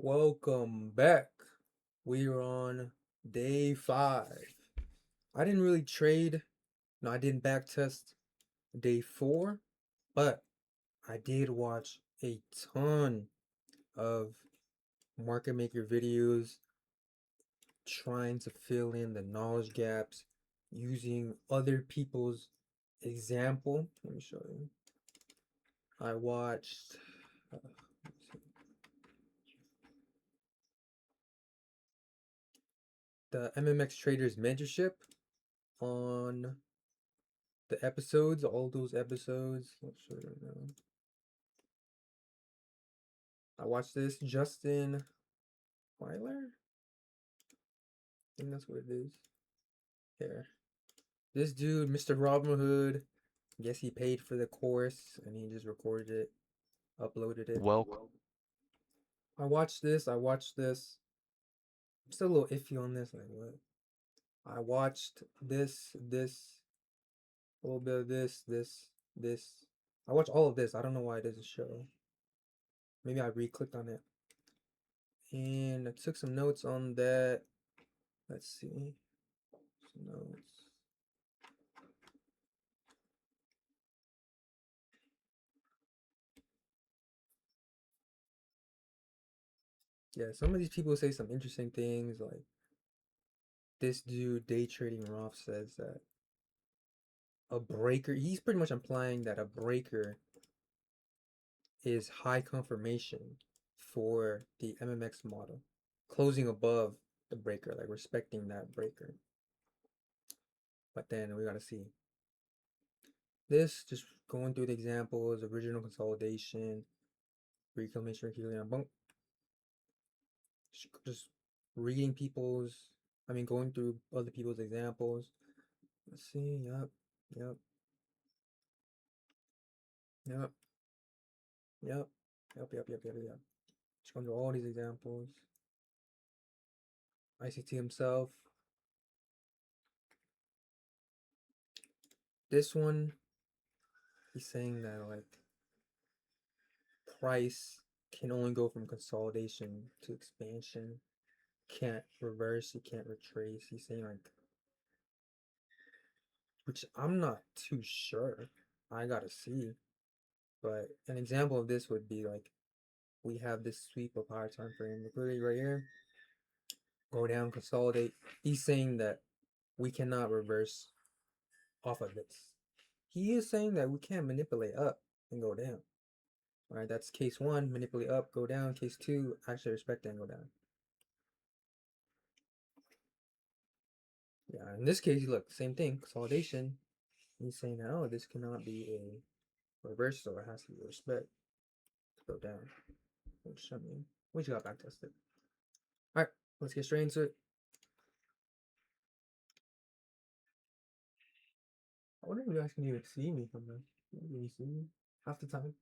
Welcome back. We are on day 5. I didn't really trade. No, I didn't backtest day 4, but I did watch a ton of market maker videos trying to fill in the knowledge gaps using other people's example. Let me show you. I watched the MMX Traders Mentorship on the episodes, all those episodes. I'll show you right now. I watched this. Justin Weiler? I think that's what it is. Here. This dude, Mr. Robin Hood, I guess he paid for the course and he just recorded it, uploaded it. Welcome. I watched this. I'm still a little iffy on this. Like, what? I watched this, a little bit of this. I watched all of this. I don't know why it doesn't show. Maybe I re-clicked on it. And I took some notes on that. Let's see. Some notes. Yeah, some of these people say some interesting things. Like this dude, Day Trading Roth, says that a breaker, he's pretty much implying that a breaker is high confirmation for the MMX model, closing above the breaker, like respecting that breaker. But then we gotta see this, just going through the examples, original consolidation, reclamation, helium bunk, just reading going through other people's examples. Let's see, yep, yep, yep. Just going through all these examples. ICT himself. This one, he's saying that like price can only go from consolidation to expansion. Can't reverse, you can't retrace. He's saying like, which I'm not too sure. I gotta see. But an example of this would be like we have this sweep of higher time frame liquidity right here. Go down, consolidate. He's saying that we cannot reverse off of this. He is saying that we can't manipulate up and go down. All right, that's case 1, manipulate up, go down. Case 2, actually respect and go down. Yeah, in this case, look, same thing, consolidation. He's saying that, oh, this cannot be a reversal, it has to be respect to go down. Which, I mean, we just got back tested. All right, let's get straight into it. I wonder if you guys can even see me from this. Can you see me half the time?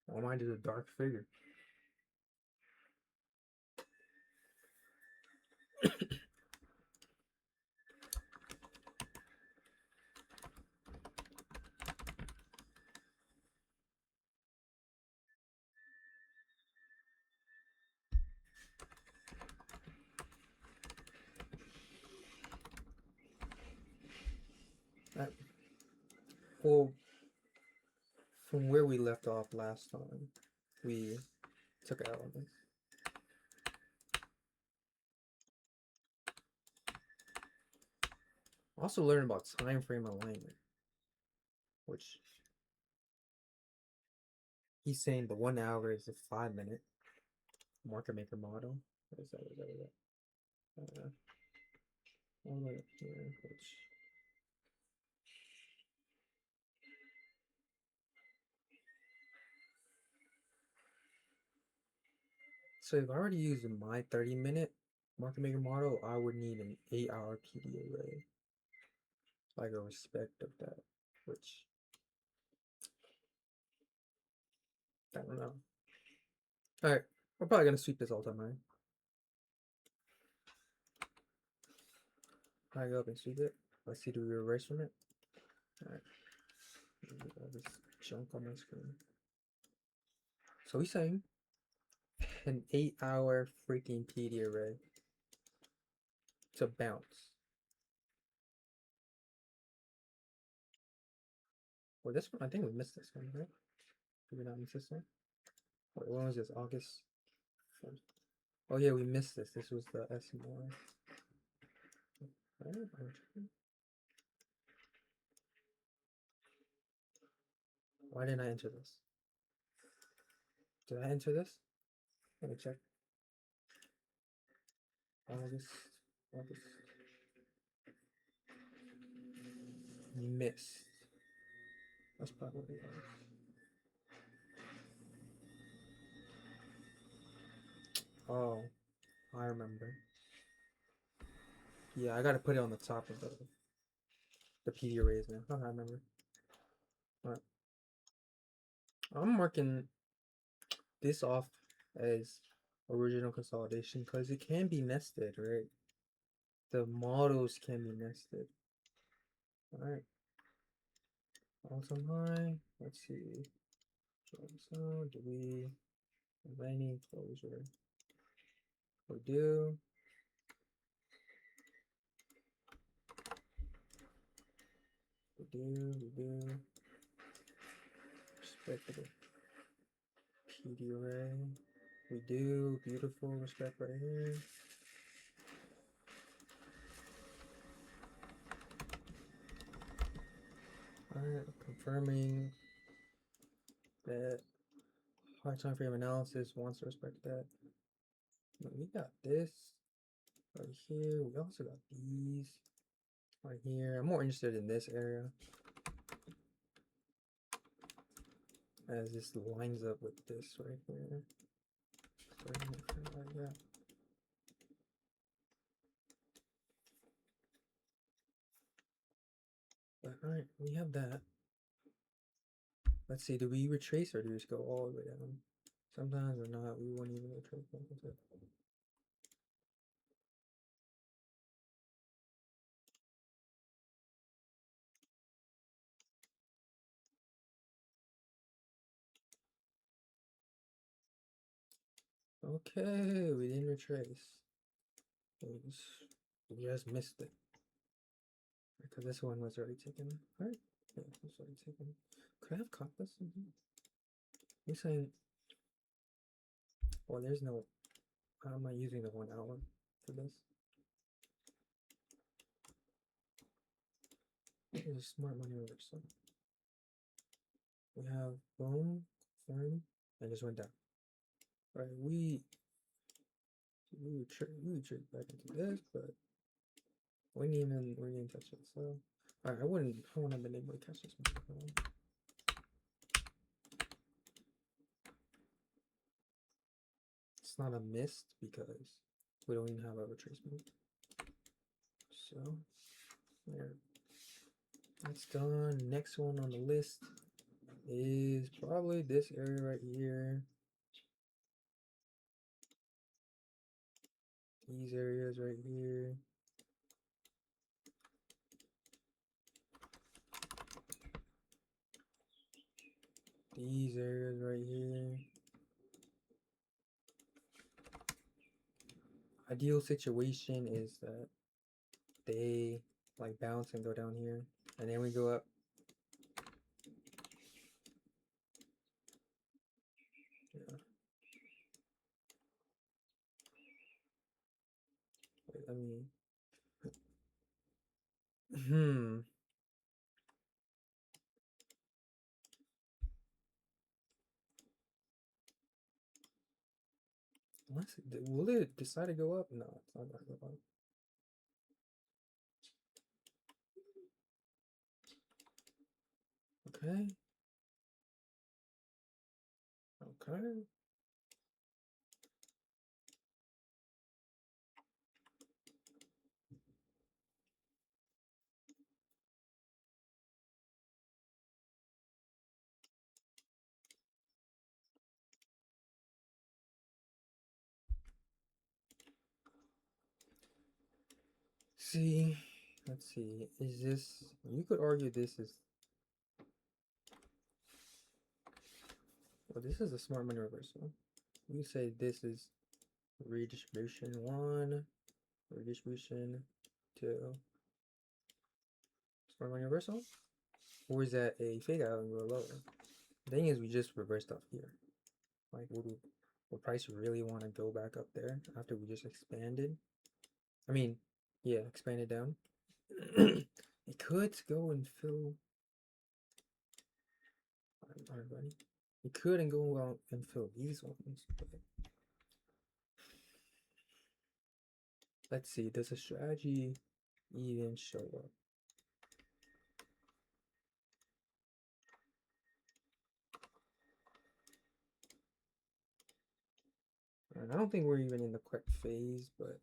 All mine is a dark figure. All right. Well, from where we left off last time, we took out on this. Also learned about time frame alignment, which he's saying the 1 hour is a 5-minute market maker model. What is that? What is that? All the way up here, which so if I were to use my 30-minute market maker model, I would need an 8-hour PD array, like a respect of that, which I don't know. All right, we're probably gonna sweep this all time, right? I go up and sweep it. Let's see, do we erase from it? All right, all this junk on my screen. So he's saying an 8-hour freaking PD array to bounce. Well, this one, I think we missed this one, right? Did we not miss this one? Wait, when was this? August 1st. Oh yeah, we missed this. This was the SMR. Right? Why didn't I enter this? Did I enter this? Let me check. August. Missed. That's probably what it was. Oh, I remember. Yeah, I gotta put it on the top of the PD arrays now. Oh, I remember. Alright. I'm marking this off as original consolidation because it can be nested, right? The models can be nested. Alright. Awesome high. Let's see. So do we have any closure? We do. We do. Respectable. PD array. We do. Beautiful. Respect right here. Alright, confirming that high time frame analysis wants to respect that. We got this right here. We also got these right here. I'm more interested in this area as this lines up with this right here. Like that. But alright, we have that. Let's see, do we retrace or do we just go all the way down? Sometimes or not, we won't even retrace. Okay, we didn't retrace. We just missed it. Because this one was already taken. Alright. Yeah, it was already taken. Could I have caught this? You're saying, well, there's no, I'm not using the 1 hour for this. It's a smart money reversal. We have boom, firm, and just went down. Right, we retreat back into this, but we didn't even touch it. So, alright, I wouldn't have been able to catch this one. It's not a mist because we don't even have a retracement. So, there. That's done. Next one on the list is probably this area right here. These areas right here. These areas right here. Ideal situation is that they like bounce and go down here, and then we go up. Yeah. Wait, let me. Will it decide to go up? No, it's not gonna go up. Okay. Okay. See, let's see. Is this? You could argue this is. Well, this is a smart money reversal. We say this is redistribution 1, redistribution 2. Storm universal? Or is that a fade out and go lower? The thing is, we just reversed off here. Like, would price really want to go back up there after we just expanded? I mean, yeah, expanded down. It could go and fill. Alright, buddy. It could and go out and fill these ones, but let's see. Does a strategy even show up? And I don't think we're even in the correct phase, but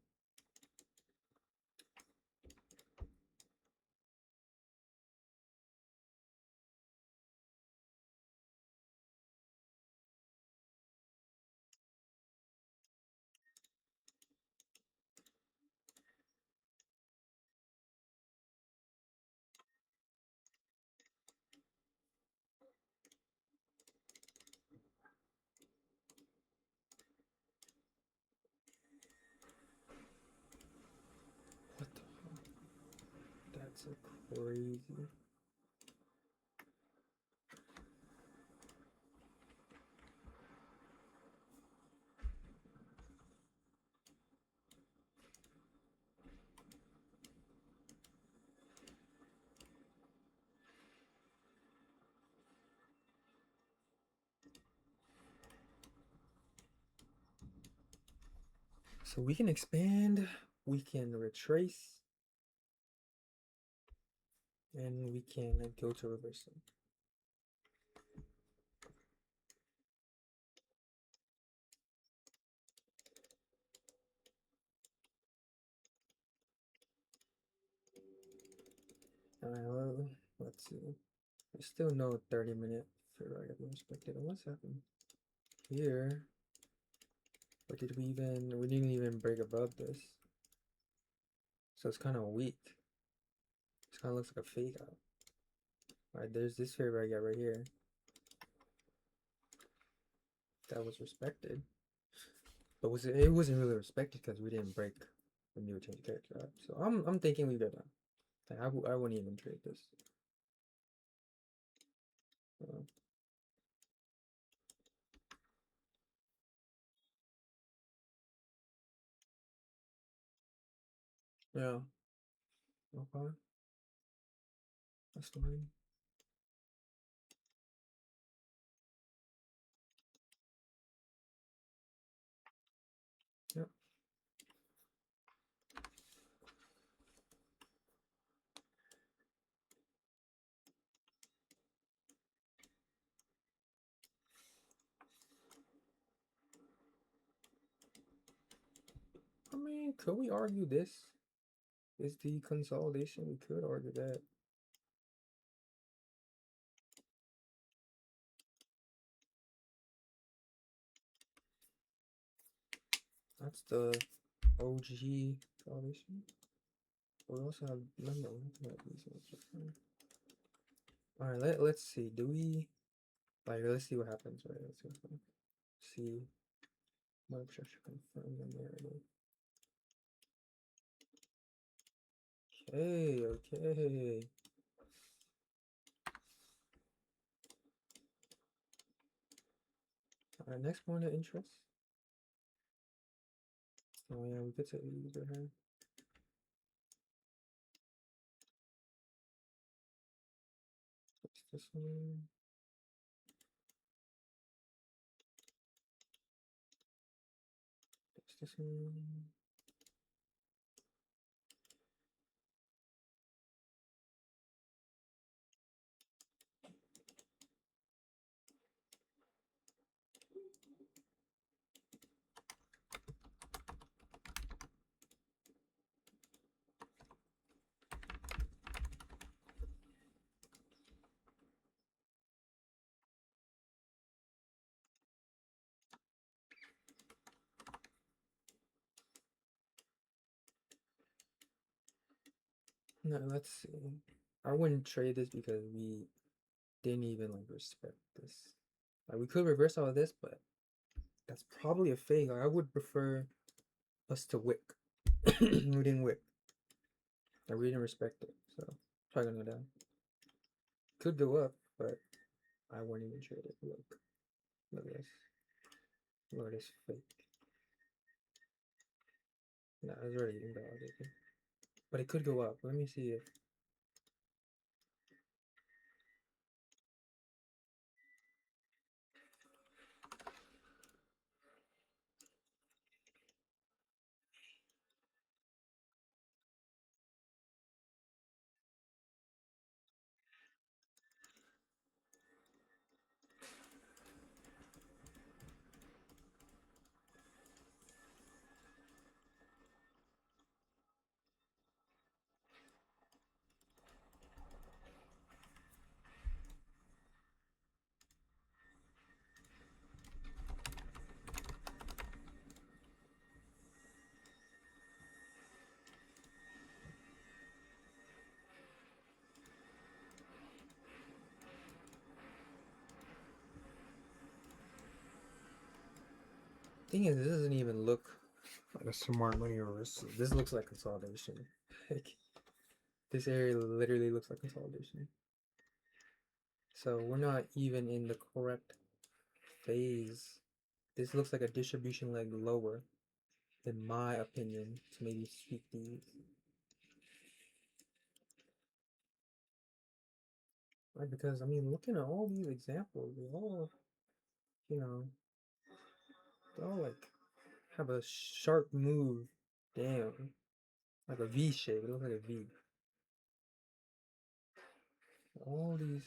what the hell? That's a crazy. So we can expand, we can retrace, and we can go to reversal. Alright, well, let's see. There's still no 30-minute for I got respected. What's happened here? But did we even? We didn't even break above this, so it's kind of weak. This kind of looks like a fake out. Alright, there's this favor I got right here. That was respected, but it wasn't really respected because we didn't break the new change character up. So I'm thinking we got done. I wouldn't even trade this. Uh, yeah. Okay. That's fine. Yep. I mean, could we argue this is the consolidation? We could argue that. That's the OG consolidation. We also have no. All right, let's see. Do we like? Let's see what happens. Right. Let's see. See. Web structure confirm the narrative. Okay. Okay. All right. Next point of interest. Oh yeah, we could say user here. What's this one? What's this one? No, let's see. I wouldn't trade this because we didn't even like respect this. Like we could reverse all of this, but that's probably a fake. Like, I would prefer us to wick. We didn't wick. And we didn't respect it. So probably gonna go down. Could go up, but I wouldn't even trade it. Look at this. Look at this fake. No, it's already invalidated. But it could go up. Let me see if. Thing is, this doesn't even look like a smart money reversal. This looks like consolidation. Like, this area literally looks like consolidation. So we're not even in the correct phase. This looks like a distribution leg lower, in my opinion, to maybe sweep these. Right, because I mean, looking at all these examples, they all, you know, they all like have a sharp move down, like a V shape. It looks like a V. All these,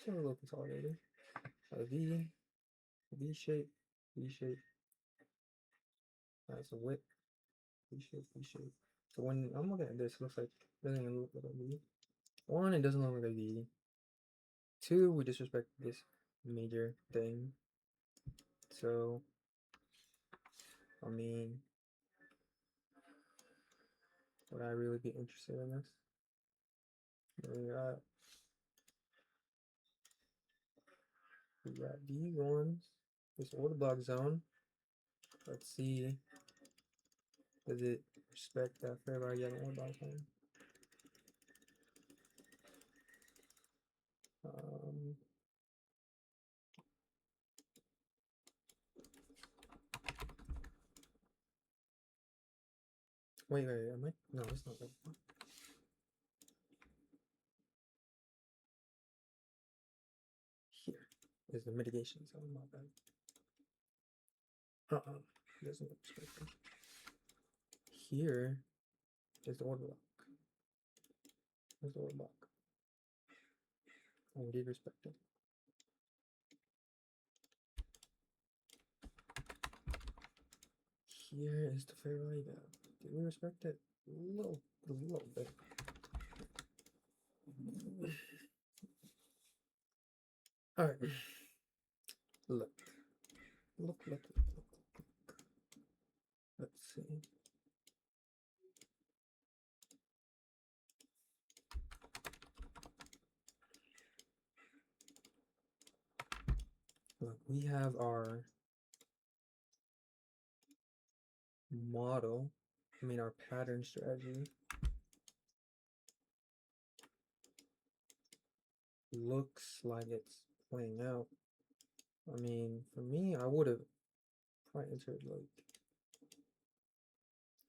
still a little consolidated. A V, V shape, V shape. That's a whip. V shape, V shape. So when I'm looking at this, it looks like it doesn't even look like a V. One, it doesn't look like a V. Two, we disrespect this major thing. So, I mean, would I really be interested in this? We got these ones. This order block zone. Let's see. Does it respect that fair value on order block zone? Um, wait, am I? No, it's not. Here is the mitigation zone. My bad. Doesn't respect it. Here is the order block. There's the order block. Oh, we did respect it. Here is the fair value gap. Did we respect it? A little bit. All right. Look. Let's see. Look, we have our model. I mean, our pattern strategy looks like it's playing out. I mean, for me, I would have probably entered like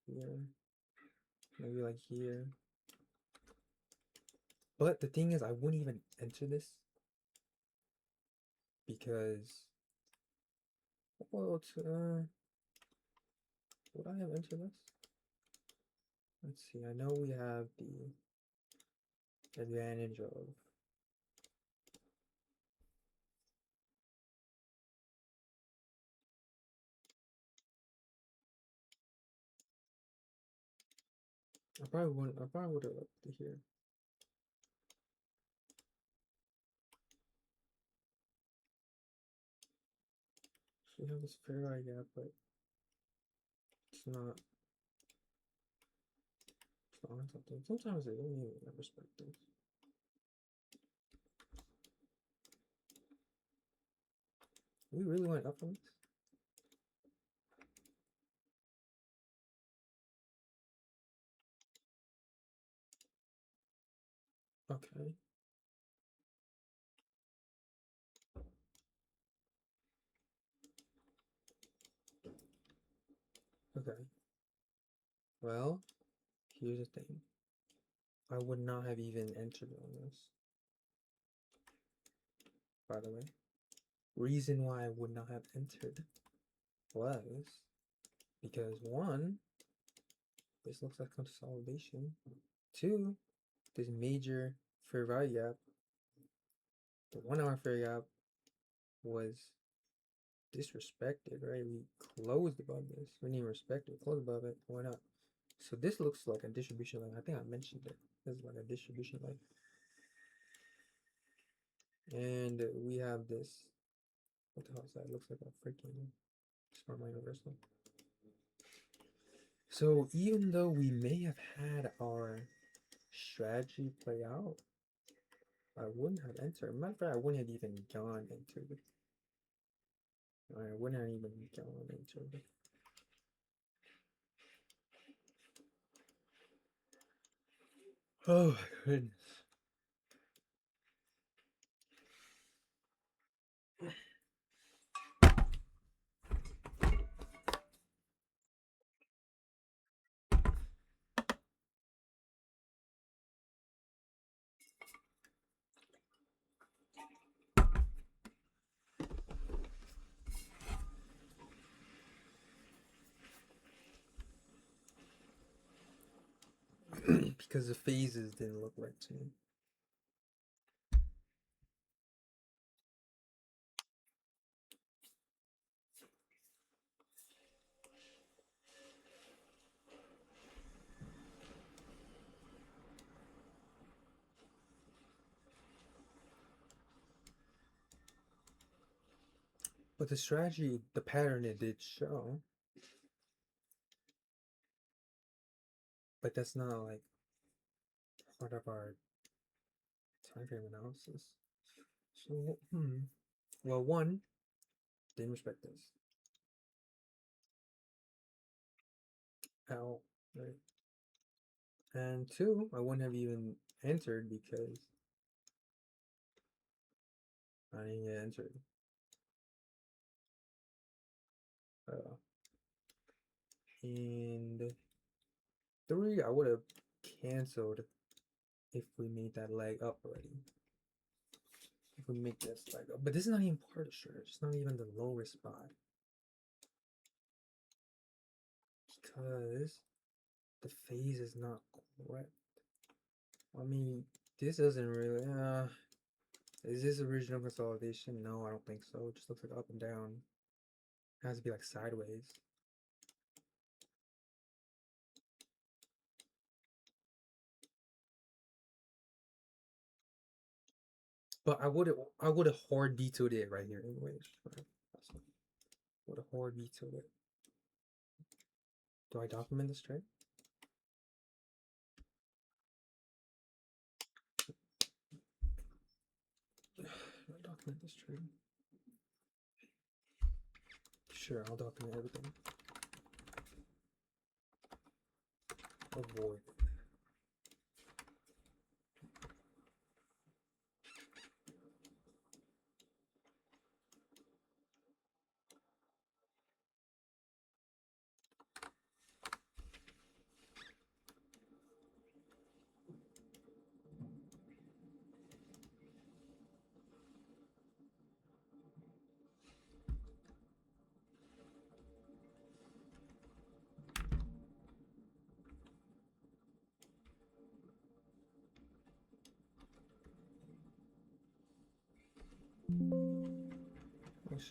here, maybe like here. But the thing is, I wouldn't even enter this because, well, would I have entered this? Let's see. I know we have the advantage of I probably wouldn't. I probably would have looked to here. We have this fair eye gap, but it's not. It's not on something. Sometimes they don't even respect this. We really went up on this? Okay. Okay. Well, here's the thing. I would not have even entered on this. By the way. Reason why I would not have entered was because one, this looks like consolidation. Two, this major fair value gap, the 1 hour fair gap was disrespected, right? We closed above this. We didn't even respect it. Closed above it. Why not? So this looks like a distribution line. I think I mentioned it. This is like a distribution line. And we have this. What the hell is that? It looks like a freaking smart line reversal. So even though we may have had our strategy play out, I wouldn't have entered. Matter of fact, I wouldn't have even gone into it. I wouldn't have even gone into it. Oh my goodness. Because the phases didn't look right to me. But the strategy, the pattern it did show. But that's not like part of our time frame analysis. So, well, one, didn't respect this at all, right? And two, I wouldn't have even entered because I didn't get entered. And three, I would have canceled if we made that leg up already. If we make this leg up. But this is not even part of stretch. It's not even the lowest spot. Because the phase is not correct. I mean, this doesn't really... is this original consolidation? No, I don't think so. It just looks like up and down. It has to be like sideways. But I would have hard vetoed it right here anyways. Right? Would have hard vetoed it. Do I document this trade? Do I document this trade? Sure, I'll document everything. Avoid.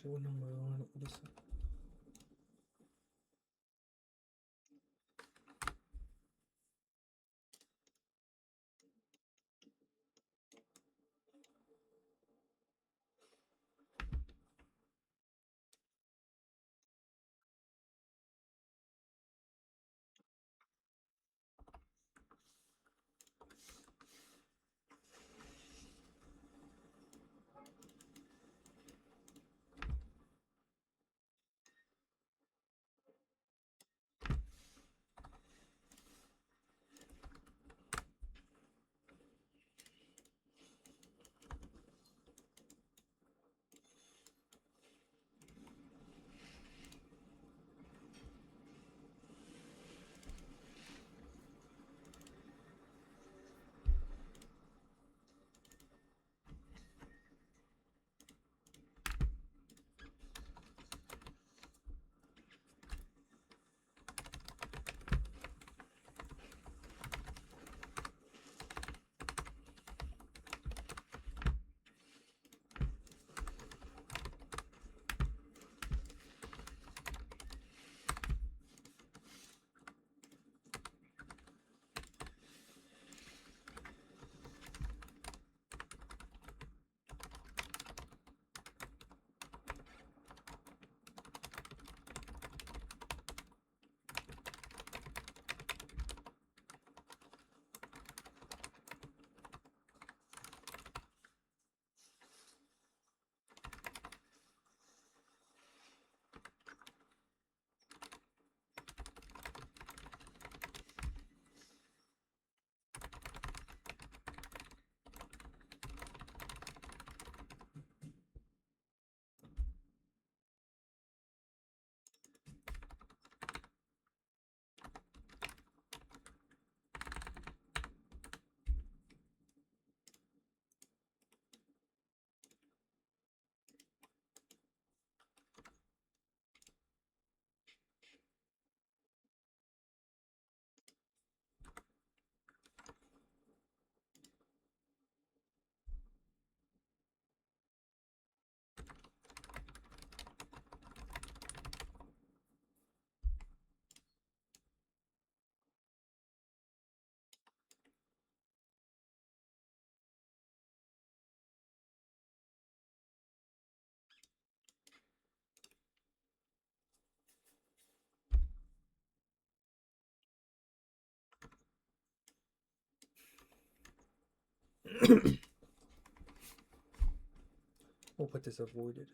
Show number one. This. We'll put this avoided.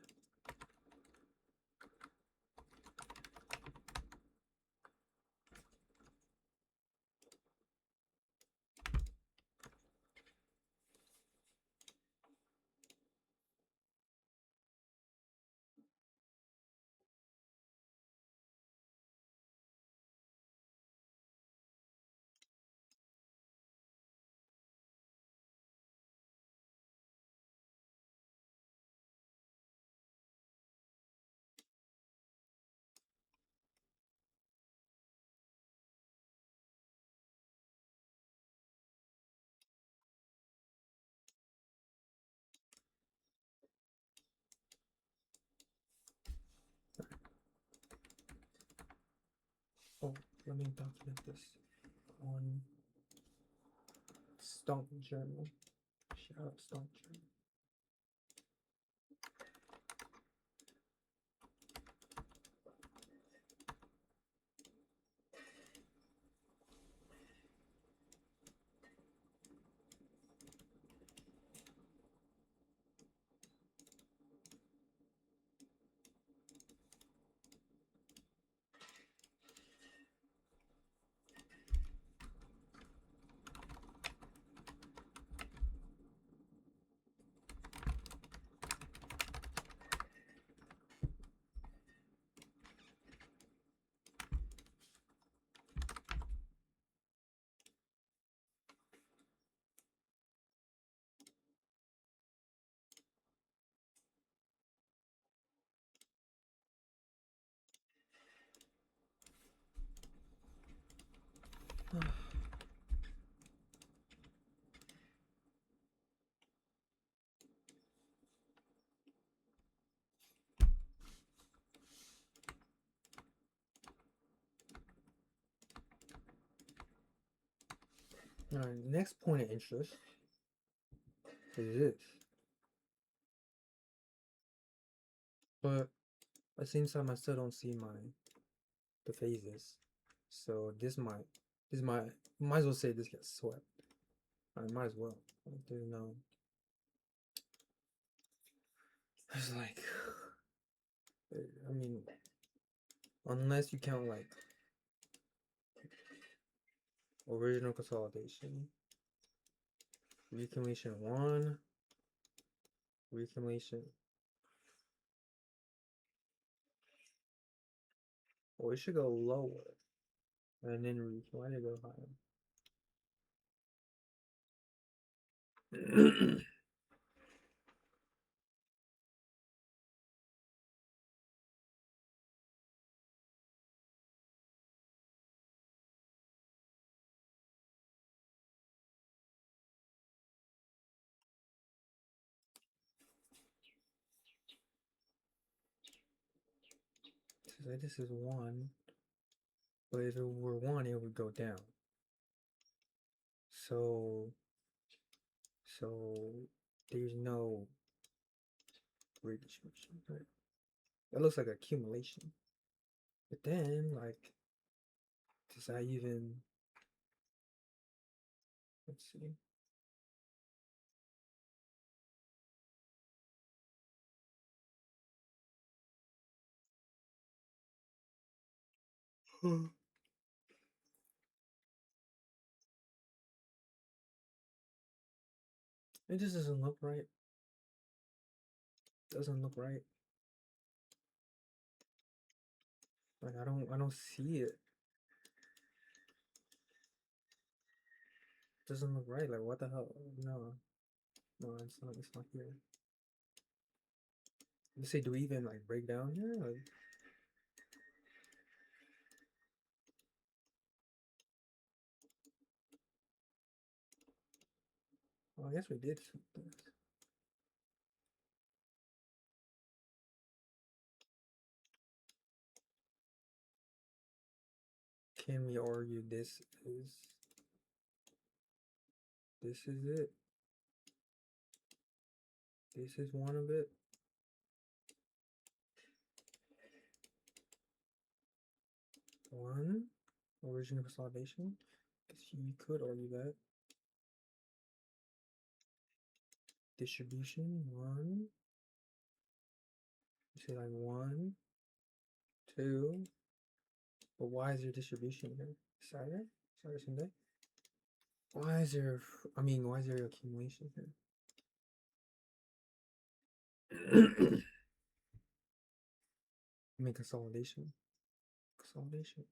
Oh, let me document this on Stomp Journal. Shout out Stomp Journal. Alright, the next point of interest is this. But at the same time, I still don't see the phases. So might as well say this gets swept. I might as well. Like, there's no. It's like, I mean, unless you count like original consolidation, recumulation 1, recumulation. Or it should go lower. And then why did it go higher? So this is 1, but if it were 1, it would go down. So there's no redistribution, right? That looks like accumulation. But then, like, does that even, let's see. It just doesn't look right. Doesn't look right. Like I don't see it. Doesn't look right. Like what the hell? No. No, it's not here. Let's say, do we even like break down here? Like, well, I guess we did. Can we argue this is it? This is one of it. One original consolidation. You could argue that. distribution. One. Say like one, two. But why is there distribution here? Saturday? Saturday, Sunday? Why is there, why is there accumulation here? Consolidation. Consolidation.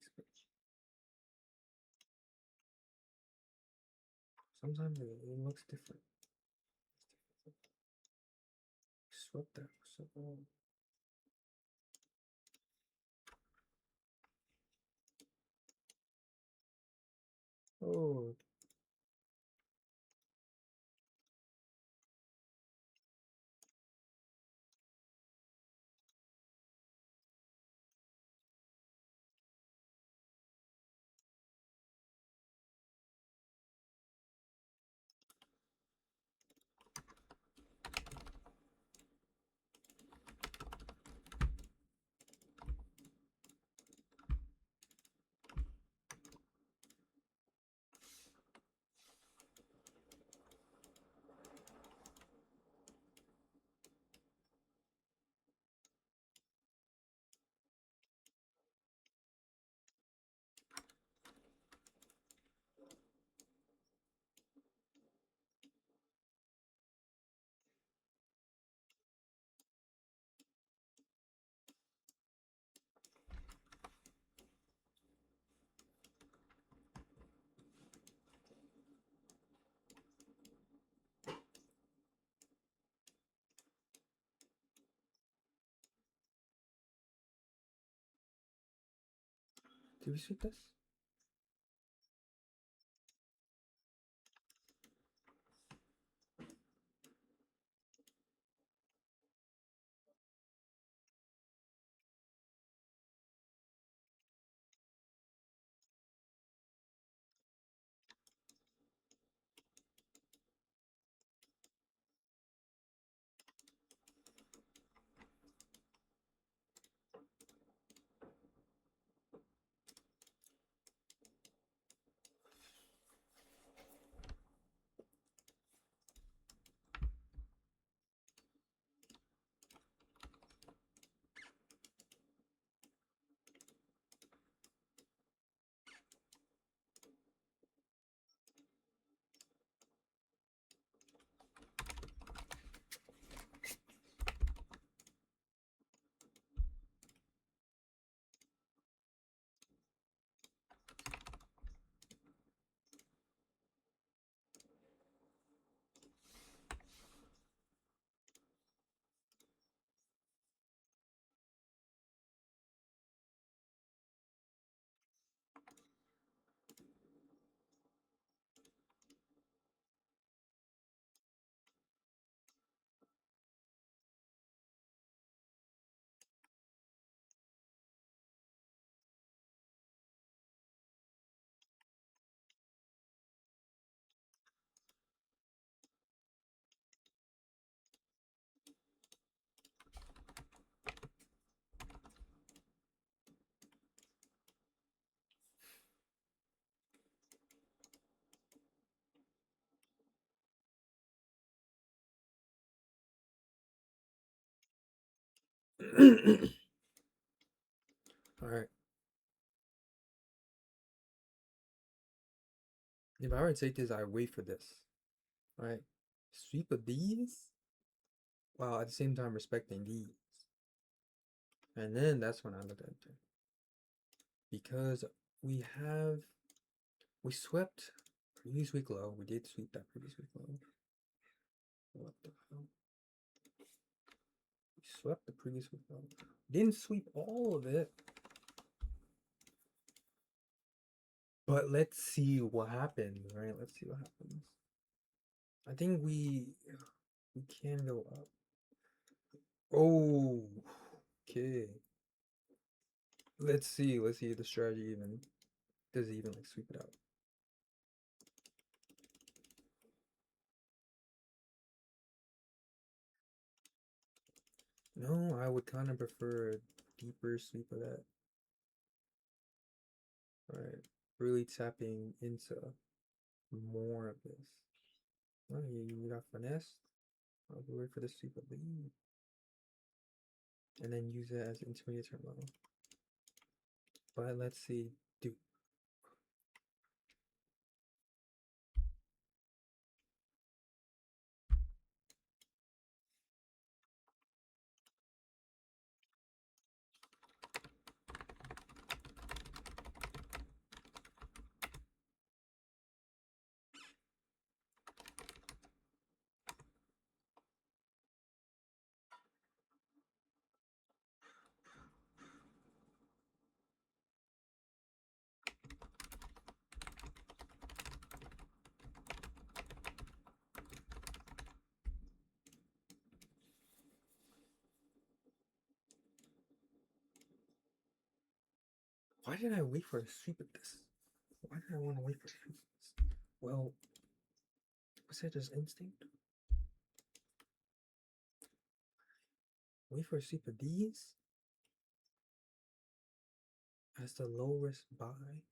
Sometimes it looks different. Swept that. Oh, did we sweep this? All right. If I were to take this, I wait for this. All right. Sweep of these while at the same time respecting these. And then that's when I look at it. Because we have, we swept previous week low. We did sweep that previous week low. What the hell? We swept the previous week low. Didn't sweep all of it. But let's see what happens, right? Let's see what happens. I think we can go up. Oh, okay. Let's see if the strategy even does it even like sweep it out. No, I would kind of prefer a deeper sweep of that. Right. Really tapping into more of this. Oh, you got finesse. I'll wait for the sweep of B. And then use it as intermediate term level. But let's see. Do why did I wait for a sweep of this? Why did I want to wait for a sweep of this? Well, was that just instinct? Wait for a sweep of these as the low risk buy.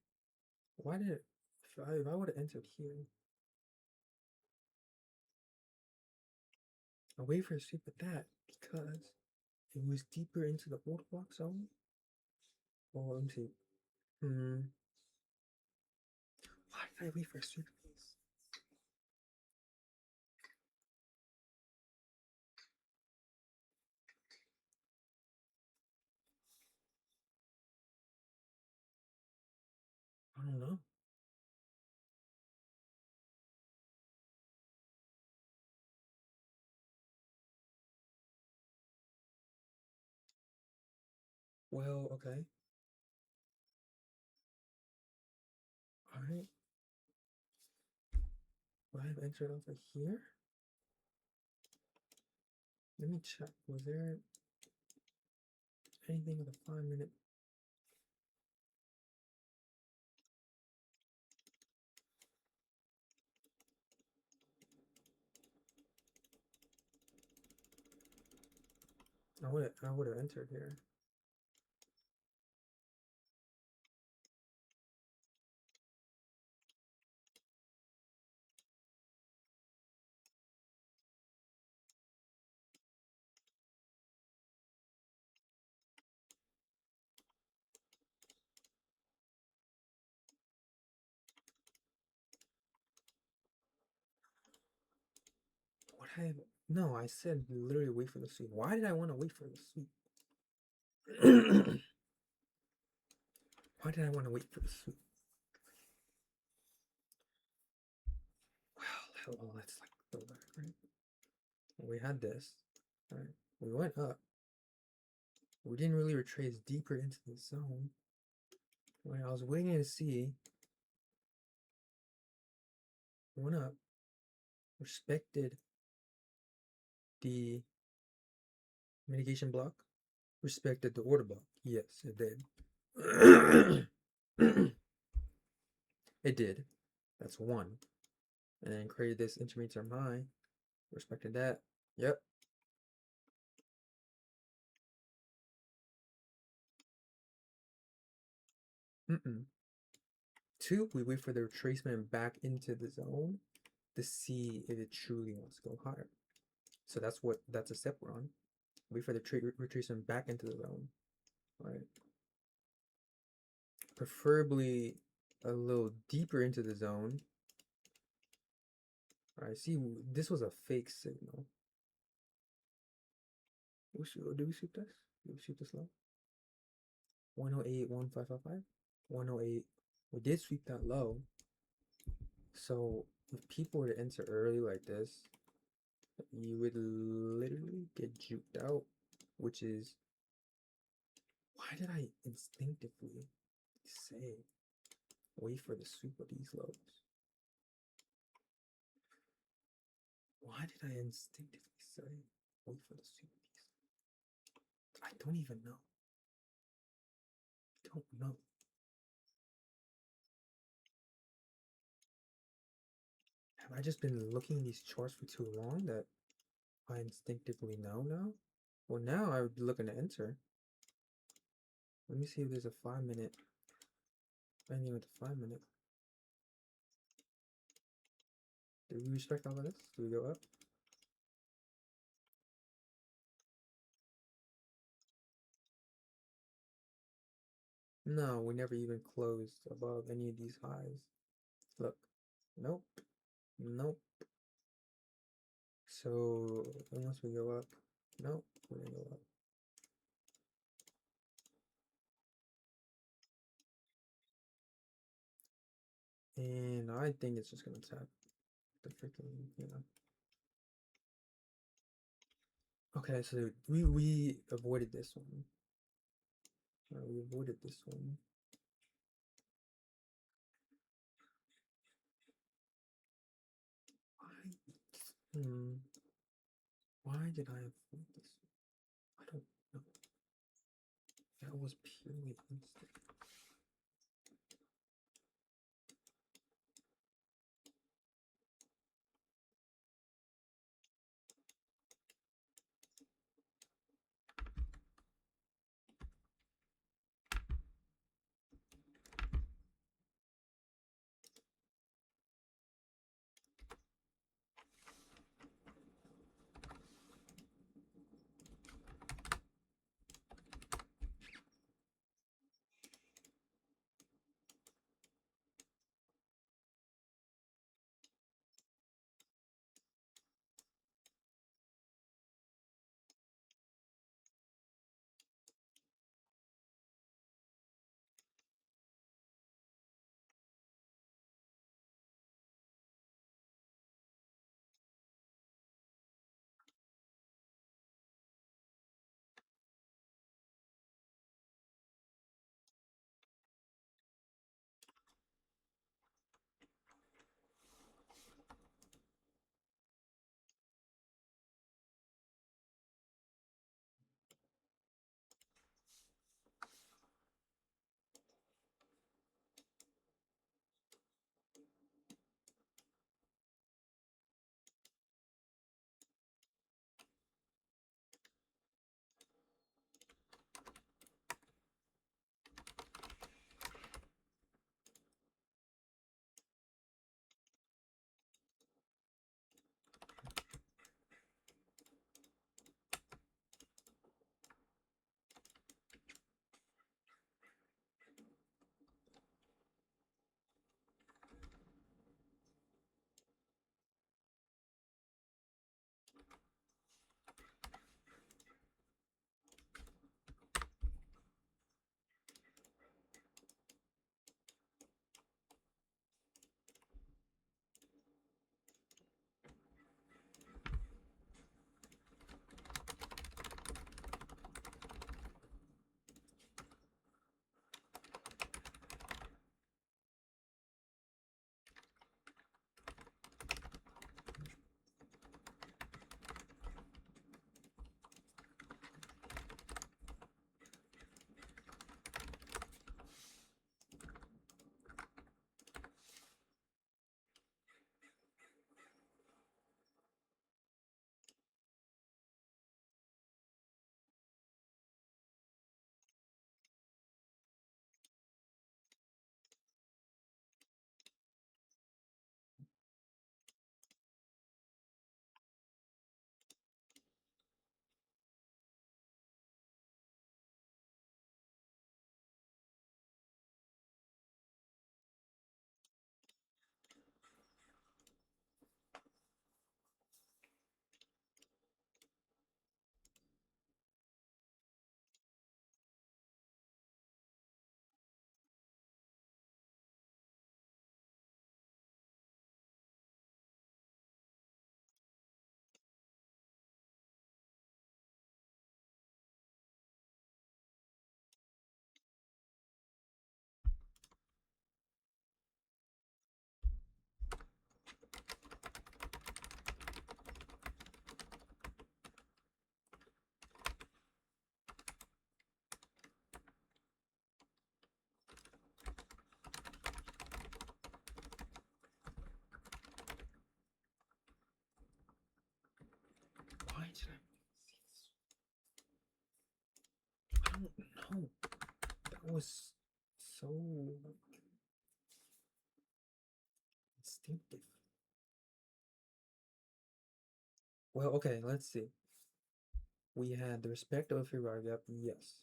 Why did it, if I would have entered here, I wait for a sweep of that because it was deeper into the order block zone. Well, let me see. Why did I wait for a sweep of these? I don't know. Well, okay. Alright. Would I have entered over here? Let me check. Was there anything with a 5-minute? I would have entered here. What I have, no, I said literally wait for the sweep. Why did I want to wait for the sweep? Why did I want to wait for the sweep? Well, hello, let's like go back, right? We had this. Alright. We went up. We didn't really retrace deeper into the zone. Right, I was waiting to see. Went up. Respected the mitigation block. Respected the order block. Yes, it did. It did. That's one. And then created this intermediate term high. Respected that. Yep. Two, we wait for the retracement back into the zone to see if it truly wants to go higher. So that's a step we're on. Wait for the retracement back into the zone. Right. Preferably a little deeper into the zone. Alright, see, this was a fake signal. Do we shoot this? Do we shoot this low? 108, 1555? 108. We did sweep that low. So if people were to enter early like this, you would literally get juked out, which is, why did I instinctively say wait for the sweep of these lows? Why did I instinctively say wait for the sweep of these? I don't even know. I don't know. Have I just been looking at these charts for too long that I instinctively know now? Well, now I would be looking to enter. Let me see if there's a 5-minute. Anything with a 5-minute. Do we respect all of this? Do we go up? No, we never even closed above any of these highs. Look. Nope. Nope. So unless we go up. Nope. We're gonna go up. And I think it's just gonna tap the freaking, Okay, so we avoided this one. We avoided this one. Why? Why did I avoid this? I don't know. That was purely instinct. Why did I see this? I don't know. That was so instinctive. Well, okay, let's see. We had the respect of Hiragap, yes.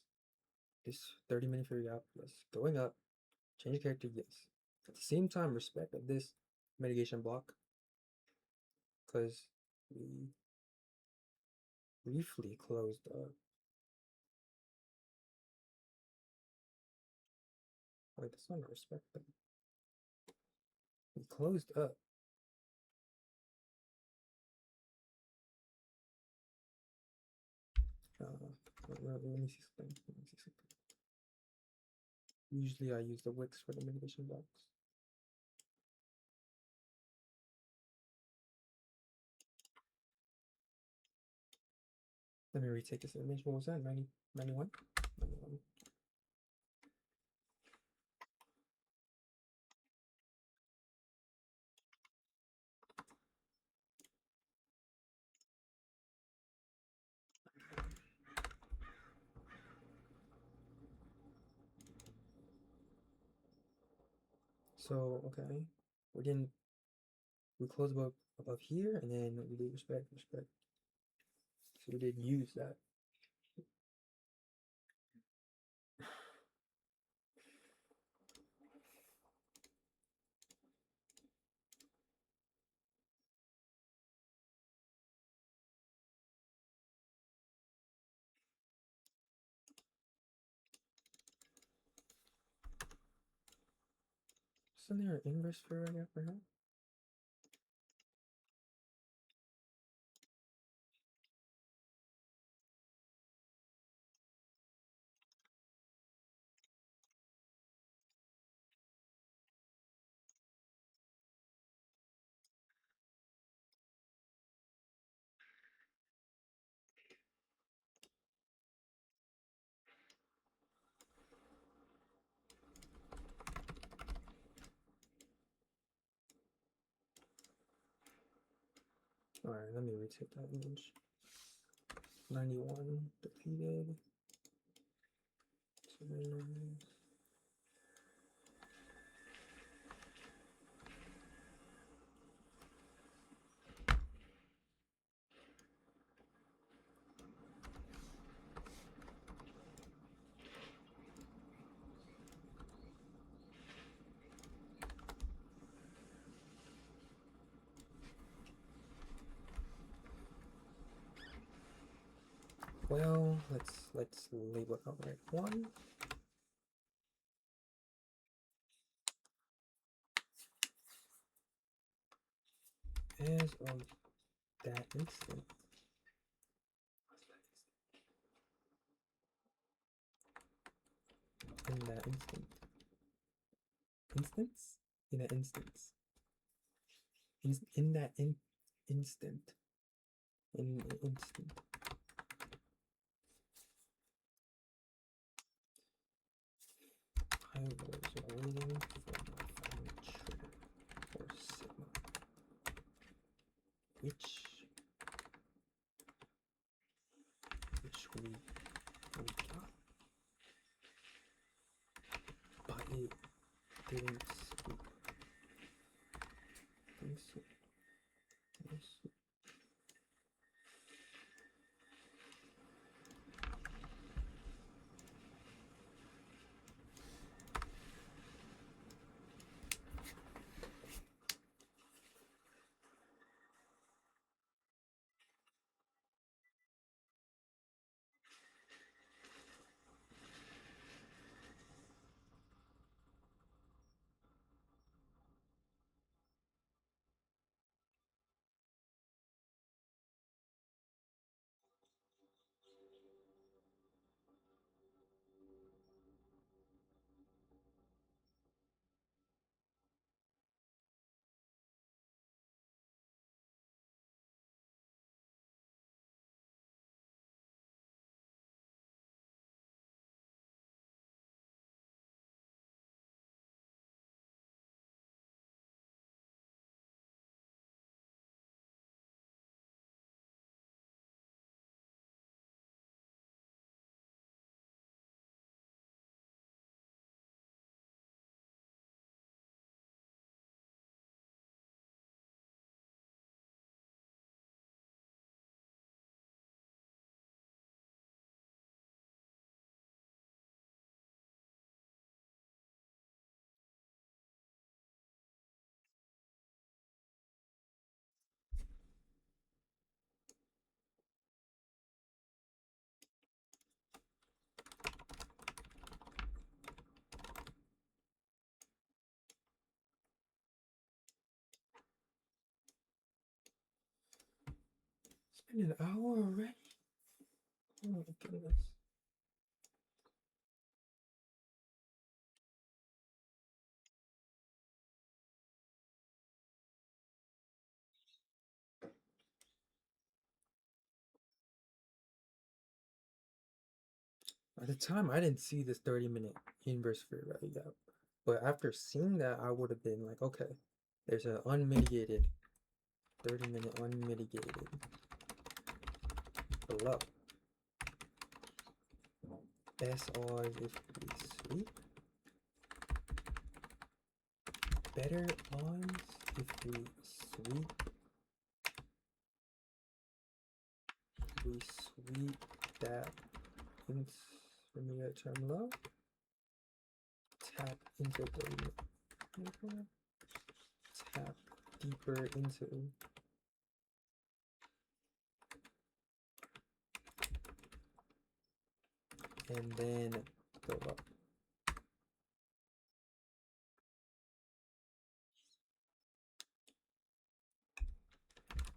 this 30-minute period out, yes. Going up, change character, yes. At the same time, respect of this mitigation block, because we briefly closed up. Wait, that's not a respect thing. We closed up. Let me see something. Let me see something. Usually I use the wicks for the mitigation blocks. Let me retake this image. What was that? 90, 91? 91. So, okay. We closed above here, and then we did respect. So we did use that. Isn't there an inverse for I got for now? Alright, let me retake that image. 91 deleted. Well, let's label it outright 1. As of that instant. In that instant. Instance? In that instance. In that instant. In the instant. I was waiting for my final trigger for sigma, which we got, but it didn't swoop. In an hour already? Oh my goodness. At the time, I didn't see this 30-minute inverse free rally gap. But after seeing that, I would have been like, okay, there's an unmitigated 30-minute unmitigated below. Best odds if we sweep. Better odds if we sweep. We sweep that into, remove that term low. Tap into the tap deeper into and then go up.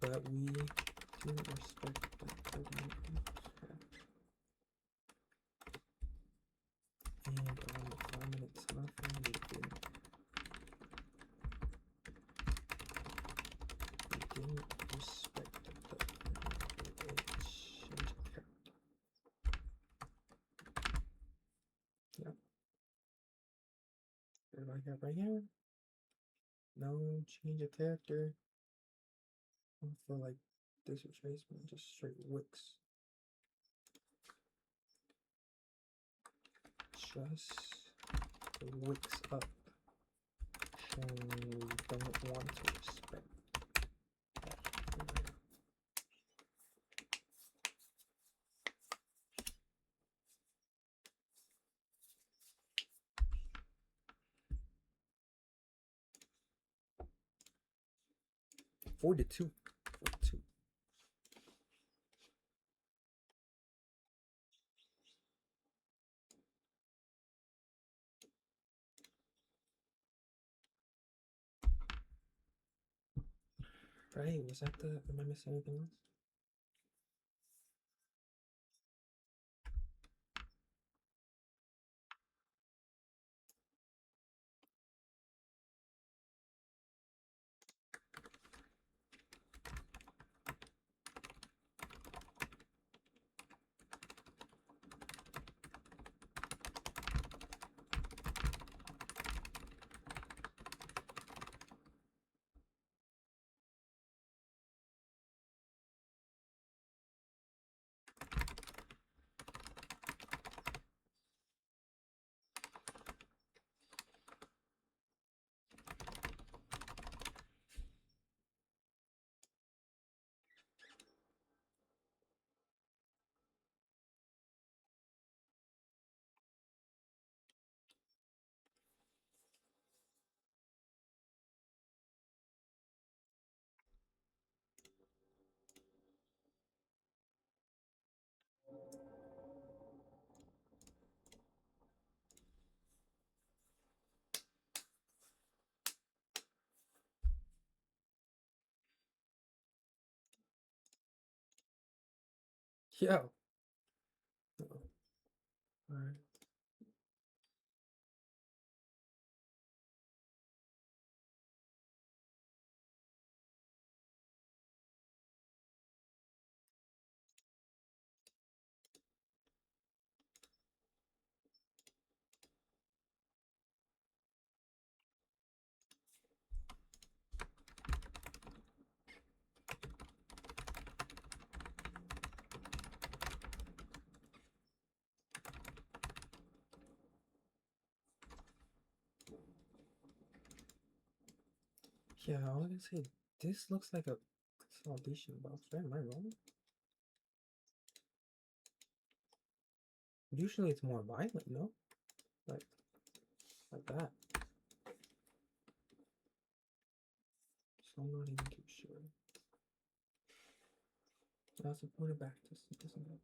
But we didn't respect the and on the 5-minute time frame we didn't respect the exchange character. Yeah. What do I have right here? No change of character. I feel like this retracement just straight wicks. Just wicks up. Showing we don't want to respect that. 42. 42. Right, was that the, am I missing anything else? Yo. Alright. Yeah, I was gonna say this looks like a consolidation box, right? Am I wrong? Usually it's more violent, no? Like that. So I'm not even too sure. That's the point of backtest, isn't it?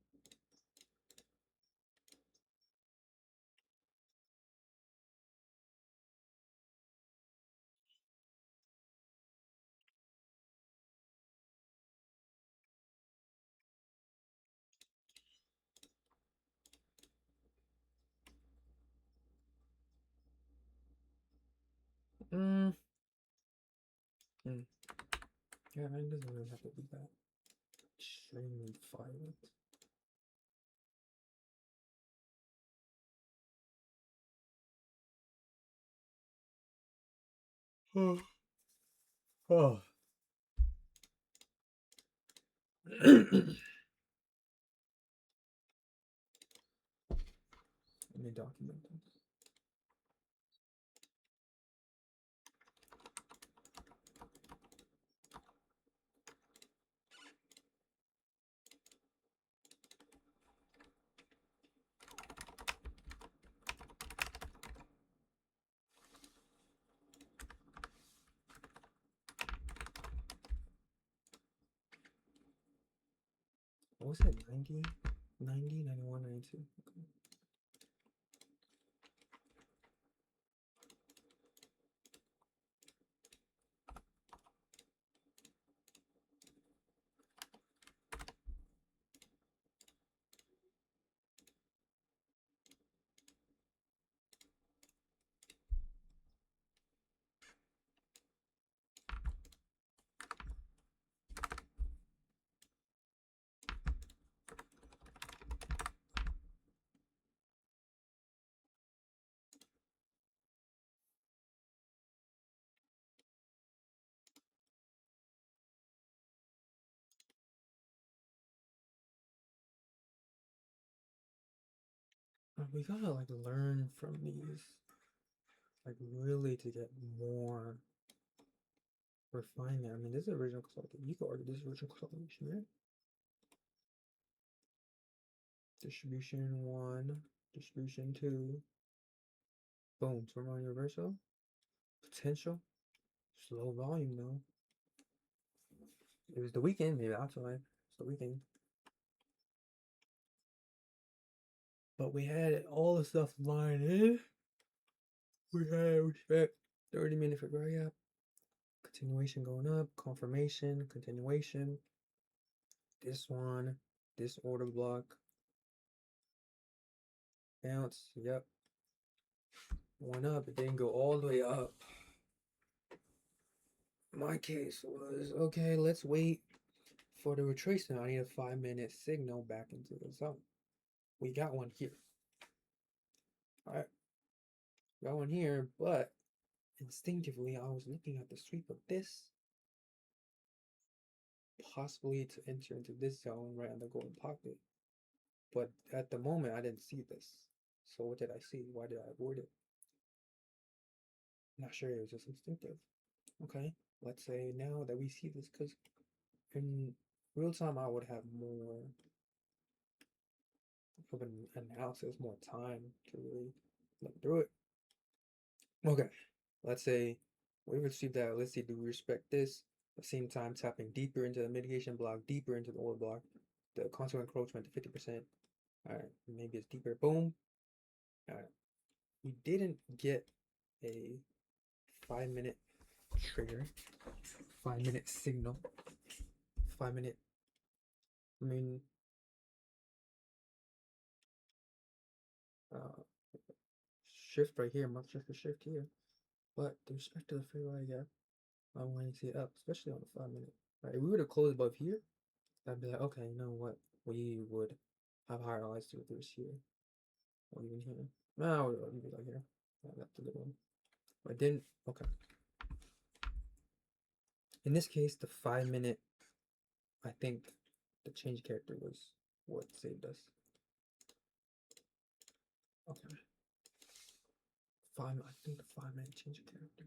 Mm. Yeah, man, it doesn't really have to be that extremely violent. Oh. Oh. Let me document this. What was it? 90? 90, 91, 92. Okay. We gotta like learn from these, like really to get more refinement. I mean, this is original consulting. You could argue this is original consolidation, right? Distribution one, distribution two. Boom, terminal universal. Potential. Slow volume though. It was the weekend, maybe that's why. It's the weekend. But we had all the stuff lined in. We had respect 30-minute for gap. Continuation going up, confirmation, continuation. This one, this order block. Bounce, yep. One up, it didn't go all the way up. My case was, okay, let's wait for the retracement. I need a 5-minute signal back into the zone. We got one here. Alright, got one here, but instinctively I was looking at the sweep of this, possibly to enter into this zone right on the golden pocket. But at the moment I didn't see this. So what did I see? Why did I avoid it? Not sure, it was just instinctive. Okay, let's say now that we see this, because in real time I would have more of an analysis, more time to really look through it. Okay, let's say we receive that. Let's see, do we respect this? At the same time, tapping deeper into the mitigation block, deeper into the order block, the consequent encroachment to 50%. All right, maybe it's deeper. Boom. All right, we didn't get a 5-minute trigger, 5-minute signal, 5-minute. I mean, uh, shift right here, much shift to shift here. But with respect to the fair value gap, I want to see it up, especially on the 5-minute. Right, if we were to close above here, I'd be like, okay, you know what? We would have higher odds to do this here, or even here. No, we would be like here. Yeah, that's a good one. But then, okay. In this case, the 5-minute, I think the change character was what saved us. Okay. I think the 5-minute change character.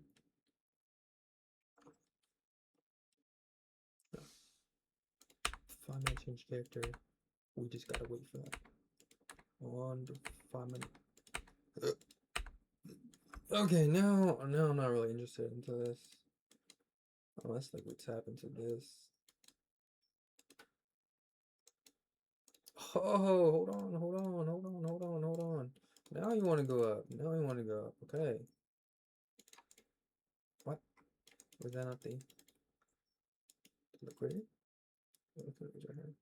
No. 5-minute change character. We just gotta wait for that. On the 5-minute. Okay, now I'm not really interested into this. Unless like we tap into this. Oh, hold on. Now you want to go up. Now you want to go up. Okay. What? Was that not the liquidity? The liquidity was right here.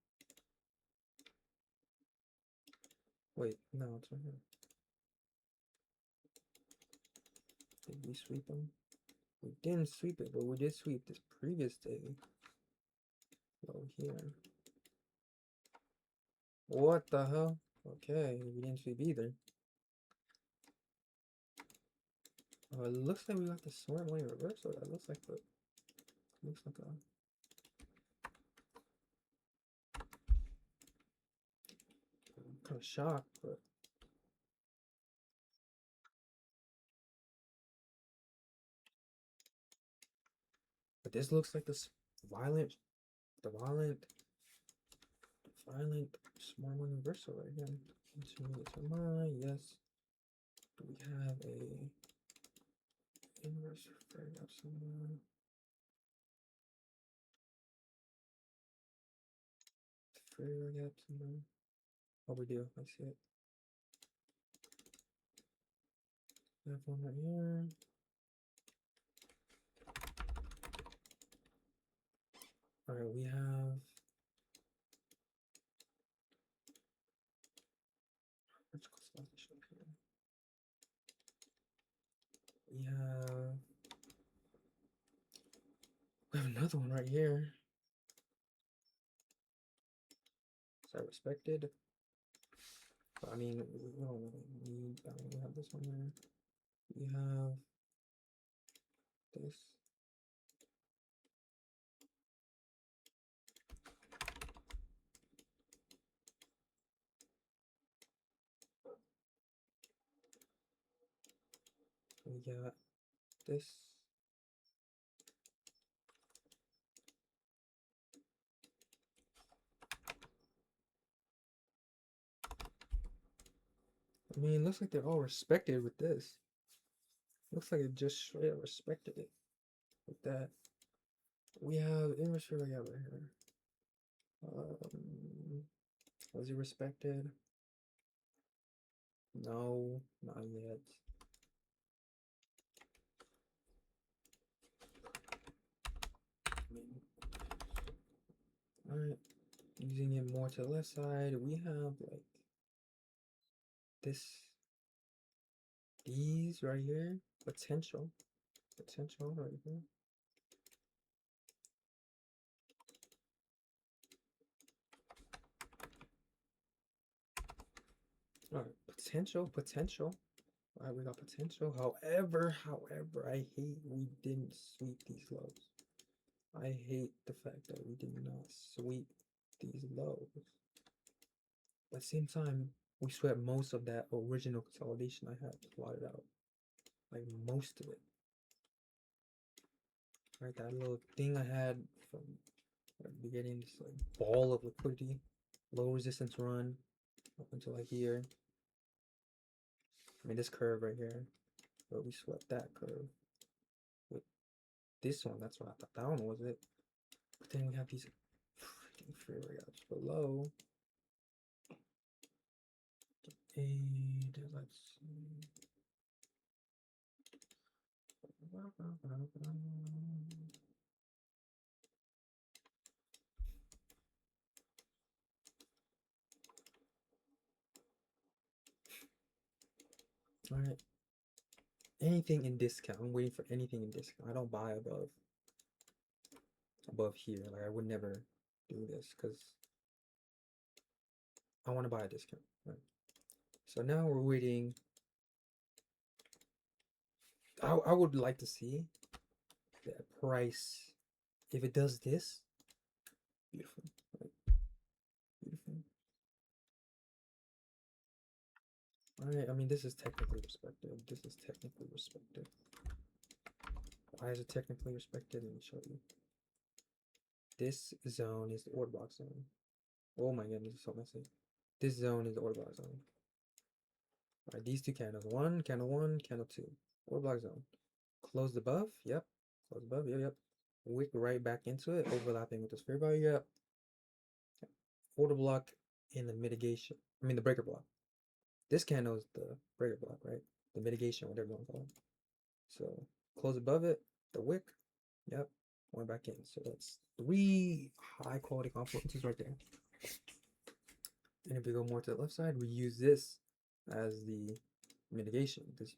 Wait, no, it's right here. Did we sweep them? We didn't sweep it, but we did sweep this previous day. Low here. What the hell? Okay, we didn't sweep either. Oh, it looks like we got the smart money reversal. That looks like a I'm kind of shocked, but this looks like this violent smart money reversal right here. Yes. We have a inverse fairy up somewhere. Fairy up somewhere. Oh, we do. I see it. We have one right here. All right, we have. Let's go slide this up here. We have another one right here. Is that respected? I mean, we don't really need. I mean, we have this one here. We have this. We got this. I mean, it looks like they're all respected with this. Looks like it just straight up respected it with that. We have inverse fairy right here. Was he respected? No, not yet. Alright, using it more to the left side, we have like these right here, potential right here. Alright, potential. Alright, we got potential. However, I hate we didn't sweep these lows. I hate the fact that we did not sweep these lows. At the same time, we swept most of that original consolidation I had plotted out. Like most of it. Right, that little thing I had from the beginning, this like ball of liquidity, low resistance run up until like here. I mean this curve right here, but we swept that curve with this one. That's what I thought that one was it. But then we have these freaking free layouts below. And let's see. All right. Anything in discount. I'm waiting for anything in discount. I don't buy above here. Like I would never do this because I want to buy a discount. Right. So now we're waiting. I would like to see that price. If it does this, beautiful. Right. Beautiful. Alright, I mean this is technically respected. Why is it technically respected? Let me show you. This zone is the order block zone. Oh my goodness, it's so messy. This zone is the order block zone. Alright, these two candles. Candle one, candle two. Order block zone. Closed above, yep. Closed above, yep. Wick right back into it, overlapping with the sphere value, yep. Order block in the mitigation. I mean the breaker block. This candle is the breaker block, right? The mitigation, whatever you want to call it. So close above it, the wick, yep, went back in. So that's 3 high quality confluences right there. And if we go more to the left side, we use this as the mitigation, this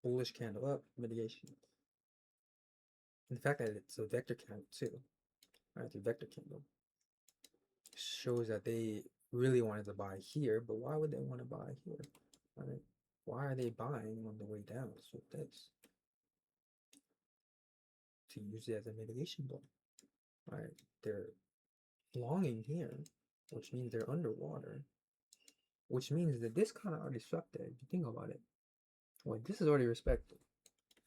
bullish candle up mitigation. And the fact that it's a vector candle too, right? The vector candle shows that they really wanted to buy here, but why would they want to buy here? Right? Why are they buying on the way down? So this to use it as a mitigation block, right? They're longing here, which means they're underwater, which means that this kind of already respected. If you think about it, well, this is already respected.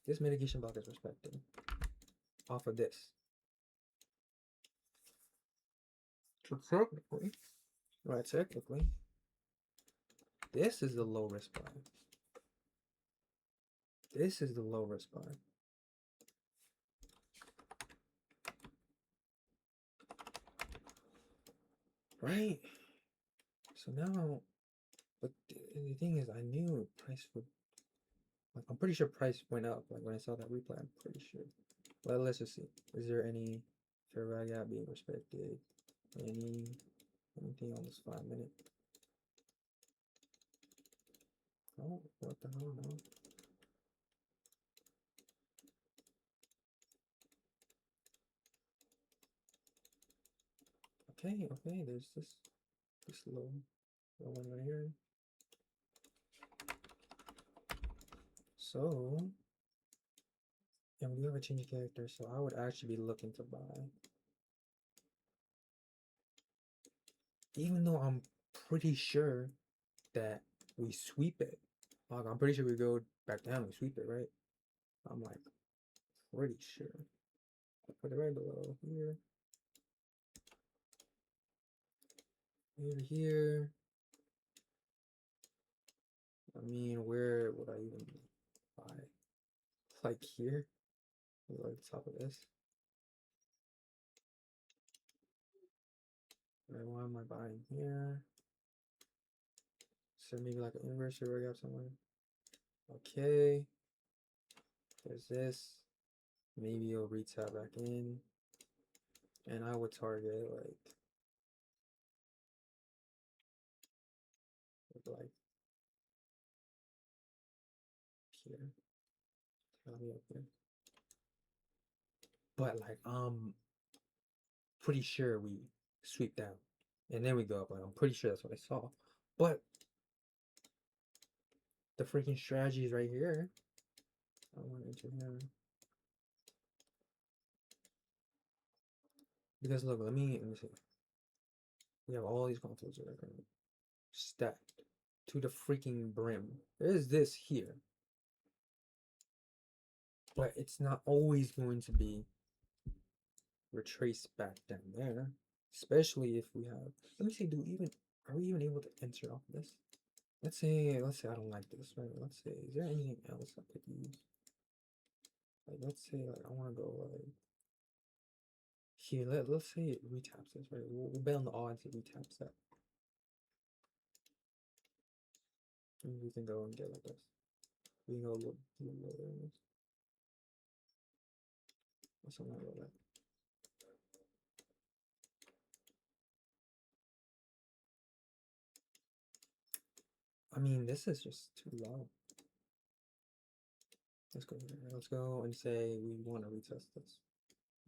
This mitigation block is respected off of this. So technically, right? Technically, this is the low risk buy. This is the low risk buy. Right? So now, but the thing is, I knew price would, like, I'm pretty sure price went up. Like, when I saw that replay, I'm pretty sure. Well, let's just see. Is there any fair value gap being respected? Anything on this 5 minute? Oh, what the hell, no? Okay, there's this low one right here. So, and we have a change of character, so I would actually be looking to buy. Even though I'm pretty sure that we sweep it. Like, I'm pretty sure we go back down, we sweep it, right? I'm like pretty sure. I put it right below here. Here. I mean, where would I even buy? Like here? Like the top of this? Right, why am I buying here? So maybe like an inverse or gap somewhere. Okay. There's this. Maybe it'll retap back in. And I would target like here. I'll be up there. But like pretty sure we sweep down. And then we go up. Like, I'm pretty sure that's what I saw. But the freaking strategy is right here. I want to enter here. Because look, let me see. We have all these conflicts right now, stacked to the freaking brim. There is this here. But it's not always going to be retraced back down there. Especially if we have, let me see, are we even able to enter off this? Let's say I don't like this, right? Let's say, is there anything else I could use? Like, let's say, like, I want to go, like, here, let's say it retaps this, right? We'll bet on the odds it retaps that. And we can go and get like this. We can go a little lower than this. Or something like that. I mean, this is just too low. Let's go here. Let's go and say we want to retest this.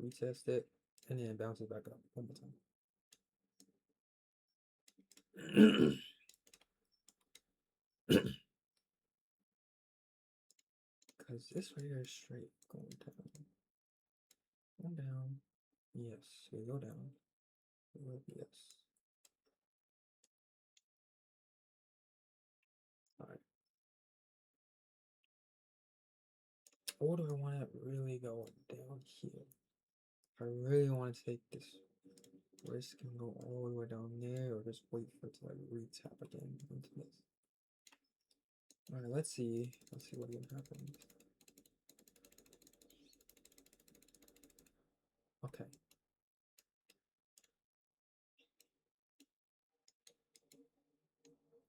Retest it, and then it bounces back up one more time. Because this right here is straight going down. Going down. Yes, we go down. Yes. Alright. Or do I want to really go down here? I really want to take this risk and go all the way down there, or just wait for it to like retap again into this. Alright, let's see. Let's see what even happens. Okay.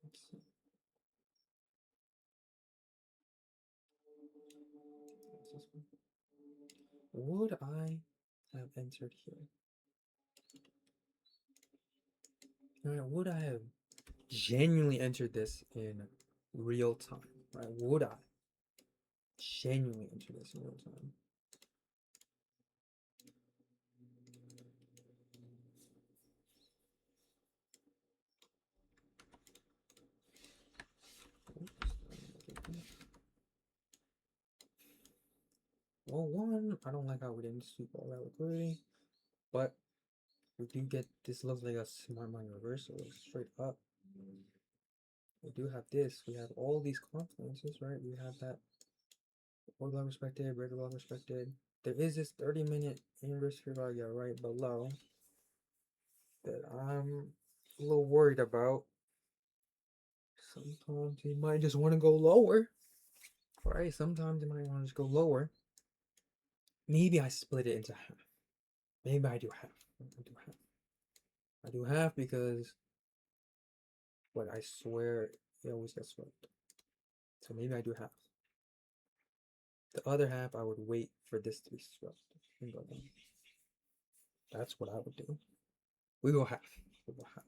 Let's see. What's this one? Would I have entered here? Alright, would I have genuinely entered this in real time? Right? Would I genuinely enter this in real time? Well, one, I don't like how we didn't sweep all that liquidity, but we do get, this looks like a smart money reversal, straight up. We do have this, we have all these confluences, right? We have that order block respected, breaker block respected. There is this 30-minute inverse fair value right below that I'm a little worried about. Sometimes you might just want to go lower, right? Sometimes you might want to just go lower. Maybe I split it into half. Maybe I do half. I do half. I do half because, but I swear it always gets swept. So maybe I do half. The other half, I would wait for this to be swept and go down. That's what I would do. We go half. We go half.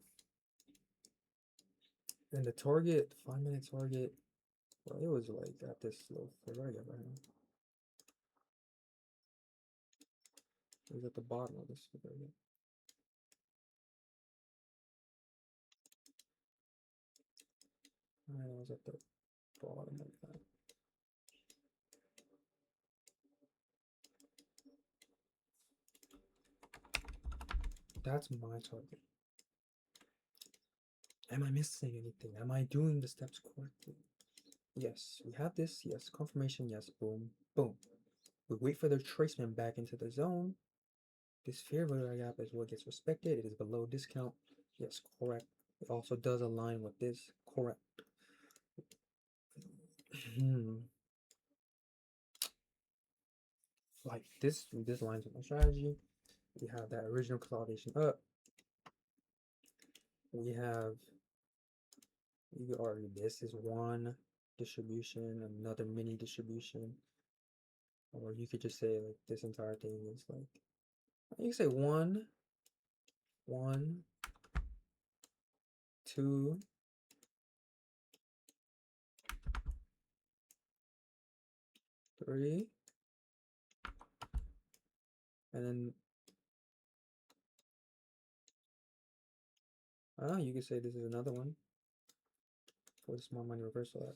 And the target, 5-minute target, well, it was like at this little figure I got right now. It was at the bottom of this figure. I was at the bottom of that. That's my target. Am I missing anything? Am I doing the steps correctly? Yes, we have this. Yes, confirmation. Yes, boom, boom. We wait for the tracement back into the zone. This fair value gap is what gets respected. It is below discount. Yes, correct. It also does align with this. Correct. Like this lines with my strategy. We have that original consolidation up. We have, you could argue this is one distribution, another mini distribution, or you could just say like this entire thing is like, you can say one, two, three, and then you could say this is another one for the small money reversal.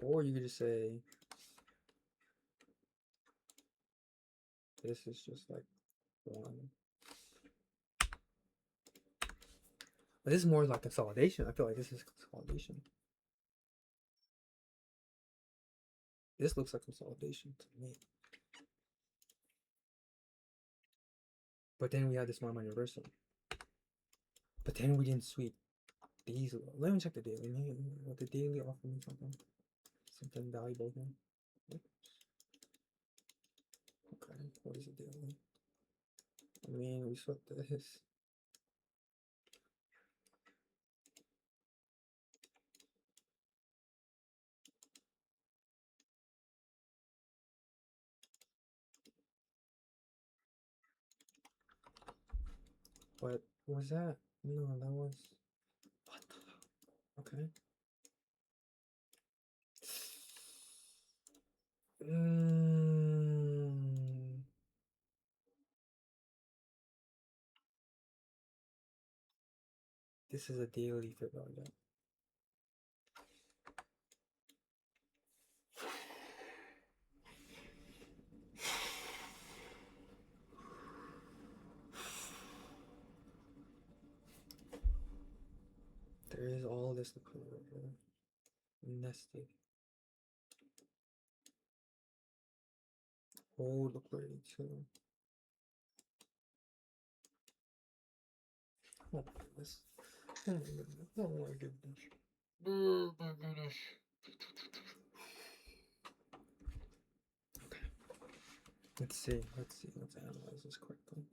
Or you could just say this is just like one. But this is more like consolidation. I feel like this is consolidation. This looks like consolidation to me. But then we had this small money reversal. But then we didn't sweep these. Let me check the daily. Maybe the daily offer me something valuable here. Okay, what is the daily? I mean, we swept this. What was that? No, that was, what the, okay. This is a daily fair value. There is all this liquidity here. Nested. Old liquidity too. Oh my goodness. Oh my goodness. Oh my goodness. Oh my goodness. Okay. Let's see. Let's analyze this correctly.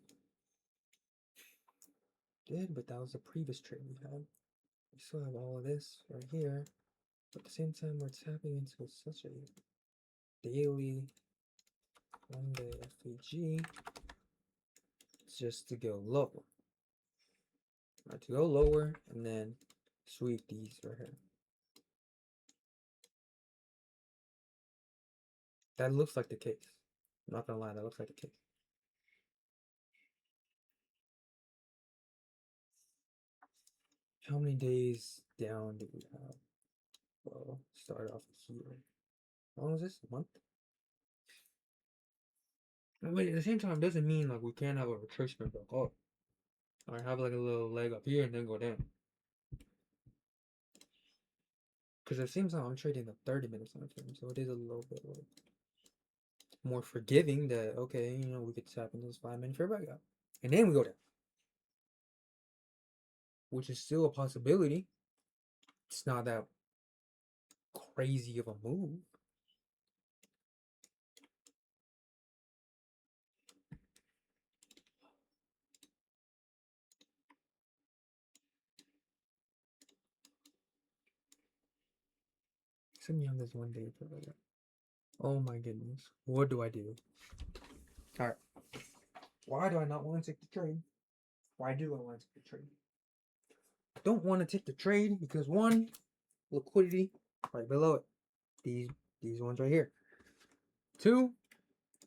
Did, but that was the previous trade we had. We still have all of this right here. But at the same time, we're tapping into such a daily 1-day FVG just to go lower. Right, to go lower and then sweep these right here. That looks like the case. I'm not gonna lie, that looks like the case. How many days down do we have? Well, start off here. How long is this? A month? But at the same time, it doesn't mean like we can't have a retracement back up. Or have like a little leg up here and then go down. Because at the same time, I'm trading a 30 minutes on time, so it is a little bit like more forgiving that, okay, you know, we could tap into this 5 minute fair value gap. And then we go down. Which is still a possibility. It's not that crazy of a move. Send me on this 1 day fair value gap. Oh my goodness. What do I do? Alright. Why do I not want to take the trade? Why do I want to take the trade? I don't want to take the trade because one, liquidity right below it. These ones right here. Two,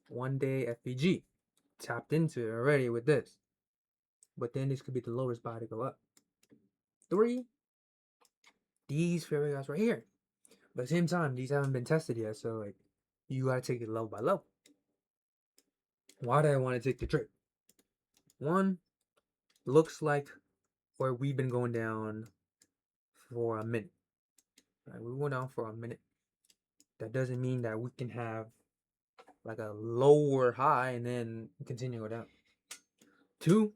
1 day FVG. Tapped into it already with this. But then this could be the lowest buy to go up. Three, these fair value gaps right here. But at the same time, these haven't been tested yet, so like you gotta take it low by low. Why do I want to take the trade? One, looks like where we've been going down for a minute. Right, we went down for a minute. That doesn't mean that we can have like a lower high and then continue to go down. Two,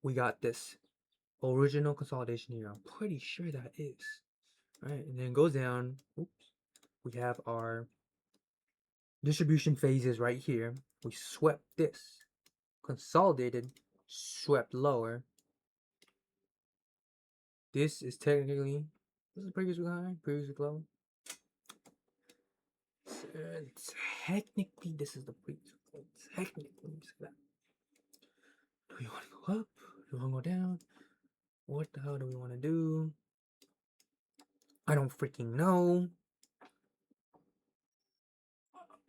we got this original consolidation here. I'm pretty sure that is. Right, and then it goes down. Oops. We have our distribution phases right here. We swept this. Consolidated, swept lower. This is technically, this is previous high, previous low. Technically, this is the previous low. Technically, that. Do we want to go up? Do we want to go down? What the hell do we want to do? I don't freaking know.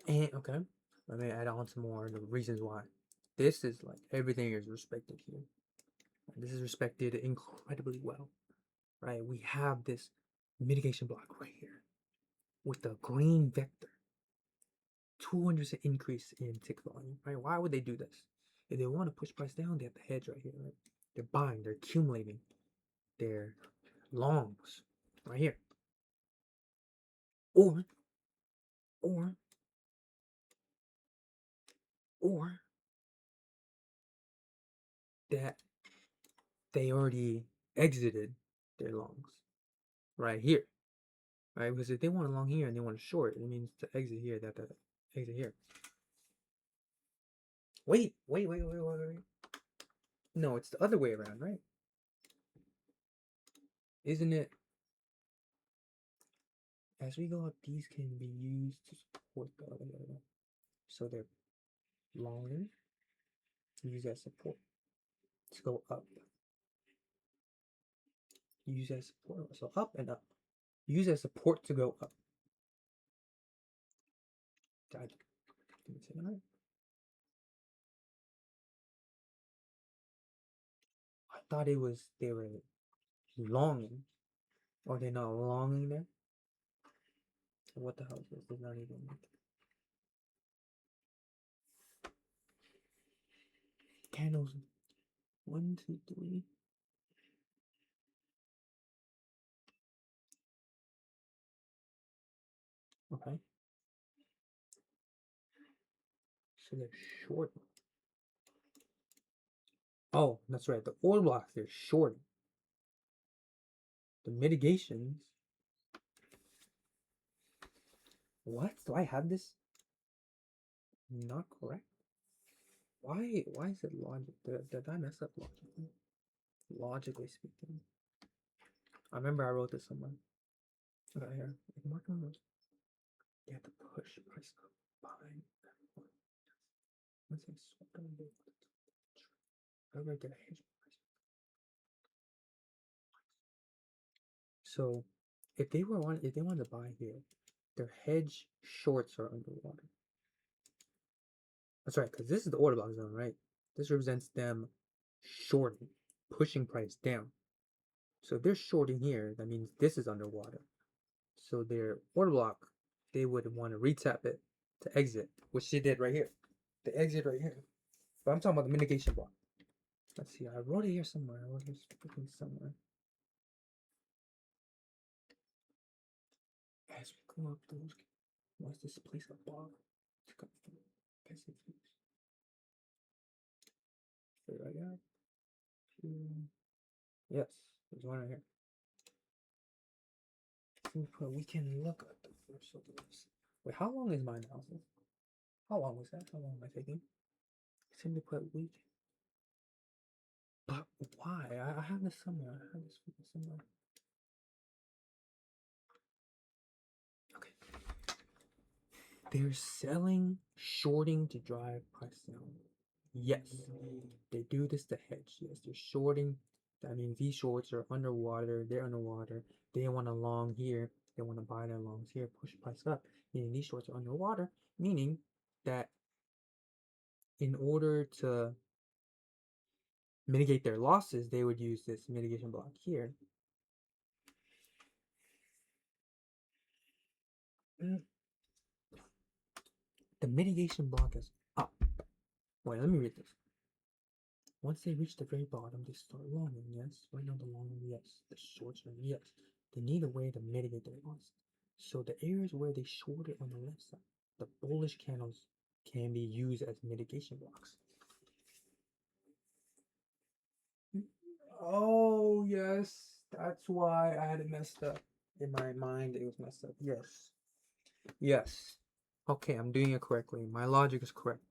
And okay, let me add on some more the reasons why. This is like everything is respected here. This is respected incredibly well, right? We have this mitigation block right here with the green vector. 200% increase in tick volume, right? Why would they do this? If they want to push price down, they have the hedge right here, right? They're buying, they're accumulating their longs right here. Or that they already exited their longs right here, right? Because if they want a long here and they want a short, it means to exit here, that exit here. Wait. No, it's the other way around, right? Isn't it? As we go up, these can be used to support the other way. So they're long, use as support to go up. Use as support, so up and up. Use as support to go up. Did I say that right? I thought it was they were longing. Or they're not longing there? What the hell is this? There's not even candles. 1, 2, 3. Okay. So they're short. Oh, that's right. The order blocks, they're short. The mitigations. What? Do I have this? Not correct? Why is it logic? Did I mess up logically? Logically speaking. I remember I wrote this somewhere. Okay, here. Mark on those. They have to push price up behind that. Once they swap down, they ever get a hedge price. So if they wanted to buy here, their hedge shorts are underwater. That's right, because this is the order block zone, right? This represents them shorting, pushing price down. So if they're shorting here, that means this is underwater. So their order block, they would want to retap it to exit, which they did right here. The exit right here. But I'm talking about the mitigation block. Let's see. I wrote it here somewhere. I wrote it freaking somewhere. As we go up those, what's this place above? To come from Pacific. There I got. Yes, there's one right here. We can look at the first of this. Wait, how long is my analysis? How long was that? How long am I taking? Simply put, week. But why? I have this somewhere. I have this somewhere. Okay. They're selling, shorting to drive price down. Yes, they do this to hedge. Yes, they're shorting. I mean, these shorts are underwater. They're underwater. They want a long here. They want to buy their longs here, push price up. Meaning these shorts are underwater. Meaning that in order to mitigate their losses, they would use this mitigation block here. The mitigation block is up. Wait, let me read this. Once they reach the very bottom, they start longing, yes. Right now the longing, yes. The shorts are yes. They need a way to mitigate their losses. So the areas where they shorted on the left side, the bullish candles can be used as mitigation blocks. Oh, yes. That's why I had it messed up. In my mind, it was messed up. Yes. Yes. Okay, I'm doing it correctly. My logic is correct.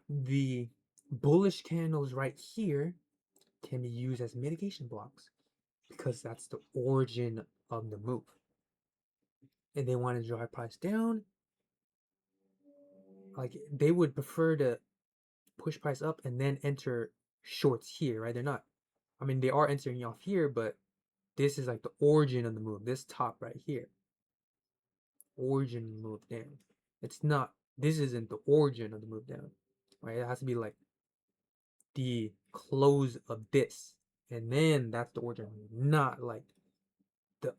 The bullish candles right here can be used as mitigation blocks because that's the origin of the move. And they want to drive price down. Like they would prefer to push price up and then enter shorts here, right? They're not. I mean, they are entering off here, but this is like the origin of the move. This top right here, origin move down. It's not. This isn't the origin of the move down, right? It has to be like the close of this, and then that's the origin move, not like the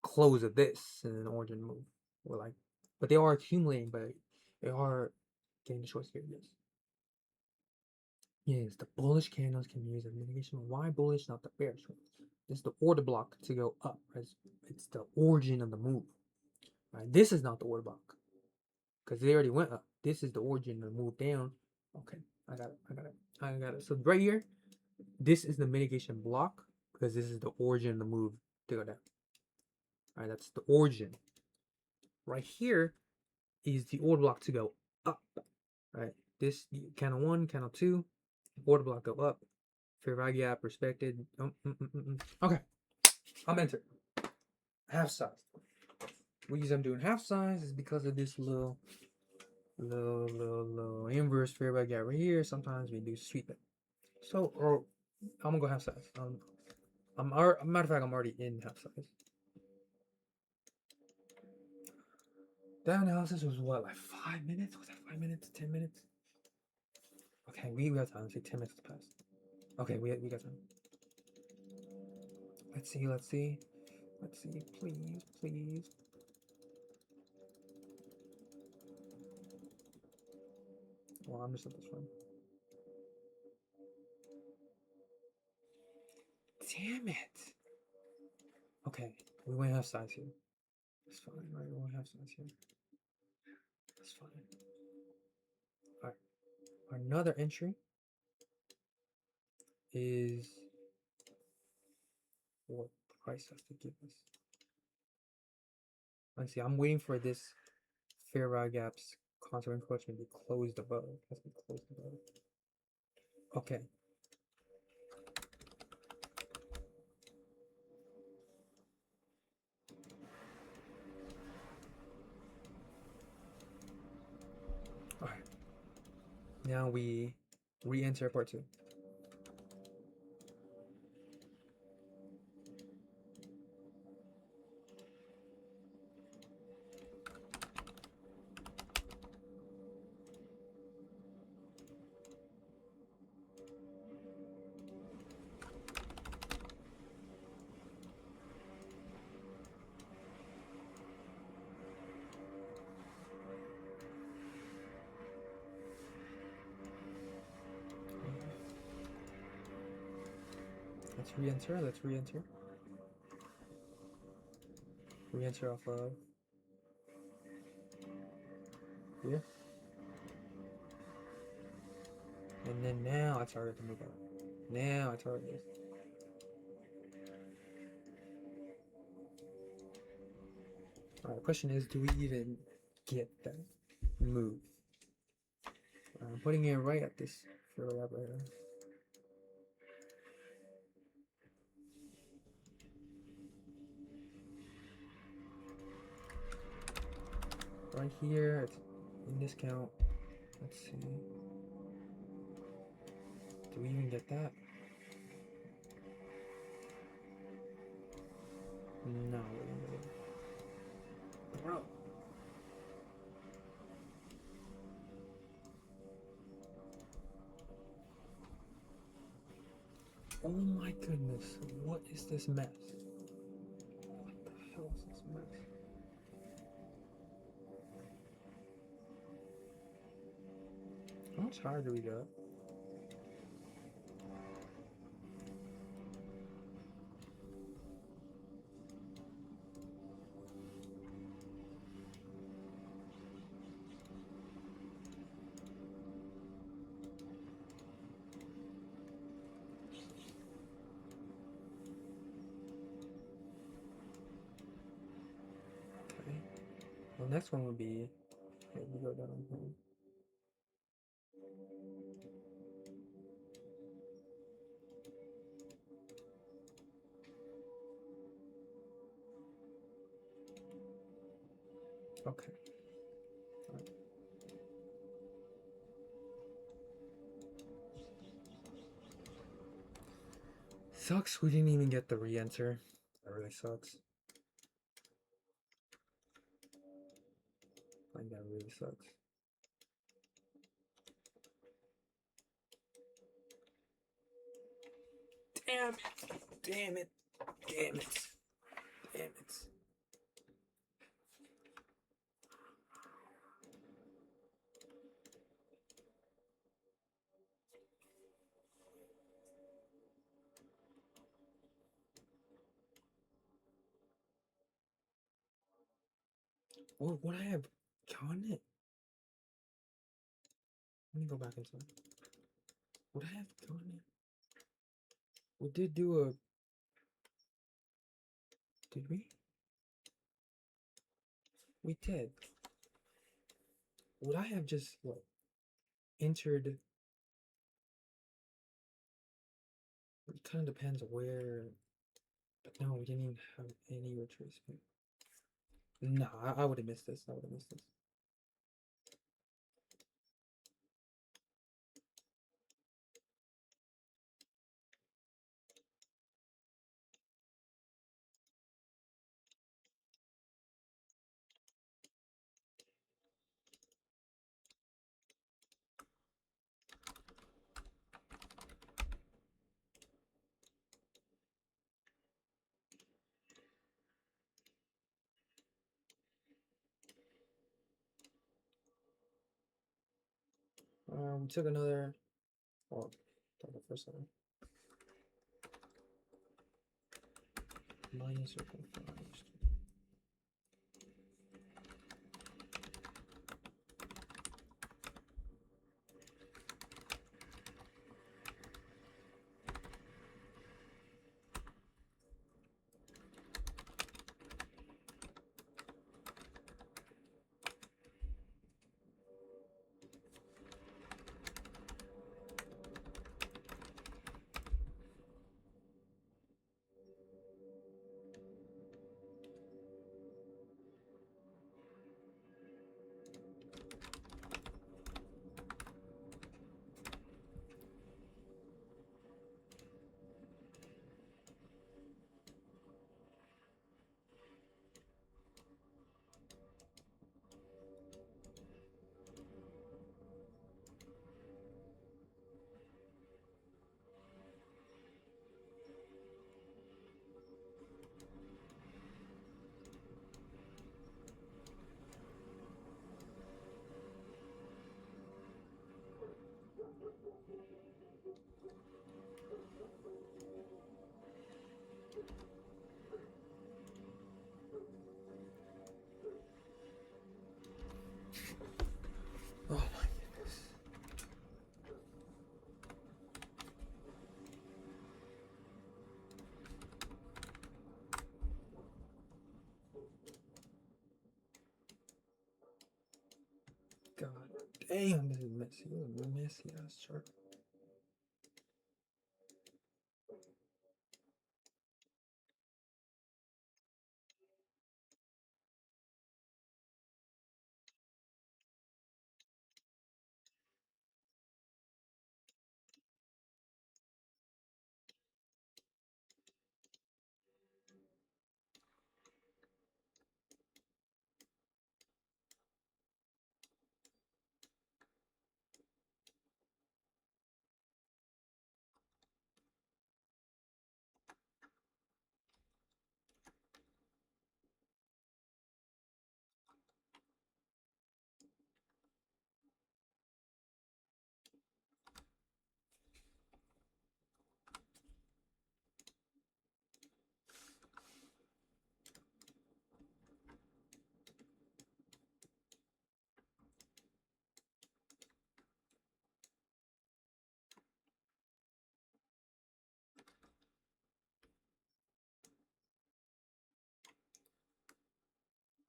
close of this and an origin move. Or like, but they are accumulating, but they are getting the shorts here. Yes. Yes, the bullish candles can be used as mitigation. Why bullish, not the bearish ones? This is the order block to go up. Right? It's the origin of the move. Right? This is not the order block because they already went up. This is the origin of the move down. Okay, I got it. I got it. I got it. So right here, this is the mitigation block because this is the origin of the move to go down. All right, that's the origin. Right here is the order block to go up. Right, this candle 1, candle 2, order block go up. Fair value gap respected. Okay, I'm entered. Half size. The reason I'm doing half size is because of this little inverse fair value gap right here. Sometimes we do sweep it. So, or I'm gonna go half size. Matter of fact, I'm already in half size. That analysis was what, like 5 minutes? Was that 5 minutes? 10 minutes? Okay, we got time. Say 10 minutes to pass. Okay, we got time. Let's see. Let's see. Please, please. Well, I'm just at this one. Damn it. Okay, we went half size here. That's fine, right? We went half size here. That's fine. Alright. Another entry is what price has to give us. Let's see, I'm waiting for this fair value gaps contour encroachment to be closed above. It has to be closed above. Okay. Alright. Now we re-enter part 2. Let's re-enter. Let's re-enter. Re-enter off of here. And then now it's harder to move up. Now it's harder. Alright, question is, do we even get that move? I'm putting it right at this fill up right here. Right here, it's in this count. Let's see. Do we even get that? No. Bro. Oh my goodness. What is this mess? What the hell is this mess? How much higher do we go? Okay. Well, next one would be. Okay, we go down here. Okay. Right. Sucks we didn't even get the re-enter. That really sucks. Like, that really sucks. Damn it! Damn it! Damn it! Damn it! What would I have gotten it? Let me go back inside. Would I have gotten it? We did do a. Did we? We did. Would I have just what? Entered. It kind of depends where. But no, we didn't even have any retracement. No, I would have missed this. I would have missed this. We took another. Oh, the first one. Minus 0.5. Oh my goodness. God damn, this is messy. This is a messy ass chart.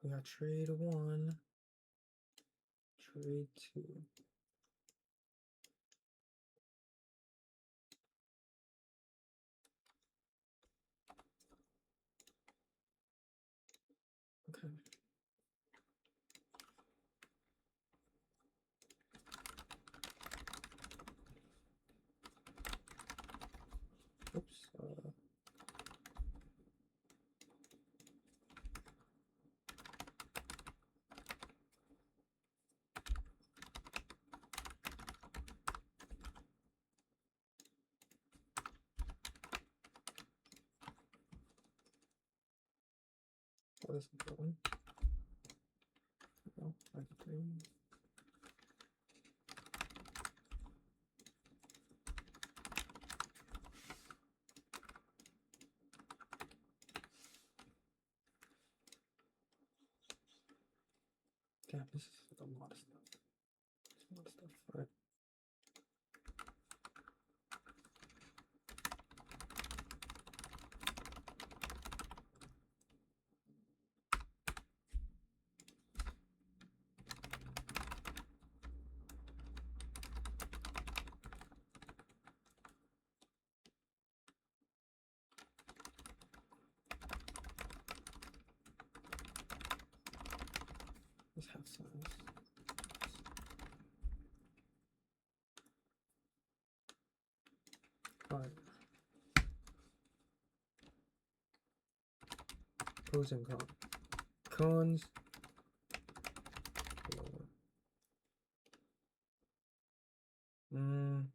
We got trade 1, trade 2. Okay. Oops. What is the one? No, I can. Damn, this is a lot of stuff. It's a lot of stuff. All right. Let's have size. All right. Pros and cons. Cons. Mm.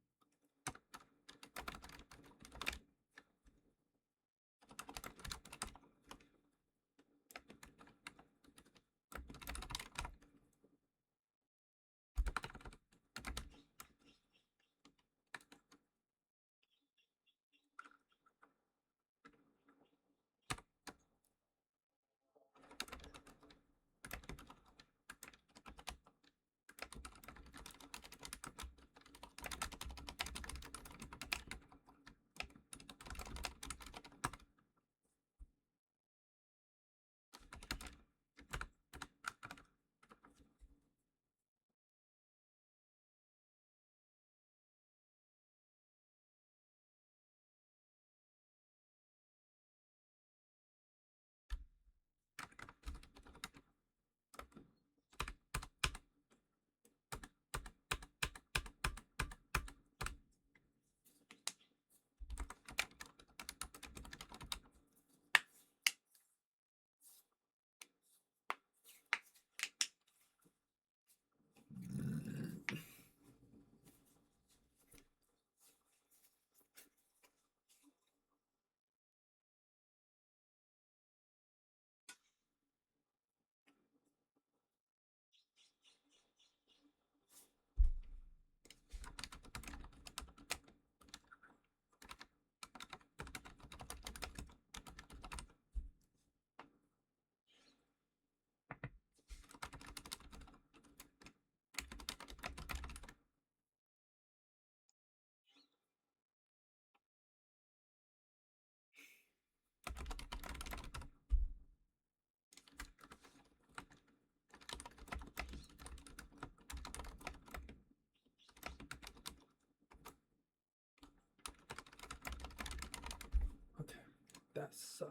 That sucks.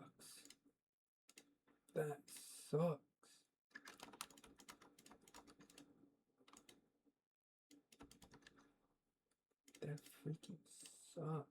That sucks. That freaking sucks.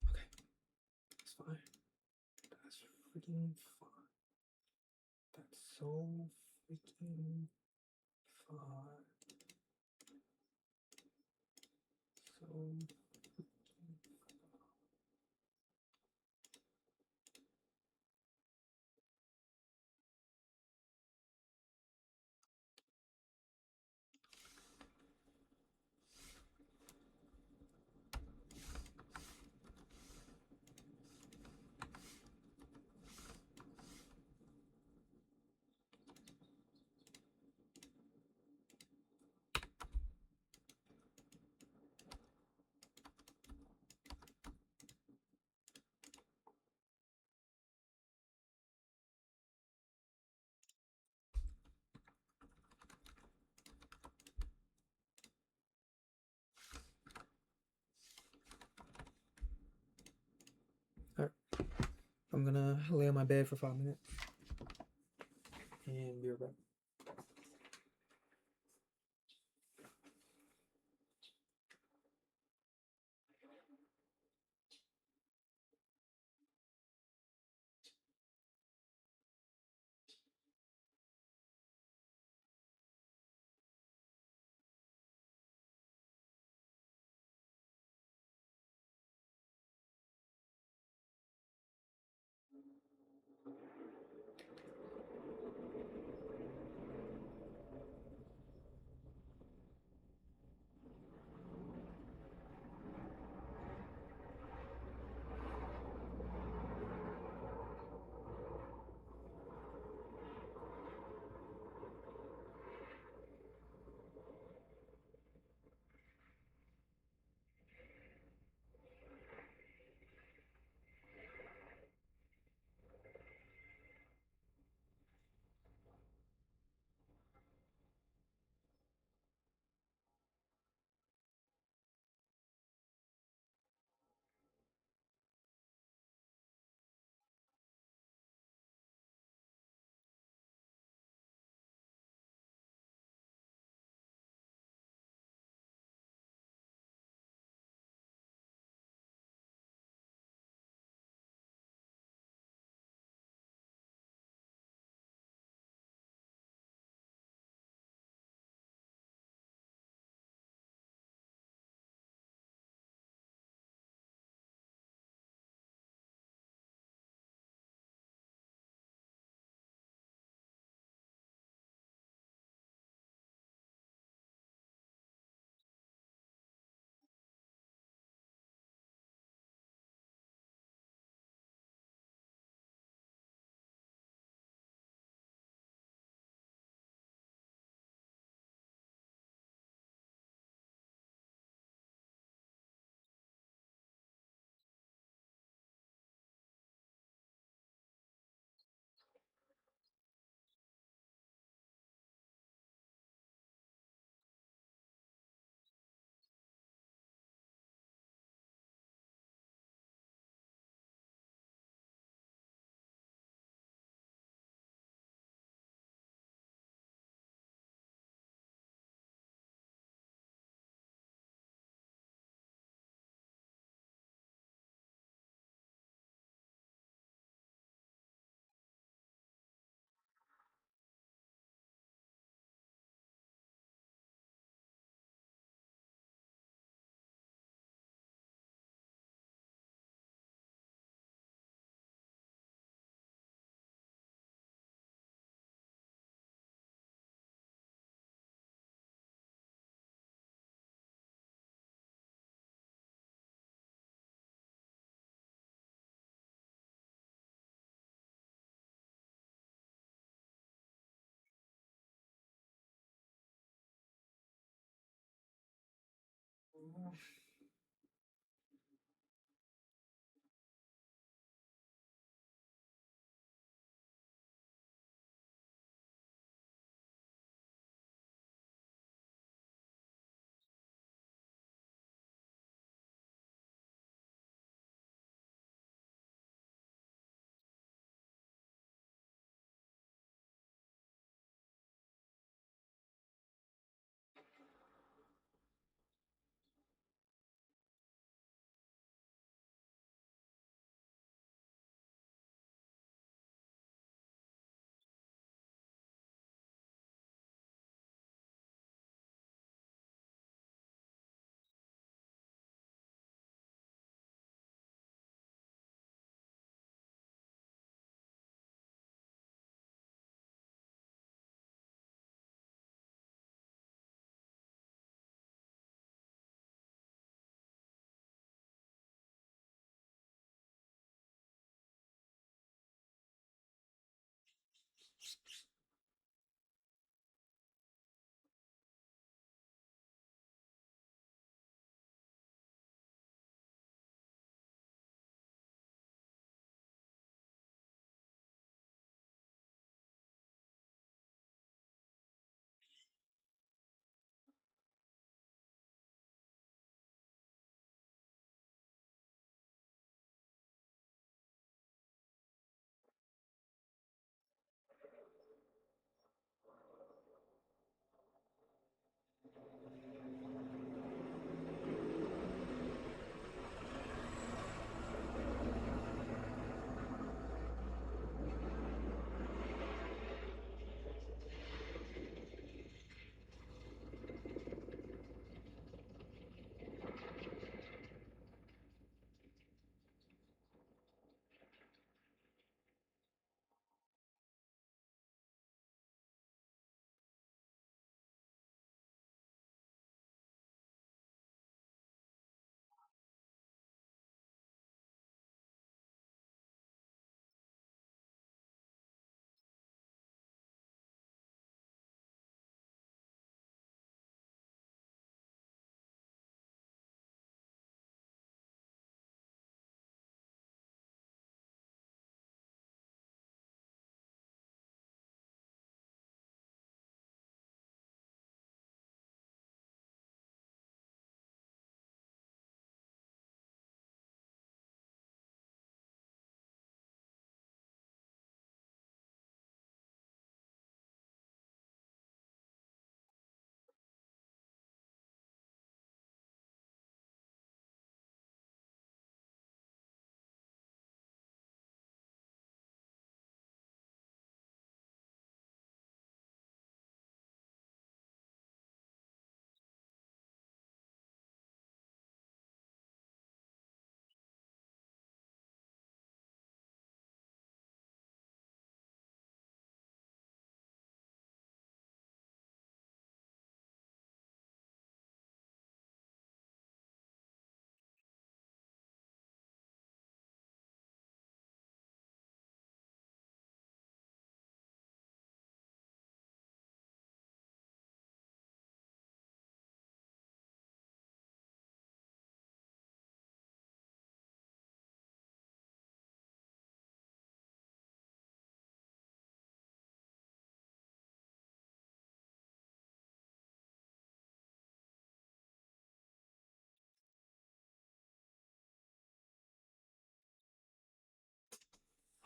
Okay, that's fine. That's freaking fine. That's so freaking fine. So freaking Alright, I'm gonna lay on my bed for 5 minutes and be right back.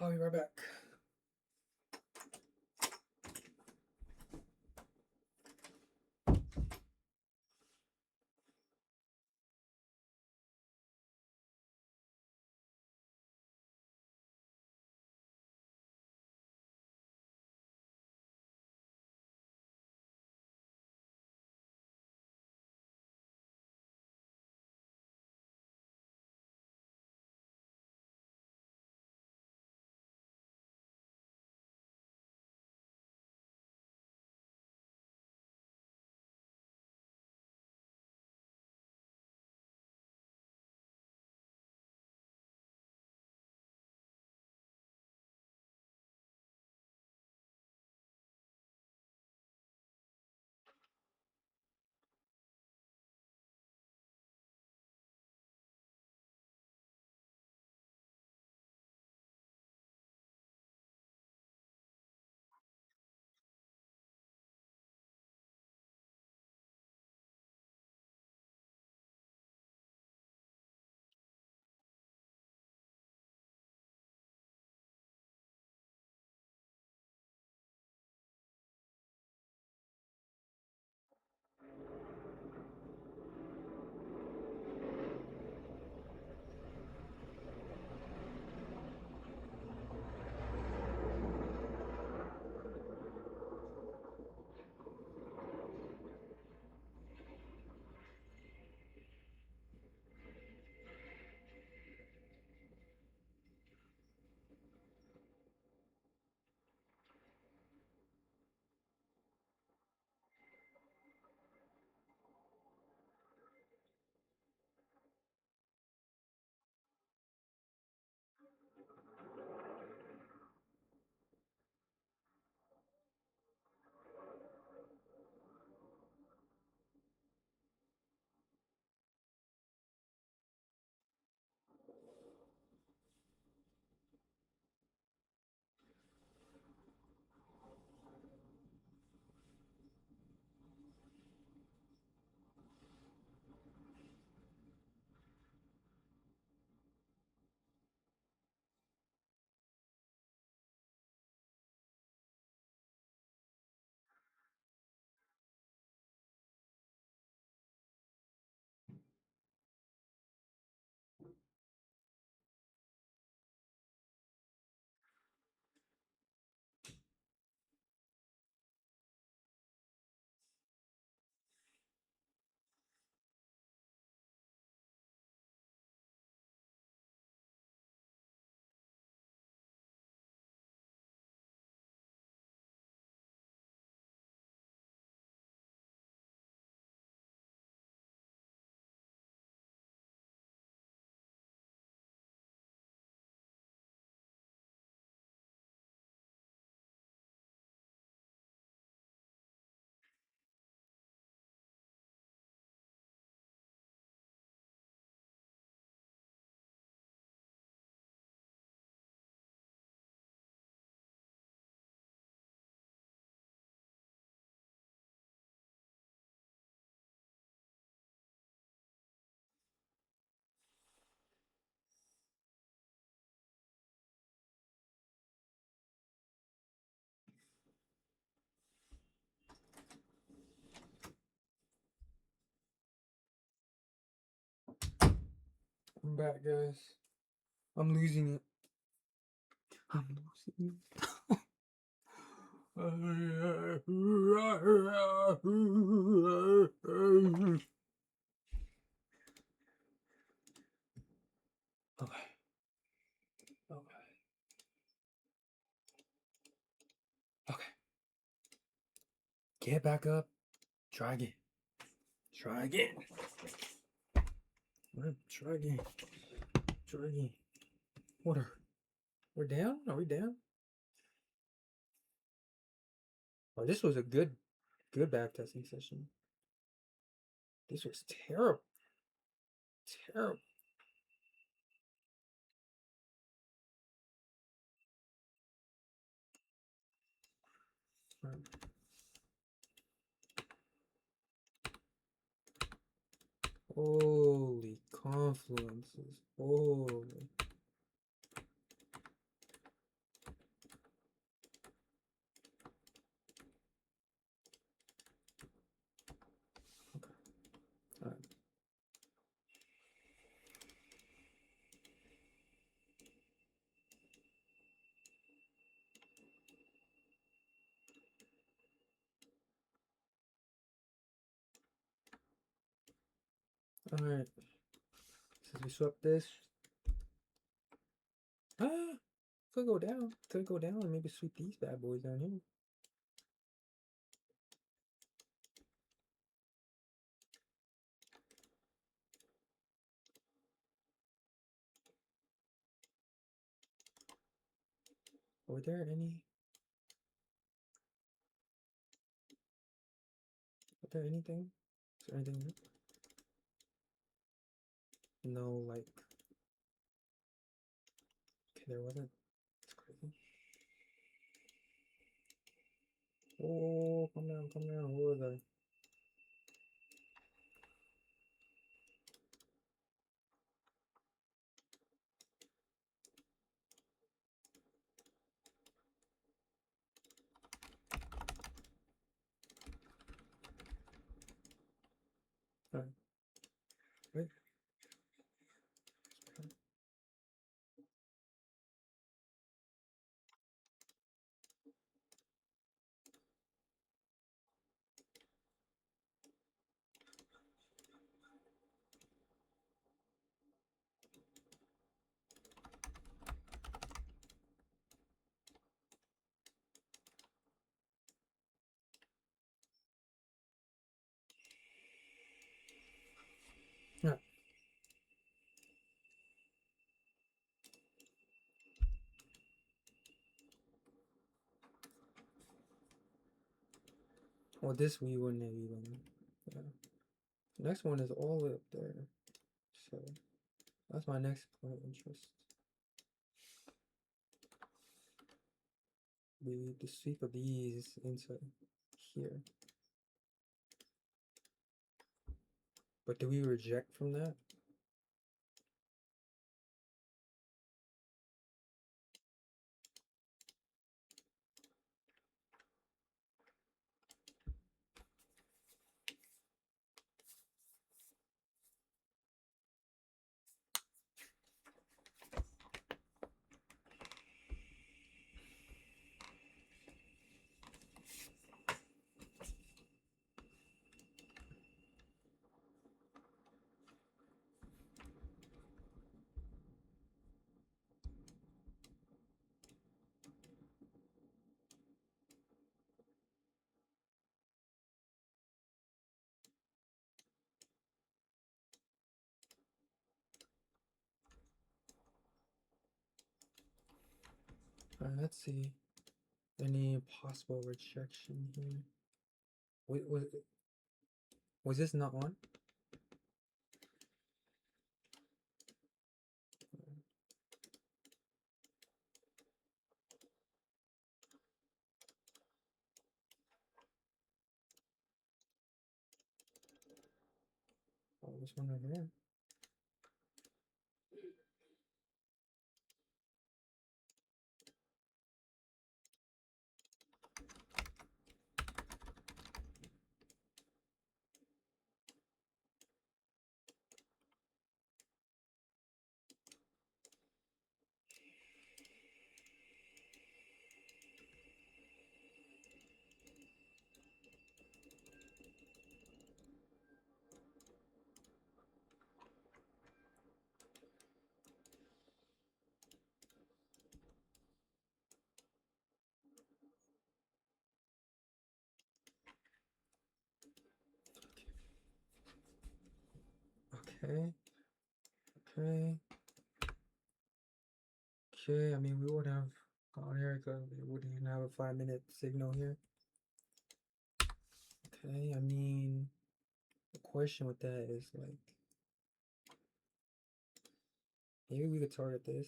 I'll be right back. I'm back, guys. I'm losing it. I'm losing it. Okay. Okay. Okay. Get back up. Try again. Try again. Try again. Try again. What are... We're down? Are we down? Oh, this was a good backtesting session. This was terrible. Terrible. Holy confluences. Holy. Okay. All right. All right. Since we swept this, could go down. Could go down and maybe sweep these bad boys down here. Were there any? Was there anything? Is there anything? No, like. Okay, there wasn't. It's crazy. Oh, come down, come down. What was I? All right. Wait. Yeah. Well, this we wouldn't have even. Yeah. Next one is all the way up there. So that's my next point of interest. The sweep of these into here. But do we reject from that? Alright, let's see. Any possible rejection here? Wait, was this not on? Oh, this one right here. Okay. Okay. Okay. I mean, we would have gone here because we wouldn't even have a 5-minute signal here. Okay. I mean, the question with that is like, maybe we could target this.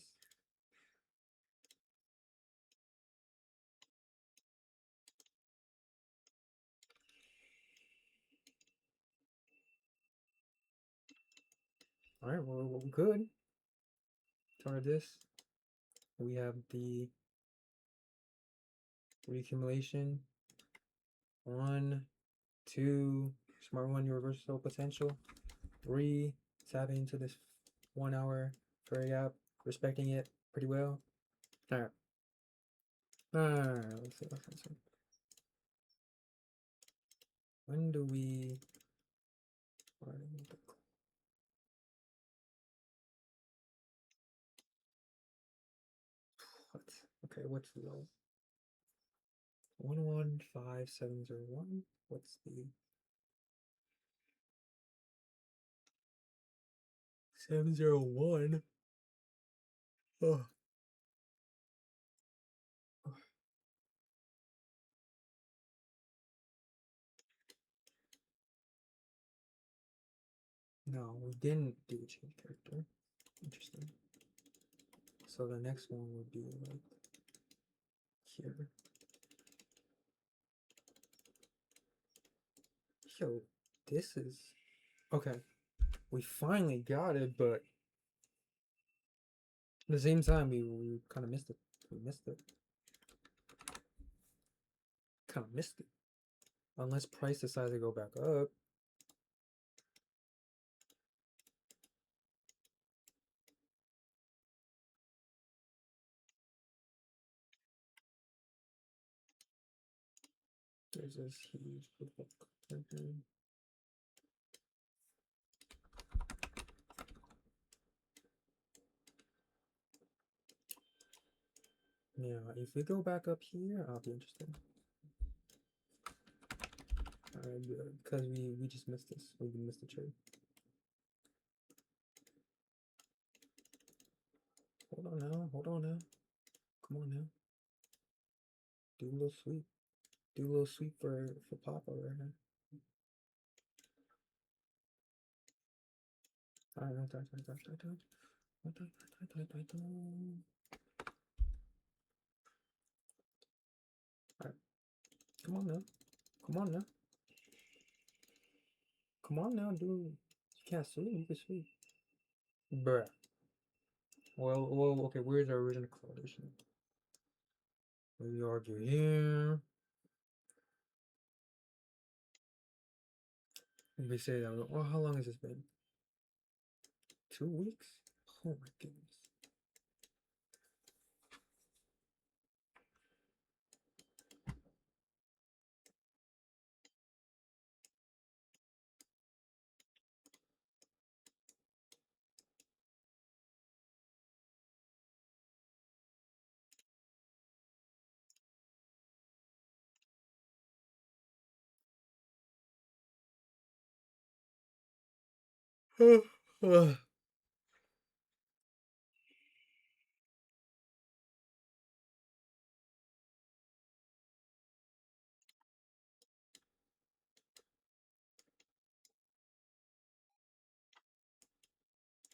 All right. Well, we could target this. We have the reaccumulation. 1, 2, smart one, your reversal potential. 3, tapping into this 1 hour fairy gap, respecting it pretty well. Alright. Alright, let's see. When do we what? Okay, what's low? 115701. What's the 701? Oh. No, we didn't do a change character. Interesting. So the next one would be like here. Yo, this is okay. We finally got it, but at the same time, we kind of missed it. We missed it. Kind of missed it. Unless price decides to go back up. There's this huge book. Yeah, if we go back up here, I'll be interested. Because we just missed this. We missed the trade. Hold on now. Hold on now. Come on now. Do a little sweep. Do a little sweep for Papa right now. Alright. Come on now. Come on now. Come on now, dude. You can't sweep. You can sweep. Bruh. Well, okay, where's our original correlation? We argue here. We say that. Oh, how long has this been? 2 weeks? Oh my goodness.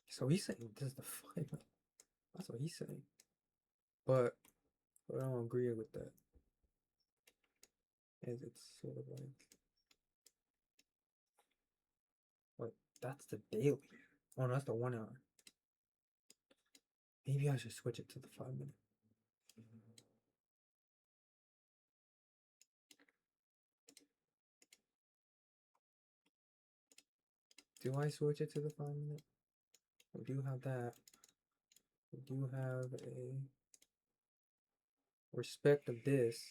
So he's saying this is the final. That's what he's saying. But I don't agree with that. As it's sort of like that's the daily. Oh no, that's the 1 hour. Maybe I should switch it to the 5 minute. Do I switch it to the 5 minute? We do have that. We do have a respect of this.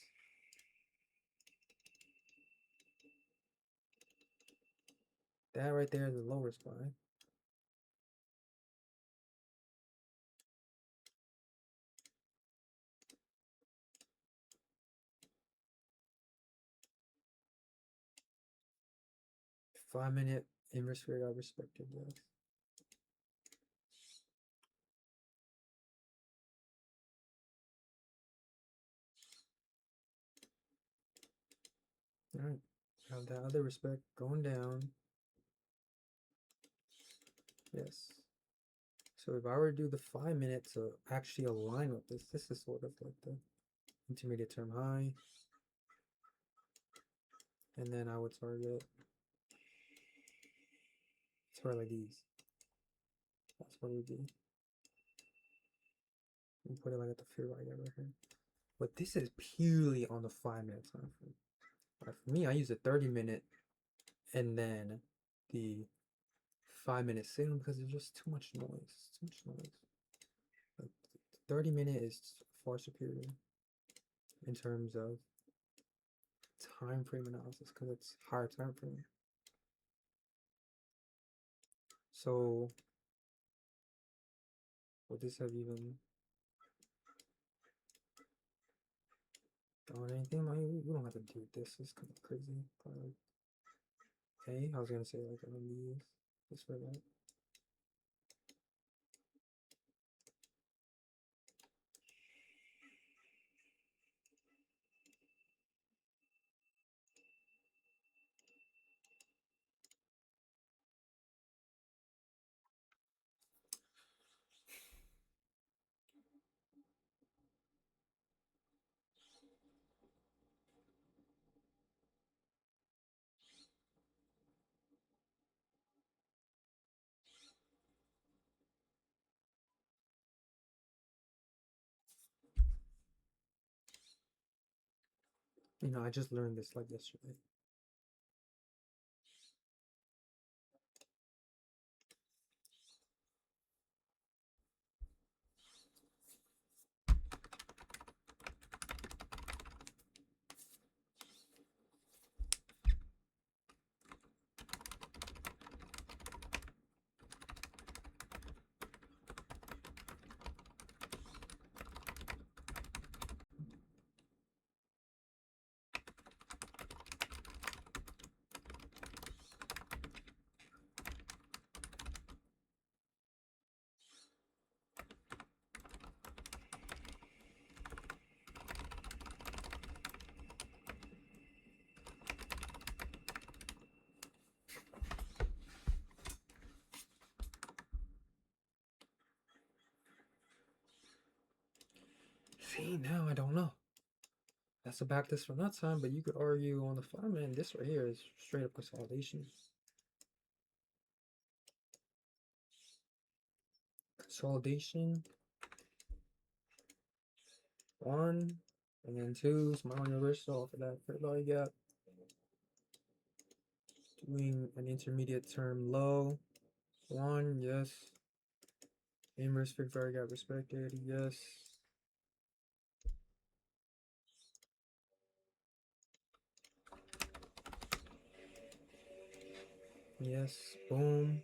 That right there is the lower spine. Five minute inverse figure out respected, yes. Alright. Have that other respect going down. Yes. So if I were to do the 5 minute to actually align with this, this is sort of like the intermediate term high. And then I would target like these. That's what it would be. And put it like at the fear right here. But this is purely on the 5 minute time frame. Right, for me, I use a 30-minute and then the 5 minute signal because there's just too much noise. Too much noise. Like 30-minute is far superior in terms of time frame analysis because it's higher time frame. So would this have even done anything? I mean, we don't have to do this. It's kind of crazy. Probably. Okay, I was gonna say like these just for that. You know, I just learned this like yesterday. See, now I don't know. That's a backtest from that time, but you could argue on the 5 minute. This right here is straight up consolidation. Consolidation. 1, and then 2. Smile universal for that fair value gap. Doing an intermediate term low. 1, yes. Inverse fair value gap respected, yes. Yes, boom.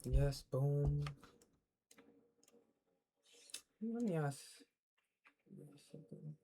Yes, boom. Let me ask something.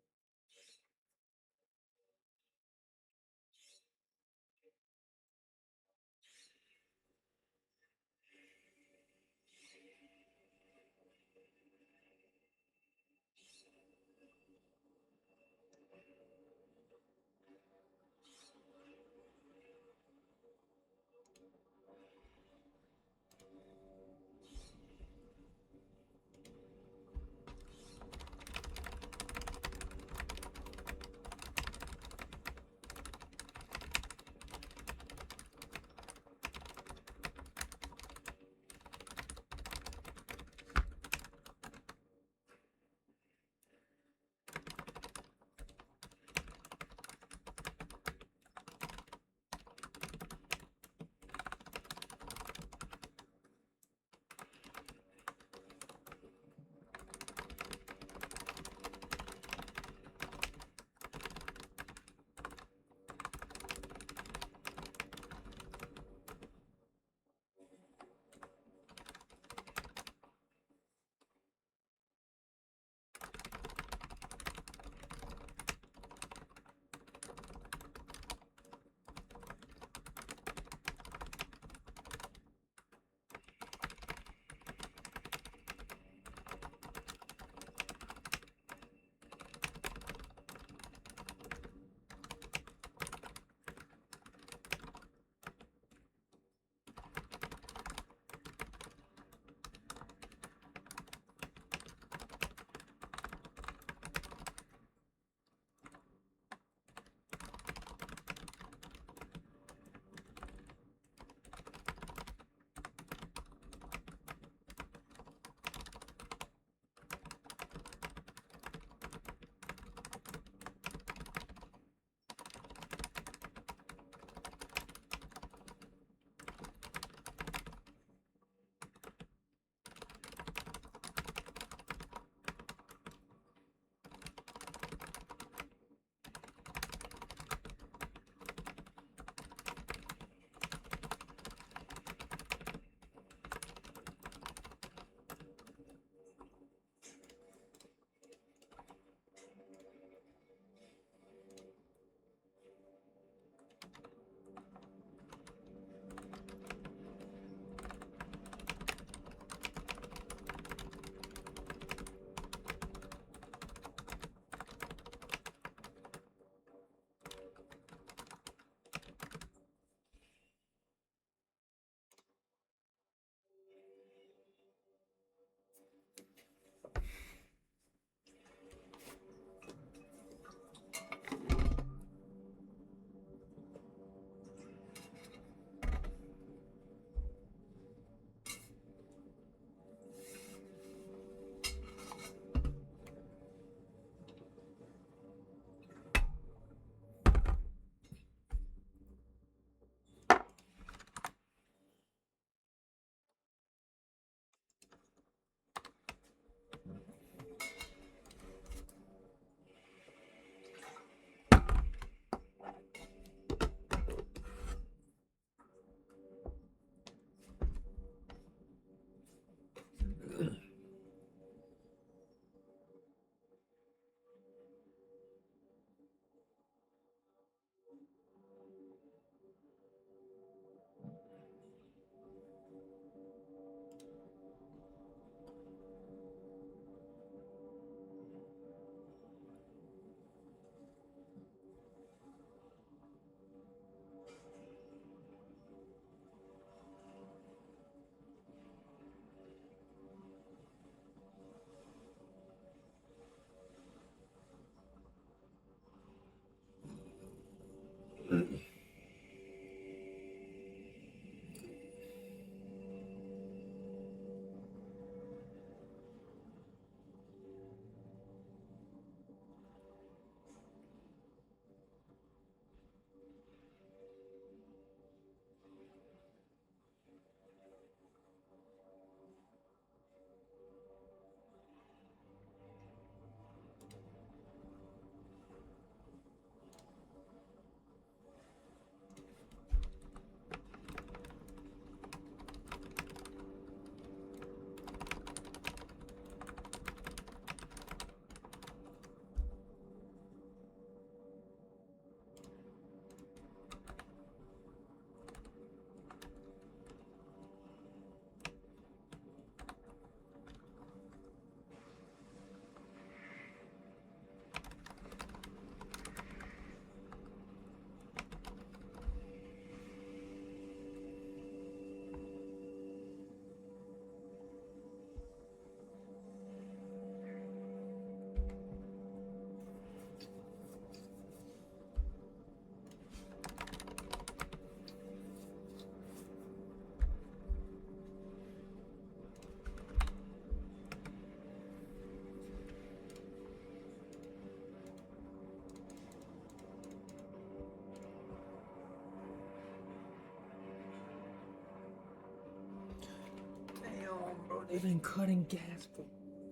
They've been cutting gas for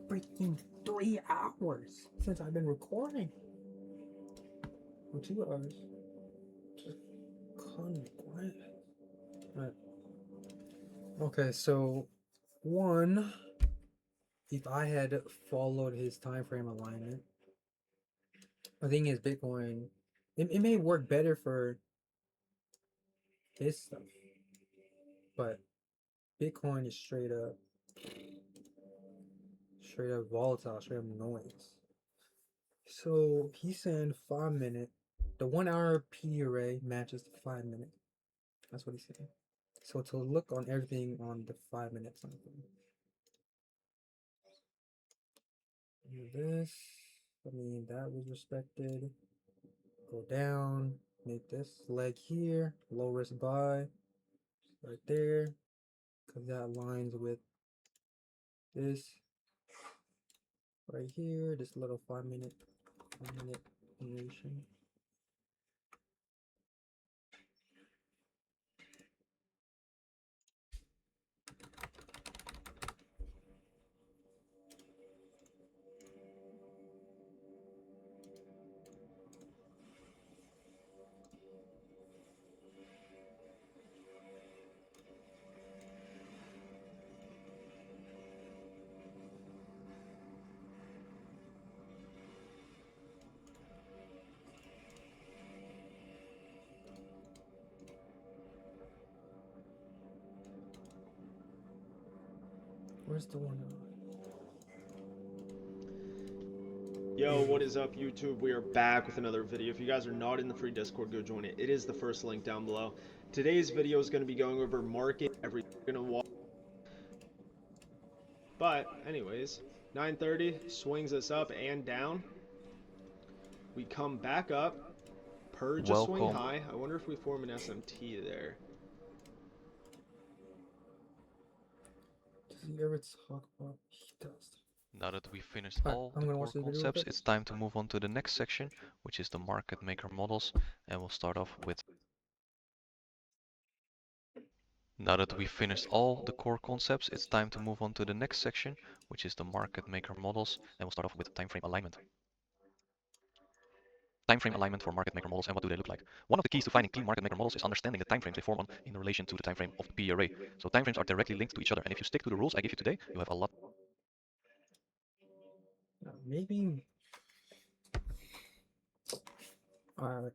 freaking 3 hours since I've been recording. Or 2 hours. Just cutting gas. Right. Okay, so one, if I had followed his time frame alignment, the thing is Bitcoin, it may work better for his stuff, but Bitcoin is straight up volatile, straight up noise. So he's saying 5 minute. The 1 hour PD array matches the 5 minute. That's what he's saying. So to look on everything on the 5 minute something. This, I mean, that was respected. Go down, make this leg here, low risk buy, right there, because that aligns with this right here, this little 5 minute duration. Where's the one? Yo, what is up, YouTube? We are back with another video. If you guys are not in the free Discord, go join it. It is the first link down below. Today's video is going to be going over market, everything we're going to watch. But, anyways, 9:30 swings us up and down. We come back up, purge a swing Welcome. high. I wonder if we form an SMT there. Does he ever talk about? He does. Now that we finished Alright, all I'm the gonna core watch this video real concepts, quick. it's time to move on to the next section, which is the market maker models, and we'll start off with. Now that we finished all the core concepts, it's time to move on to the next section, which is the market maker models, and we'll start off with time frame alignment. Time frame alignment for market maker models, and what do they look like? One of the keys to finding clean market maker models is understanding the time frames they form on in relation to the time frame of the P array. So time frames are directly linked to each other, and if you stick to the rules I give you today, you have a lot. Maybe. Alright.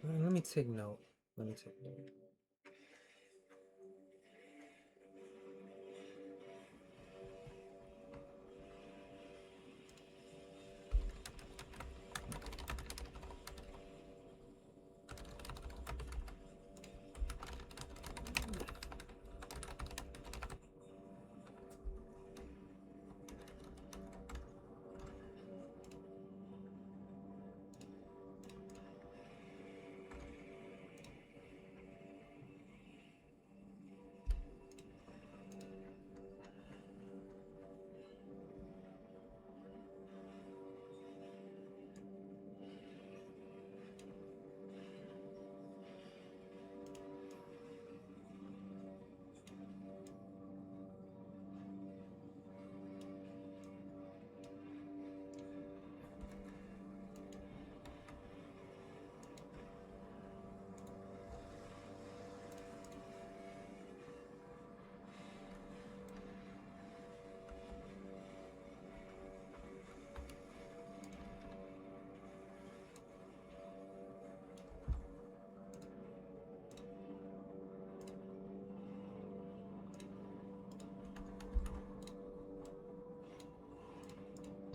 Let me take note. Let me take note.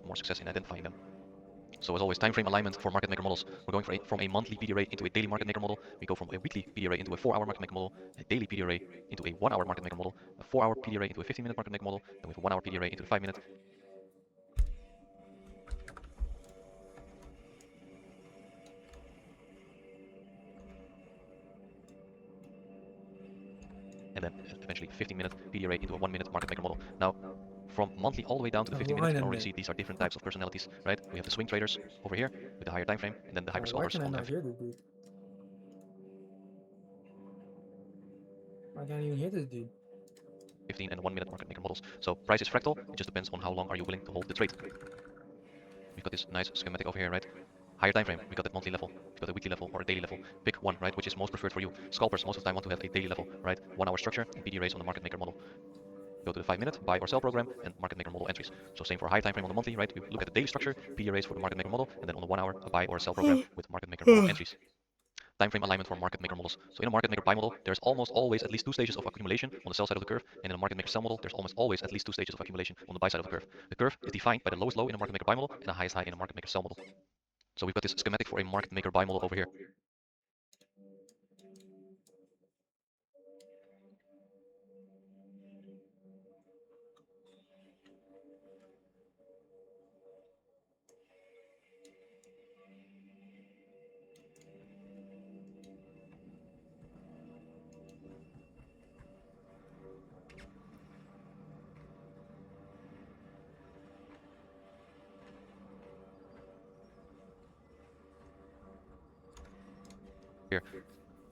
More success in identifying them. So as always, time frame alignment for market maker models. We're going from a monthly PD array into a daily market maker model. We go from a weekly PD array into a 4-hour market maker model, a daily PD array into a 1-hour market maker model, a 4-hour PD array into a 15-minute market maker model, then we have a 1-hour PD array into the 5-minute. potentially 15-minute PD rate into a 1-minute market maker model. Now, from monthly all the way down to the 15 minutes, you can already see these are different types of personalities, right? We have the swing traders over here with the higher time frame, and then the hyper Why scalpers can I on the not hear this dude? I can't even hear this dude. 15 and 1-minute market maker models. So price is fractal. It just depends on how long are you willing to hold the trade. We've got this nice schematic over here, right? Higher time frame, we got that monthly level, we got a weekly level or a daily level. Pick one, right, which is most preferred for you. Scalpers most of the time want to have a daily level, right? 1 hour structure and PD rates on the market maker model. Go to the 5-minute buy or sell program and market maker model entries. So same for high time frame on the monthly, right? We look at the daily structure, PD rates for the market maker model, and then on the 1 hour a buy or a sell program with market maker model entries. Time frame alignment for market maker models. So in a market maker buy model, there's almost always at least 2 stages of accumulation on the sell side of the curve, and in a market maker sell model, there's almost always at least 2 stages of accumulation on the buy side of the curve. The curve is defined by the lowest low in a market maker buy model and the highest high in a market maker sell model. So we've got this schematic for a market maker buy model over here.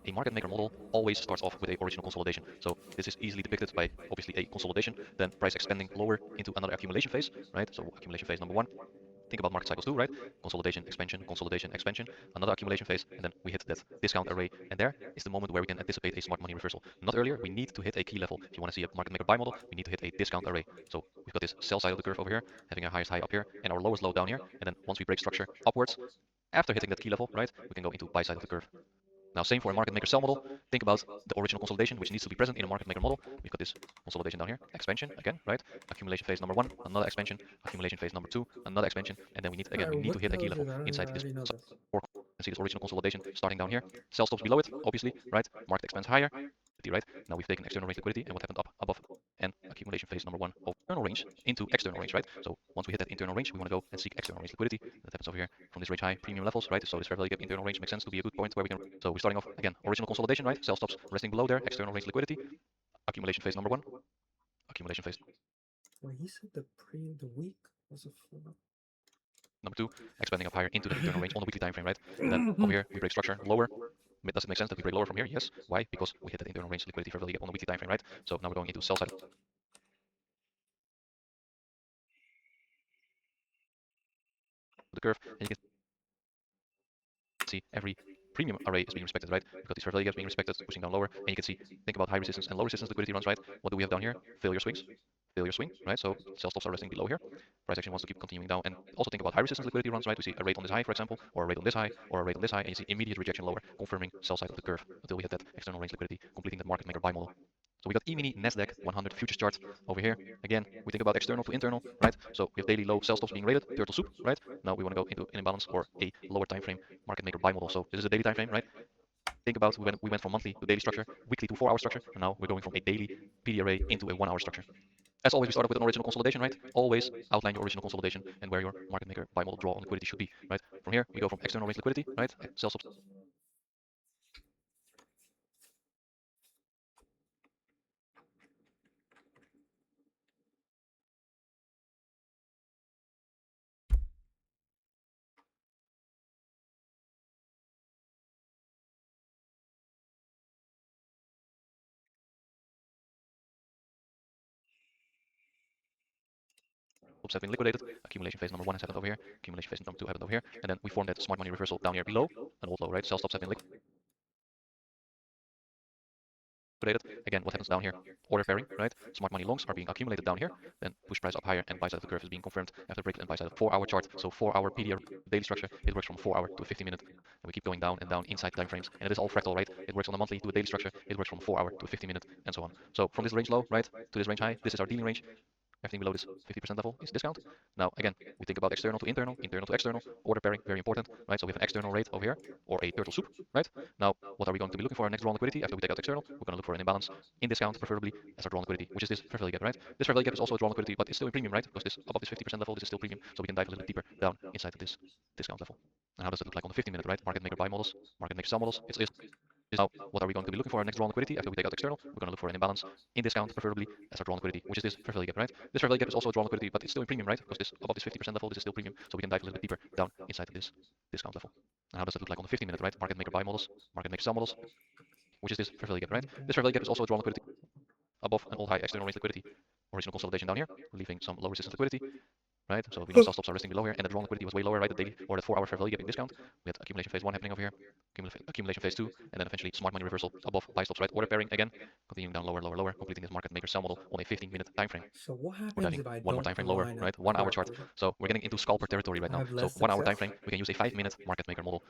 A market maker model always starts off with a original consolidation. So this is easily depicted by obviously a consolidation, then price expanding lower into another accumulation phase, right? So accumulation phase number 1. Think about market cycles too, right? Consolidation, expansion, another accumulation phase, and then we hit that discount array, and there is the moment where we can anticipate a smart money reversal. Not earlier, we need to hit a key level. If you want to see a market maker buy model, we need to hit a discount array. So we've got this sell side of the curve over here, having our highest high up here, and our lowest low down here, and then once we break structure upwards, after hitting that key level, right, we can go into buy side of the curve. Now, same for a market maker sell model. Think about the original consolidation, which needs to be present in a market maker model. We've got this consolidation down here, expansion again, right? Accumulation phase number 1, another expansion. Accumulation phase number 2, another expansion. And then we need Alright, to what the hit a hell key is level this? I don't even, inside I this already know this. see this original consolidation starting down here. Sell stops below it, obviously, right? Market expands higher, right? Now we've taken external range liquidity, and what happened up above and accumulation phase number 1 of internal range into external range, right? So once we hit that internal range, we want to go and seek external range liquidity. That happens over here from this range high premium levels, right? So this fair value gap internal range makes sense to be a good point where we can. So we're starting off again, original consolidation, right? Sell stops resting below there, external range liquidity, accumulation phase number 1, accumulation phase Wait, he said the week was a four. number 2, expanding up higher into the internal range on the weekly time frame, right? And then over here we break structure lower. Does it make sense that we break lower from here? Yes. Why? Because we hit that internal range liquidity fair value gap on the weekly time frame, right? So now we're going into sell side of the curve, and you can see every premium array is being respected, right? We've got these fair value gaps being respected, pushing down lower, and you can see, think about high resistance and low resistance liquidity runs, right? What do we have down here? Failure swings, failure swing, right? So sell stops are resting below here. Price action wants to keep continuing down, and also think about high resistance liquidity runs, right? We see a rate on this high, for example, or a rate on this high, or a rate on this high, and you see immediate rejection lower, confirming sell side of the curve until we hit that external range liquidity, completing the market maker buy model. So we got E-mini Nasdaq 100 futures chart over here. Again, we think about external to internal, right? So we have daily low sell stops being rated, turtle soup, right? Now we want to go into an imbalance or a lower time frame market maker buy model. So this is a daily time frame, right? Think about we went from monthly to daily structure, weekly to 4-hour structure, and now we're going from a daily PD array into a 1-hour structure. As always, we start off with an original consolidation, right? Always outline your original consolidation and where your market maker buy model draw on liquidity should be, right? From here, we go from external range liquidity, right? Sell stops have been liquidated. Accumulation phase number 1 has happened over here. Accumulation phase number 2 happened over here. And then we form that smart money reversal down here below, an old low, right? Sell stops have been liquidated. Again, what happens down here? Order pairing, right? Smart money longs are being accumulated down here, then push price up higher, and buy side of the curve is being confirmed after break and buy side of 4-hour chart. So 4-hour PDR daily structure, it works from 4-hour to 50-minute, and we keep going down and down inside time frames, and it is all fractal, right? It works on a monthly to a daily structure, it works from 4-hour to 50-minute, and so on. So from this range low, right, to this range high, this is our dealing range. Everything below this 50% level is discount. Now, again, we think about external to internal to external, order pairing, very important, right? So we have an external rate over here, or a turtle soup, right? Now, what are we going to be looking for our next drawn liquidity after we take out external? We're going to look for an imbalance in discount, preferably as our drawn liquidity, which is this fair value gap, right? This fair value gap is also a drawn liquidity, but it's still in premium, right? Because this above this 50% level, this is still premium, so we can dive a little bit deeper down inside of this discount level. And how does it look like on the 15-minute, right? Market maker buy models, market maker sell models. It's is now what are we going to be looking for our next drawn liquidity after we take out external. We're going to look for an imbalance in discount, preferably as our drawn liquidity, which is this fair value gap, right? This fair value gap is also a drawn liquidity, but it's still in premium, right? Because this above this 50% level, this is still premium, so we can dive a little bit deeper down inside this discount level. Now, how does it look like on the 15-minute, right? Market maker buy models, market maker sell models, which is this fair value gap, right? This fair value gap is also a drawn liquidity above an all high external range liquidity. Original consolidation down here, leaving some low resistance liquidity, right? So we know sell stops are resting below here, and the drawn liquidity was way lower, right? The daily or the 4-hour fair value gap in discount. We had accumulation phase 1 happening over here, accumulation phase 2, and then eventually smart money reversal above buy stops, right? Order pairing again, continuing down lower, lower, lower, completing this market maker sell model on a 15-minute time frame. So what We're happens diving if I one more don't time frame lower, line up right? 1 hour chart. correctly? So we're getting into scalper territory right I now. have So less 1 hour time success. frame, we can use a 5-minute market maker model.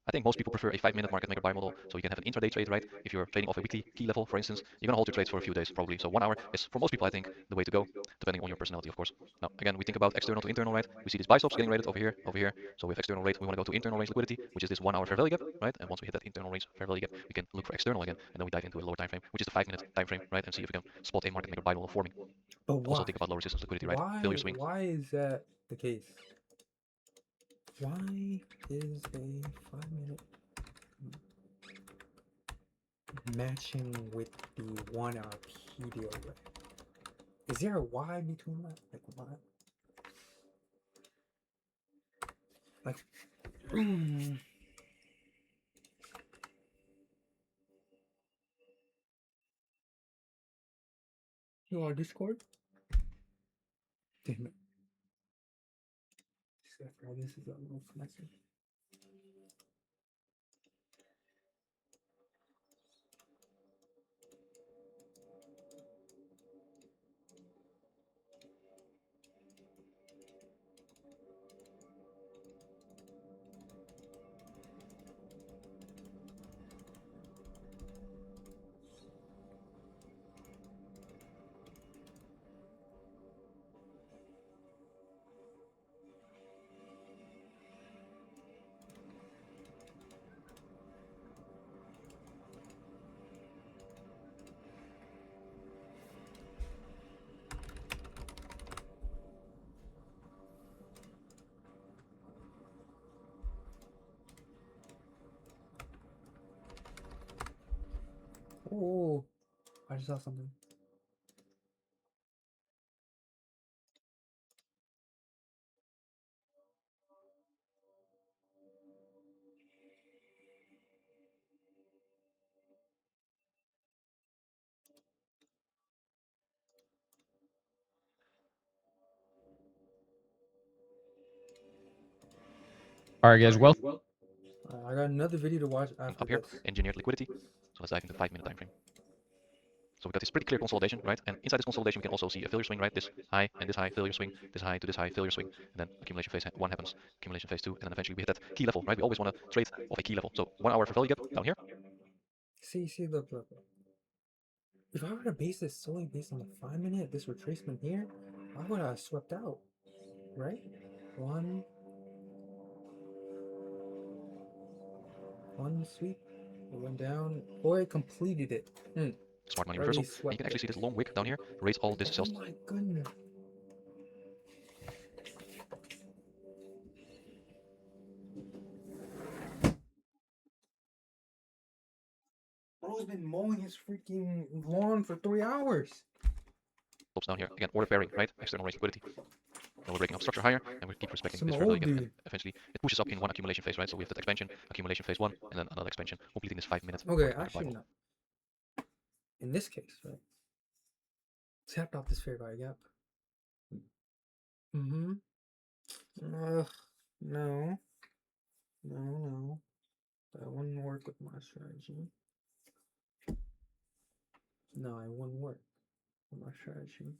I think most people prefer a 5-minute market maker buy model, so you can have an intraday trade, right? If you're trading off a weekly key level, for instance, you're gonna hold your trades for a few days probably. So 1 hour is for most people, I think, the way to go, depending on your personality, of course. Now, again, we think about external to internal, right? We see these buy stops getting rated over here, over here. So with external rate, we want to go to internal range liquidity, which is this 1 hour fair value gap, right? And once we hit that internal range fair value gap, we can look for external again, and then we dive into a lower time frame, which is the 5-minute time frame, right? And see if we can spot a market maker buy model forming. But Also why? think about low resistance liquidity, right? Failure swing. Why is that the case? Why is a 5-minute matching with the 1 hour PDO rate? Is there a why between that? Like why? Like you on Discord? Damn it. This is a little messy. Oh, I just saw something. All right, guys. Well, I got another video to watch after Up here, this. engineered liquidity. So let's dive into 5-minute time frame. So we've got this pretty clear consolidation, right? And inside this consolidation, we can also see a failure swing, right? This high and this high failure swing, this high to this high failure swing, and then accumulation phase 1 happens, accumulation phase 2, and then eventually we hit that key level, right? We always want to trade off a key level. So 1 hour for value gap down here. See, look. If I were to base this solely based on the 5-minute, this retracement here, I would have swept out, right? One sweep, it went down, or it completed it. Smart money Or at reversal. least And you swept can actually see it. this long wick down here, raise all this Oh sales. my goodness. Bro's been mowing his freaking lawn for 3 hours. Stops down here. Again, order pairing, right? External range liquidity. Then we're breaking up structure higher, and we keep respecting Some this fair value old gap. And dude. eventually, it pushes up in one accumulation phase, right? So we have that expansion, accumulation phase 1, and then another expansion, completing this 5-minute Okay, market maker buy actually model. no. In this case, right? Tapped off this fair value gap. Mm-hmm. No. That wouldn't work with my strategy. No, it wouldn't work with my strategy.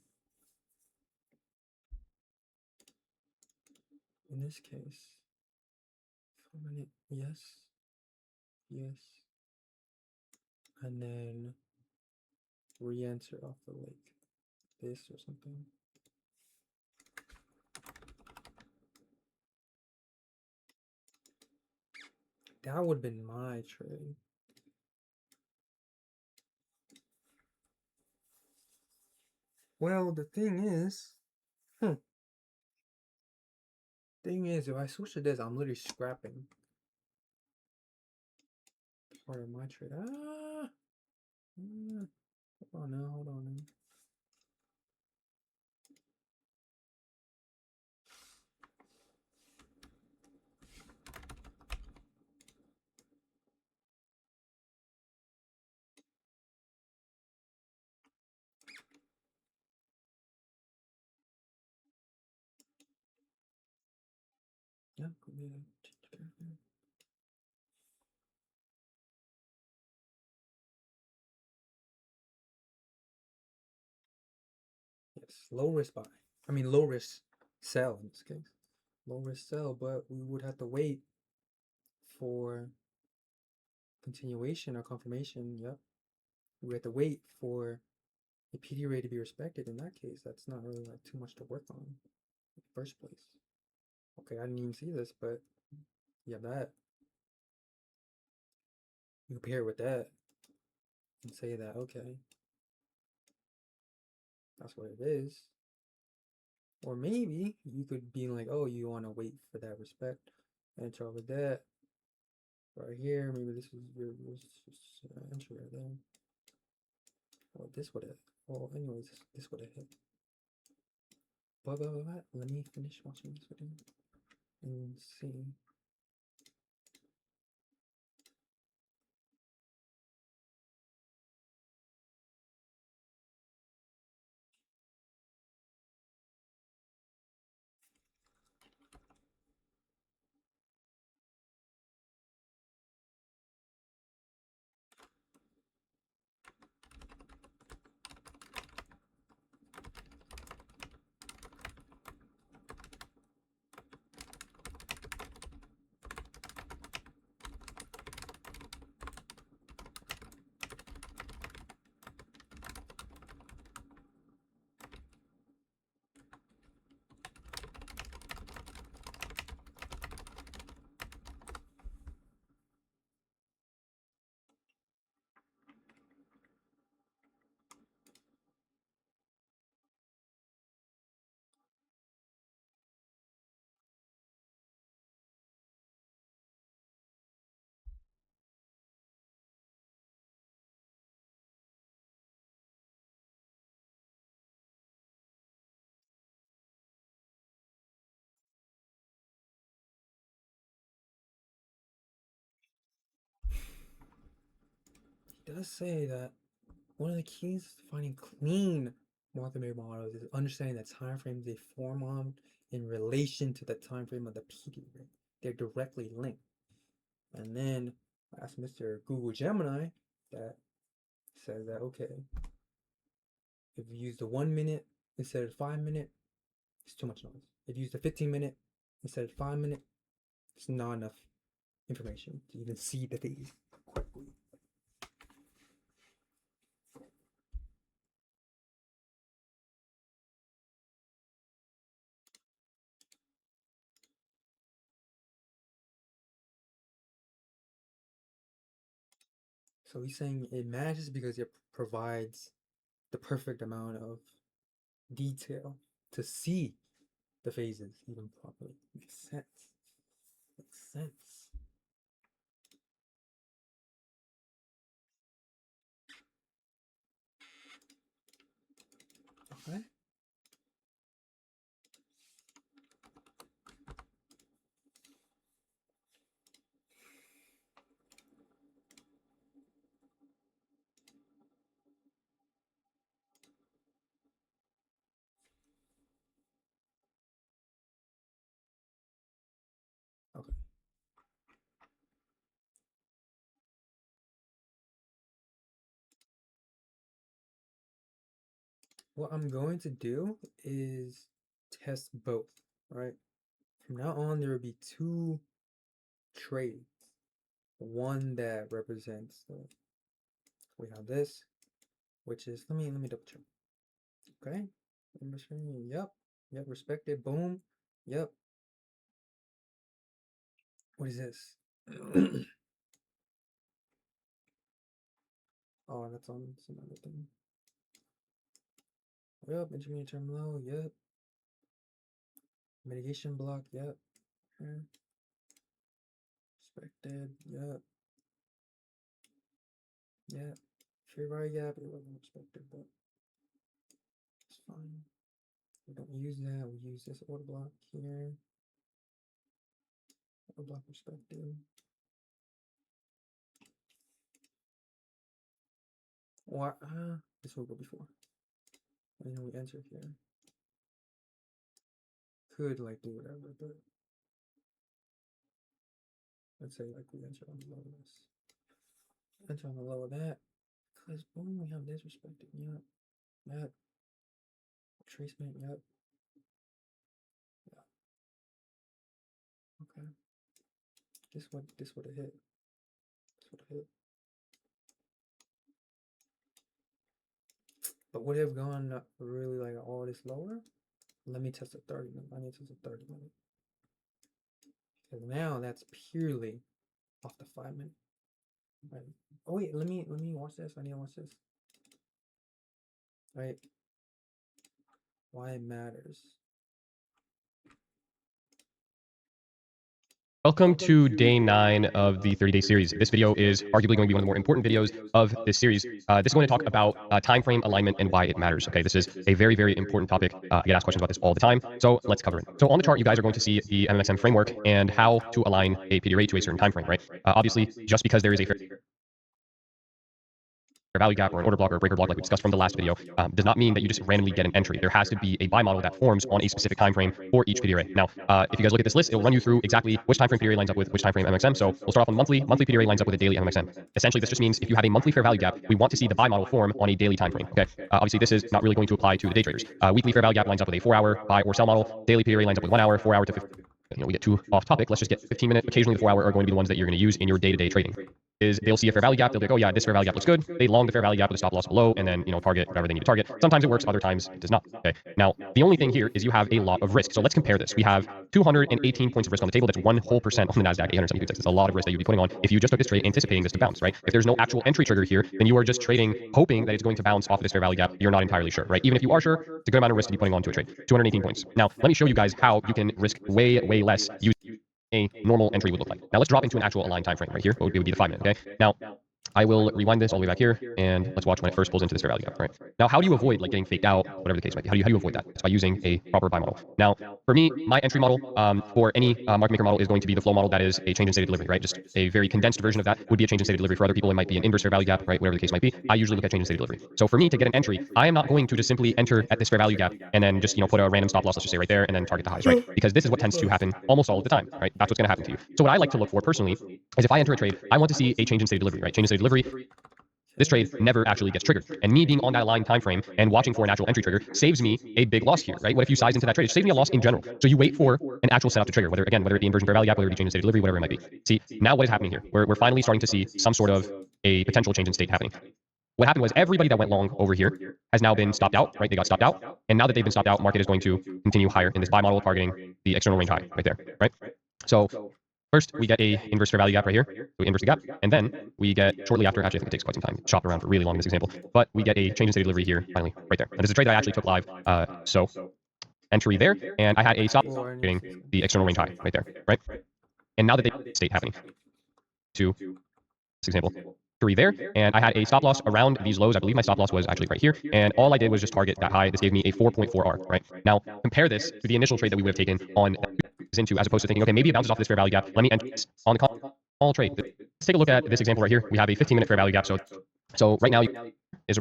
In this case, 4-minute, yes, and then re-enter off the lake, this or something. That would have been my trade. Well, the thing is, if I switch to this, I'm literally scrapping. part of my trade. Hold on now, hold on now. Yep, could be a change paragraph. Yes, low risk buy. I mean low risk sell in this case. Low risk sell, but we would have to wait for continuation or confirmation. Yep. We have to wait for the PD rate to be respected. In that case, that's not really like too much to work on in the first place. Okay, I didn't even see this, but yeah, that you compare it with that and say that okay, that's what it is. Or maybe you could be like, oh, you want to wait for that respect, enter over that right here. Maybe this is your entry right there. Well, this would have. Well, anyways, this would have hit. But let me finish watching this video and see. He does say that one of the keys to finding clean market maker models is understanding that time frames they form on in relation to the time frame of the PD rate. They're directly linked. And then I asked Mr. Google Gemini that says that okay, if you use the 1 minute instead of 5 minute, it's too much noise. If you use the 15 minute instead of 5 minute, it's not enough information to even see the phase quickly. So he's saying it matches because it provides the perfect amount of detail to see the phases even properly. Makes sense. Makes sense. Okay. Okay. What I'm going to do is test both, right? From now on, there will be two trades. One that represents the, we have this, which is, let me double check. Okay. Yep. Yep. Respected. Boom. Yep. What is this? Oh, that's on some other thing. Yep. Intermediate term low. Yep. Mitigation block. Yep. Respected. Yep. Yeah, fair value gap, it wasn't expected, but it's fine. We don't use that. We use this order block here. Order block perspective. Or this will go before. And then we enter here. Could like do whatever, but let's say like we enter on the low of this. Enter on the low of that. Cause boom, we have this perspective. Yep. That tracement. Yep. Yeah. Okay. This would have hit. This would have hit. But would it have gone really like all this lower? Let me test a 30 minute. I need to test a 30 minute. Because now that's purely off the 5 minute. Right. Oh wait, let me watch this. I need to watch this. Right. Why it matters. Welcome to day 9 of the 30-day series. This video is arguably going to be one of the more important videos of this series. This is going to talk about time frame alignment and why it matters. Okay, this is a very, very important topic. I get asked questions about this all the time, so let's cover it. So on the chart, you guys are going to see the MMXM framework and how to align a PD rate to a certain time frame, right? Obviously, just because there is a fair value gap or an order block or a breaker block like we discussed from the last video does not mean that you just randomly get an entry. There has to be a buy model that forms on a specific time frame for each PD array. Now, if you guys look at this list, it'll run you through exactly which time frame PD array lines up with which time frame MXM. So we'll start off on monthly. Monthly PD array lines up with a daily MXM. Essentially, this just means if you have a monthly fair value gap, we want to see the buy model form on a daily time frame. Okay. Obviously, this is not really going to apply to the day traders. Weekly fair value gap lines up with a 4-hour buy or sell model. Daily PD array lines up with 1 hour, 4 hour to 15. We get too off topic. Let's just get 15 minute. Occasionally, the 4 hour are going to be the ones that you're going to use in your day-to-day trading. Is they'll see a fair value gap, they'll be like, oh yeah, this fair value gap looks good. They long the fair value gap with a stop loss below, and then target whatever they need to target. Sometimes it works, other times it does not. Okay. Now the only thing here is you have a lot of risk. So let's compare this. We have 218 points of risk on the table. That's 1 whole percent on the Nasdaq. 872 ticks. That's a lot of risk that you'd be putting on if you just took this trade anticipating this to bounce, right? If there's no actual entry trigger here, then you are just trading hoping that it's going to bounce off of this fair value gap. You're not entirely sure, right? Even if you are sure, it's a good amount of risk to be putting onto a trade. 218 points. Now let me show you guys how you can risk way, way less using a normal entry would look like. Now let's drop into an actual aligned time frame right here. It would be the 5 minute. Okay. Now I will rewind this all the way back here, and let's watch when it first pulls into this fair value gap. Right now, how do you avoid like getting faked out, whatever the case might be? How do you avoid that? It's by using a proper buy model. Now, for me, my entry model for any market maker model is going to be the flow model that is a change in state of delivery, right? Just a very condensed version of that would be a change in state of delivery. For other people, it might be an inverse fair value gap, right? Whatever the case might be. I usually look at change in state of delivery. So for me to get an entry, I am not going to just simply enter at this fair value gap and then just put a random stop loss, let's just say right there, and then target the highs, right? Because this is what tends to happen almost all of the time, right? That's what's going to happen to you. So what I like to look for personally is if I enter a trade, I want to see a change in state of delivery, right? Change in state of delivery. This trade never actually gets triggered. And me being on that aligned time frame and watching for an actual entry trigger saves me a big loss here, right? What if you size into that trade? It saves me a loss in general. So you wait for an actual setup to trigger, whether it be inversion fair value gap, whether it be change in state of delivery, whatever it might be. See, now what is happening here? We're finally starting to see some sort of a potential change in state happening. What happened was everybody that went long over here has now been stopped out, right? They got stopped out. And now that they've been stopped out, market is going to continue higher in this buy model targeting the external range high right there, right? So first, we get a inverse fair value gap right here. So we inverse the gap. And then we get shortly after, actually I think it takes quite some time, chopped around for really long in this example, but we get a change in state of delivery here finally right there. And this is a trade that I actually took live. So entry there, and I had a stop Before I need getting to see the external range high right there, right? And now that they state happening to this example, three there, and I had a stop loss around these lows. I believe my stop loss was actually right here, and all I did was just target that high. This gave me a 4.4 R, right? Now, compare this to the initial trade that we would have taken on into, as opposed to thinking, okay, maybe it bounces off this fair value gap. Let me enter on the call trade. Let's take a look at this example right here. We have a 15-minute fair value gap. So right now is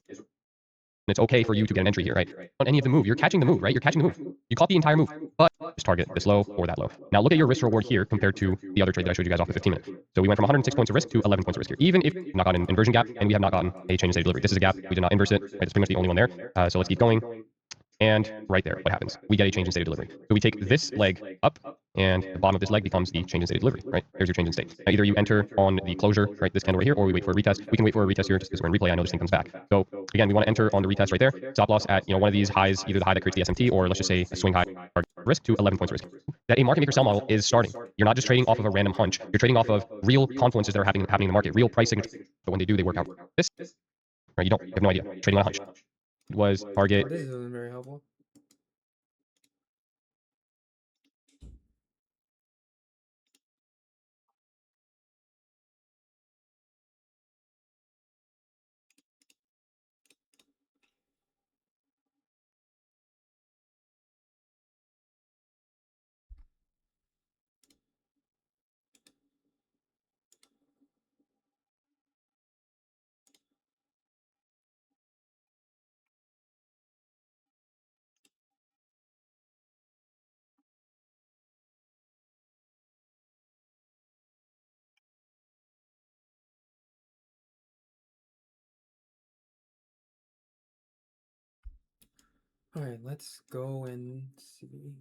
it's okay for you to get an entry here, right? On any of the move, you're catching the move, right? You're catching the move. You caught the entire move, but just target this low or that low. Now look at your risk reward here compared to the other trade that I showed you guys off the 15 minute. So we went from 106 points of risk to 11 points of risk here. Even if we have not gotten an inversion gap and we have not gotten a change in state of delivery. This is a gap. We did not inverse it. Right? It's pretty much the only one there. So let's keep going. And right there, what happens? We get a change in state of delivery. So we take this leg up, and the bottom of this leg becomes the change in state of delivery, right? There's your change in state. Now, either you enter on the closure, right, this candle right here, or we wait for a retest. We can wait for a retest here just because we're in replay. I know this thing comes back. So again, we want to enter on the retest right there. Stop loss at one of these highs, either the high that creates the SMT, or let's just say a swing high risk to 11 points risk. That a market maker sell model is starting. You're not just trading off of a random hunch. You're trading off of real confluences that are happening in the market, real price signatures. But when they do, they work out. This, right? You have no idea. Trading on a hunch. It was target. Oh, this isn't very helpful. All right, let's go and see.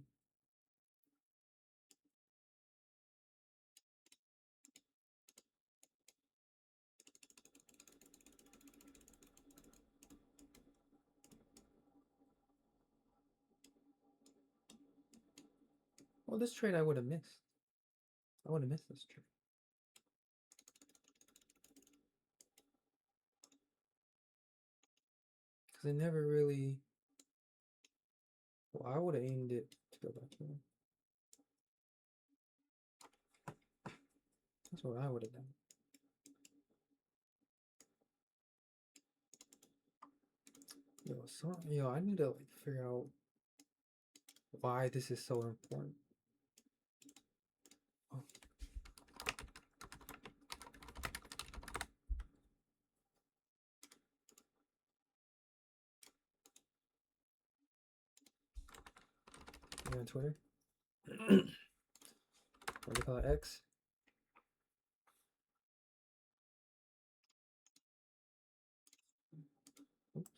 Well, this trade I would have missed. I would have missed this trade. Because it never really. Well, I would have aimed it to go back here. That's what I would have done. Yo, I need to like figure out why this is so important. Oh. You on Twitter? What do you call it? X? Oops.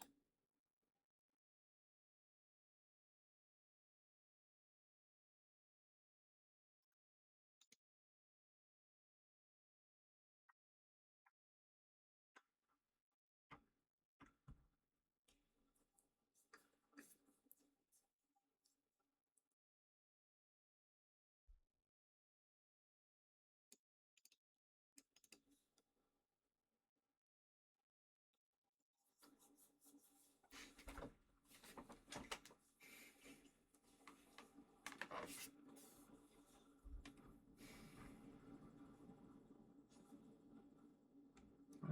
I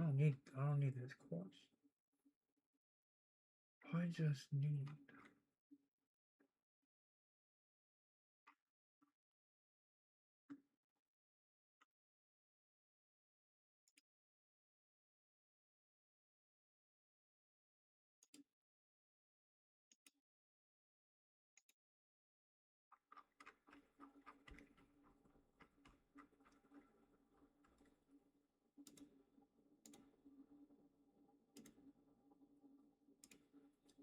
don't need this course. I just need.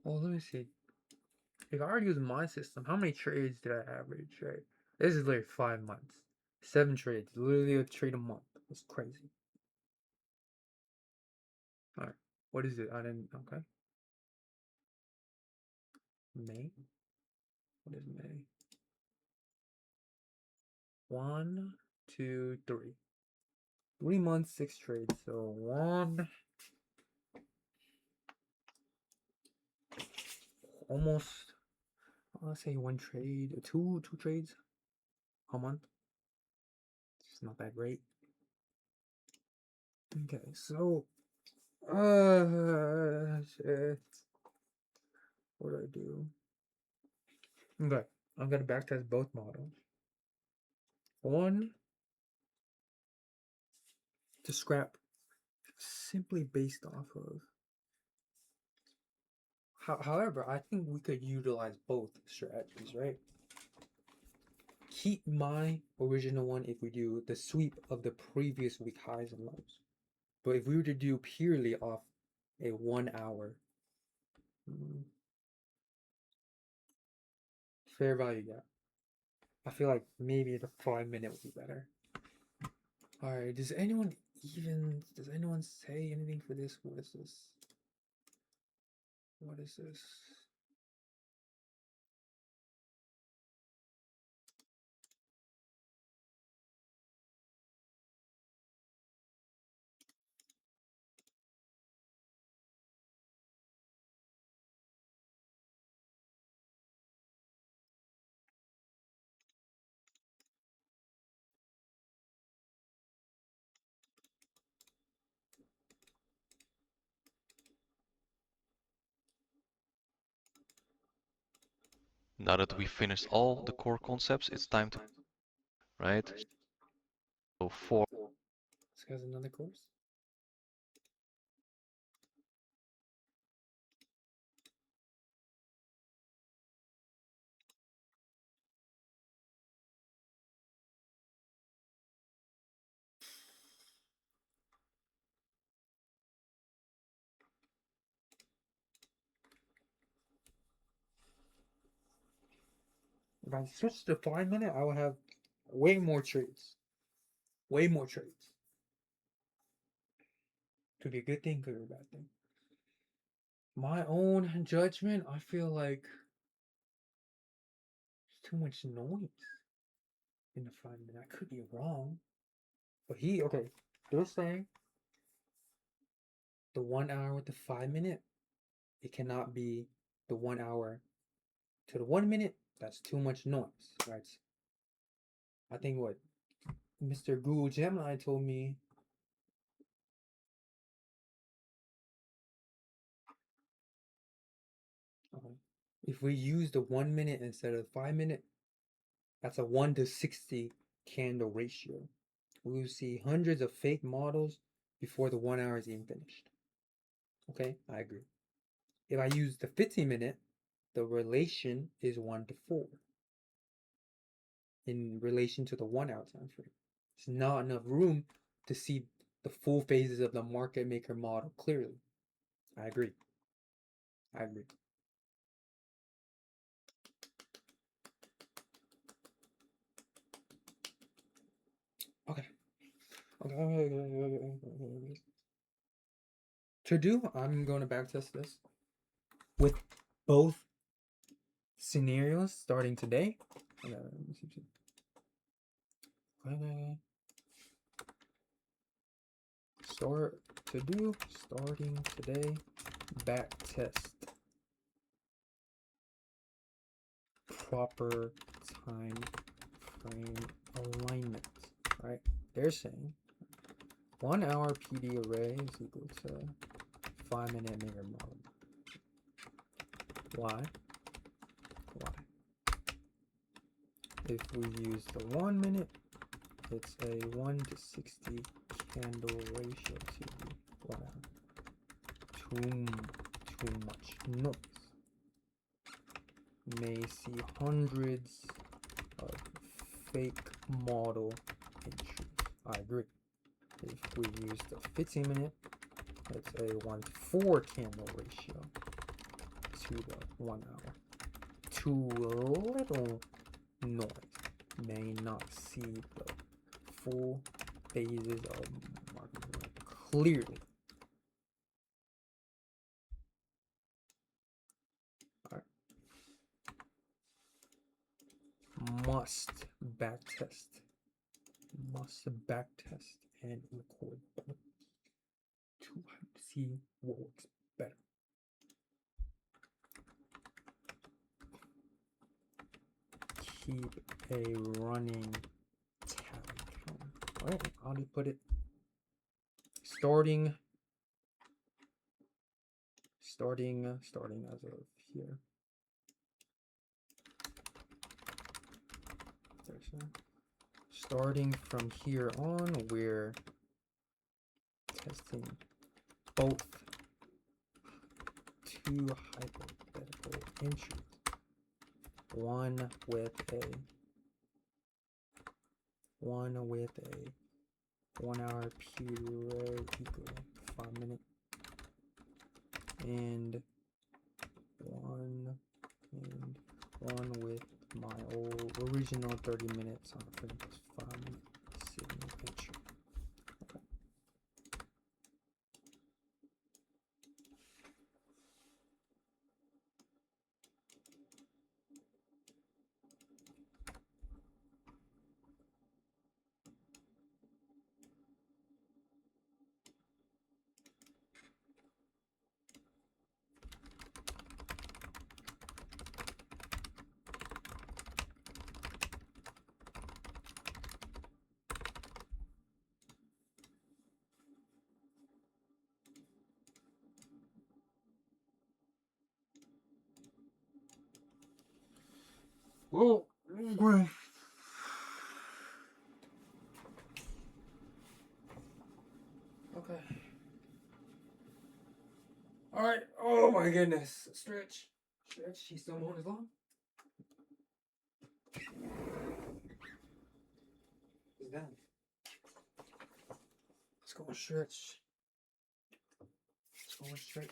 Oh, let me see. If I were to use my system, how many trades did I average? Right, this is like 5 months, 7 trades, literally a trade a month. That's crazy. All right, what is it? I didn't. Okay, May. What is May? 1, 2, 3. 3 months, 6 trades. So one, almost. I'll say one trade, two trades a month. It's not that great. Okay, so shit. What do I do? Okay, I'm gonna backtest both models. One to scrap simply based off of. However, I think we could utilize both strategies, right? Keep my original one if we do the sweep of the previous week highs and lows. But if we were to do purely off a 1 hour fair value gap, I feel like maybe the 5 minute would be better. Alright, does anyone say anything for this? What is this? What is this? Now that we finished all the core concepts, it's time to, right? So for This guy's another course? If I switch to 5 minute, I will have way more trades. Way more trades. Could be a good thing, could be a bad thing. My own judgment, I feel like there's too much noise in the 5 minute. I could be wrong. But okay, they're saying the 1 hour with the 5 minute, it cannot be the 1 hour to the 1 minute. That's too much noise, right? I think what Mr. Google Gemini told me. If we use the 1 minute instead of 5 minute, that's a 1 to 60 candle ratio. We will see hundreds of fake models before the 1 hour is even finished. Okay, I agree. If I use the 15 minute, the relation is 1 to 4 in relation to the 1 hour time frame. It's not enough room to see the full phases of the market maker model clearly. I agree. I agree. Okay. To do, I'm going to backtest this with both scenarios starting today. Starting today, backtest. Proper time frame alignment, right? They're saying 1 hour PD array is equal to 5 minute maker model. Why? If we use the 1 minute, it's a 1 to 60 candle ratio to the 1 hour. Too much noise. May see hundreds of fake model entries. I agree. If we use the 15 minute, it's a 1 to 4 candle ratio to the 1 hour. Too little noise. May not see the full phases of market clearly. Alright. Must backtest and record to see what works better. Keep a running tally. Alright, I'll just put it starting as of here. Starting from here on, we're testing both two hypothetical entries. One with a 1 hour period equal 5 minutes, and one with my original 30 minutes on a frame plus 5 minute signal entry. Okay. Well, okay. Okay. All right. Oh my goodness. Stretch. He's still mowing his lawn. He's done. Let's go and stretch. Okay.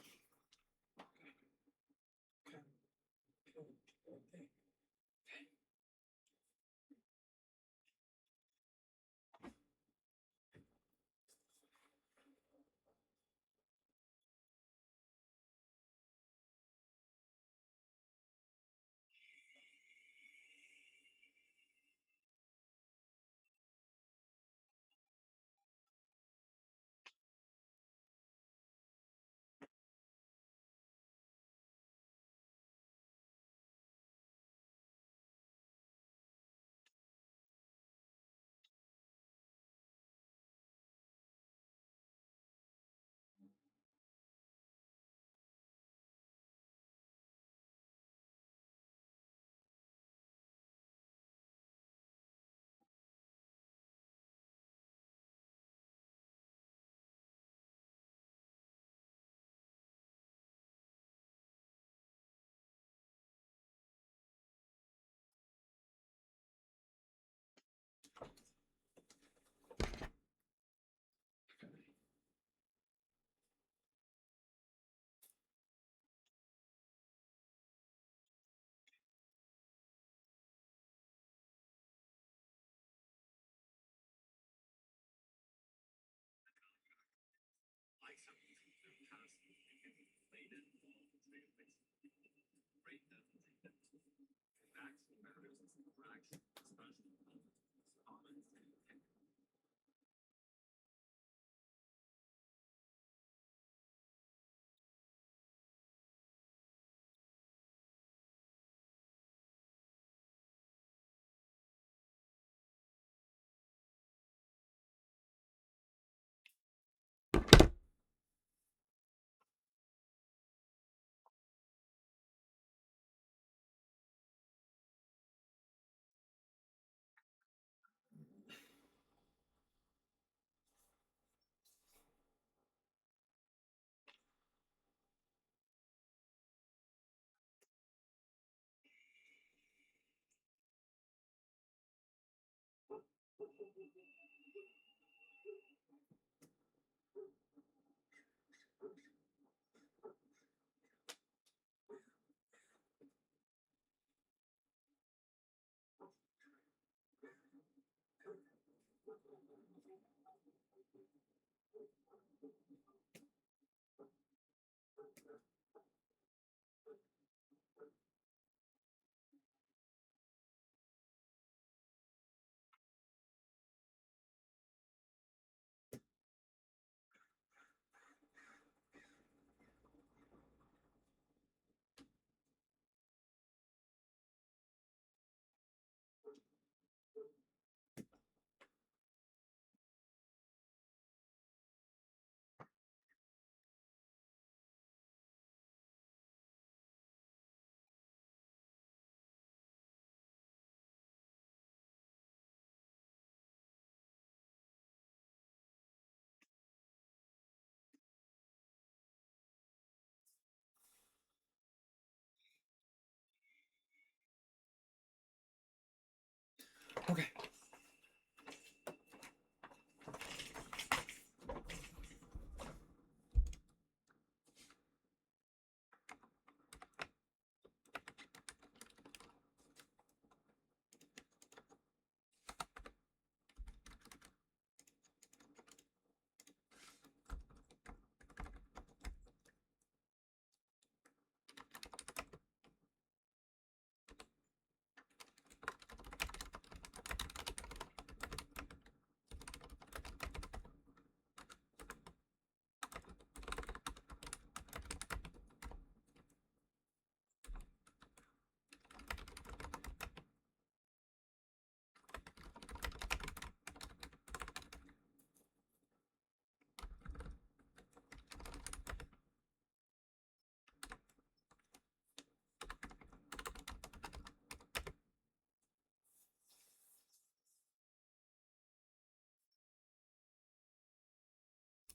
Okay.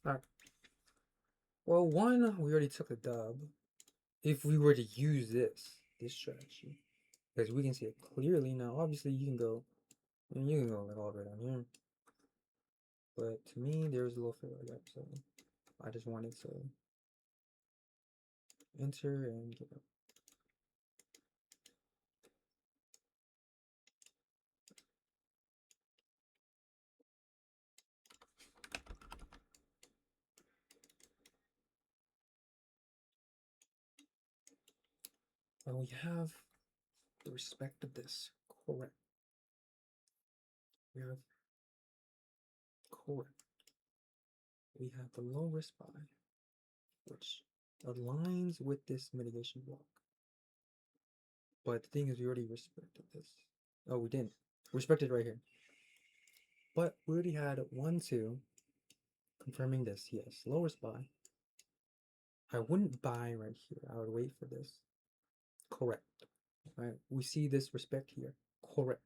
All right. Well, one, we already took a dub. If we were to use this strategy, because we can see it clearly now. Obviously, you can go like all the way down here. But to me, there's a little filler gap, so I just wanted to enter and get up. And we have the respect of this. Correct. We have correct. We have the low risk buy, which aligns with this mitigation block. But the thing is, we already respected this. Oh, we didn't. Respected right here. But we already had 1, 2, confirming this. Yes, low risk buy. I wouldn't buy right here. I would wait for this. Correct. Right. We see this respect here. Correct.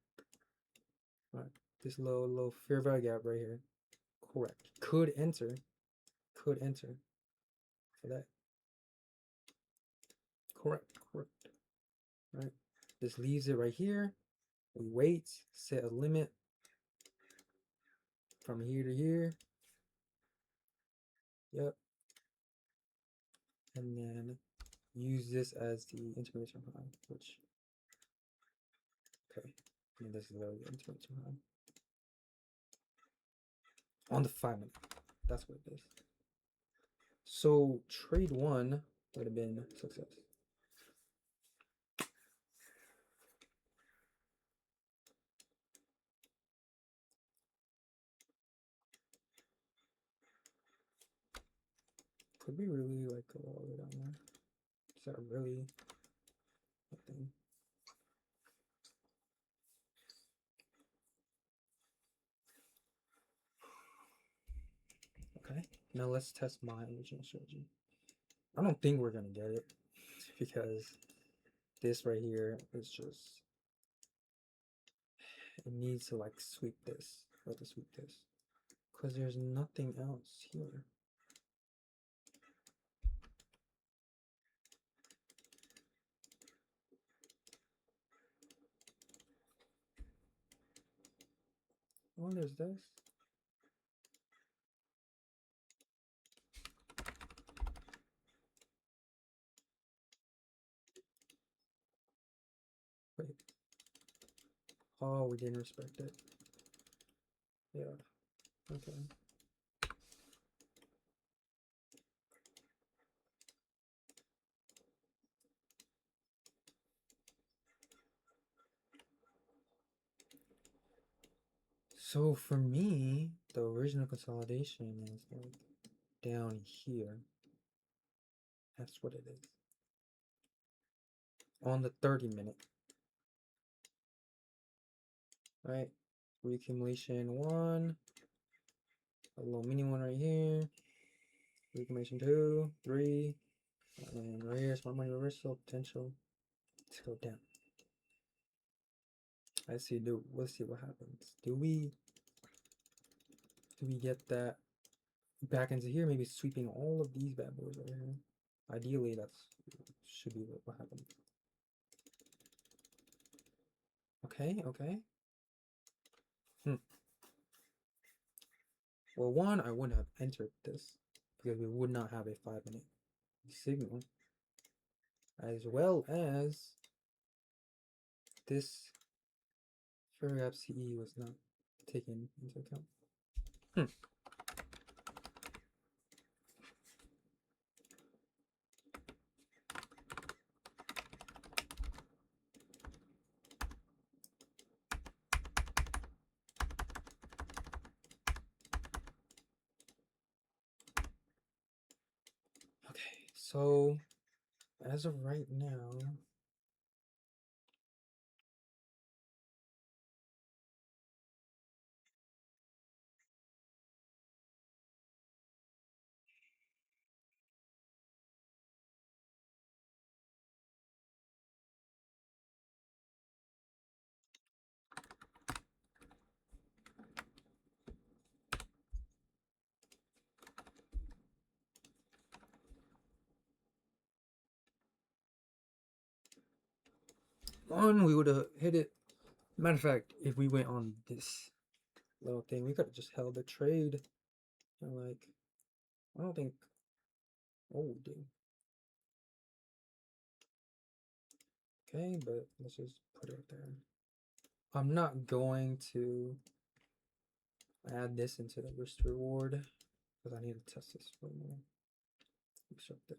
Right. This low fair value gap right here. Correct. Could enter. Could enter. For that. Correct. Correct. Right. This leaves it right here. We wait. Set a limit from here to here. Yep. And then use this as the intermittent high, which okay. And this is the intermittent high. On the 5 minute. That's what it is. So trade 1 would have been success. Could we really like go all the way down there? Is that really a thing? Okay, now let's test my original strategy. I don't think we're gonna get it because this right here is just, it needs to like sweep this, or to sweep this, because there's nothing else here. Oh, there's this. Wait. Oh, we didn't respect it. Yeah. Okay. So for me, the original consolidation is like down here. That's what it is. On the 30-minute. Right? Reaccumulation 1. A little mini one right here. Reaccumulation 2, 3. And right here, smart money reversal potential. Let's go down. Let's see what happens. Do we get that back into here? Maybe sweeping all of these bad boys over here. Ideally, that's should be what happens. Okay. Well, one, I wouldn't have entered this because we would not have a 5-minute signal, as well as this Fairgap CE was not taken into account. Okay, so as of right now, one, we would have hit it. Matter of fact, if we went on this little thing, we could have just held the trade. And like, I don't think. Oh, dude. Okay, but let's just put it there. I'm not going to add this into the risk reward because I need to test this for more. It.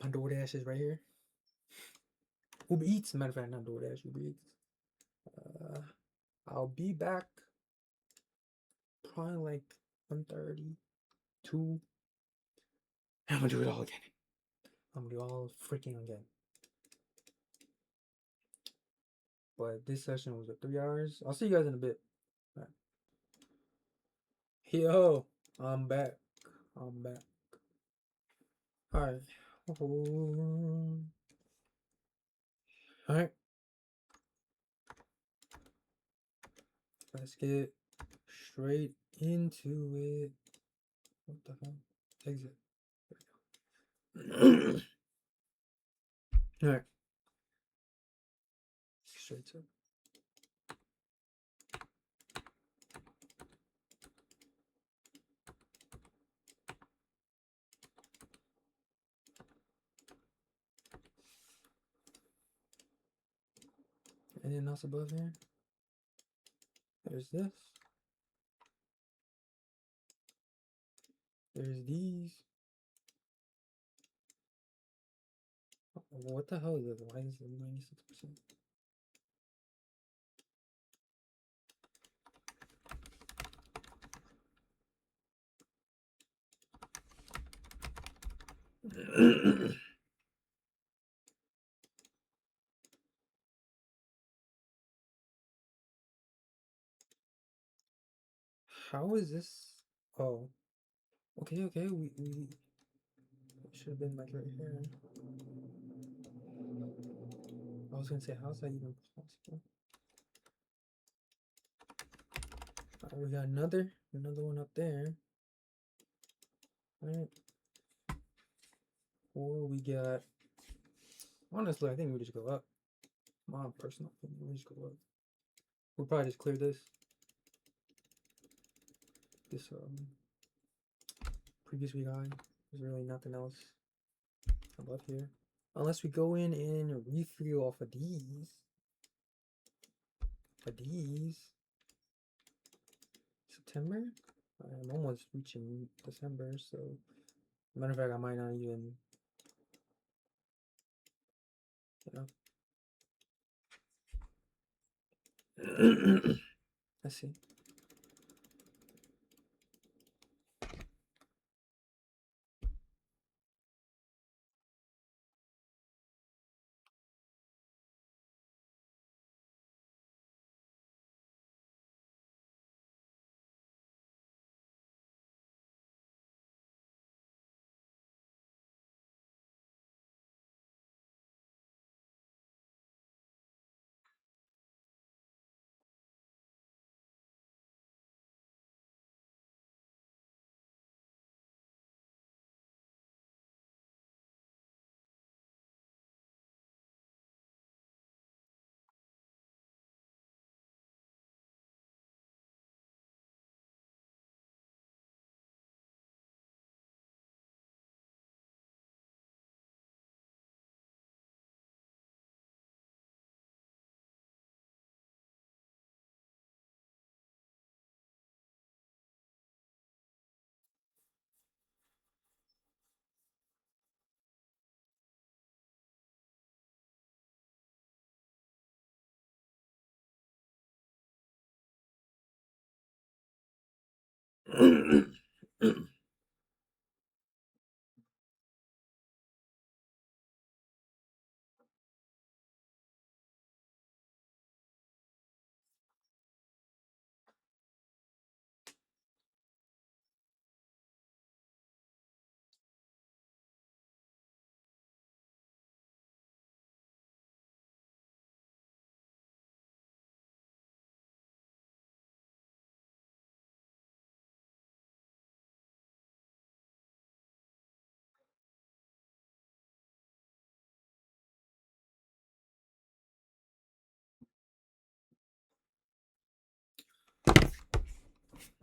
My DoorDash is right here. Uber Eats, matter of fact, not DoorDash, Uber Eats. I'll be back probably like 1:30, 2. I'm gonna do it all again. I'm gonna do it all freaking again. But this session was 3 hours. I'll see you guys in a bit. All right. Yo, I'm back. I'm back. All right. All right. Let's get straight into it. What the hell? Exit. All right. Straight to. Anything else above here? There's this. There's these. What the hell is this? Why is it 96%? How is this? Oh, okay, okay. We should have been like right here. I was gonna say, how's that even possible? Alright, we got another one up there. Alright. Or we got. Honestly, I think we just go up. My personal opinion, we just go up. We'll probably just clear this. This previous week high. There's really nothing else above here. Unless we go in and refill off of these. September? I'm almost reaching December, so matter of fact, I might not even, let's see.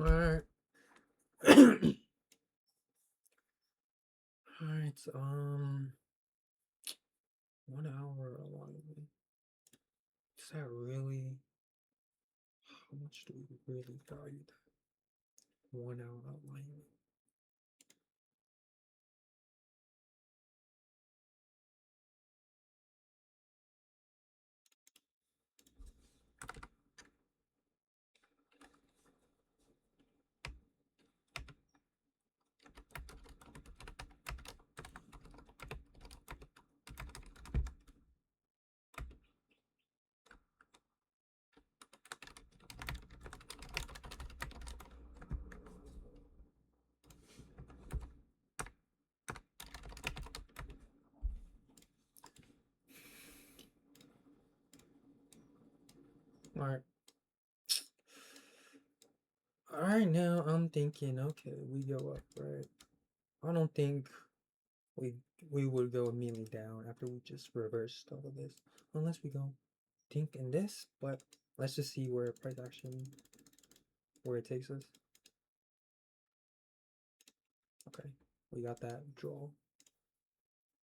Alright. Alright, 1 hour alignment. Is that really, how much do we really value that? 1 hour alignment. Alright. Alright, now I'm thinking, okay, we go up, right? I don't think we we would go immediately down after we just reversed all of this. Unless we go think in this, but let's just see where price action, where it takes us. Okay, we got that draw.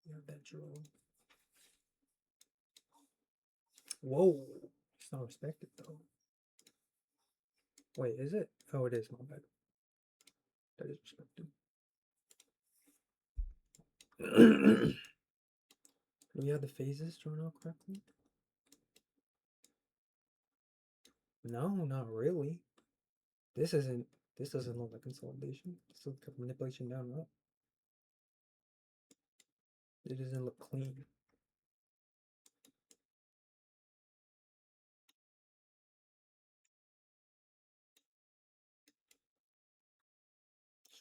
We got that draw. Whoa, it's not respected though. Wait, is it? Oh, it is, my bad. That is respected. Do we have the phases drawn out correctly? No, not really. This isn't, this doesn't look like consolidation. This looks like manipulation down and up. It doesn't look clean.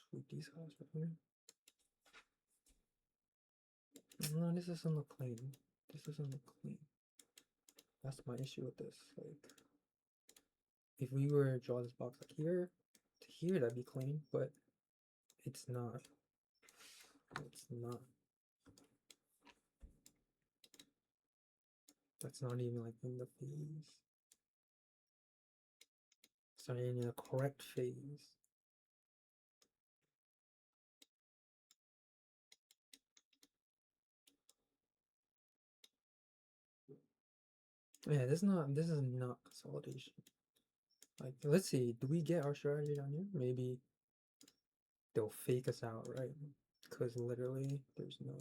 Sweep these guys right here. No, this doesn't look clean. This doesn't look clean. That's my issue with this. Like, if we were to draw this box like here to here, that'd be clean, but it's not. It's not. That's not even like in the phase. It's not even in the correct phase. Yeah, this is not consolidation. Like, let's see, do we get our strategy down here? Maybe they'll fake us out, right? Because literally, there's no.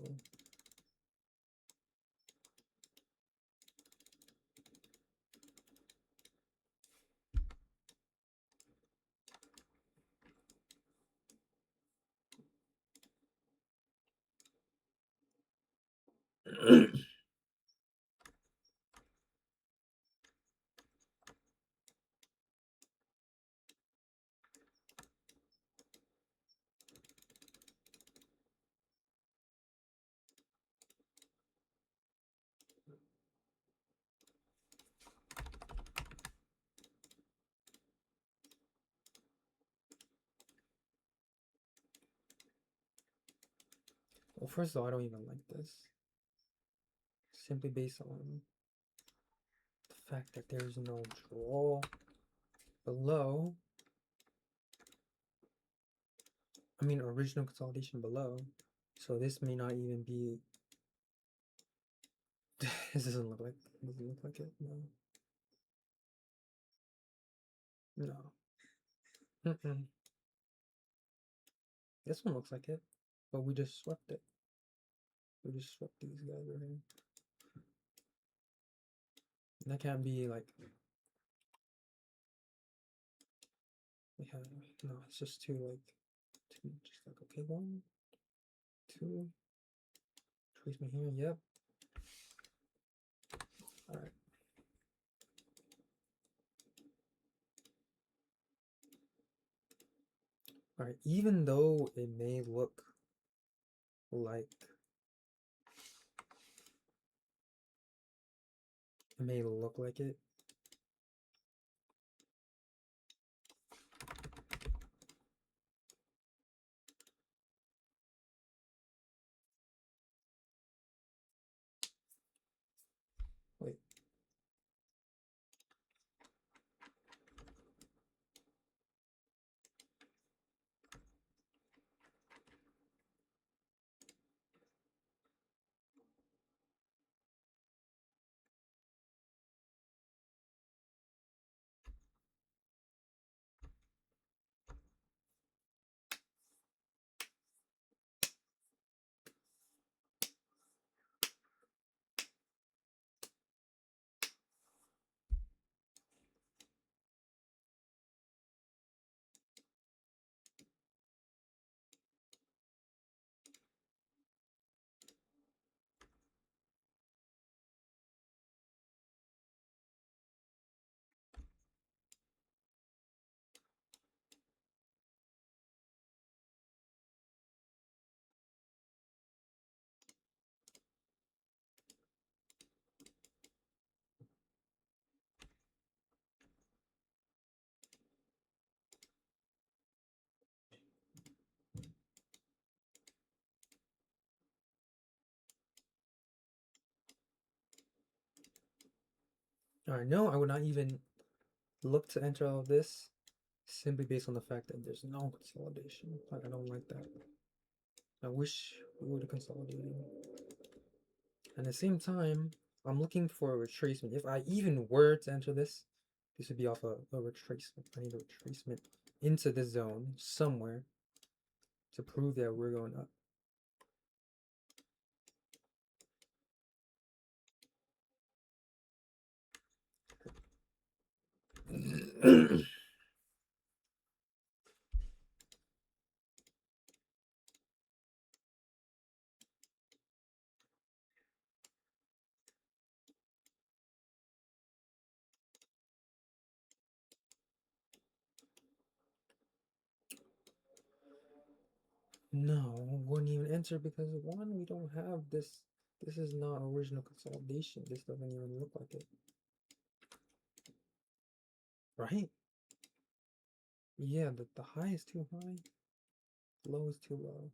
Well, first of all, I don't even like this. Simply based on the fact that there's no draw below. I mean, original consolidation below. So this may not even be. This doesn't look like. Doesn't look like it. No. No. Mm-mm. This one looks like it, but we just swept it. We just swept these guys right here. And that can't be like. Yeah, no, it's just too like. Too, just like, okay, 1, 2. Trace me here, yep. Alright. Alright, even though it may look like. It may look like it. Wait. Alright, no, I would not even look to enter all of this simply based on the fact that there's no consolidation. Like, I don't like that. I wish we would have consolidated. And at the same time, I'm looking for a retracement. If I even were to enter this, this would be off a retracement. I need a retracement into this zone somewhere to prove that we're going up. No, wouldn't even enter because one, we don't have this. This is not original consolidation. This doesn't even look like it. Right? Yeah, the high is too high. Low is too low.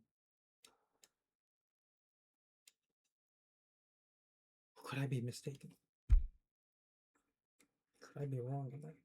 Could I be mistaken? Could I be wrong on that?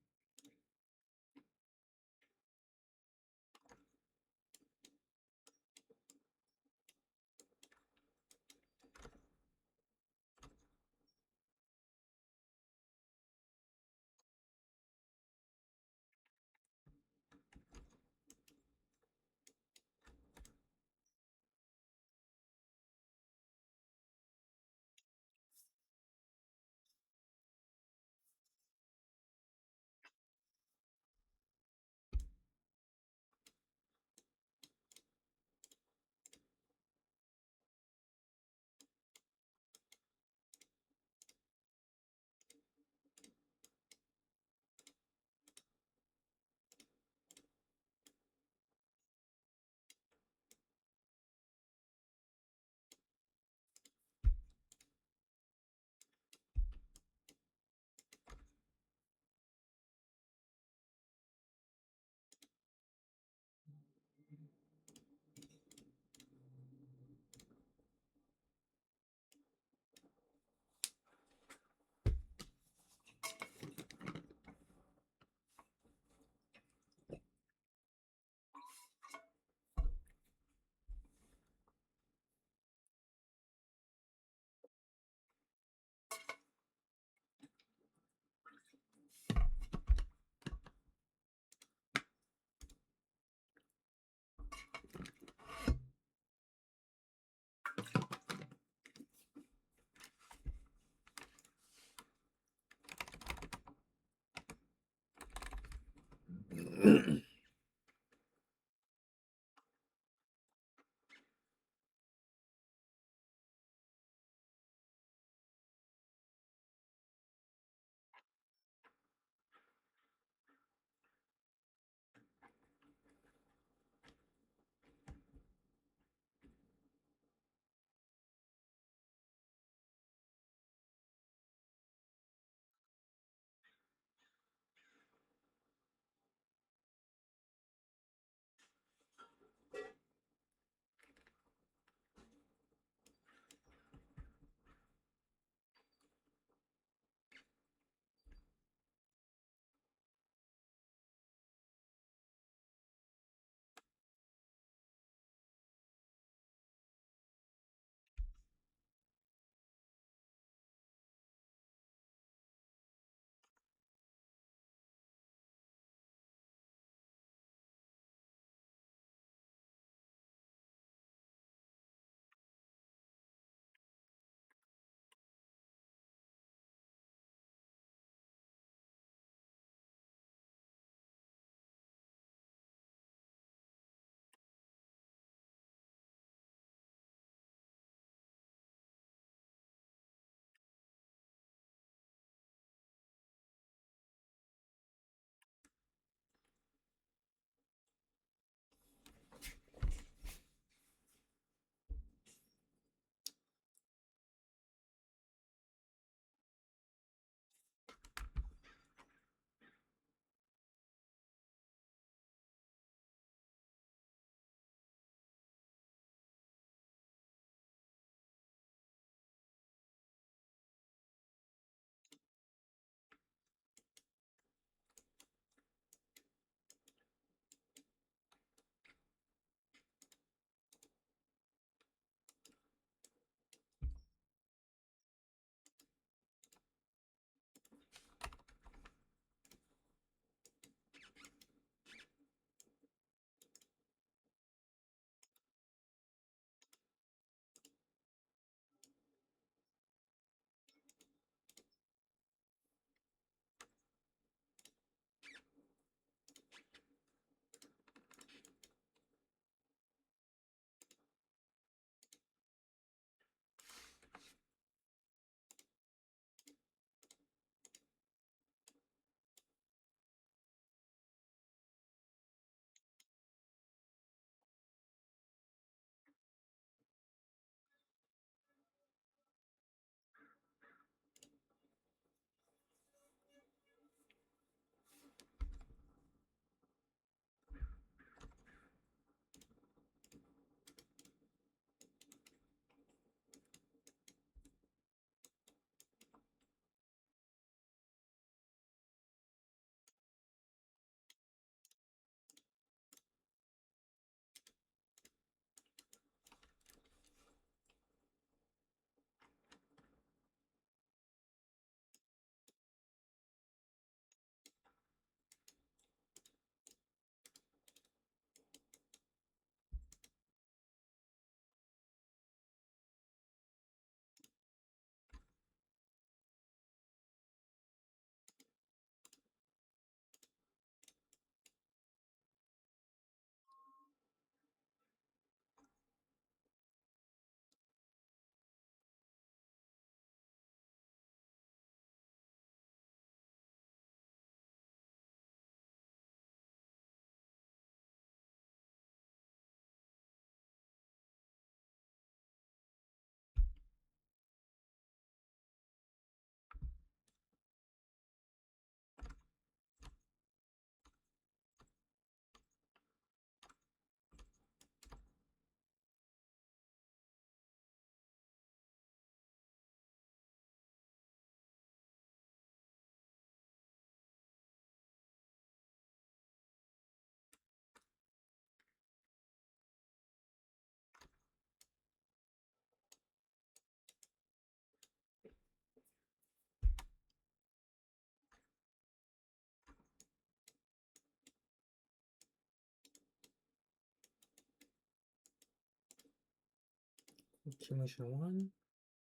Accumulation 1,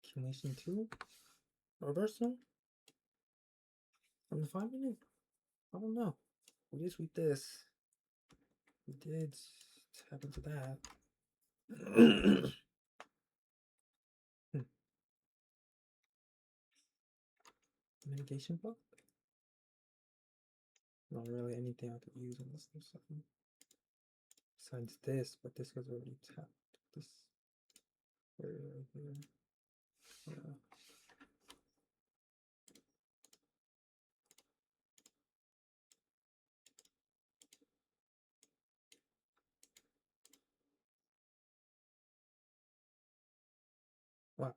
accumulation 2, reversal from the 5 minute. I don't know. We just sweep this. We did tap into that. Mitigation book? Not really anything I could use on this something. Besides this, but this was already tapped. This right here. Yeah. Wow.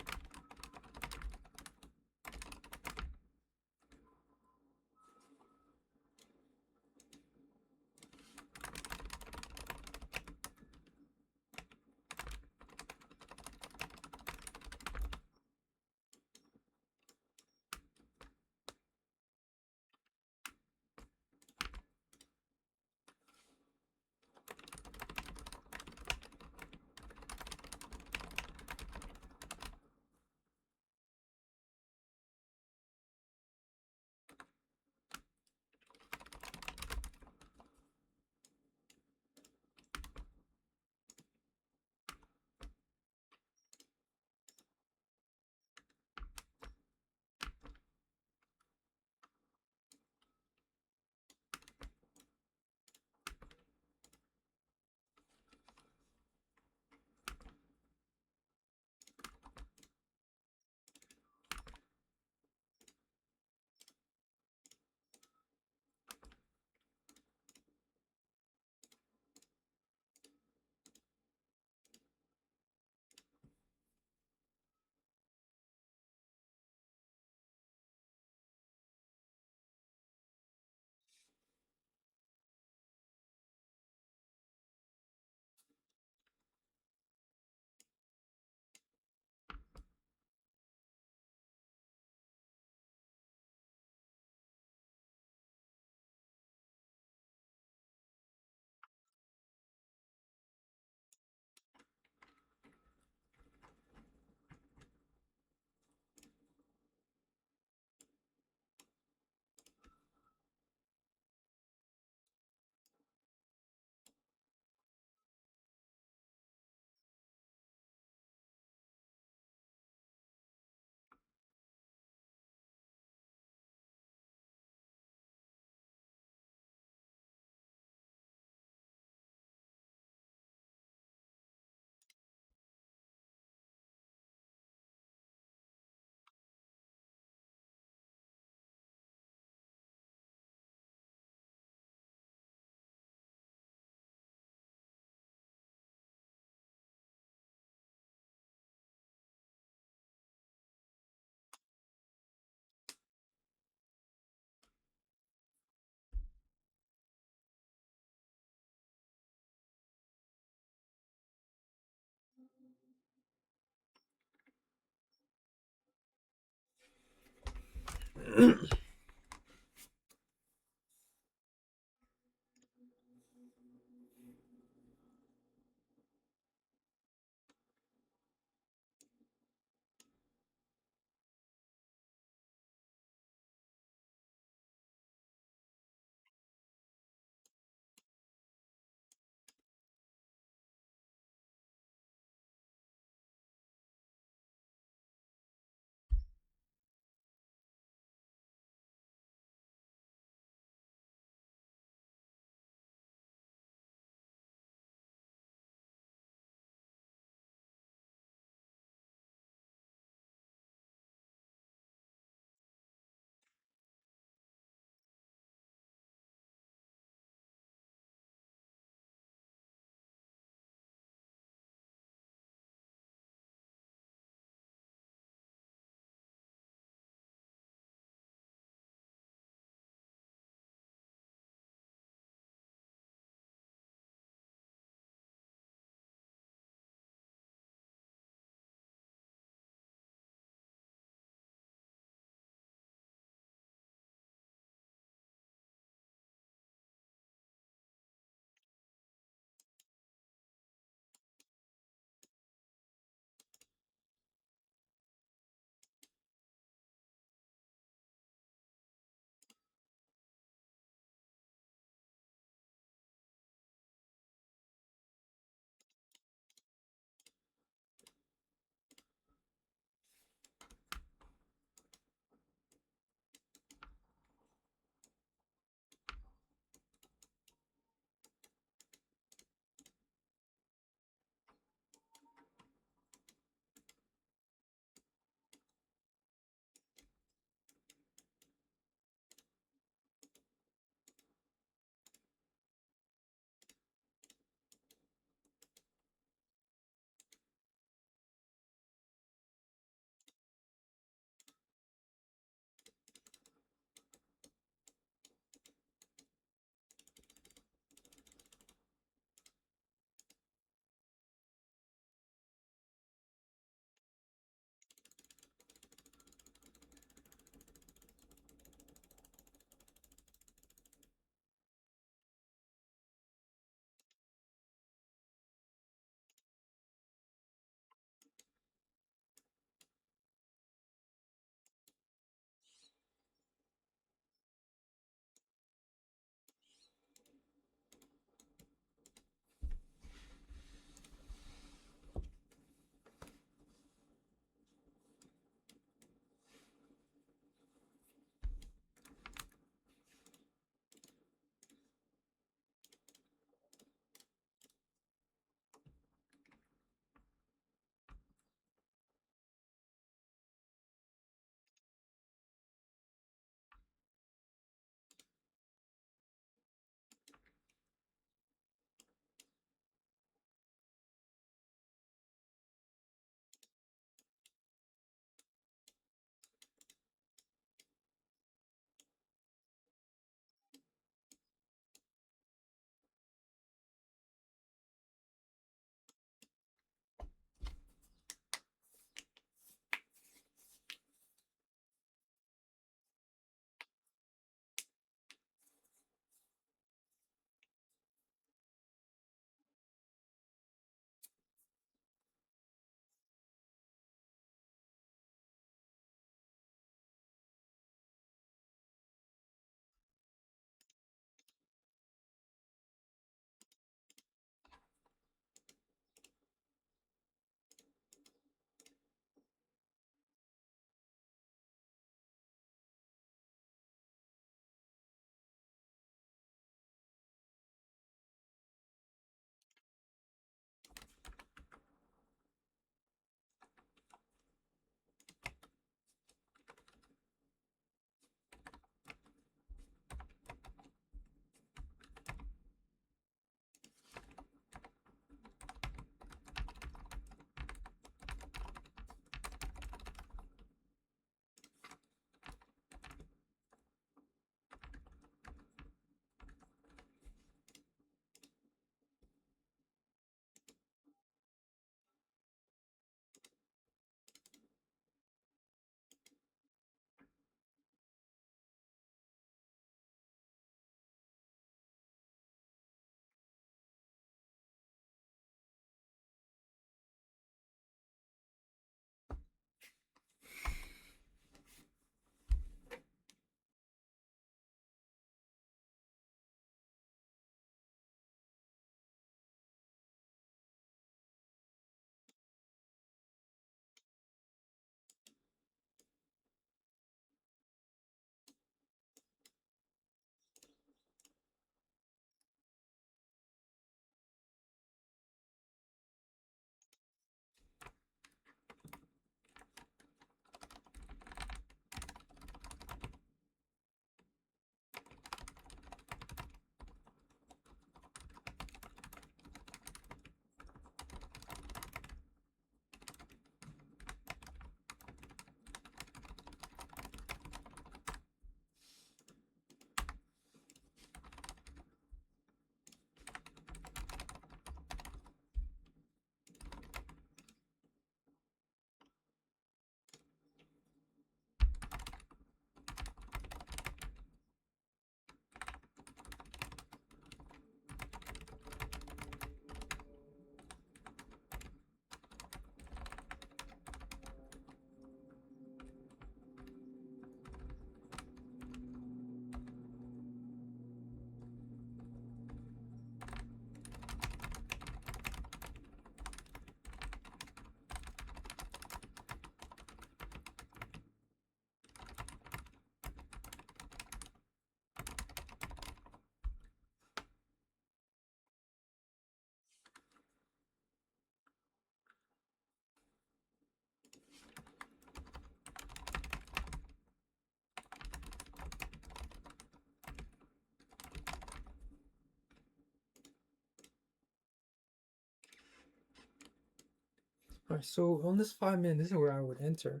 Alright, so on this 5 minute, this is where I would enter.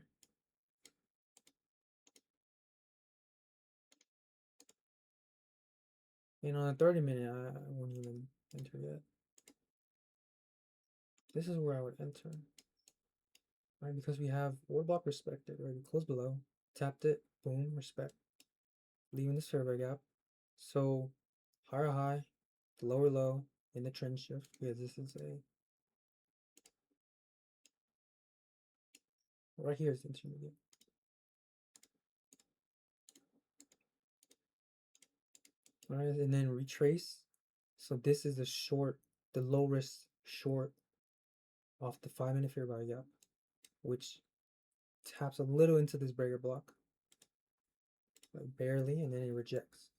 And on a 30 minute, I won't even enter yet. This is where I would enter. Right, because we have order block respected, right? We close below, tapped it, boom, respect. Leaving this fair value gap. So higher high, lower low in the trend shift, because this is a right here is the intermediate. Alright, and then retrace. So this is the short, the low risk short off the 5 minute fair value gap, which taps a little into this breaker block, like barely, and then it rejects.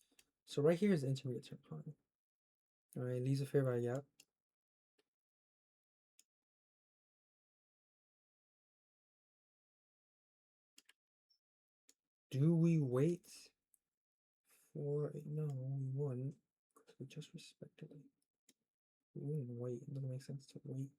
So right here is the intermediate term high. Alright, leaves a fair value gap. Do we wait for no, we wouldn't, because we just respected it. We wouldn't wait. It doesn't make sense to wait.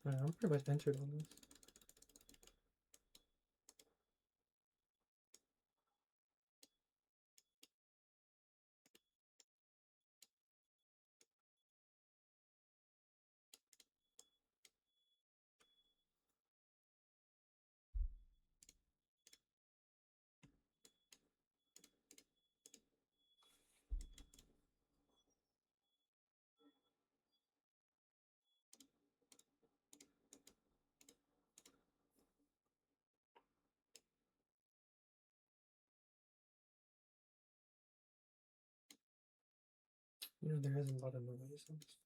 Alright, I'm pretty much entered on this. You know, there is a lot of noise on this.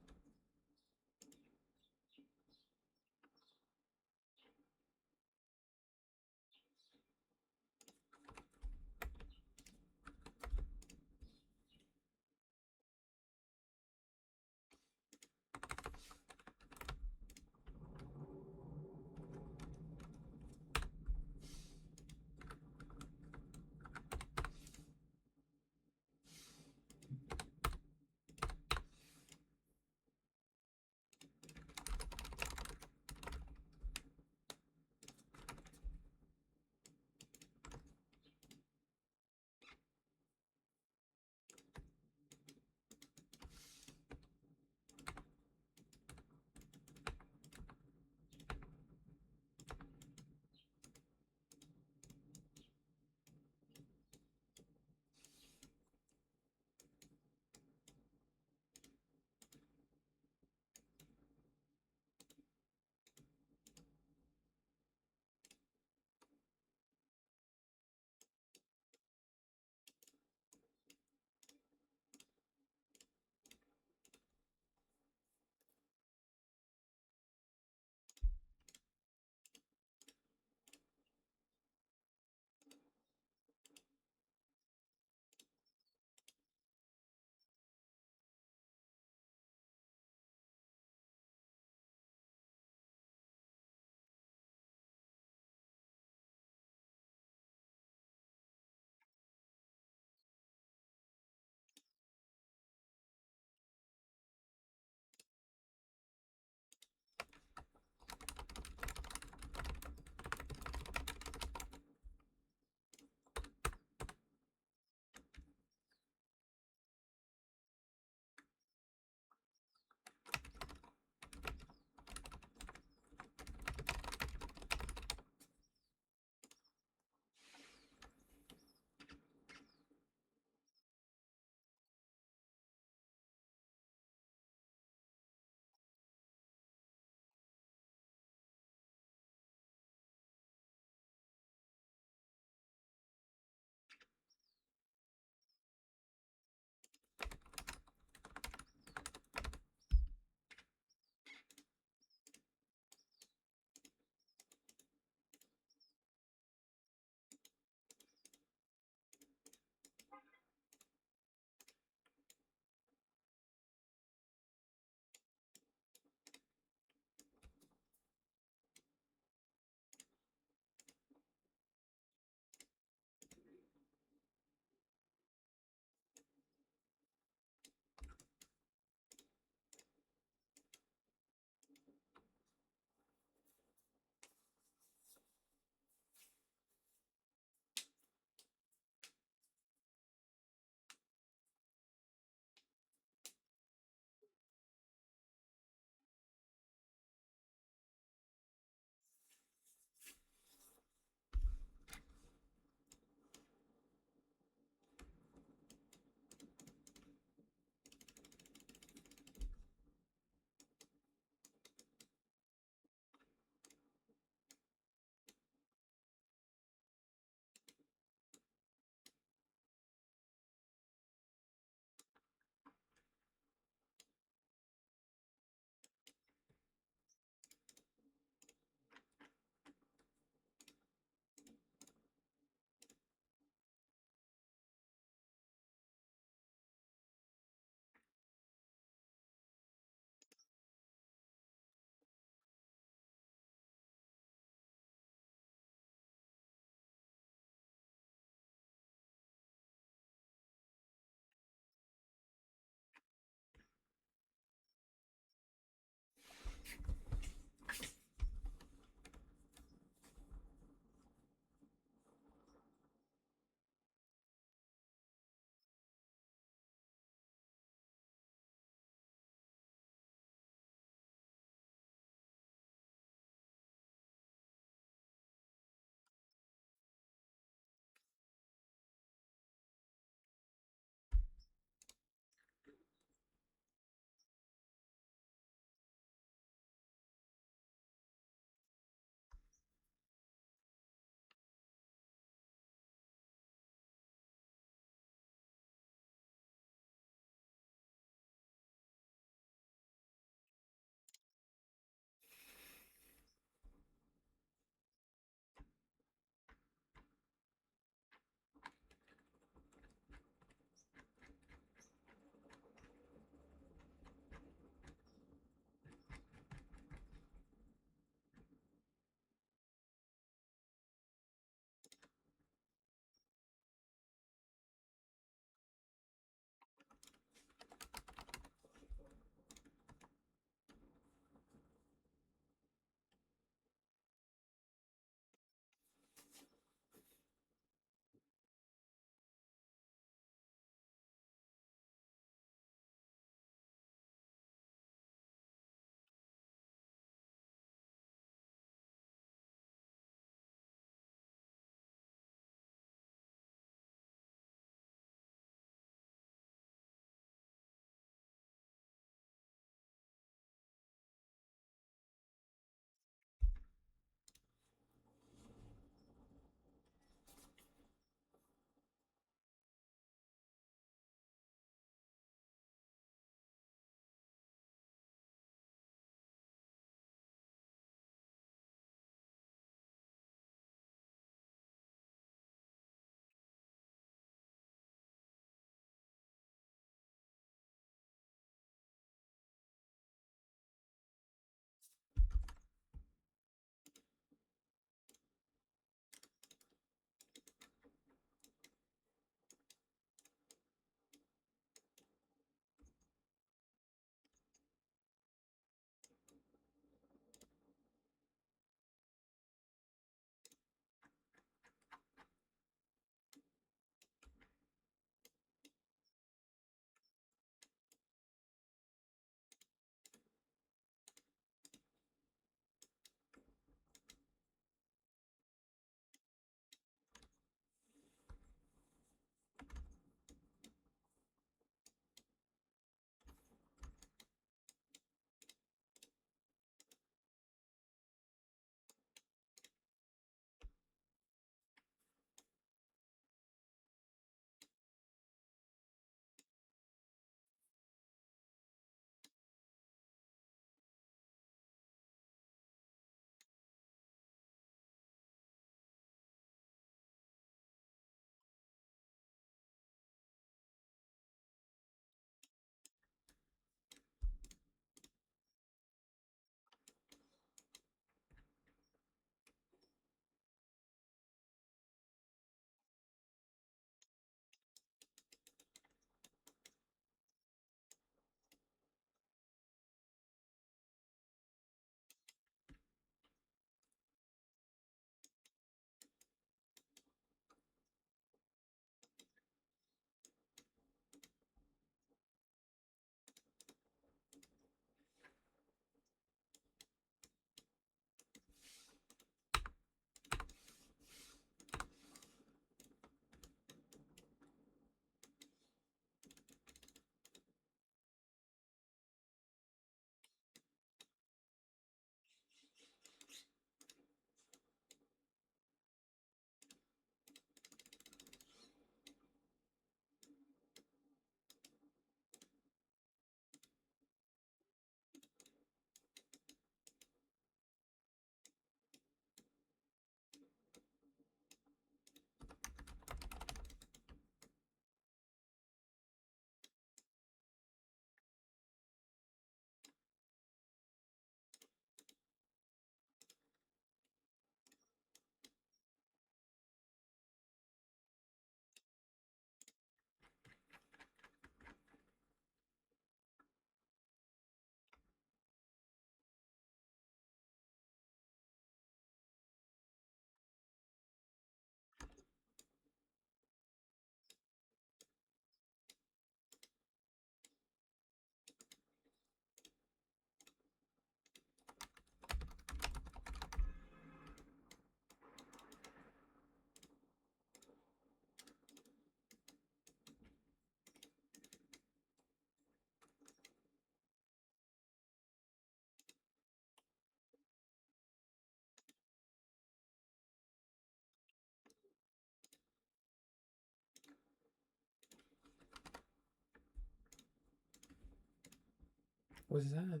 What's that?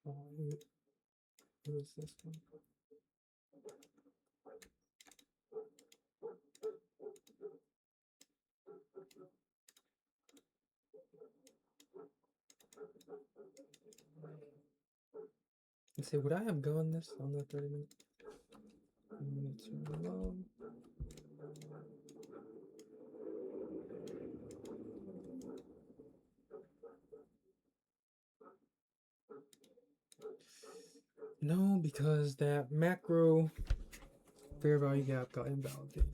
Oh, who is this one? Let's see, would I have gone this on the 30-minute? Minutes are low. No, because that macro fair value gap got invalidated.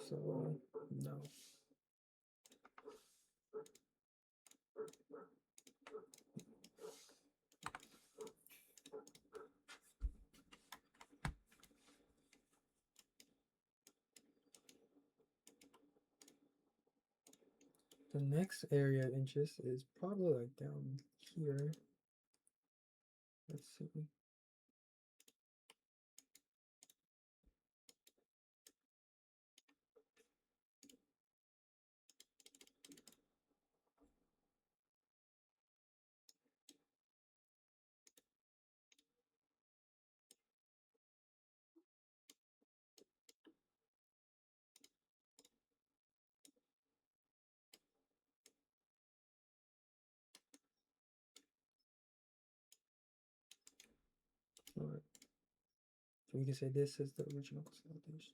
So, no. The next area of interest is probably like down here. Let's see. Alright. So we can say this is the original consolidation.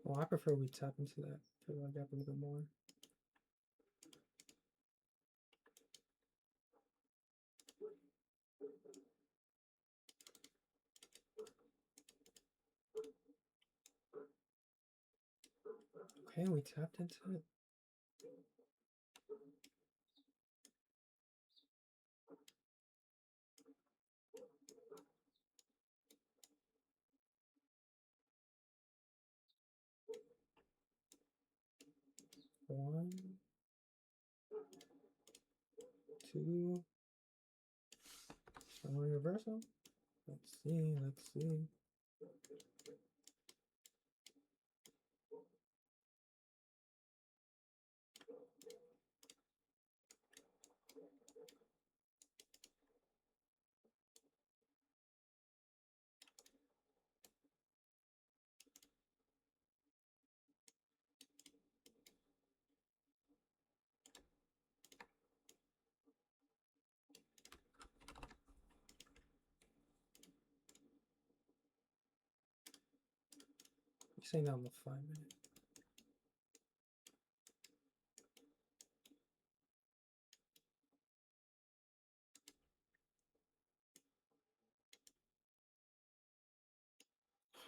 Well, I prefer we tap into that fair value gap a little bit more. Okay, we tapped into it. One, two, one reversal. Let's see, let's see. You're saying that on the 5-minute.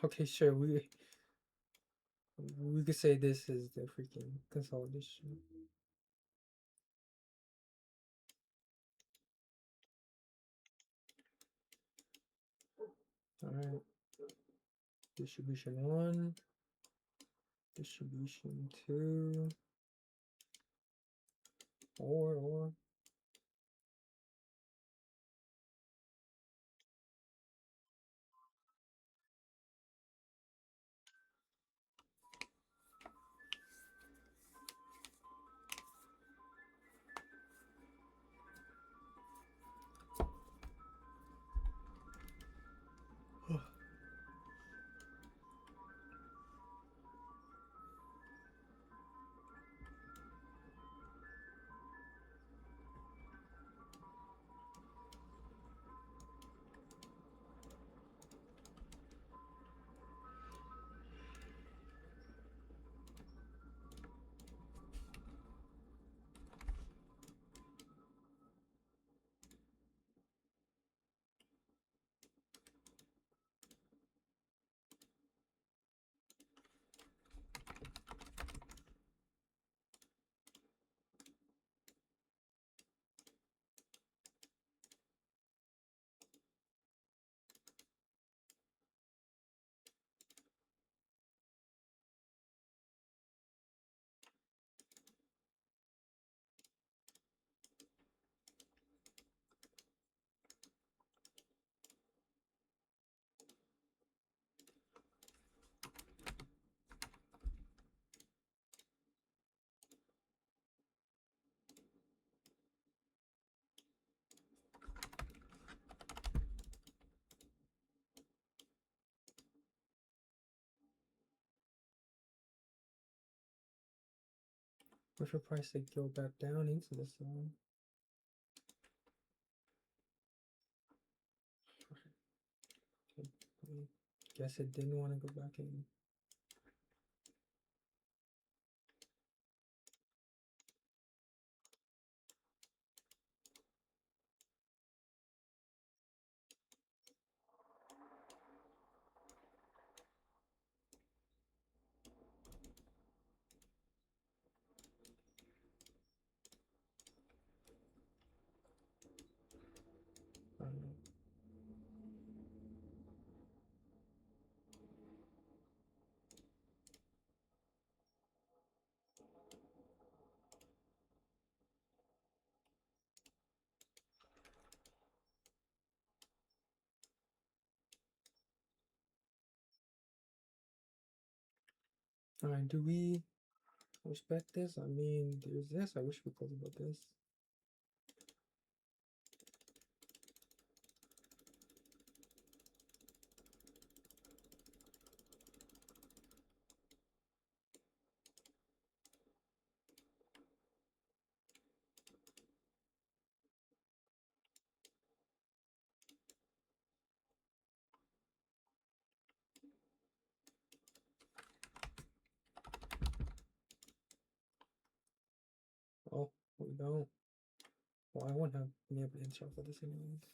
Okay, sure. We could say this is the freaking consolidation. All right. Distribution 1, distribution 2, or. Wait for price to go back down into the zone. Guess it didn't want to go back in. Alright, do we respect this? I mean, there's this. I wish we closed about this. Oh, we don't. Well, I won't have been able to intro for this anyways.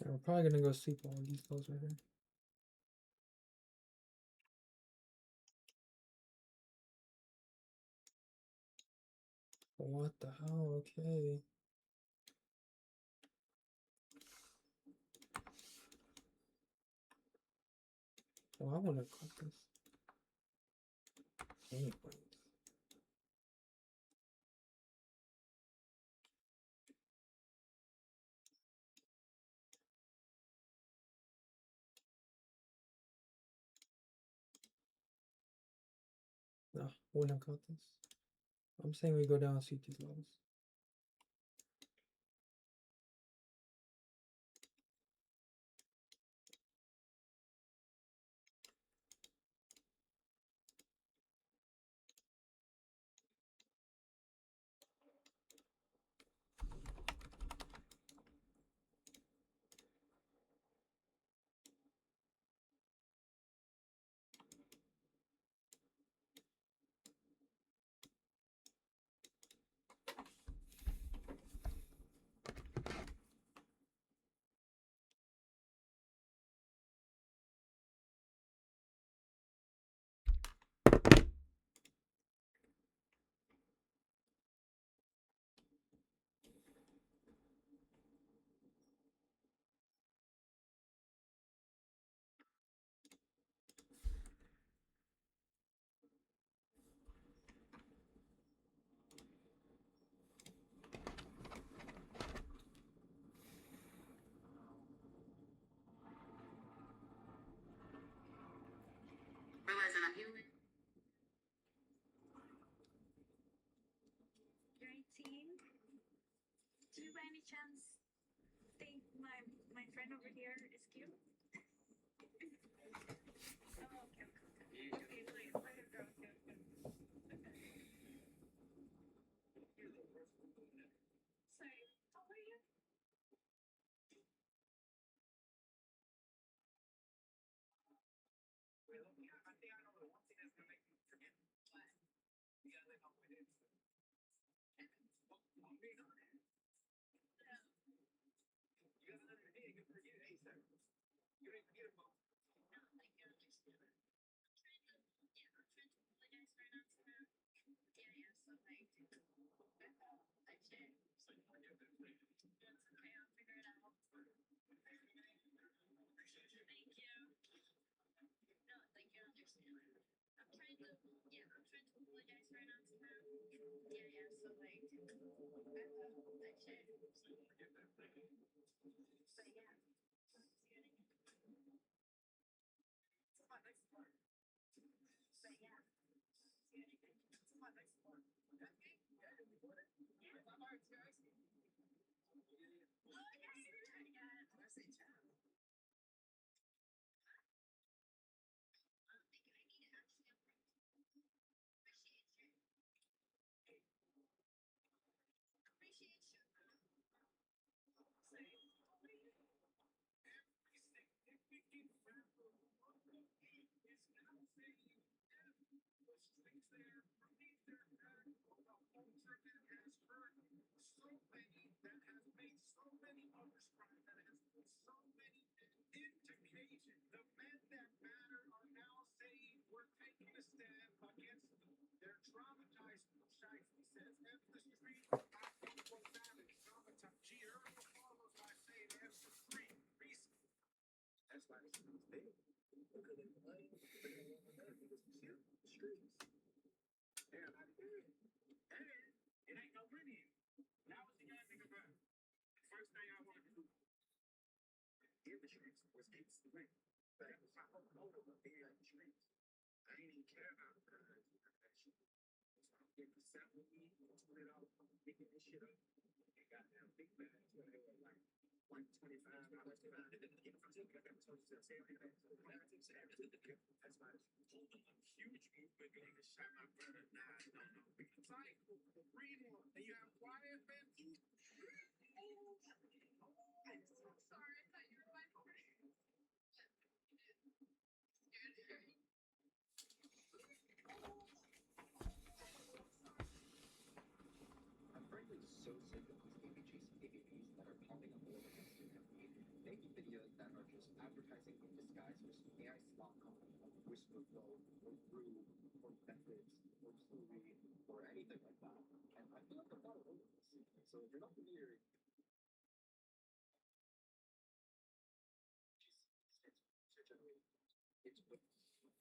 And we're probably gonna go sweep all these lows right here. What the hell? Okay. Well, I wanna cut this. Anyways. No, wouldn't have cut this. I'm saying we go down and sweep these lows. Realizing I'm human. You're 18. Do you by any chance think my friend over here is cute? Oh, okay, okay. Okay, wait, let her go. Okay, okay. Sorry, how are you?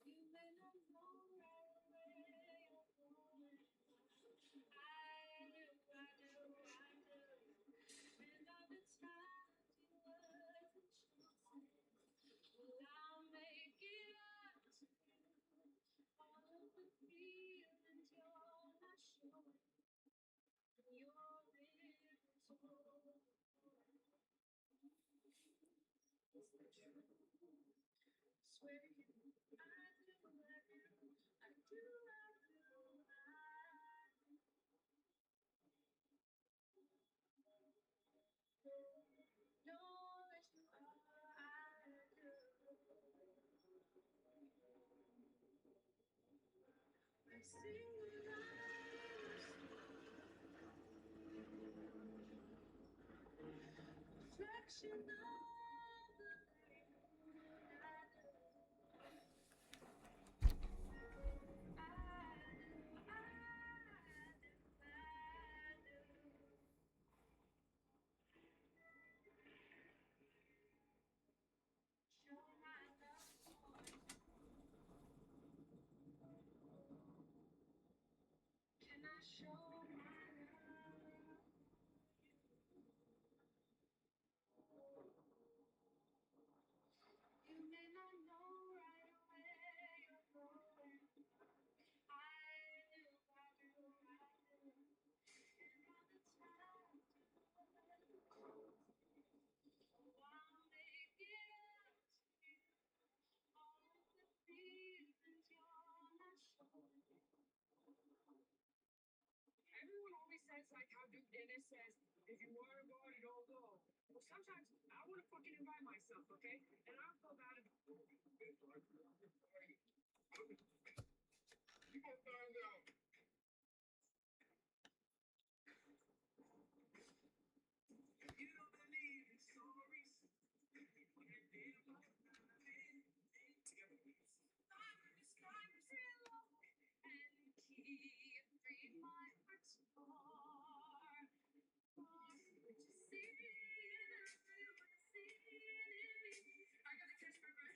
You may not know right where you're going. I do. And all the times you wasn't choosing. Well, I'll make it up to you. All of the feelings you're not showing. You're living so. Swear to you, I do. Know that you are, I do. I sing the lights, reflection of the moon. Show my love. Can I show my love? You may not know right where you're going. I do. And all the time you close. Oh, I'll make it up to you. All of the feelings you're not showing. Everyone always says, like, how Duke Dennis says, if you want to go, you don't go. Well, sometimes I want to fucking invite myself, okay? And I don't feel bad about it. You gonna find out. You don't believe in stories. Together, please. I'm describing zero and key. Free my heart's far. Would you see it? See it in me? I gotta catch my breath.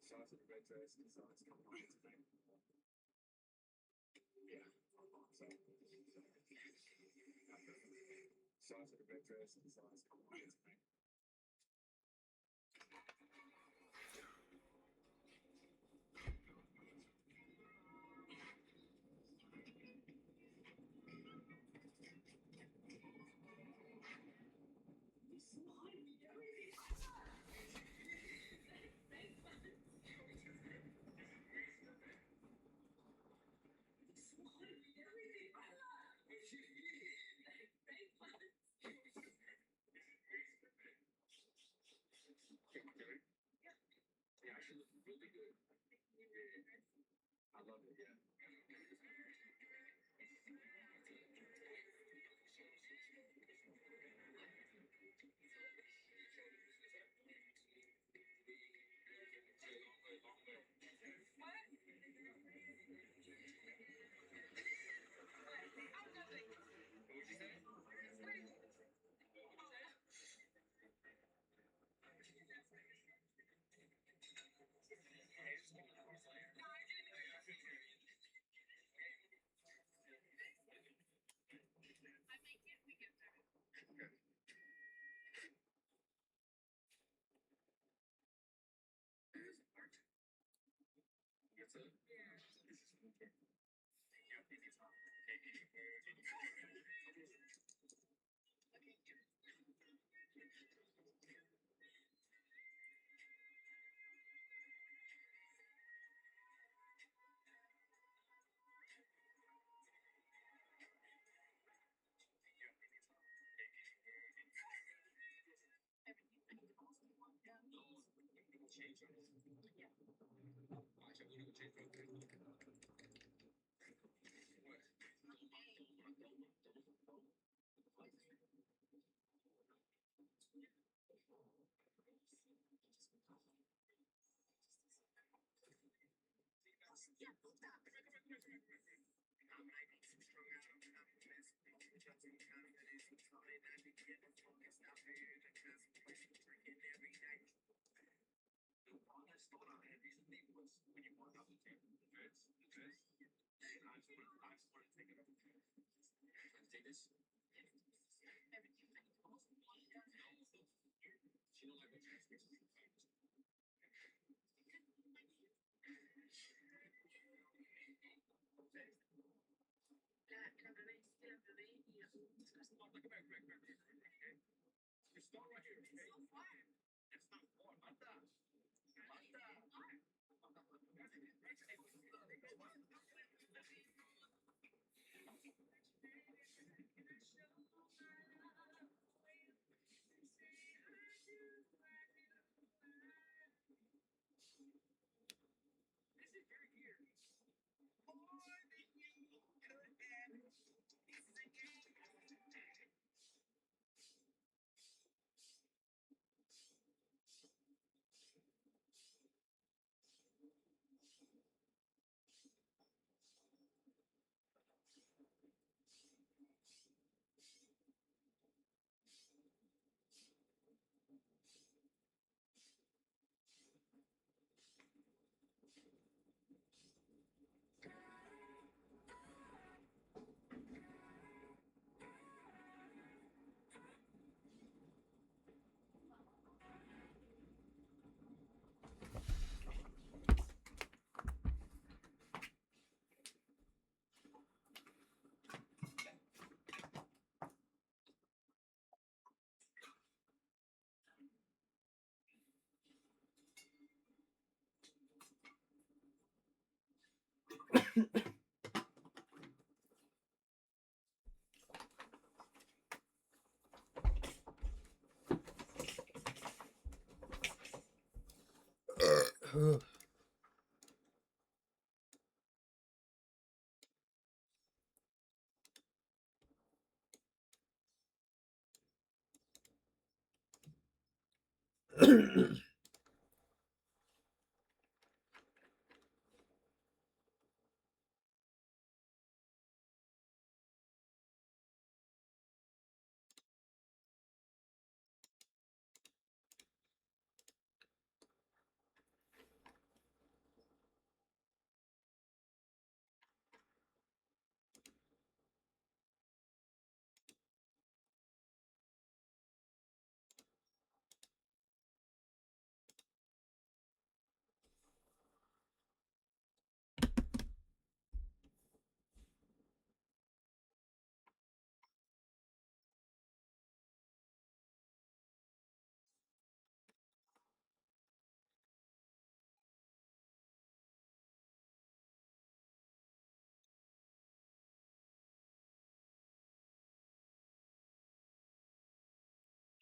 Shots of the red dress, the songs coming on tonight. Yeah. So, shots of the red dress, the songs coming on tonight. Yeah, she looks really good. I love it, yeah.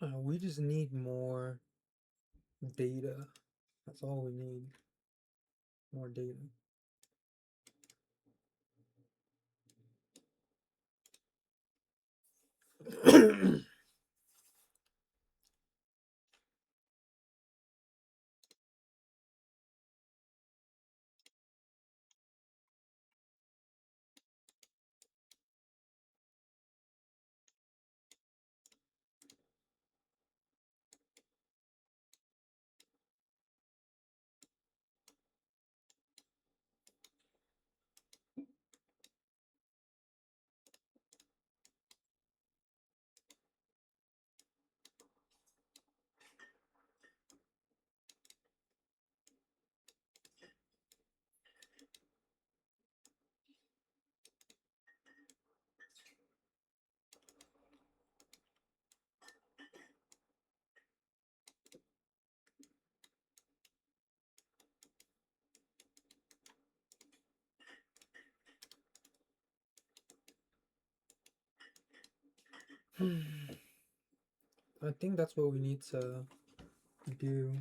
We just need more data. That's all we need. More data. I think that's what we need to do.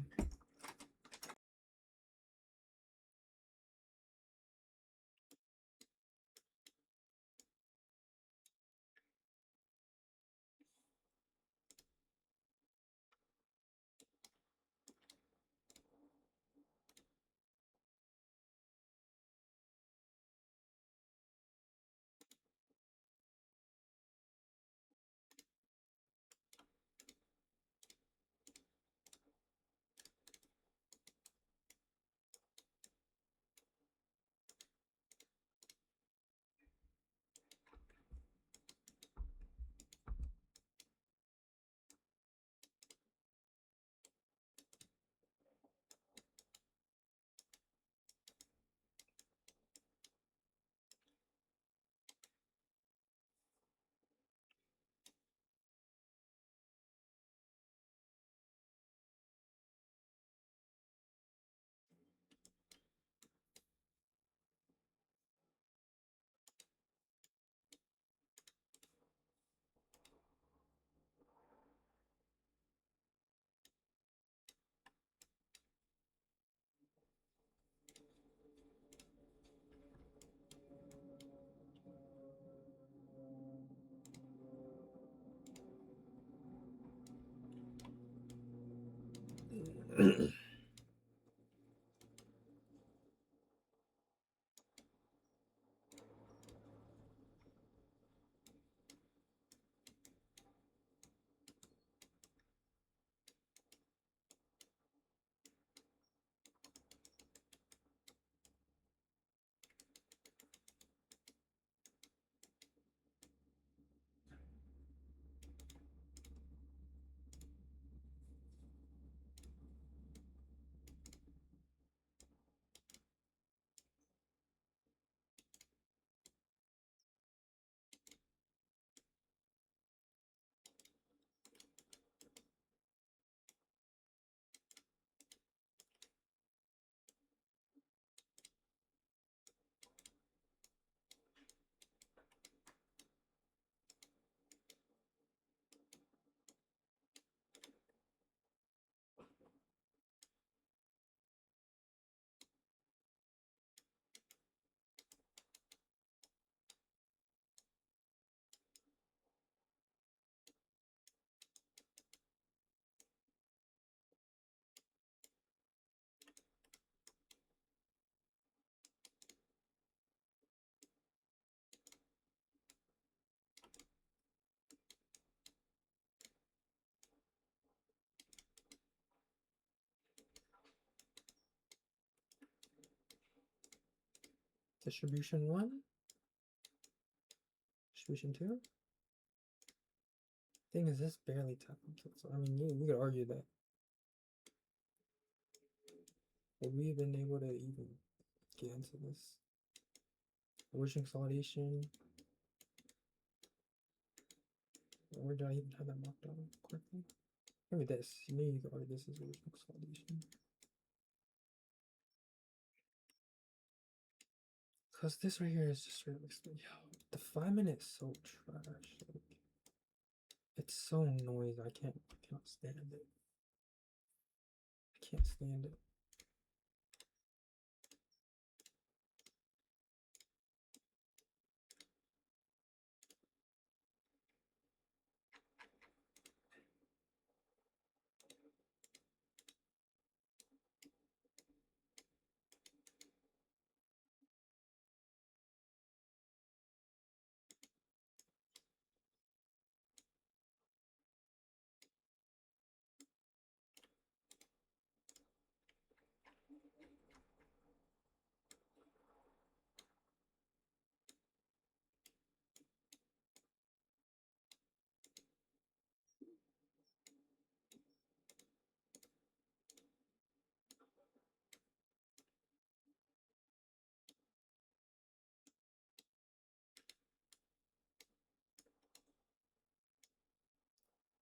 Distribution 1. Distribution 2. Thing is, this barely tap into it. So, I mean, you could argue that. Would we have been able to even get into this? Original consolidation. Or did I even have that marked down correctly? Maybe this. Maybe you could argue this is original consolidation. Because this right here is just really, yo, the 5-minute is so trash. Like, it's so noisy. I cannot stand it. I can't stand it.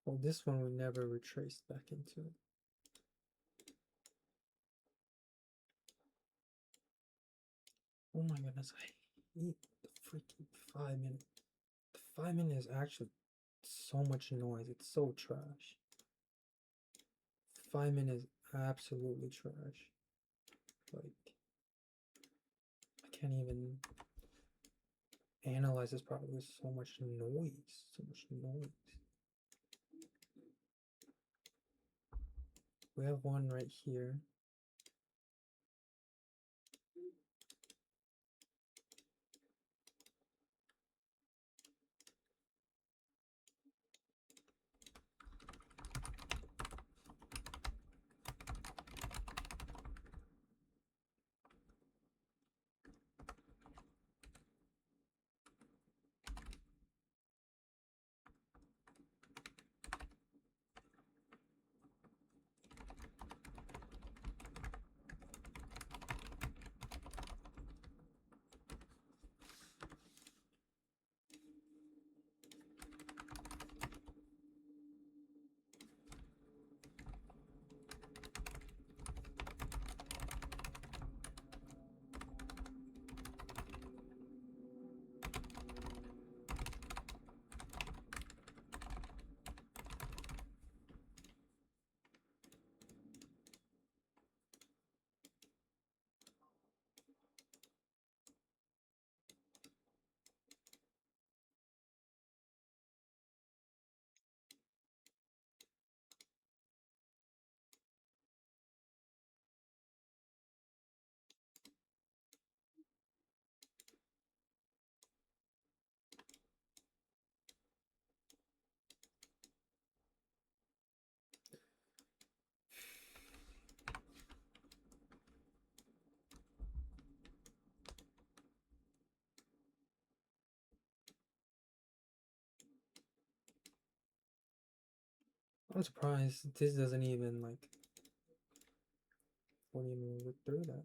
Well, this one we never retraced back into it. Oh my goodness, I hate the freaking 5-minute. The 5-minute is actually so much noise. It's so trash. 5-minute is absolutely trash. Like, I can't even analyze this properly. There's so much noise. So much noise. We have one right here. I'm surprised this doesn't even like won't even look through that.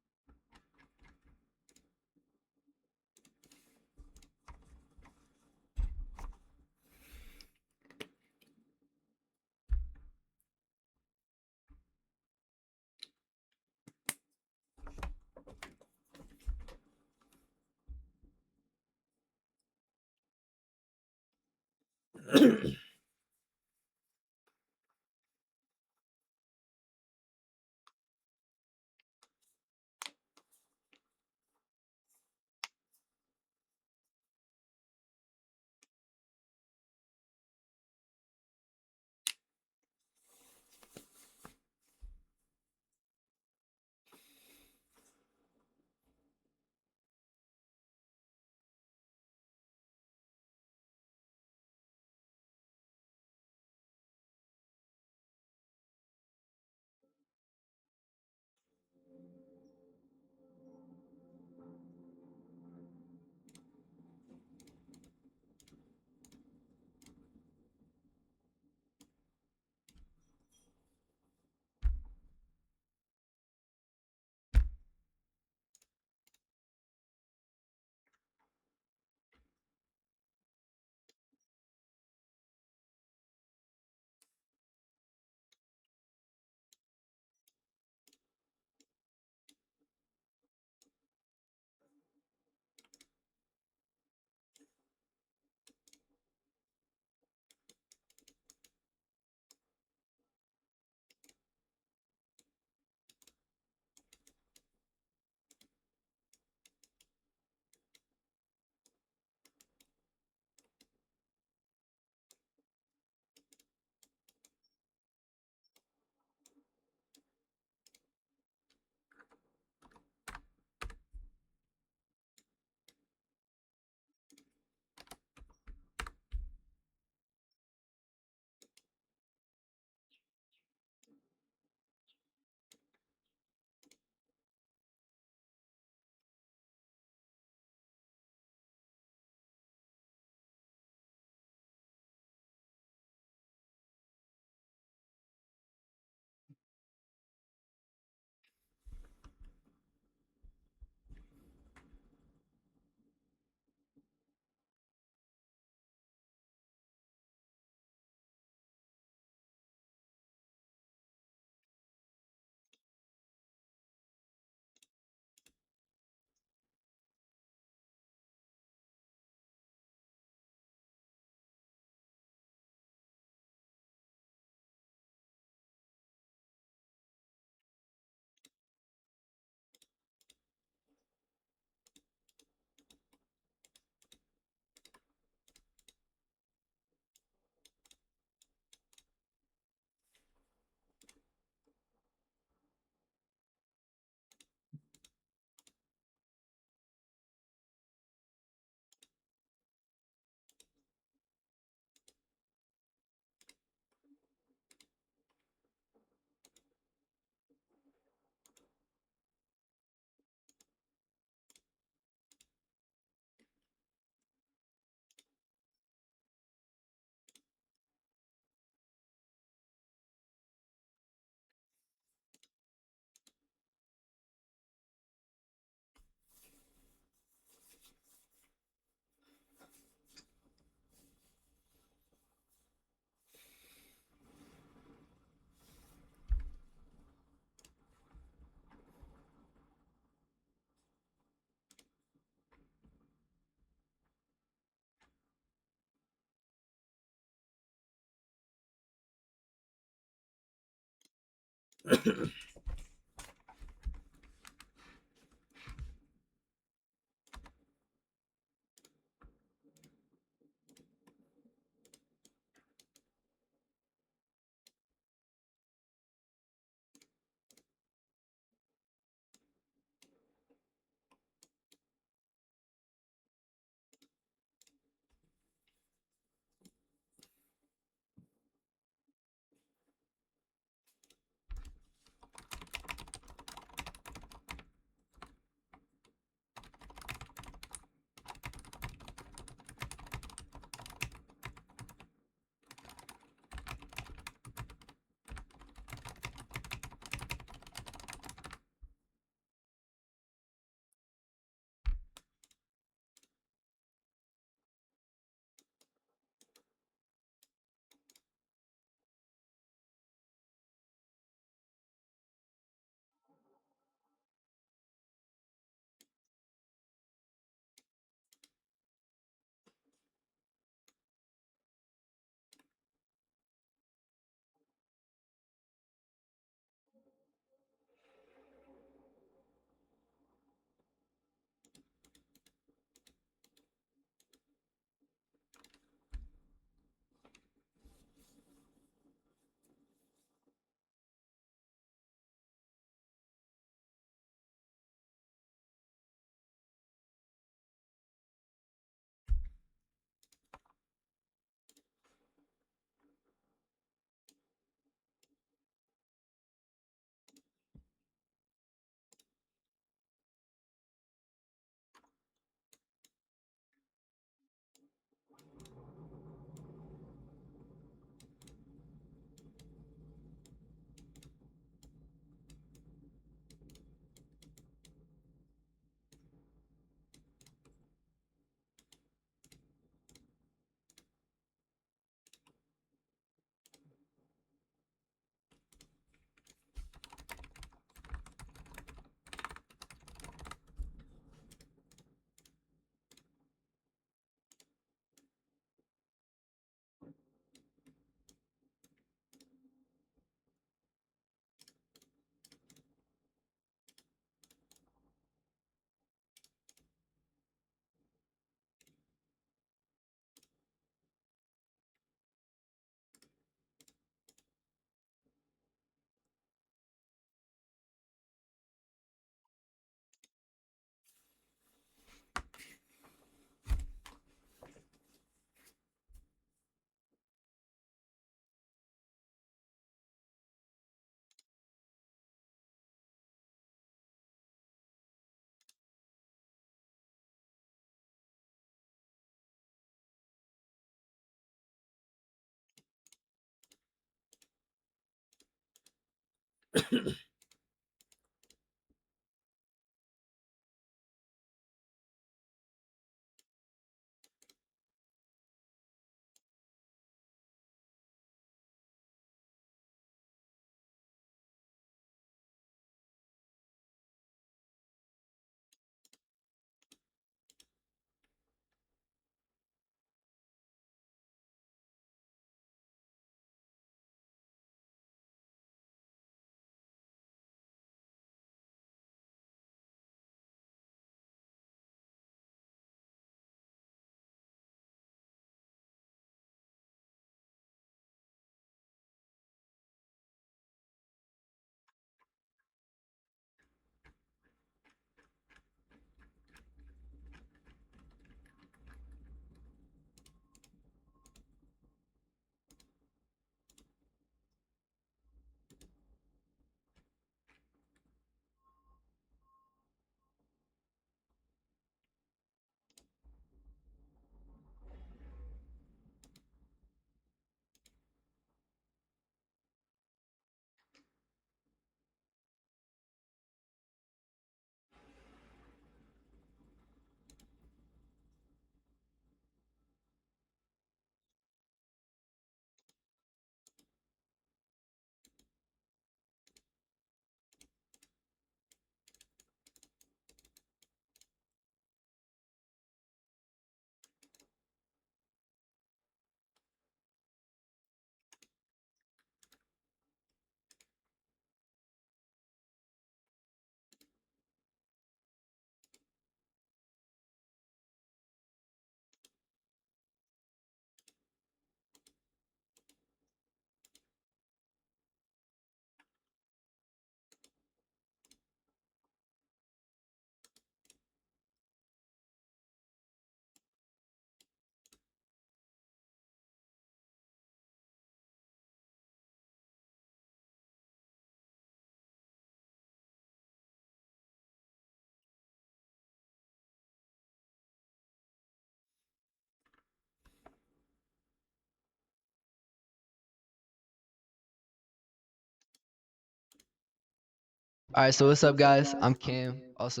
All right, so what's up, guys? I'm Cam. Also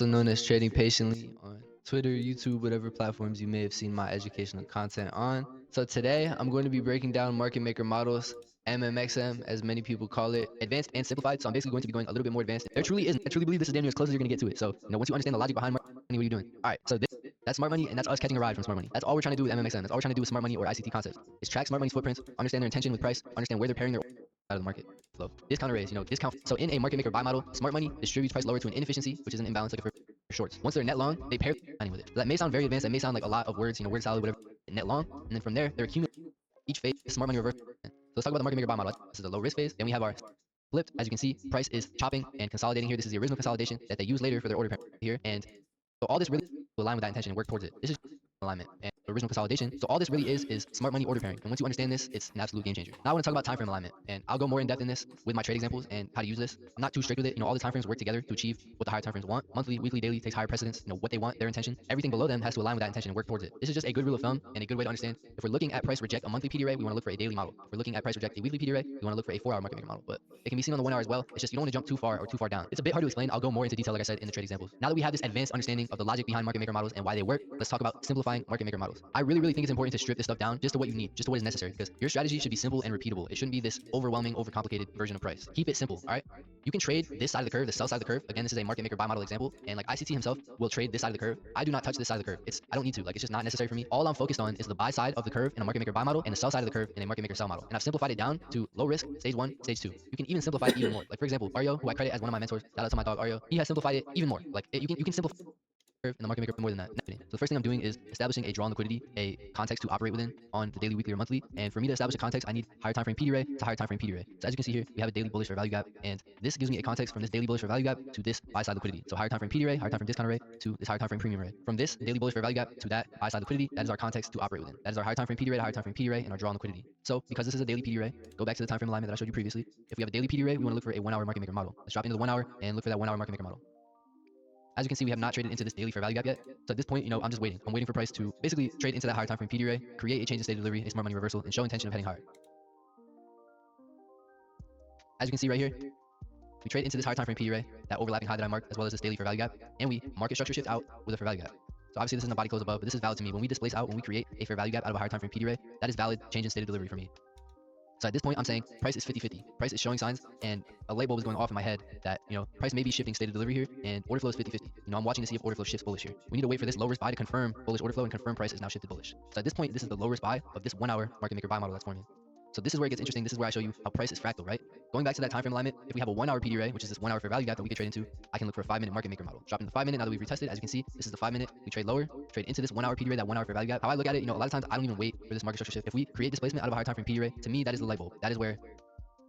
known as Trading Patiently on Twitter, YouTube, whatever platforms you may have seen my educational content on. So today I'm going to be breaking down market maker models, MMXM, as many people call it, advanced and simplified. So I'm basically going to be going a little bit more advanced. There truly isn't. I truly believe this is damn near as close as you're going to get to it. So, once you understand the logic behind market money, what are you doing? All right, so that's smart money, and that's us catching a ride from smart money. That's all we're trying to do with MMXM. That's all we're trying to do with smart money or ICT concepts. Is track smart money's footprints, understand their intention with price, understand where they're pairing their out of the market flow. Discount arrays, discount. So in a market maker buy model, smart money distributes price lower to an inefficiency, which is an imbalance like for shorts. Once they're net long, they pair money with it. So that may sound very advanced. That may sound like a lot of words, word salad, whatever. Net long, and then from there, they're accumulating each phase smart money reverse. So let's talk about the market maker buy model. This is the low risk phase. Then we have our flipped. As you can see, price is chopping and consolidating here. This is the original consolidation that they use later for their order pair here. And so all this really will align with that intention and work towards it. This is alignment and the original consolidation. So all this really is smart money order pairing. And once you understand this, it's an absolute game changer. Now I want to talk about time frame alignment, and I'll go more in depth in this with my trade examples and how to use this. I'm not too strict with it. All the time frames work together to achieve what the higher time frames want. Monthly, weekly, daily takes higher precedence. What they want, their intention. Everything below them has to align with that intention and work towards it. This is just a good rule of thumb and a good way to understand. If we're looking at price reject a monthly PD array, we want to look for a daily model. If we're looking at price reject a weekly PD array, we want to look for a 4-hour market maker model. But it can be seen on the 1 hour as well. It's just you don't want to jump too far or too far down. It's a bit hard to explain. I'll go more into detail, like I said, in the trade examples. Now that we have this advanced understanding of the logic behind market maker models and why they work, let's talk about simplifying market maker models. I really think it's important to strip this stuff down just to what you need, just to what is necessary, because your strategy should be simple and repeatable. It shouldn't be this overwhelming, overcomplicated version of price. Keep it simple, all right? You can trade this side of the curve, the sell side of the curve. Again, this is a market maker buy model example, and like ICT himself will trade this side of the curve. I do not touch this side of the curve. I don't need to. It's just not necessary for me. All I'm focused on is the buy side of the curve in a market maker buy model and the sell side of the curve in a market maker sell model. And I've simplified it down to low risk, stage 1, stage 2. You can even simplify it even more. Like for example, Aryo, who I credit as one of my mentors, shout out to my dog Aryo, he has simplified it even more. You can simplify in the market maker more than that. So the first thing I'm doing is establishing a draw on liquidity, a context to operate within on the daily, weekly, or monthly. And for me to establish a context, I need higher time frame PD array to higher time frame PD array. So as you can see here, we have a daily bullish fair value gap, and this gives me a context from this daily bullish fair value gap to this buy side liquidity. So higher time frame PD array, higher time frame discount array to this higher time frame premium array. From this daily bullish fair value gap to that buy side liquidity, that is our context to operate within. That is our higher time frame PD array to higher time frame PD array and our draw on liquidity. So because this is a daily PD array, go back to the time frame alignment that I showed you previously. If we have a daily PD array, we want to look for a 1 hour market maker model. Let's drop into the 1 hour and look for that 1 hour market maker model. As you can see, we have not traded into this daily fair value gap yet. So at this point, I'm just waiting. I'm waiting for price to basically trade into that higher time frame PD array, create a change in state of delivery, a smart money reversal, and show intention of heading higher. As you can see right here, we trade into this higher time frame PD array, that overlapping high that I marked, as well as this daily fair value gap, and we market structure shift out with a fair value gap. So obviously this isn't a body close above, but this is valid to me. When we displace out, when we create a fair value gap out of a higher time frame PD array, that is valid change in state of delivery for me. So at this point, I'm saying price is 50-50. Price is showing signs, and a light bulb is going off in my head that, price may be shifting state of delivery here, and order flow is 50-50. I'm watching to see if order flow shifts bullish here. We need to wait for this low risk buy to confirm bullish order flow and confirm price is now shifted bullish. So at this point, this is the low risk buy of this 1 hour market maker buy model that's forming. So this is where it gets interesting. This is where I show you how price is fractal, right? Going back to that time frame alignment, if we have a 1 hour PD array, which is this 1 hour fair value gap that we could trade into, I can look for a 5-minute market maker model. Dropping the 5-minute, now that we've retested, as you can see, this is the 5-minute. We trade lower, trade into this 1 hour PD array, that 1 hour fair value gap. How I look at it, a lot of times I don't even wait for this market structure shift. If we create displacement out of a higher time frame PD array, to me, that is the light bulb. That is where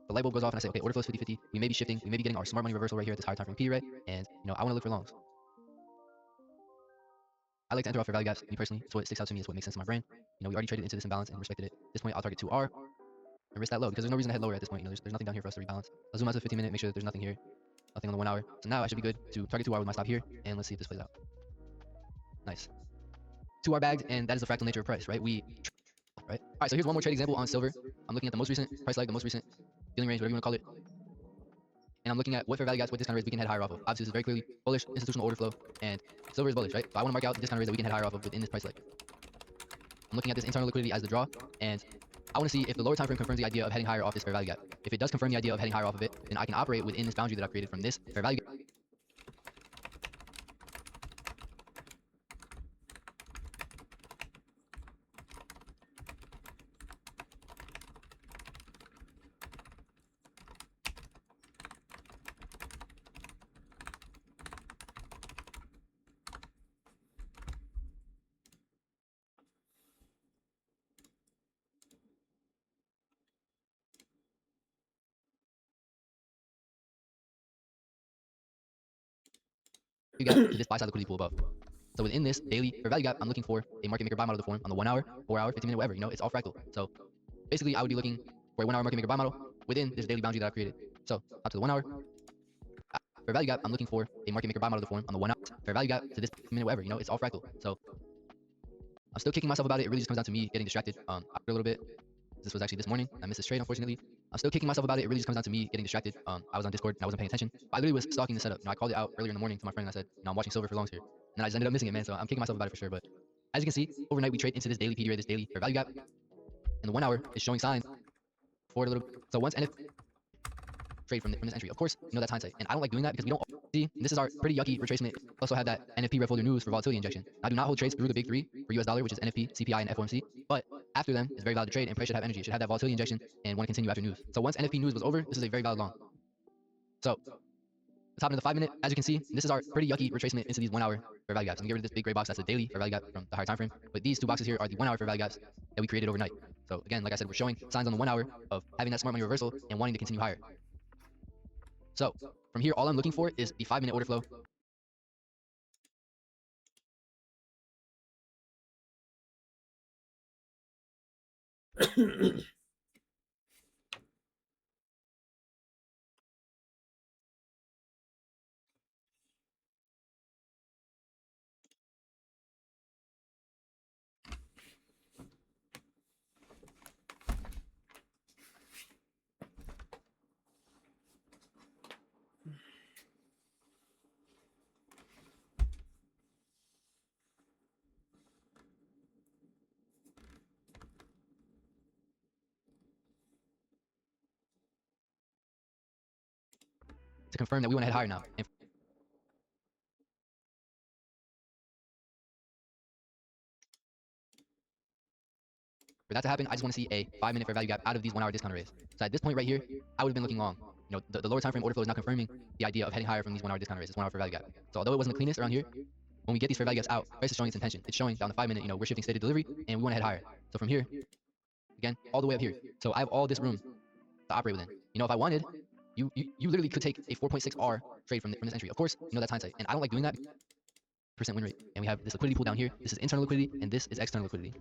the light bulb goes off and I say, okay, order flow is 50-50. We may be shifting. We may be getting our smart money reversal right here at this higher time frame PD array. And, I want to look for longs. I like to enter off fair value gaps, me personally. It's what sticks out to me. It's what makes sense in my brain. We already traded into this imbalance and respected it. At this point, I'll target 2R and risk that low because there's no reason to head lower at this point. There's nothing down here for us to rebalance. I'll zoom out to the 15-minute, make sure that there's nothing here. Nothing on the 1 hour. So now I should be good to target 2R with my stop here. And let's see if this plays out. Nice. 2R bagged, and that is the fractal nature of price, right? Right? All right, so here's one more trade example on silver. I'm looking at the most recent price leg, the most recent dealing range, whatever you want to call it. And I'm looking at what fair value gaps, what discount rates we can head higher off of. Obviously, this is very clearly bullish institutional order flow, and silver is bullish, right? So I want to mark out the discount rates that we can head higher off of within this price leg. I'm looking at this internal liquidity as the draw, and I want to see if the lower time frame confirms the idea of heading higher off this fair value gap. If it does confirm the idea of heading higher off of it, then I can operate within this boundary that I've created from this fair value gap. Gap to this buy side liquidity pool above. So within this daily fair value gap, I'm looking for a market maker buy model to form on the 1 hour, 4 hour, 15-minute, whatever. It's all fractal. So basically, I would be looking for a 1 hour market maker buy model within this daily boundary that I've created. So up to the 1 hour fair value gap, I'm looking for a market maker buy model to form on the 1 hour fair value gap to this minute, whatever. It's all fractal. So I'm still kicking myself about it. It really just comes down to me getting distracted after a little bit. This was actually this morning. I missed this trade, unfortunately. I'm still kicking myself about it. It really just comes down to me getting distracted. I was on Discord and I wasn't paying attention. But I literally was stalking the setup. I called it out earlier in the morning to my friend and I said, I'm watching silver for longs here. And then I just ended up missing it, man. So I'm kicking myself about it for sure. But as you can see, overnight we trade into this daily PD array, this daily fair value gap. And the 1 hour is showing signs for a little bit. So once NF trade from this entry, of course, that's hindsight. And I don't like doing that because we don't see, this is our pretty yucky retracement. Also have that NFP red folder news for volatility injection. I do not hold trades through the big three for US dollar, which is NFP, CPI, and FOMC. But after them, it's very valid to trade and price should have energy. It should have that volatility injection and want to continue after news. So once NFP news was over, this is a very valid long. So let's hop into the 5-minute. As you can see, this is our pretty yucky retracement into these 1 hour fair value gaps. I'm gonna get rid of this big gray box. That's the daily fair value gap from the higher time frame. But these two boxes here are the 1 hour fair value gaps that we created overnight. So again, like I said, we're showing signs on the 1 hour of having that smart money reversal and wanting to continue higher. So from here, all I'm looking for is the 5-minute order flow. To confirm that we want to head higher now. And for that to happen, I just want to see a 5-minute fair value gap out of these 1 hour discount arrays. So at this point right here, I would have been looking long. The lower time frame order flow is now confirming the idea of heading higher from these 1 hour discount arrays, this 1 hour fair value gap. So although it wasn't the cleanest around here, when we get these fair value gaps out, price is showing its intention. It's showing down the 5-minute, we're shifting state of delivery and we want to head higher. So from here, again, all the way up here. So I have all this room to operate within. If I wanted, you literally could take a 4.6R trade from this entry. Of course, that's hindsight. And I don't like doing that. Percent win rate. And we have this liquidity pool down here. This is internal liquidity and this is external liquidity.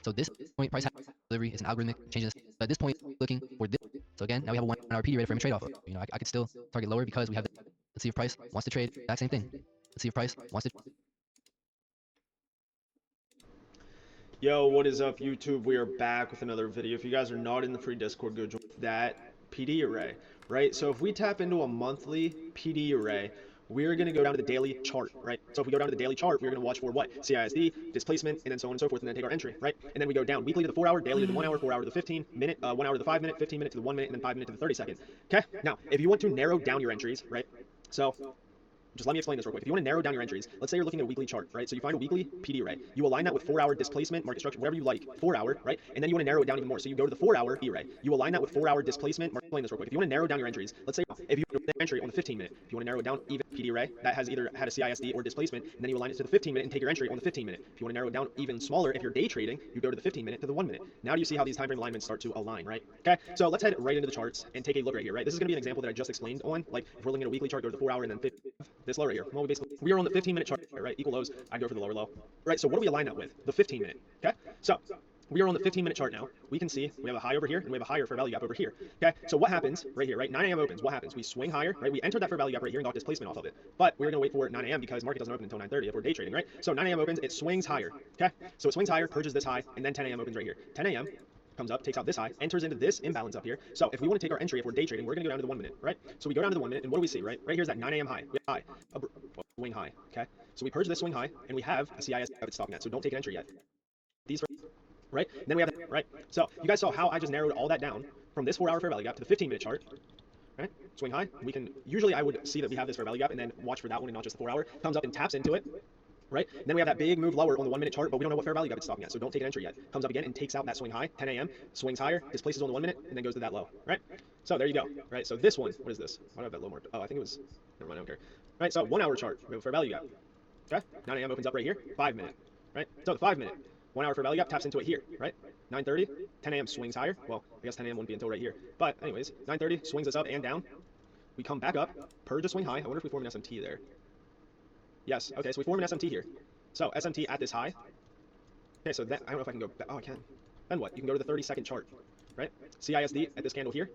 So this point price delivery is an algorithmic changes. But at this point, looking for this. So again, now we have a 1 hour PD ready for him to trade off of. I could still target lower because we have. Let's see if price wants to trade. Exact same thing. Let's see if price wants to. Yo, what is up, YouTube? We are back with another video. If you guys are not in the free Discord, go join that PD array, right? So if we tap into a monthly PD array, we're going to go down to the daily chart, right? So if we go down to the daily chart, we're going to watch for what? CISD, displacement, and then so on and so forth, and then take our entry, right? And then we go down weekly to the 4 hour, daily to the 1 hour, 4 hour to the 15 minute, 1 hour to the 5 minute, 15 minute to the 1 minute, and then 5 minute to the 30 second. Okay? Now, if you want to narrow down your entries, right? So just let me explain this real quick. If you want to narrow down your entries, let's say you're looking at a weekly chart, right? So you find a weekly PD array. You align that with 4 hour displacement, market structure, whatever you like, 4 hour, right? And then you want to narrow it down even more. So you go to the 4 hour array. You align that with 4 hour displacement. Explain this real quick. If you want to narrow down your entries, let's say if you have an entry on the 15 minute, if you want to narrow it down even PD array that has either had a CISD or displacement, and then you align it to the 15 minute and take your entry on the 15 minute. If you want to narrow it down even smaller, if you're day trading, you go to the 15 minute to the 1 minute. Now do you see how these time frame alignments start to align, right? Okay, so let's head right into the charts and take a look right here, right? This is going to be an example that I just explained on. Like if we're looking at a weekly chart, go to the 4 hour and then 50, this low right here. Well, we are on the 15 minute chart, right? Equal lows. I go for the lower low, right? So what do we align that with? The 15 minute. Okay, so we are on the 15 minute chart now. We can see we have a high over here and we have a higher fair value gap over here. Okay, so what happens right here, right? 9 a.m. opens. What happens? We swing higher, right? We entered that fair value gap right here and got displacement off of it. But we're gonna wait for 9 a.m. because market doesn't open until 9:30 if we're day trading, right? So 9 a.m. opens, it swings higher. Okay, so it swings higher, purges this high, and then 10 a.m. opens right here. 10 a.m. comes up, takes out this high, enters into this imbalance up here. So if we want to take our entry, if we're day trading, we're gonna go down to the 1 minute, right? So we go down to the 1 minute, and what do we see, right? Right here's that 9 a.m. high. We have high, swing high. Okay, so we purge this swing high, and we have a CIS it's stopping at. So don't take an entry yet. These, right? And then we have that, right? So you guys saw how I just narrowed all that down from this 4 hour fair value gap to the 15 minute chart. Right? Swing high. We can usually I would see that we have this fair value gap and then watch for that one and not just the 4 hour. Comes up and taps into it. Right? Then we have that big move lower on the 1 minute chart, but we don't know what fair value gap it's stopping at, so don't take an entry yet. Comes up again and takes out that swing high, 10 a.m., swings higher, displaces on the 1 minute, and then goes to that low. Right? So there you go. Right? So this one, what is this? Why do I have that low mark? Oh, I think it was, never mind, I don't care. Right? So 1 hour chart, we have a fair value gap. Okay? 9 a.m. opens up right here, 5 minute. Right? So the 5 minute, 1 hour fair value gap taps into it here. Right? 9:30, 10 a.m. swings higher. Well, I guess 10 a.m. wouldn't be until right here. But anyways, 9:30 swings us up and down. We come back up, purge a swing high. I wonder if we form an SMT there. Yes, okay, so we form an SMT here. So SMT at this high. Okay, so then, I don't know if I can go back. Oh, I can. Then what? You can go to the 30-second chart, right? CISD at this candle here.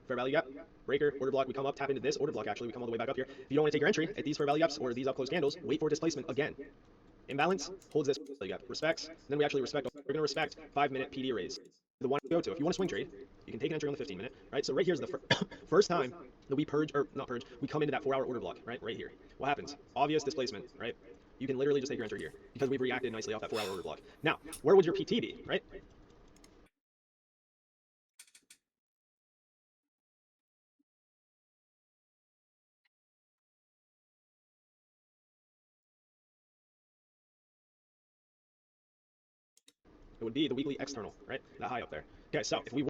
Fair value gap, breaker, order block. We come up, tap into this order block actually. We come all the way back up here. If you don't want to take your entry at these fair value gaps or these up close candles, wait for displacement again. Imbalance, holds this value gap, respects. Then we actually respect, we're going to respect 5 minute PD arrays. The one to go to. If you want to swing trade, you can take an entry on the 15 minute, right? So right here's the first time that we purge, or not purge, we come into that 4 hour order block, right? Right here. What happens? Obvious displacement, right? You can literally just take your entry here because we've reacted nicely off that 4 hour order block. Now, where would your PT be, right? It would be the weekly external, right? That high up there. Okay, so if we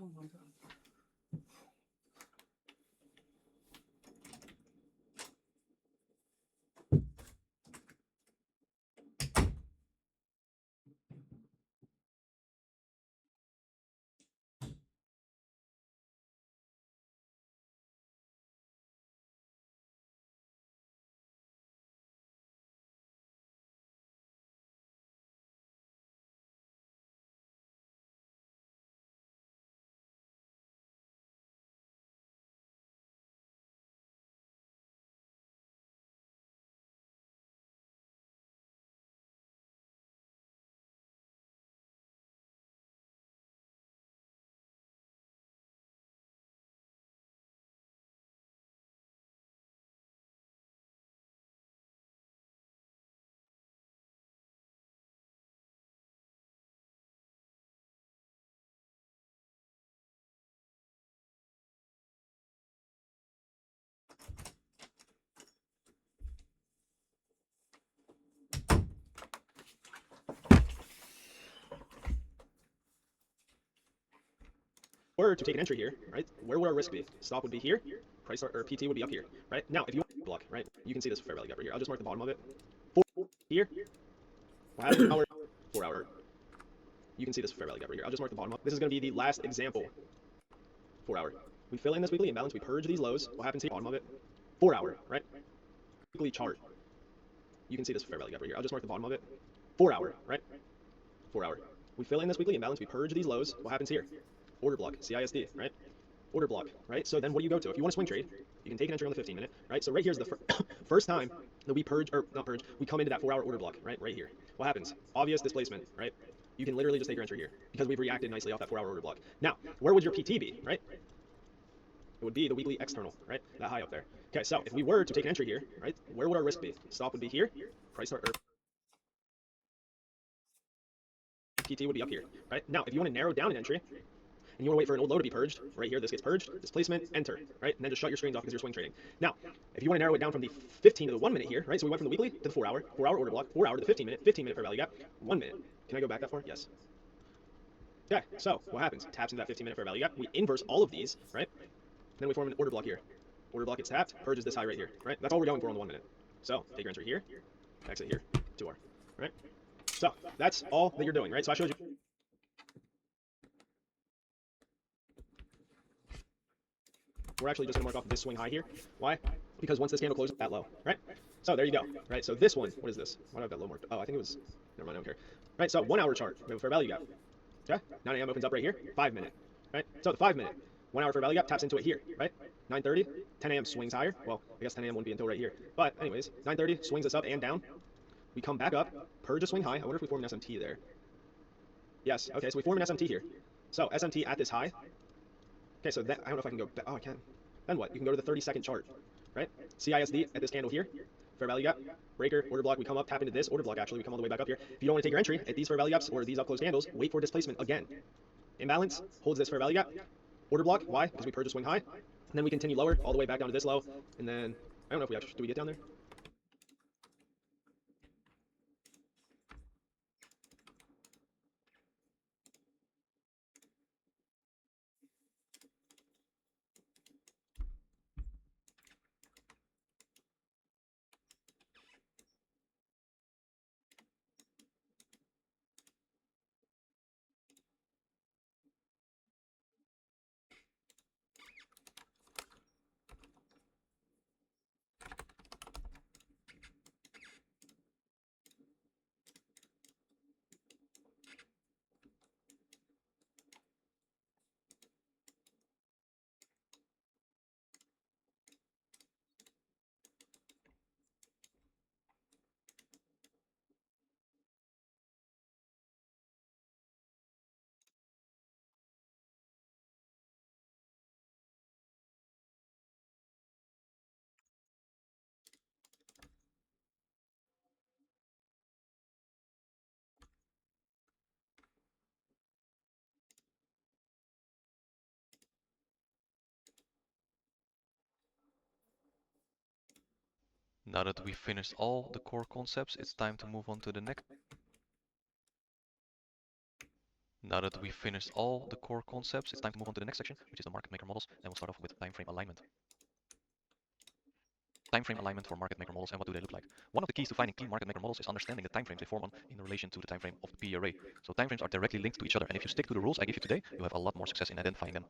Oh my god. Or to take an entry here, right? Where would our risk be? Stop would be here, price or PT would be up here, right? Now, if you want to block, right? You can see this fair value gap right here. I'll just mark the bottom of it. 4 here. What happens? Hour, 4 hour. You can see this fair value gap right here. I'll just mark the bottom up. This is going to be the last example. 4 hour. We fill in this weekly imbalance. We purge these lows. What happens here? Bottom of it. 4 hour, right? Weekly chart. You can see this fair value gap right here. I'll just mark the bottom of it. 4 hour, right? 4 hour. We fill in this weekly imbalance. We purge these lows. What happens here? Order block, CISD, right? Order block, right? So then what do you go to? If you want to swing trade, you can take an entry on the 15 minute, right? So right here's the first time that we purge, or not purge, we come into that 4 hour order block, right here. What happens? Obvious displacement, right? You can literally just take your entry here because we've reacted nicely off that 4 hour order block. Now, where would your PT be, right? It would be the weekly external, right? That high up there. Okay, so if we were to take an entry here, right, where would our risk be? Stop would be here, price start, or PT would be up here, right? Now, if you want to narrow down an entry, and you want to wait for an old low to be purged, right here, this gets purged, displacement, enter, right? And then just shut your screens off because you're swing trading. Now, if you want to narrow it down from the 15 to the 1 minute here, right? So we went from the weekly to the 4 hour order block, 4 hour to the 15 minute fair value gap, 1 minute. Can I go back that far? Yes. Okay, so what happens? Taps into that 15 minute fair value gap. We inverse all of these, right? Then we form an order block here. Order block gets tapped, purges this high right here, right? That's all we're going for on the 1 minute. So take your entry here, exit here, 2 hour, right? So that's all that you're doing, right? So I showed you. We're actually just going to mark off this swing high here. Why? Because once this candle closes that low, right? So there you go, right? So this one, what is this? Why do I have that low marked? Oh, I think it was, never mind, I don't care. Right, so 1 hour chart, we have a fair value gap. Okay, 9 a.m. opens up right here, 5 minute, right? So the 5 minute, 1 hour fair value gap taps into it here, right? 9:30, 10 a.m. swings higher. Well, I guess 10 a.m. wouldn't be until right here. But anyways, 9:30 swings us up and down. We come back up, purge a swing high. I wonder if we form an SMT there. Yes, okay, so we form an SMT here. So SMT at this high. Okay, so that, I don't know if I can go back. Oh, I can. Then what? You can go to the 30-second chart, right? CISD at this candle here, fair value gap, breaker, order block, we come up, tap into this order block actually, we come all the way back up here. If you don't want to take your entry at these fair value gaps or these up close candles, wait for displacement again. Imbalance, holds this fair value gap, order block, why? Because we purge a swing high. And then we continue lower, all the way back down to this low, and then, I don't know if we actually, do we get down there? Now that we've finished all the core concepts, it's time to move on to the next. Now that we've finished all the core concepts, it's time to move on to the next section, which is the market maker models, and we'll start off with time frame alignment. Time frame alignment for market maker models, and what do they look like? One of the keys to finding clean market maker models is understanding the time frames they form on in relation to the time frame of the P array. So time frames are directly linked to each other, and if you stick to the rules I give you today, you have a lot more success in identifying them.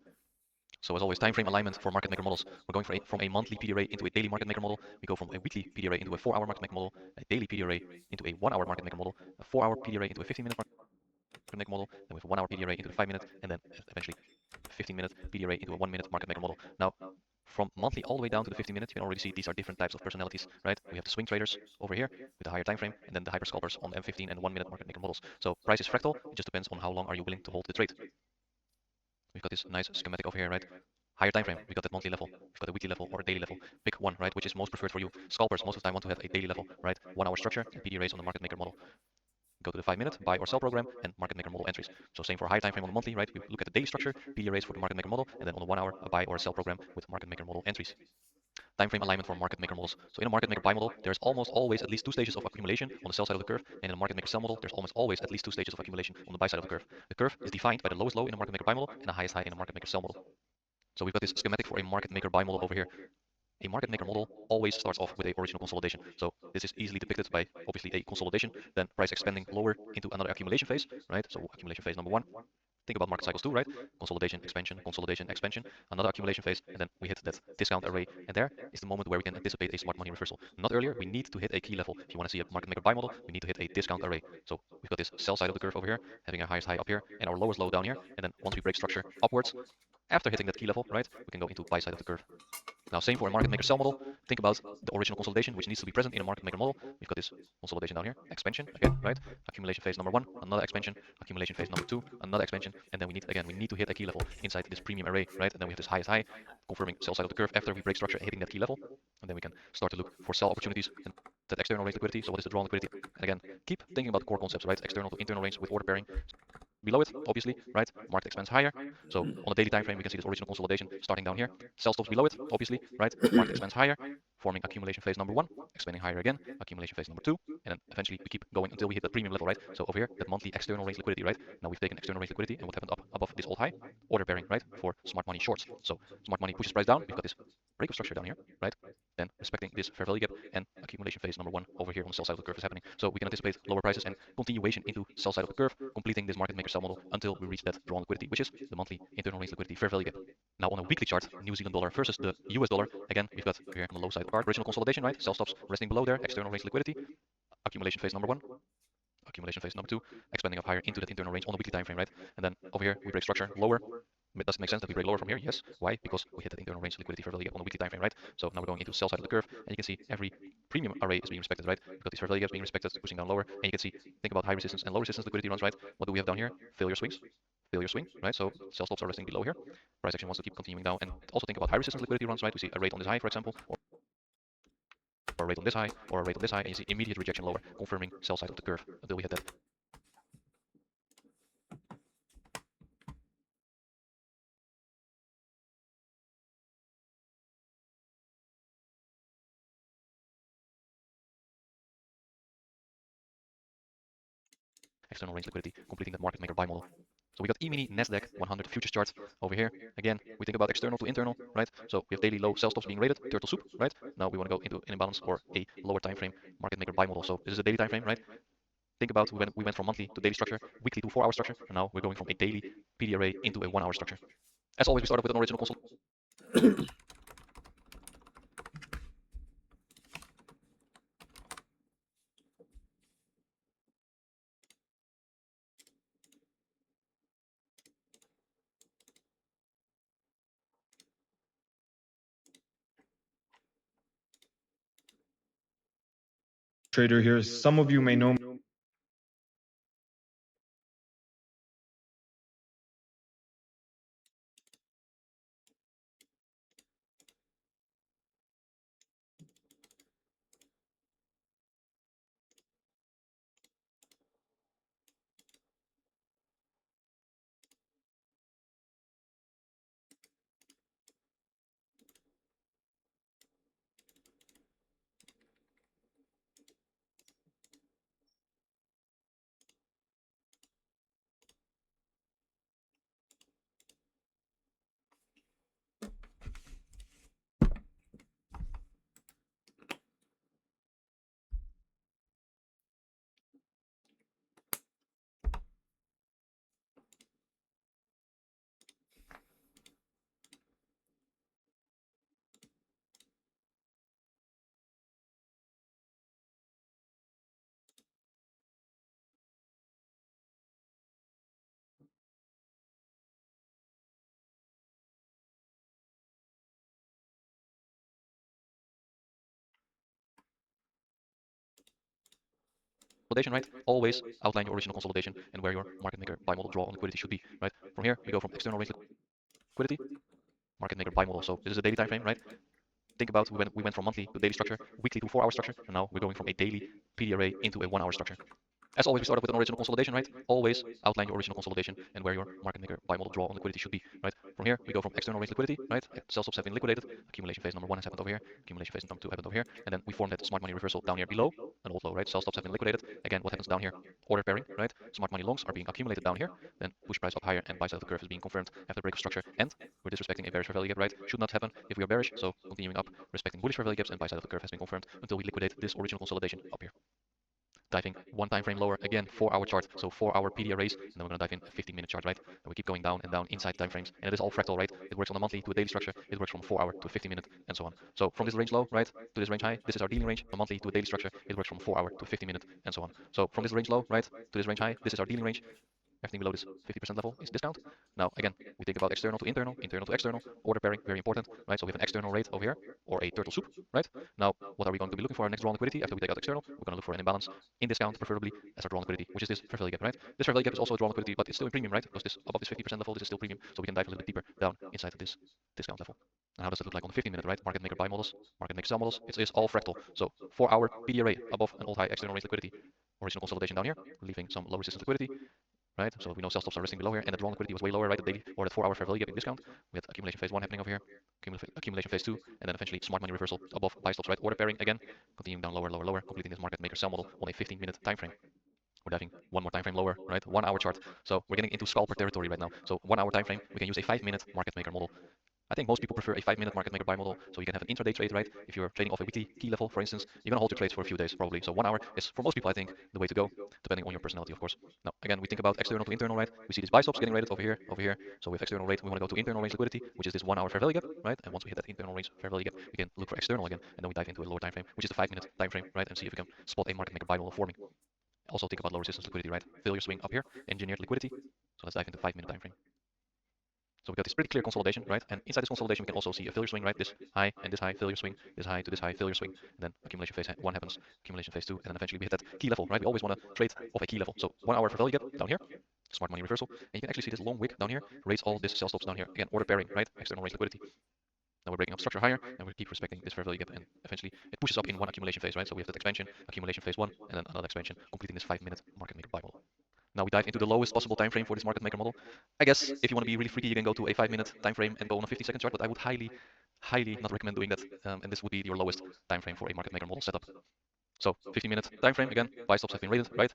So as always, time frame alignment for market maker models. We're going from a monthly PD array into a daily market maker model. We go from a weekly PD array into a 4-hour market maker model, a daily PD array into a 1-hour market maker model, a 4-hour PD array into a 15-minute market maker model, then we have a 1-hour PD array into a 5-minute, and then eventually 15-minute PD array into a 1-minute market maker model. Now, from monthly all the way down to the 15 minutes, you can already see these are different types of personalities, right? We have the swing traders over here with a higher time frame, and then the hyper scalpers on the M15 and 1-minute market maker models. So price is fractal. It just depends on how long are you willing to hold the trade. We've got this nice schematic over here, right? Higher time frame, we've got that monthly level, we've got a weekly level or a daily level. Pick one, right, which is most preferred for you. Scalpers most of the time want to have a daily level, right? 1-hour structure and PD arrays on the market maker model. Go to the 5-minute buy or sell program and market maker model entries. So same for higher time frame on the monthly, right? We look at the daily structure, PD arrays for the market maker model, and then on the 1-hour a buy or a sell program with market maker model entries. Time frame alignment for market maker models. So in a market maker buy model, there's almost always at least 2 stages of accumulation on the sell side of the curve, and in a market maker sell model, there's almost always at least 2 stages of accumulation on the buy side of the curve. The curve is defined by the lowest low in a market maker buy model and the highest high in a market maker sell model. So we've got this schematic for a market maker buy model over here. A market maker model always starts off with a original consolidation. So this is easily depicted by obviously a consolidation, then price expanding lower into another accumulation phase, right? So accumulation phase number 1. Think about market cycles too, right? Consolidation, expansion, another accumulation phase, and then we hit that discount array. And there is the moment where we can anticipate a smart money reversal. Not earlier, we need to hit a key level. If you want to see a market maker buy model, we need to hit a discount array. So we've got this sell side of the curve over here, having a highest high up here, and our lowest low down here. And then once we break structure upwards, after hitting that key level, right, we can go into buy side of the curve. Now, same for a market maker sell model. Think about the original consolidation, which needs to be present in a market maker model. We've got this consolidation down here, expansion again, right? Accumulation phase number 1, another expansion. Accumulation phase number 2, another expansion. And then we need to hit a key level inside this premium array, right? And then we have this highest high, confirming sell side of the curve after we break structure, hitting that key level. And then we can start to look for sell opportunities and that external range liquidity. So what is the draw liquidity? And again, keep thinking about core concepts, right? External to internal range with order pairing. Below it, obviously, right? Market expands higher. So on the daily time frame, we can see this original consolidation starting down here. Sell stops below it, obviously, right? Market expands higher, forming accumulation phase number 1, expanding higher again, accumulation phase number 2, and then eventually we keep going until we hit the premium level, right? So over here, that monthly external range liquidity, right? Now we've taken external range liquidity, and what happened up above this old high? Order pairing, right? For smart money shorts. So smart money pushes price down. We've got this break of structure down here, right? Then respecting this fair value gap, and accumulation phase number 1 over here on the sell side of the curve is happening. So we can anticipate lower prices and continuation into sell side of the curve, completing this market maker sell model until we reach that drawn liquidity, which is the monthly internal range liquidity fair value gap. Now on a weekly chart, New Zealand dollar versus the US dollar, again, we've got here on the low side of the chart, original consolidation, right? Sell stops resting below there, external range liquidity, accumulation phase number 1, accumulation phase number 2, expanding up higher into that internal range on the weekly time frame, right? And then over here, we break structure lower. Does it make sense that we break lower from here? Yes. Why? Because we hit that internal range liquidity fair value gap on the weekly time frame, right? So now we're going into sell side of the curve, and you can see every premium array is being respected, right? We've got these fair value gaps being respected, pushing down lower, and you can see, think about high resistance and low resistance liquidity runs, right? What do we have down here? Failure swings. Failure swing, right? So sell stops are resting below here. Price action wants to keep continuing down, and also think about high resistance liquidity runs, right? We see a rate on this high, for example, or a rate on this high, or a rate on this high, and you see immediate rejection lower, confirming sell side of the curve until we hit that. External range liquidity, completing that market maker buy model. So we got E-mini Nasdaq 100 futures chart over here. Again, we think about external to internal, right? So we have daily low sell stops being rated, turtle soup, right? Now we want to go into an imbalance or a lower time frame market maker buy model. So this is a daily time frame, right? Think about we went from monthly to daily structure, weekly to 4-hour structure, and now we're going from a daily PD array into a 1-hour structure. As always, we started with an original console. Trader here. Some of you may know consolidation, right? Always outline your original consolidation and where your market maker buy model draw on liquidity should be, right? From here, we go from external range liquidity, market maker buy model. So this is a daily time frame, right? Think about we went from monthly to daily structure, weekly to 4-hour structure, and now we're going from a daily PD array into a 1-hour structure. As always, we start off with an original consolidation, right? Always outline your original consolidation and where your market maker buy model draw on liquidity should be, right? From here, we go from external range liquidity, right? Sell stops have been liquidated. Accumulation phase number 1 has happened over here. Accumulation phase number 2 happened over here. And then we form that smart money reversal down here below, an old low, right? Sell stops have been liquidated. Again, what happens down here? Order pairing, right? Smart money longs are being accumulated down here. Then push price up higher and buy side of the curve is being confirmed after break of structure. And we're disrespecting a bearish fair value gap, right? Should not happen if we are bearish. So continuing up, respecting bullish fair value gaps and buy side of the curve has been confirmed until we liquidate this original consolidation up here. Diving one time frame lower, again 4-hour chart, so 4-hour PD arrays, and then we're going to dive in a 15-minute chart, right? And we keep going down and down inside time frames, and it is all fractal, right? It works on a monthly to a daily structure, it works from 4-hour to a 15-minute, and so on. So from this range low, right, to this range high, this is our dealing range. From monthly to a daily structure, it works from 4-hour to 15-minute, and so on. So from this range low, right, to this range high, this is our dealing range. Everything below this 50% level is discount. Now, again, we think about external to internal, internal to external, order pairing, very important, right? So we have an external rate over here, or a turtle soup, right? Now, what are we going to be looking for our next draw on liquidity after we take out external? We're going to look for an imbalance in discount, preferably as our draw on liquidity, which is this fair value gap, right? This fair value gap is also a draw on liquidity, but it's still in premium, right? Because this above this 50% level, this is still premium, so we can dive a little bit deeper down inside of this discount level. And how does it look like on the 15-minute, right? Market maker buy models, market maker sell models. It is all fractal. So 4-hour PD array above an old high external range liquidity, original consolidation down here, leaving some low resistance liquidity, right? So we know sell stops are resting below here, and the draw liquidity was way lower, right? The daily or the 4-hour fair value gap in discount. We had accumulation phase 1 happening over here, accumulation phase 2, and then eventually smart money reversal above buy stops, right? Order pairing again, continuing down lower, lower, lower, completing this market maker sell model on a 15-minute time frame. We're diving one more time frame lower, right? 1-hour chart. So we're getting into scalper territory right now. So 1-hour time frame, we can use a 5-minute market maker model. I think most people prefer a 5-minute market maker buy model, so you can have an intraday trade, right? If you're trading off a weekly key level, for instance, you're gonna hold your trades for a few days probably. So 1 hour is for most people, I think, the way to go, depending on your personality, of course. Now, again, we think about external to internal, right? We see these buy stops getting rated over here, over here. So with external rate, we want to go to internal range liquidity, which is this 1-hour fair value gap, right? And once we hit that internal range fair value gap, we can look for external again, and then we dive into a lower time frame, which is the 5-minute time frame, right? And see if we can spot a market maker buy model forming. Also think about low resistance liquidity, right? Failure swing up here, engineered liquidity. So let's dive into 5-minute time frame. So we've got this pretty clear consolidation, right? And inside this consolidation, we can also see a failure swing, right? This high and this high, failure swing, this high to this high, failure swing. And then accumulation phase 1 happens, accumulation phase 2, and then eventually we hit that key level, right? We always want to trade off a key level. So 1 hour fair value gap down here, smart money reversal. And you can actually see this long wick down here, raise all this sell stops down here. Again, order pairing, right? External range liquidity. Now we're breaking up structure higher, and we keep respecting this fair value gap, and eventually it pushes up in one accumulation phase, right? So we have that expansion, accumulation phase 1, and then another expansion, completing this 5-minute market maker buy model. Now we dive into the lowest possible time frame for this market maker model. I guess if you want to be really freaky, you can go to a 5-minute time frame and go on a 50-second chart, but I would highly not recommend doing that. And this would be your lowest time frame for a market maker model setup. So 15-minute time frame again, buy stops have been rated, right?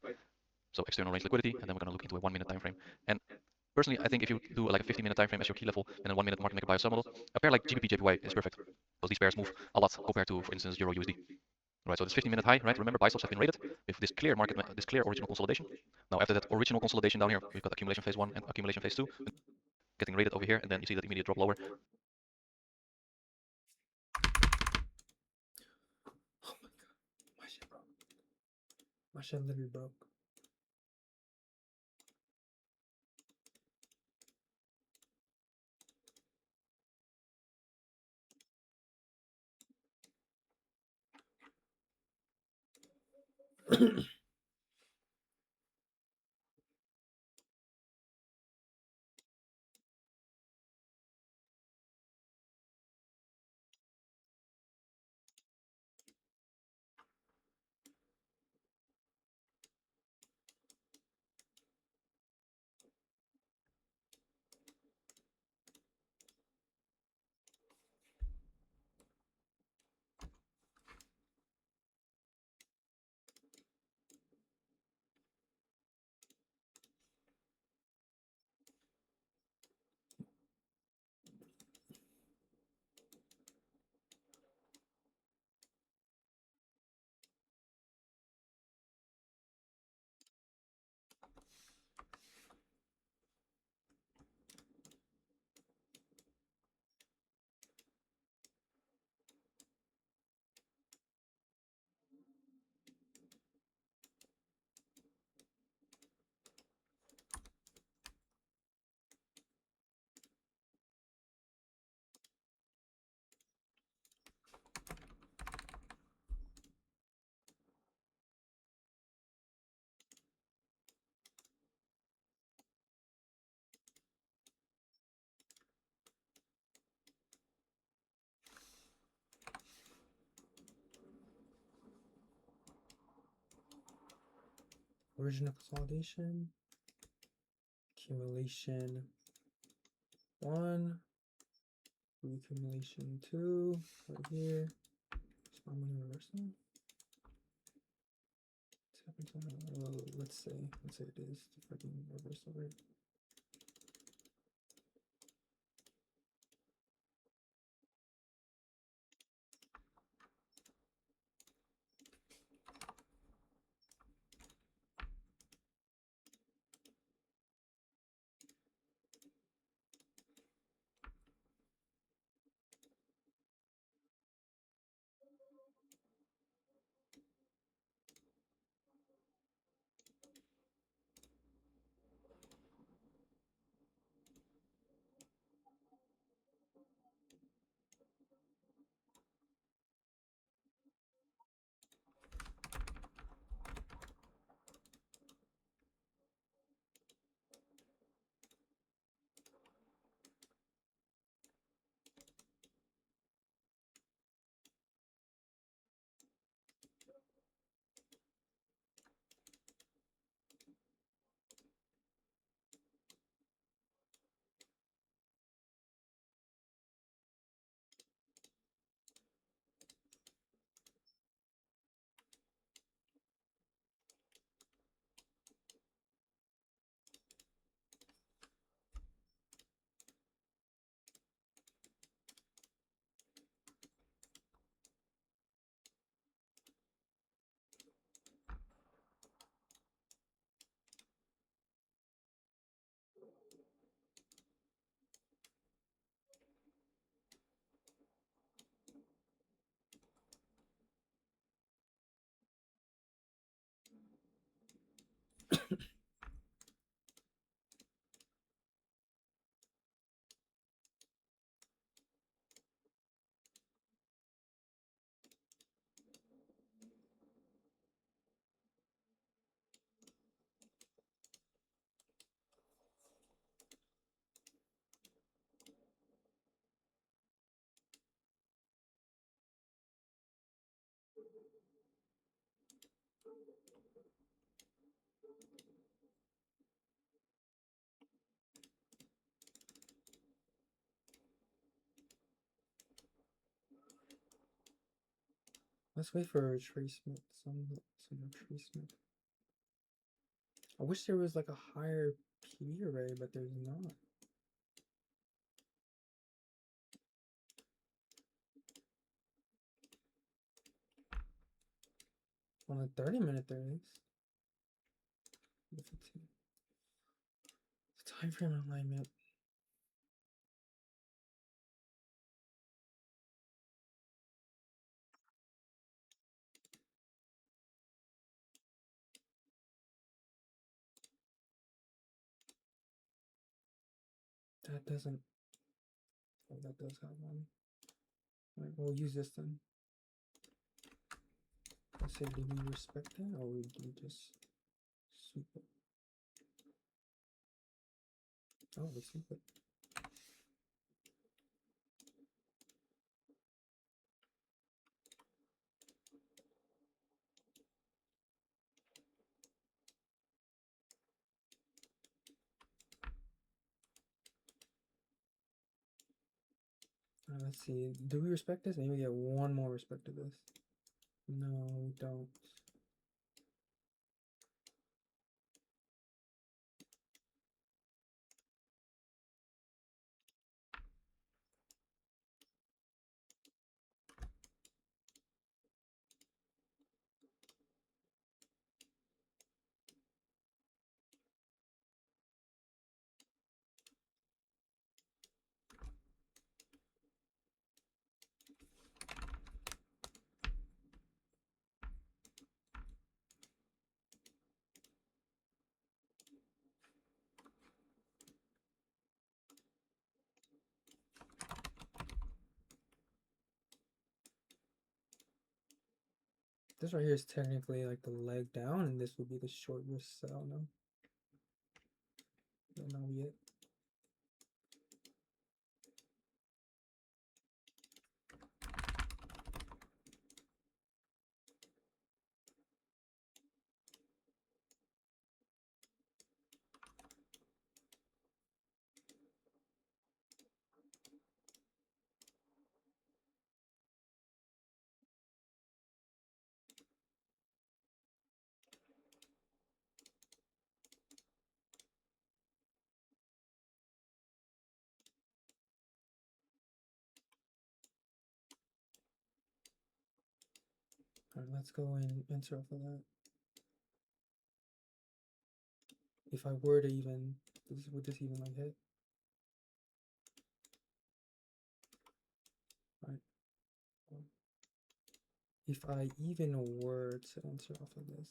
So external range liquidity, and then we're going to look into a 1-minute time frame. And personally, I think if you do like a 15-minute time frame as your key level and then 1-minute market maker buy sell model, a pair like GBP JPY is perfect because these pairs move a lot compared to, for instance, Euro USD. Right, so this 15-minute high, right? Remember, buy stops have been rated with this clear this clear original consolidation. Now, after that original consolidation down here, we've got accumulation phase 1 and accumulation phase 2 getting rated over here, and then you see that immediate drop lower. Oh my god, my shit broke. My shit literally broke. Original consolidation, accumulation 1, reaccumulation 2, right here. Smart money reversal. Let's say it is the freaking reversal rate. Let's wait for a retracement. Some retracement. I wish there was like a higher PD array, but there's not. On the 30-minute there is. The 15. The time frame alignment. That doesn't. Oh, that does have one. Alright, we'll use this then. Let's say, do we respect that, or do we just sweep it? Oh, we sweep it. Let's see. Do we respect this? Maybe get one more respect to this. No, we don't. This right here is technically like the leg down, and this would be the short wrist sell, no? Not yet. Alright, let's go and answer off of that. If I were to even, would this even like hit? Right. If I even were to answer off of this.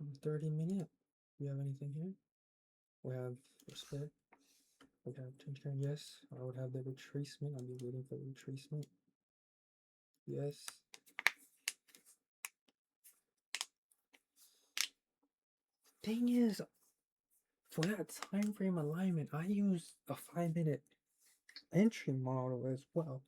I'm 30 minutes. We have anything here? We have respect. We have change current, yes. I would have the retracement. I'll be waiting for the retracement. Yes. Thing is, for that time frame alignment, I use a 5-minute entry model as well.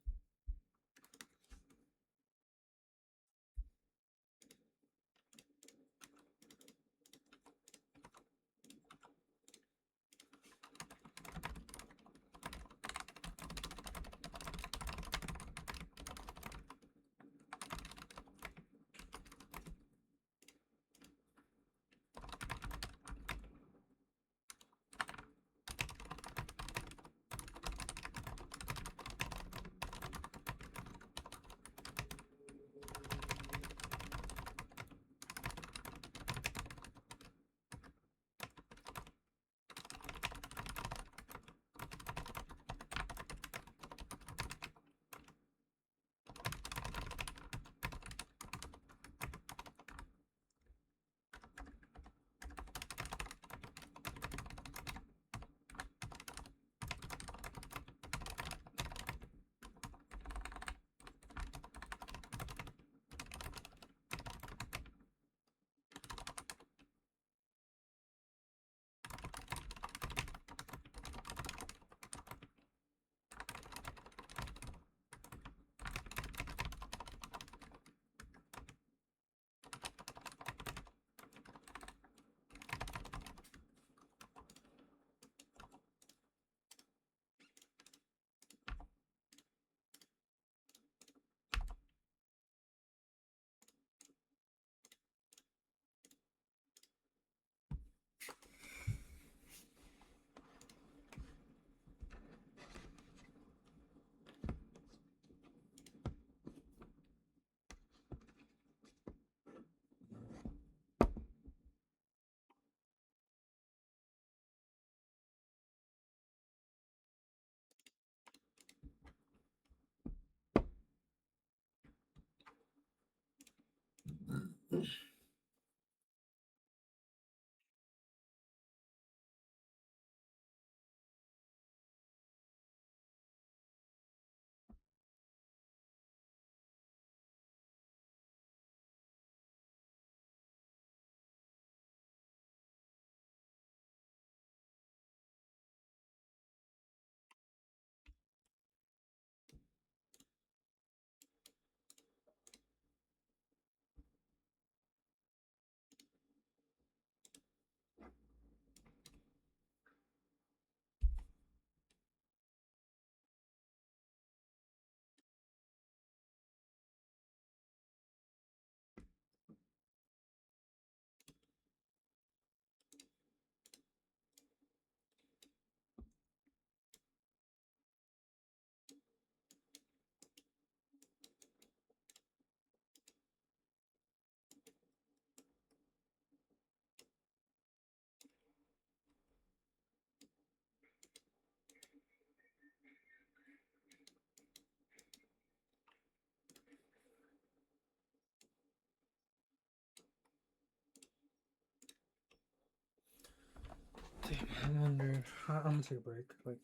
I wonder. I'm gonna take a break, like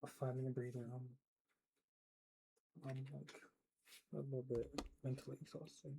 a 5 minute breather. I'm like a little bit mentally exhausted.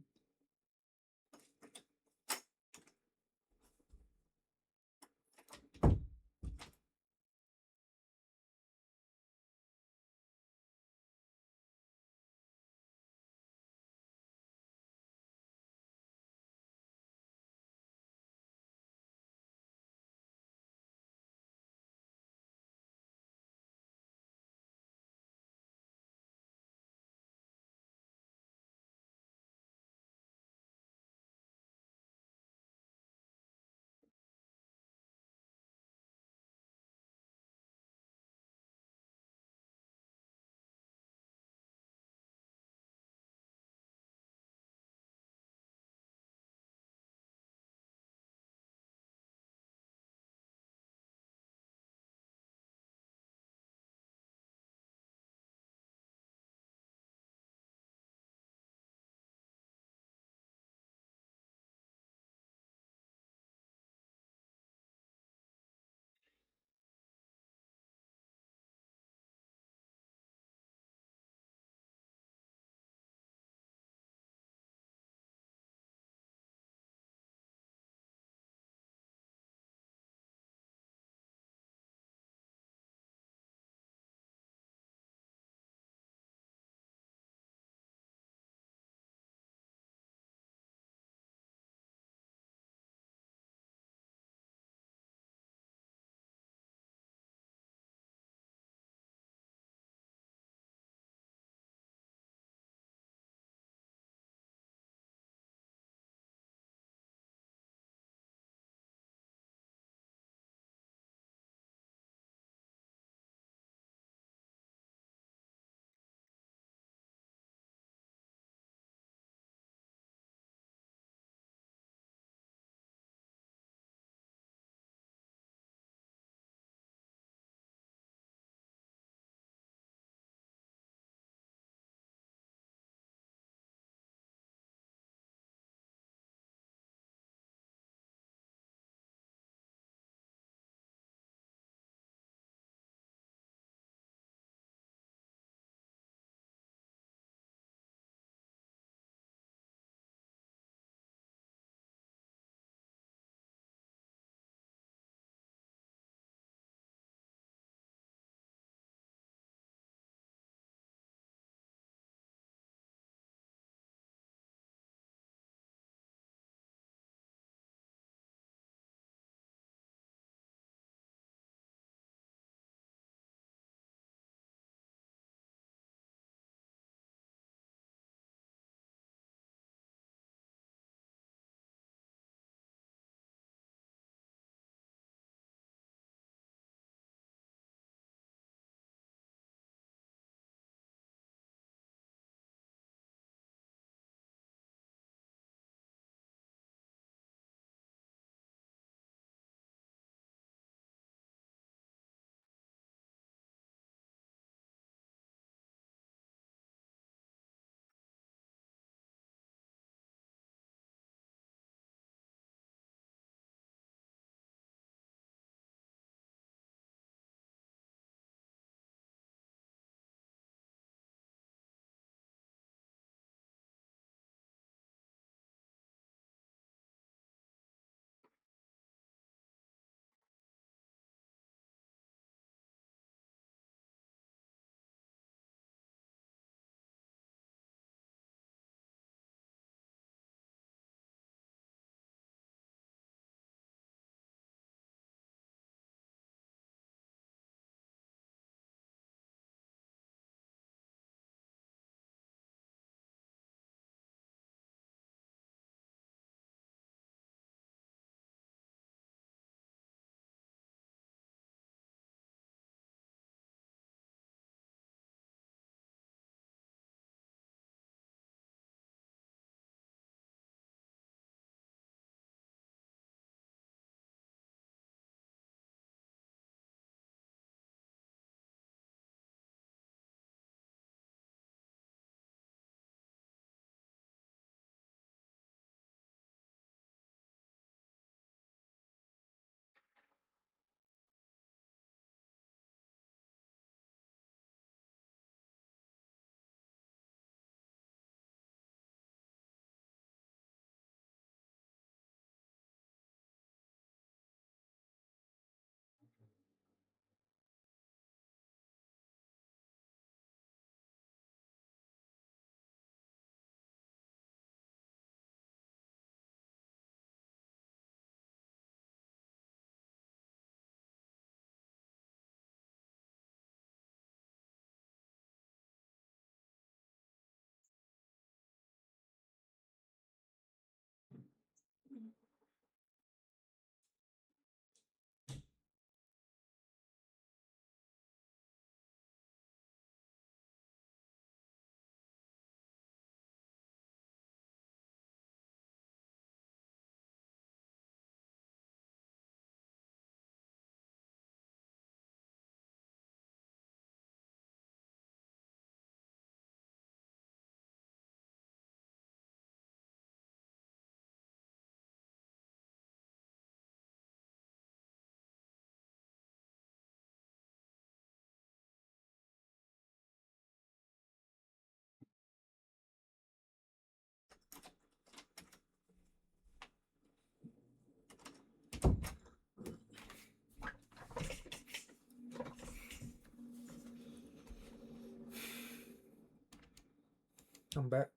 I'm back.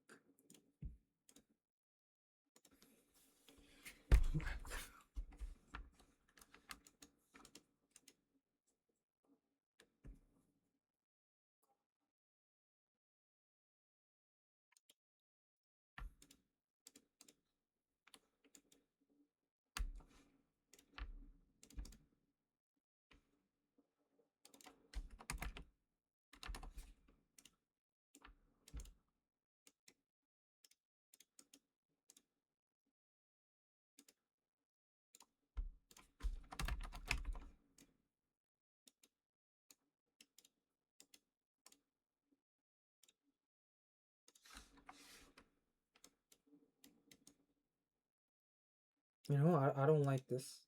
You know, I don't like this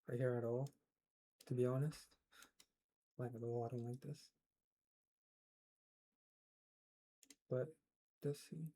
right here at all, to be honest. Like at all, I don't like this. But let's see.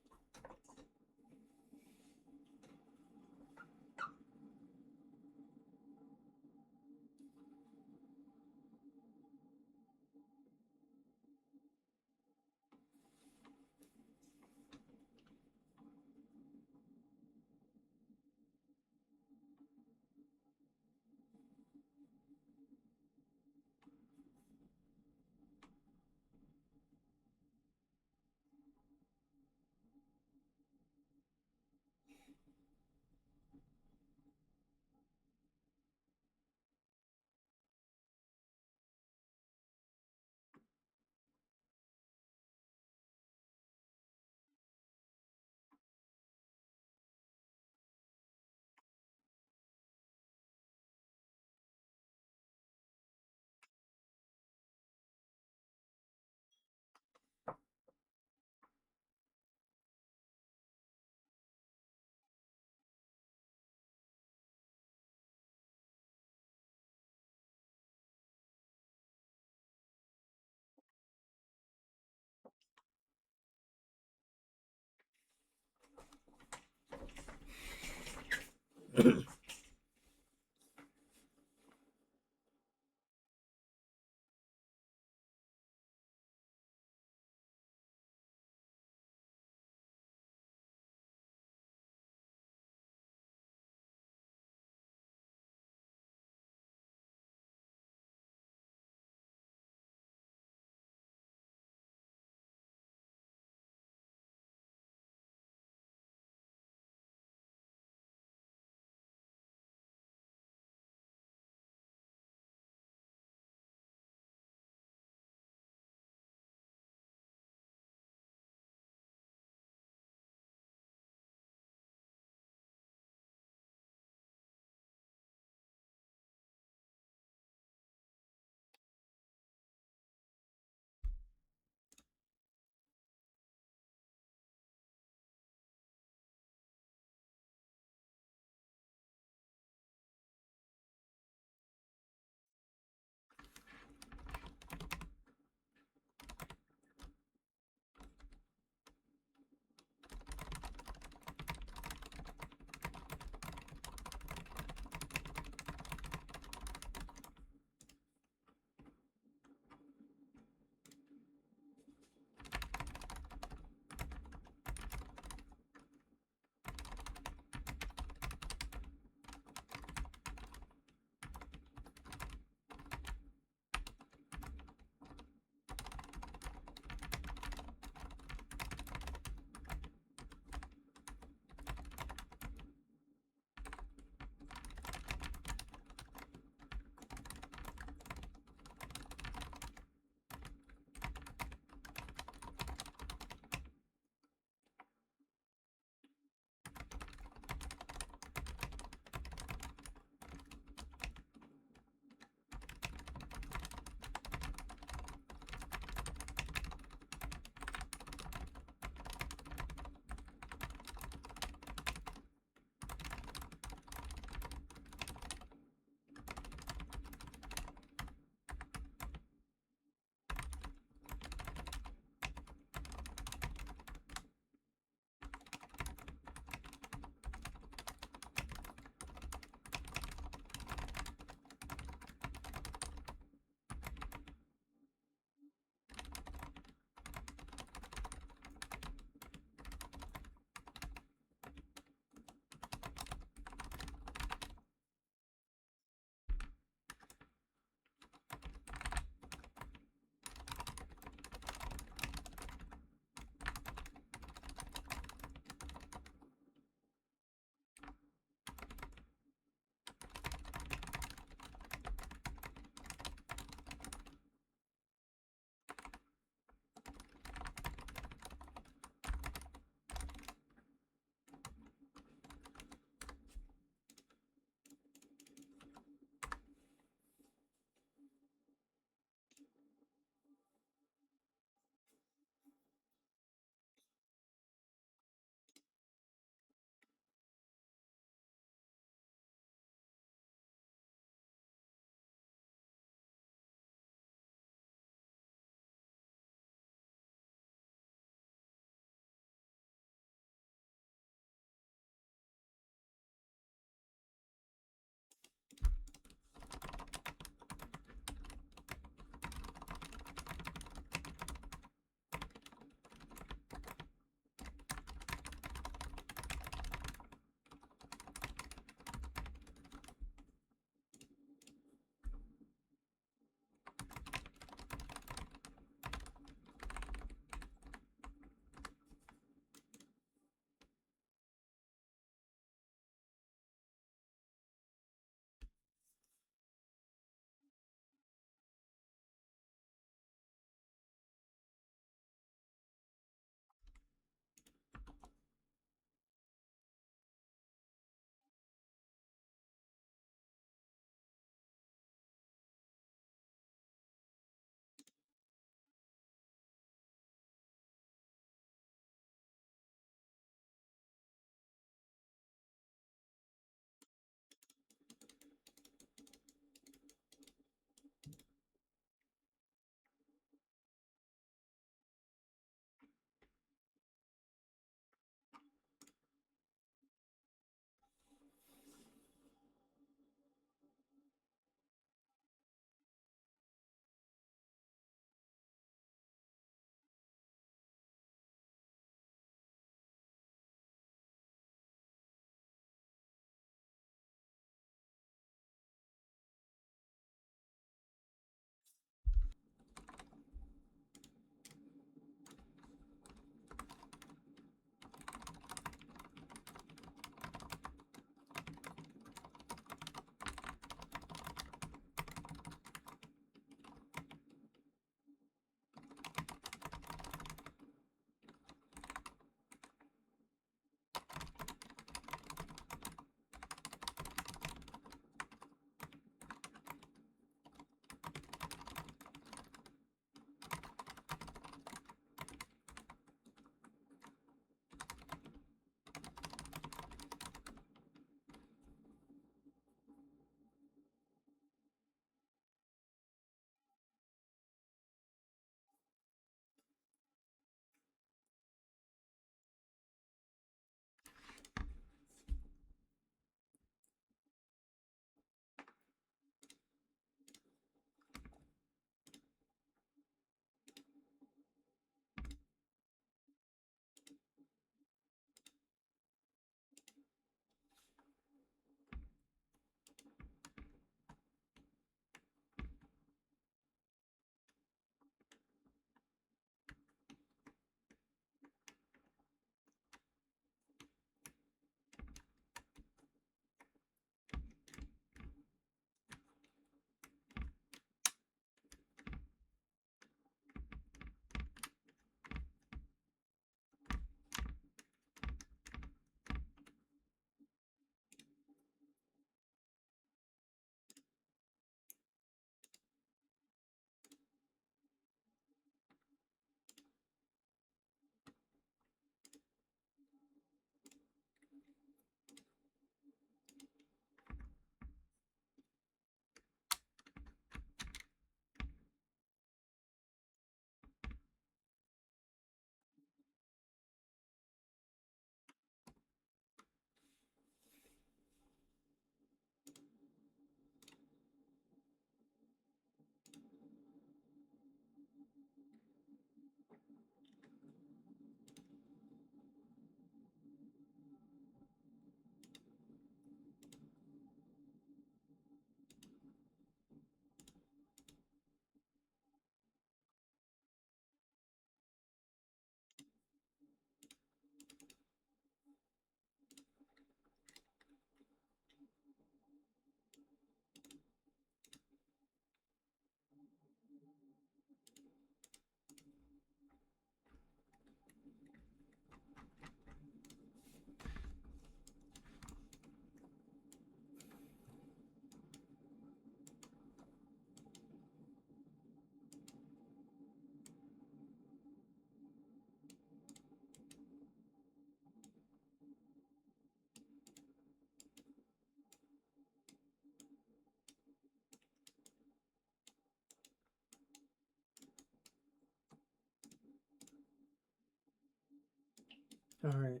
All right.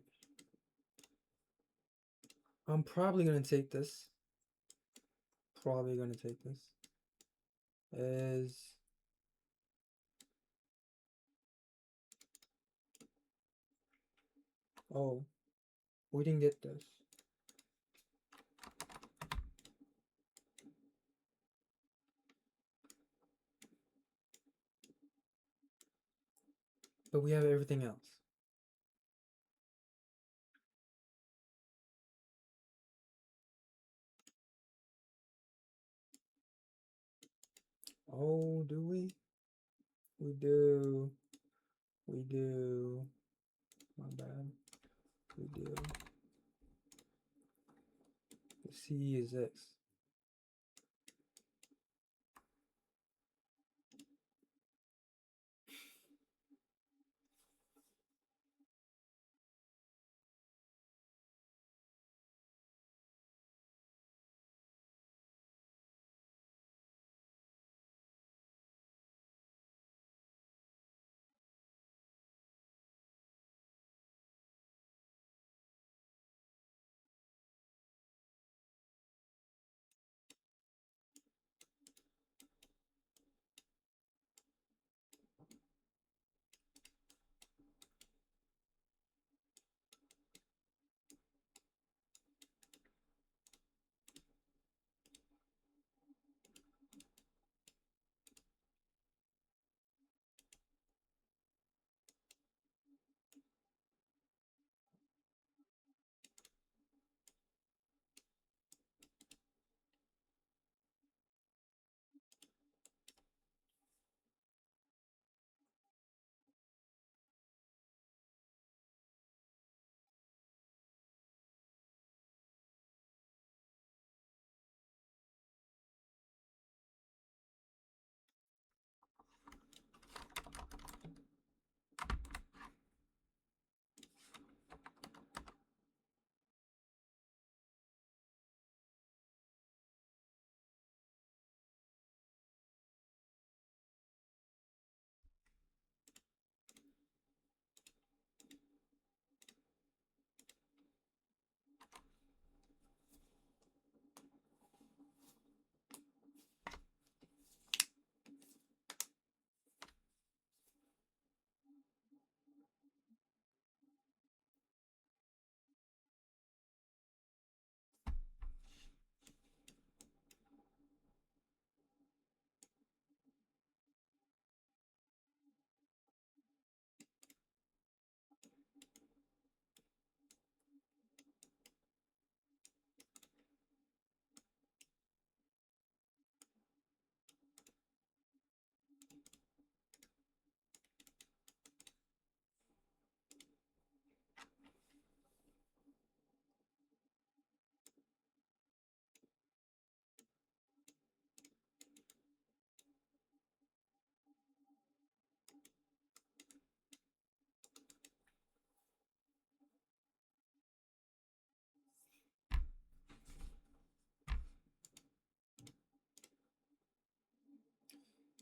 I'm probably gonna take this. Probably gonna take this. As oh, we didn't get this. But we have everything else. Oh, do we? We do. We do. My bad. We do. The C is X.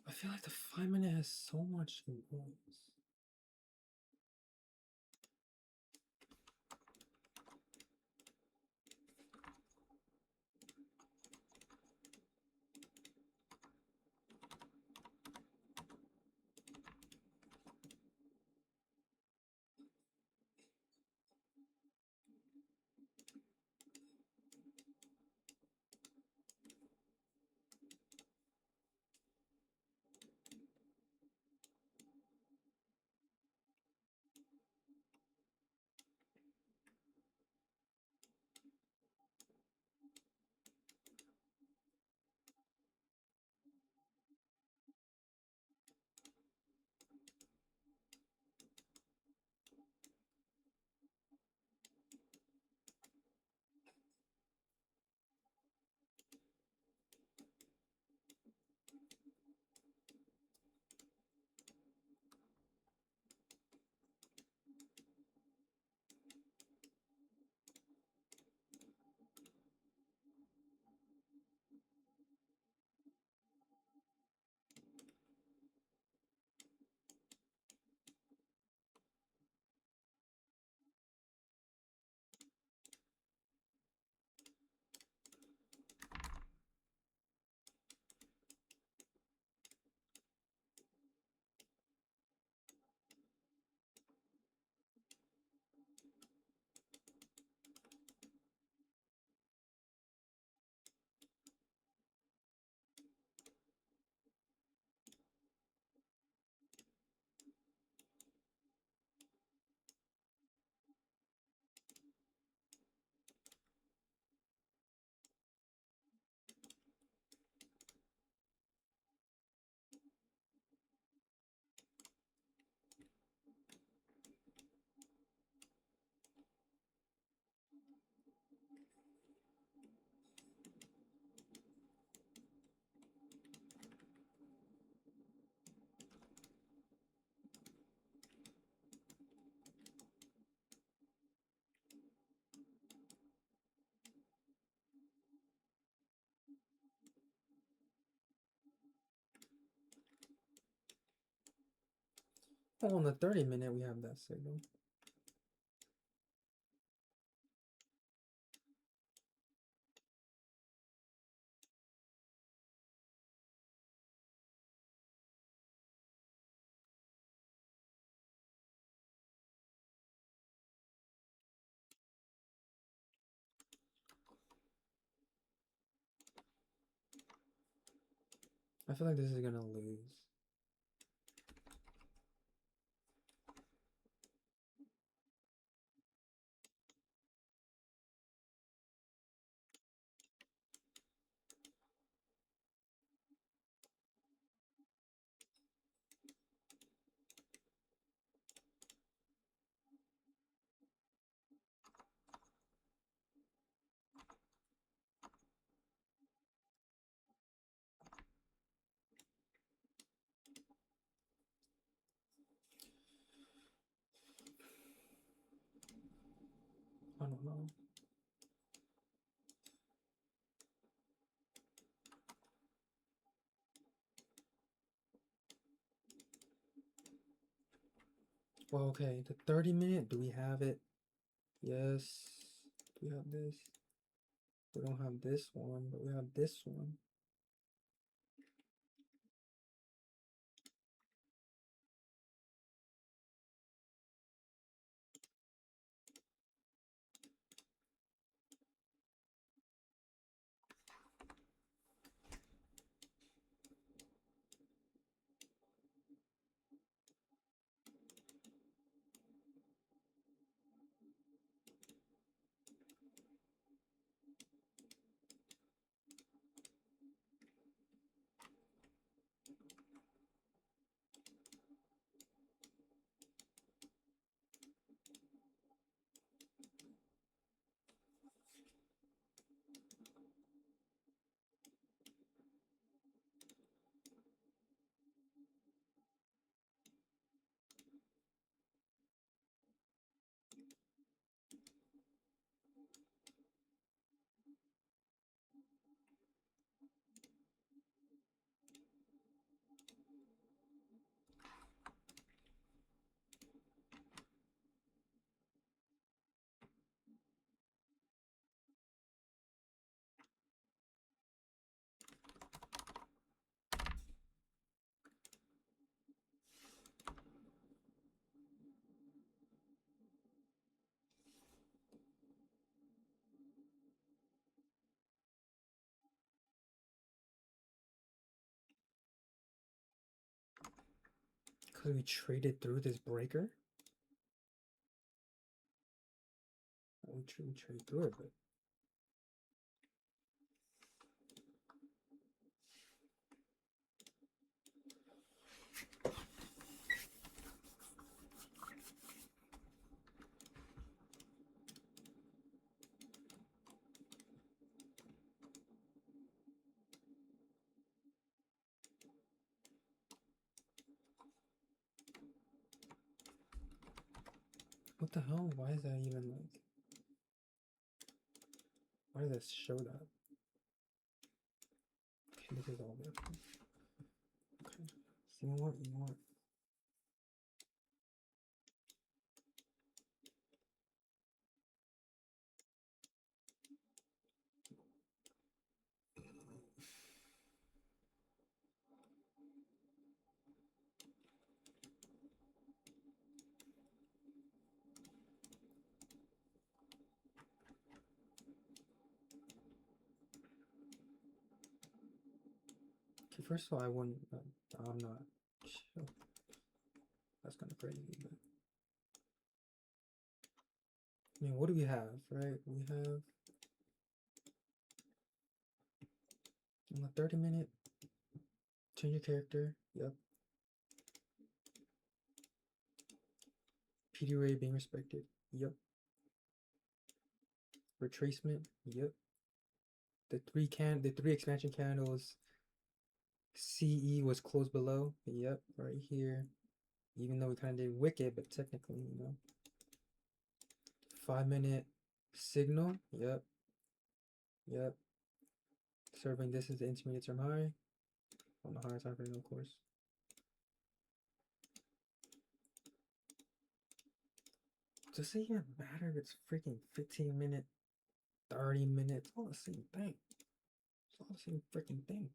I feel like the 5 minute has so much influence. Oh, on the 30-minute, we have that signal. I feel like this is gonna lose. I don't know. Well, okay, the 30-minute, do we have it? Yes. Do we have this? We don't have this one, but we have this one. Because we traded through this breaker? We traded through it, but what the hell? Why is that even like? Why does that show that? Okay, this is all there. Okay. So you know what? You know what? Okay, first of all, I wouldn't. I'm not. Sure. That's kind of crazy, but I mean, what do we have? Right? We have on the 30-minute. Change your character. Yep. PD array being respected. Yep. Retracement. Yep. The three expansion candles. CE was closed below. Yep, right here. Even though we kind of did wicked, but technically, you know. 5-minute signal. Yep. Yep. Serving this is the intermediate term high. On the higher time frame, of course. does it even matter if it's freaking 15 minute, 30 minutes? All the same thing. It's all the same freaking thing.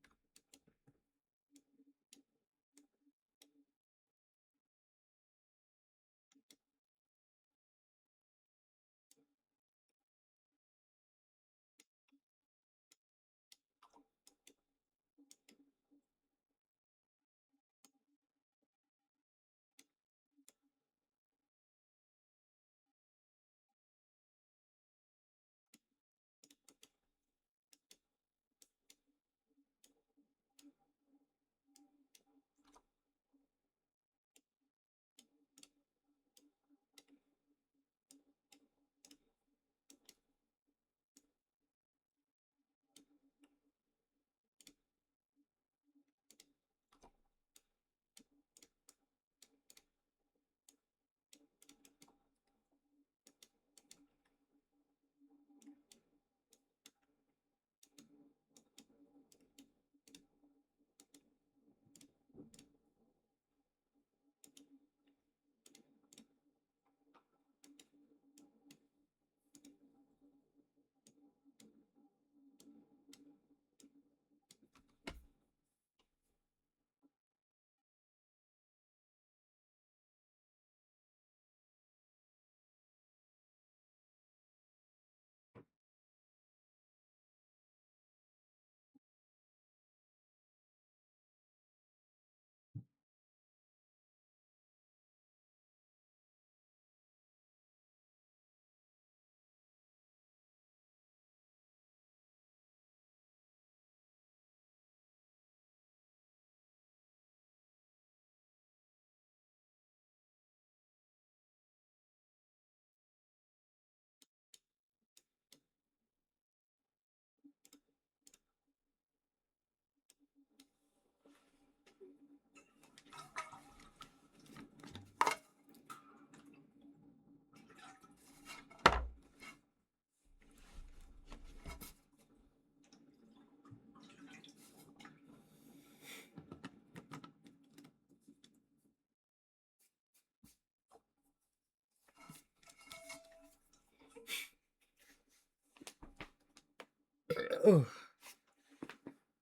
Oh,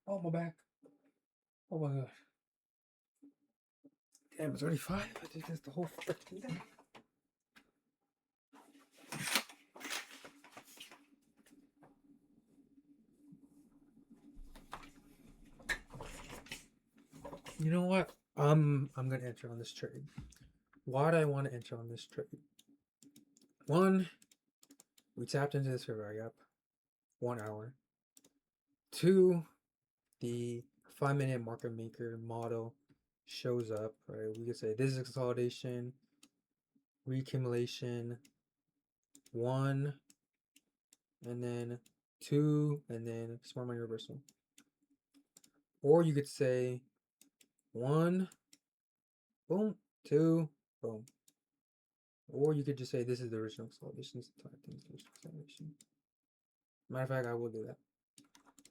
oh my back. Oh my god. Damn, it's already 5. I did this the whole freaking day. You know what? I'm gonna enter on this trade. Why do I want to enter on this trade? One, we tapped into this river gap, 1 hour. Two, the 5-minute market maker model shows up, right? We could say this is a consolidation, reaccumulation, 1, and then 2, and then smart money reversal. Or you could say 1, boom, 2, boom. Or you could just say this is the original consolidation. This entire thing is the original consolidation. Matter of fact, I will do that.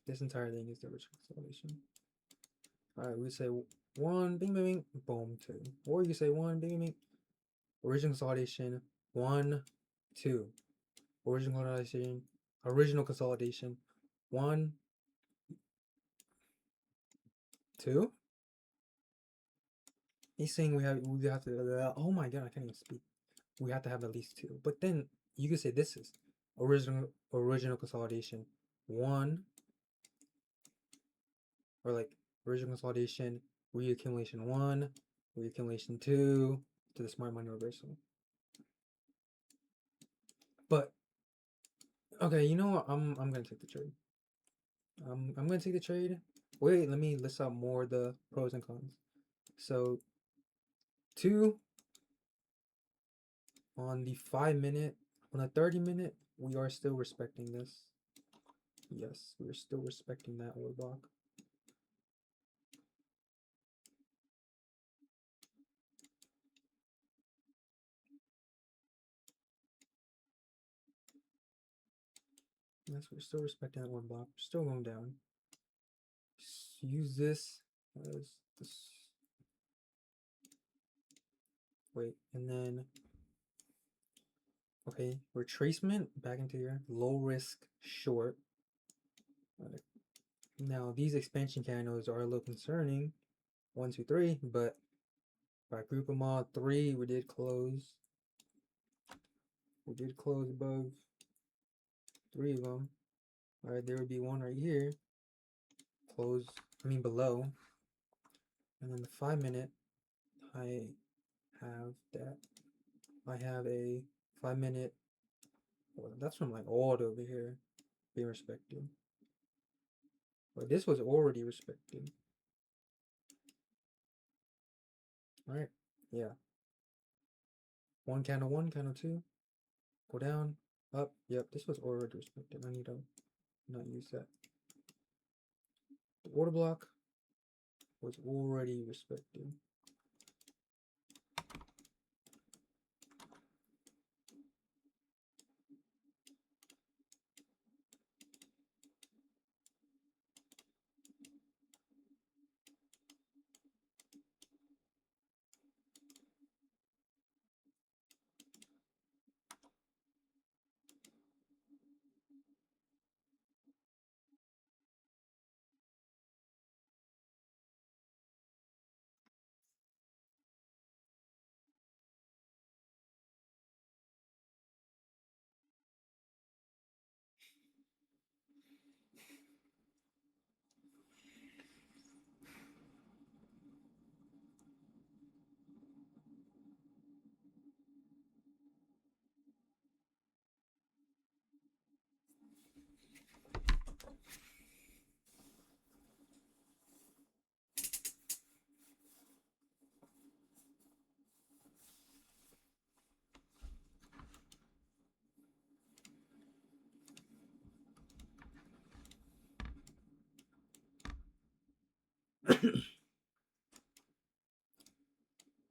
This entire thing is the original consolidation. Alright, we say 1, bing, bing, bing, boom, 2. Or you say 1, bing, bing, bing, original consolidation, 1, 2. Original consolidation, 1, 2. He's saying we have to, oh my god, I can't even speak. We have to have at least 2. But then you could say this is original consolidation, 1, or like original consolidation, reaccumulation 1, reaccumulation 2, to the smart money reversal. But okay, you know what? I'm gonna take the trade. I'm gonna take the trade. Wait, let me list out more of the pros and cons. So 2 on the 5-minute, on the 30-minute, we are still respecting this. Yes, we're still respecting that order block. Yes, we're still respecting that order block. We're still going down. Use this as this. Wait, and then Okay, retracement back into here. Low risk short. Alright. Now these expansion candles are a little concerning. 1, 2, 3, but if I group them all, 3 we did close. We did close above 3 of them. Alright, there would be one right here. Close, I mean below. And then the 5-minute, I have that. I have a 5-minute. Well, that's from like all the over here being respected. But this was already respected. Alright, yeah. One candle, two. Go down, up. Yep, this was already respected. I need to not use that. The order block was already respected.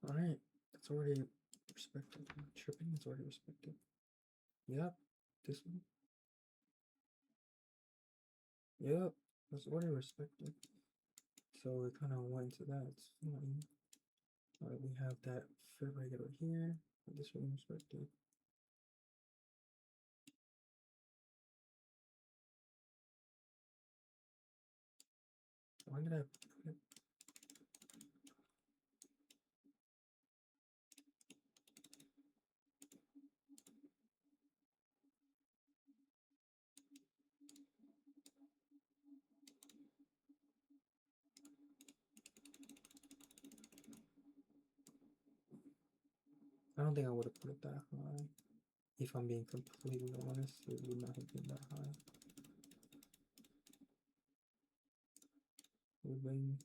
Alright, that's already respected. Tripping is already respected. Yep, this one. Yep, that's already respected. So we kind of went to that. It's fine. Alright, we have that fit regular here. This one respected. Why did I put it? I don't think I would have put it that high. If I'm being completely honest, it would not have been that high. It would have been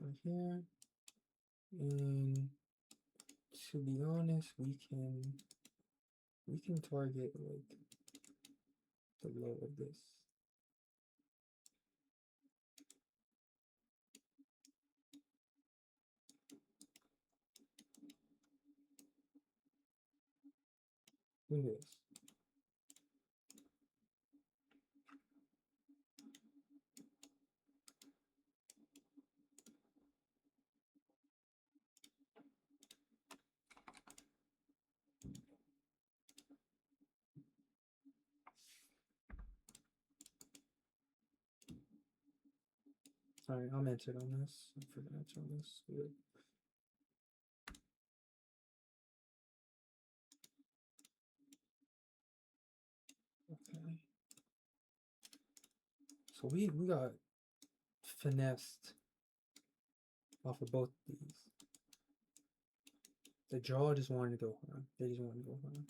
right here. And to be honest, we can target like the low of this. Who knows? Alright, I'm entered on this. I forgot to enter on this. Good. Okay. So we got finessed off of both these. The draw just wanted to go high. They just wanted to go high.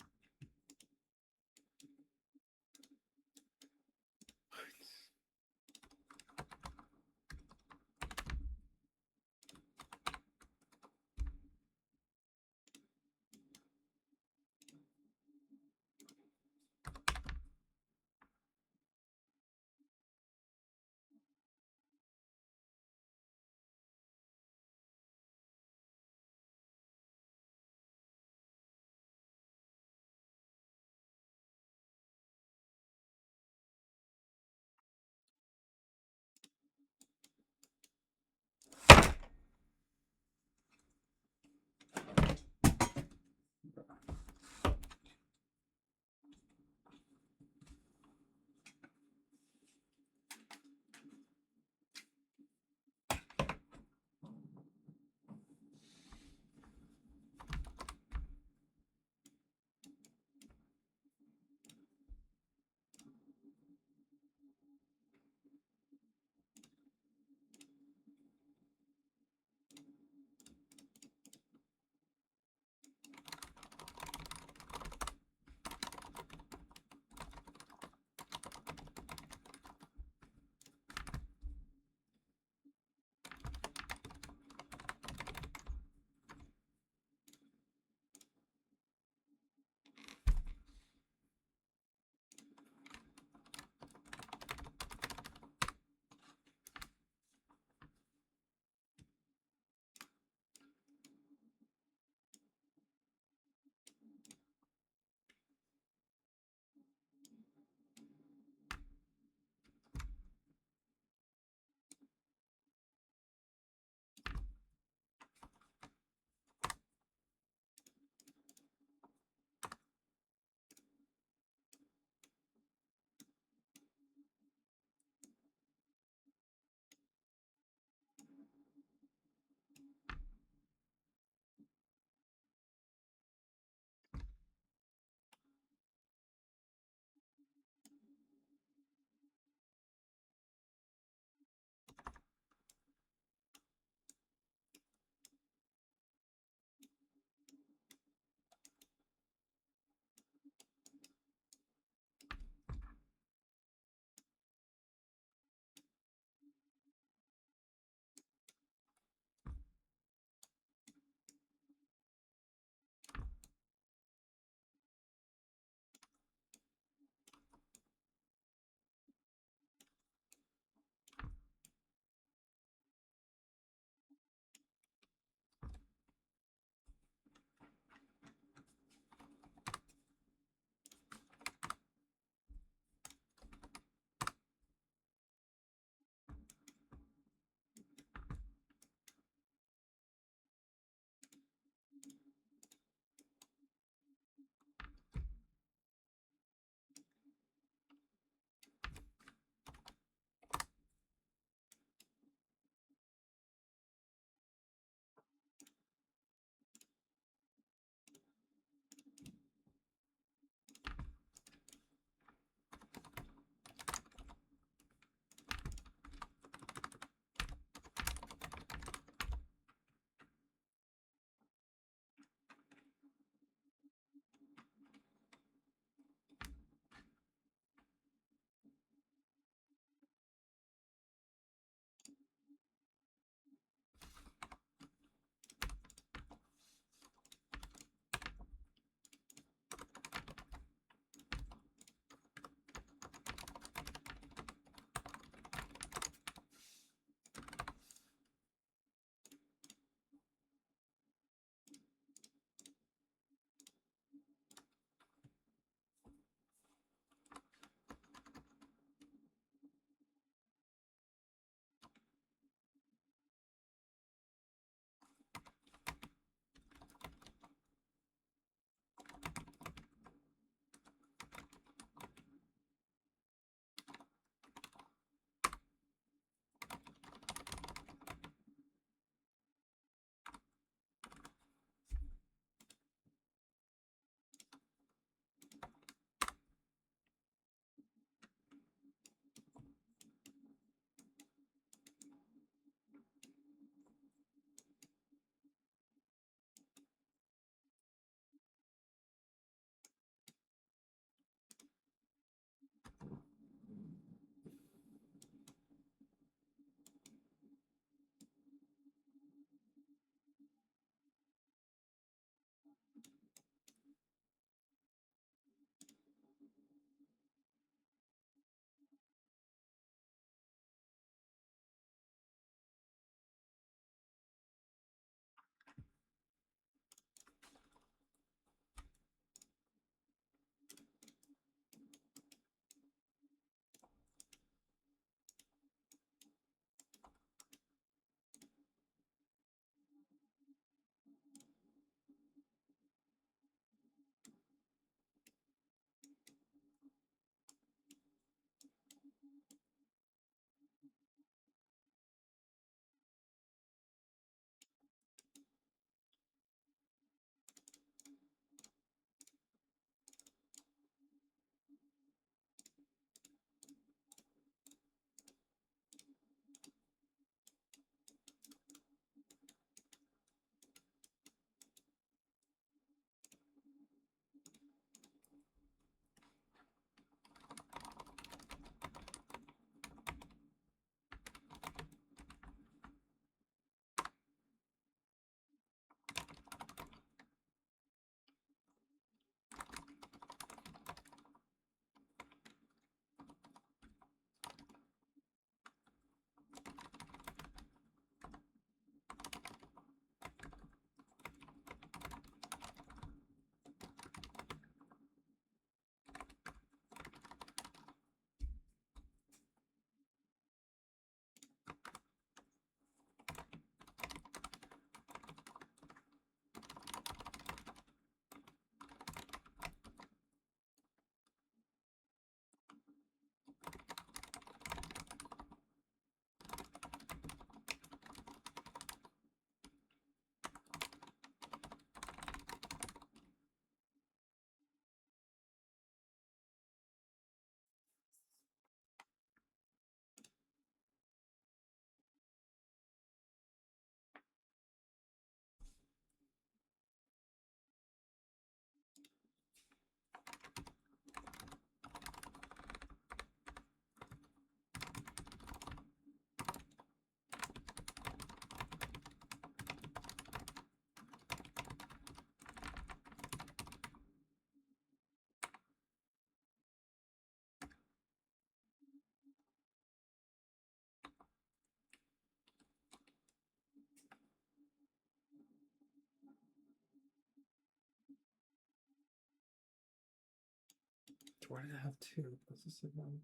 Why did I have two? Let's just sit down.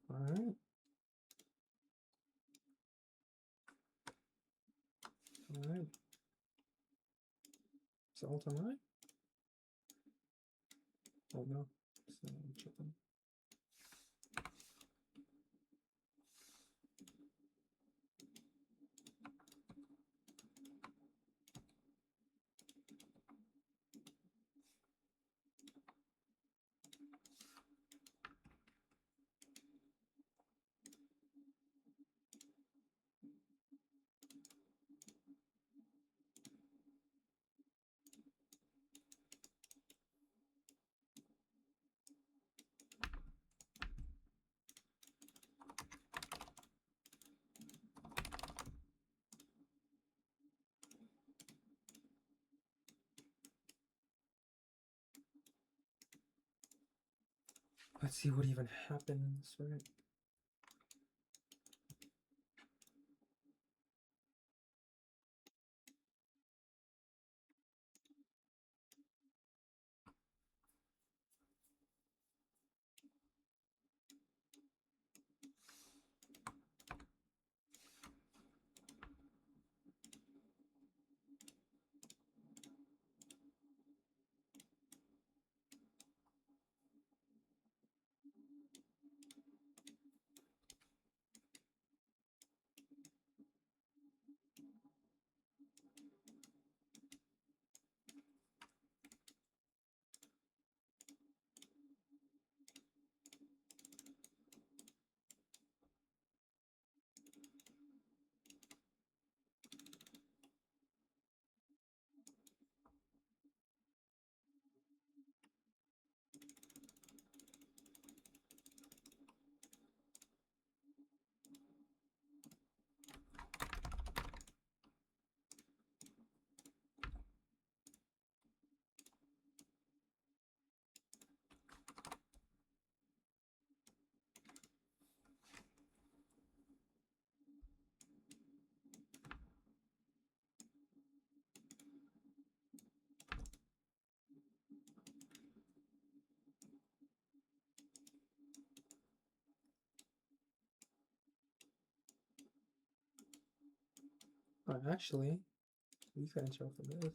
All right. All right. Is it all time right? Oh no. So I'm tripping. Let's see what even happens, right? Actually, we can show for this.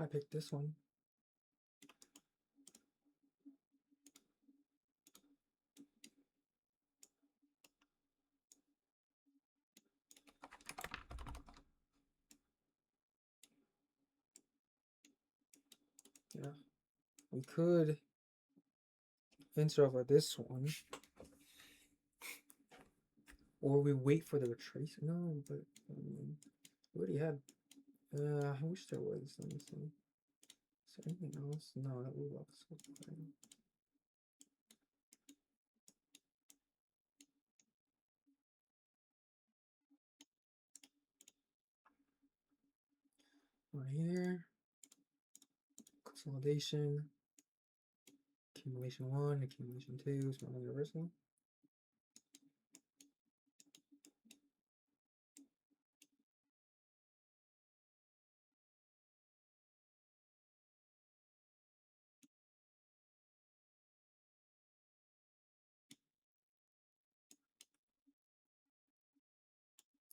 I picked this one. Yeah, we could enter off of this one, or we wait for the retrace. No, but I mean, we already had. I wish there was. Let me see. Is there anything else? No, that would look so fine. Right here, consolidation, accumulation 1, accumulation 2, small universal.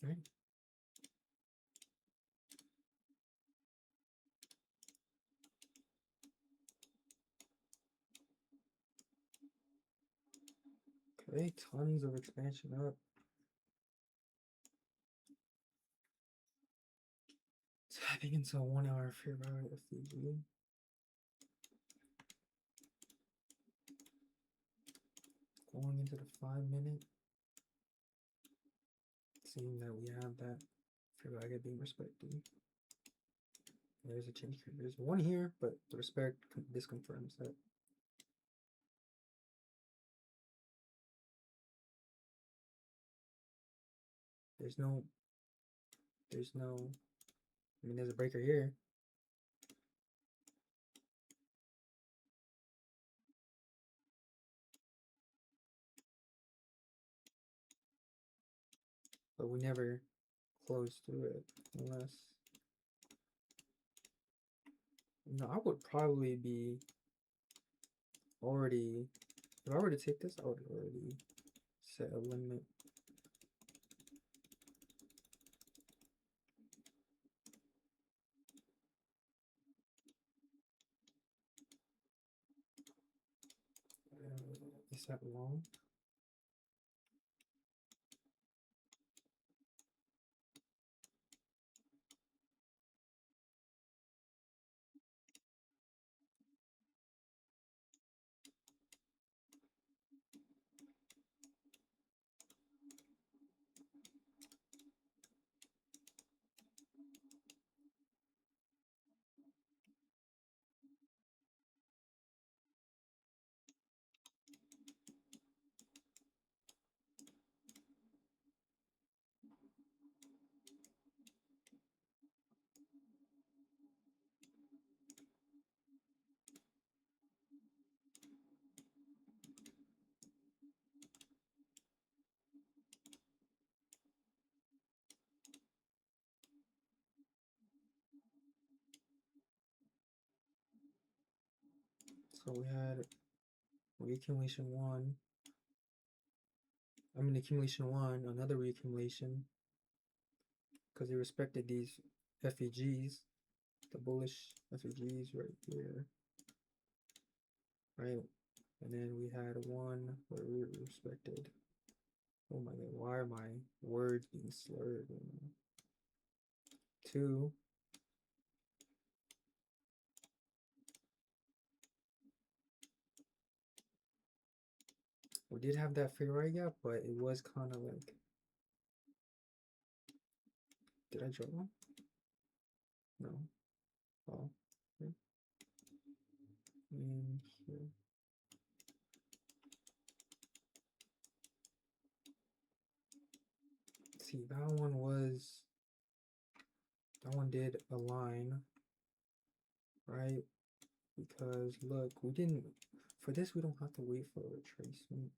Right. Okay, tons of expansion up. Tapping into a 1 hour fair value FVG. Going into the 5 minute. Seeing that we have that fair value being respected. There's a change here. There's one here, but the respect this confirms that. There's no, I mean, there's a breaker here. But we never closed through it unless, no, I would probably be already, if I were to take this, I would already set a limit. Is that long? So we had reaccumulation 1. I mean, accumulation 1, another reaccumulation, because they respected these FEGs, the bullish FEGs right here, right? And then we had one where we respected. Oh my god, why are my words being slurred? 2. We did have that fair right gap, but it was kind of like, did I draw one? No. Oh. Okay. And here. See, that one did align, right? Because look, we didn't, for this we don't have to wait for a retracement.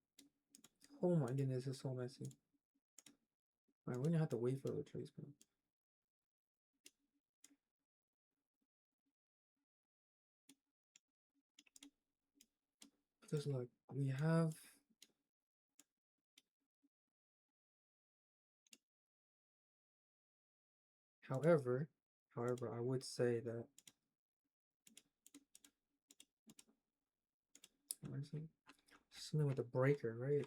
Oh my goodness, it's so messy. Alright, we don't have to wait for a retracement. Because look, we have, however, I would say that What is it? Something with a breaker, right?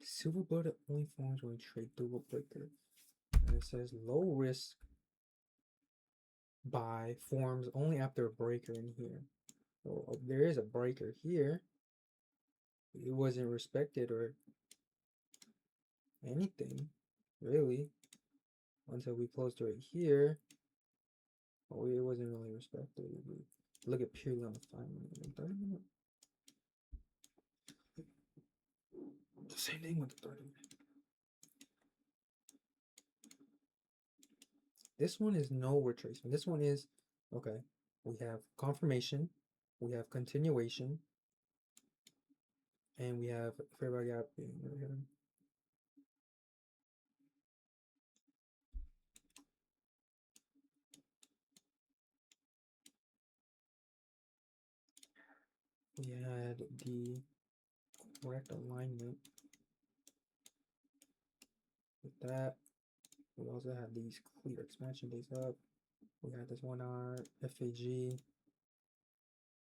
Silver bullet only forms when we trade through a breaker. And it says low risk buy forms only after a breaker in here. So there is a breaker here. It wasn't respected or anything, really, until we closed right here. Oh, it wasn't really respected. Look at purely on the 5 minute. 30 minute. The same thing with the 30 minute. This one is no retracement. This one is okay. We have confirmation, we have continuation, and we have fair value gap being right here. We had the correct alignment with that. We also had these clear expansion days up. We had this 1 hour FAG.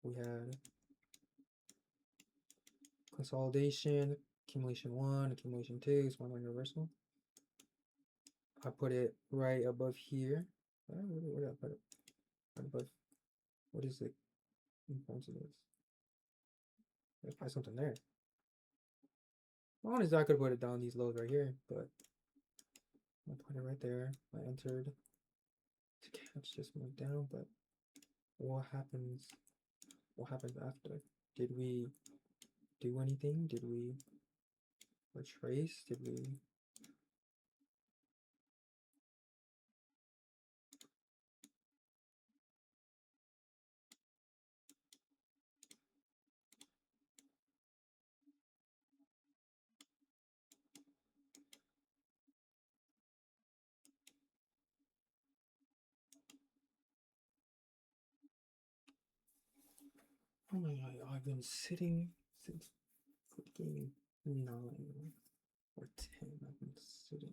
We had consolidation, accumulation 1, accumulation 2, it's 1 reversal. I put it right above here. Where did I put it? Right above. What is the importance of this? There's probably something there. Honestly, I could put it down these lows right here, but I put it right there. I entered to catch this one down, but what happens? What happens after? Did we do anything? Did we retrace? Did we? Oh my god, I've been sitting since game 9 or 10. I've been sitting.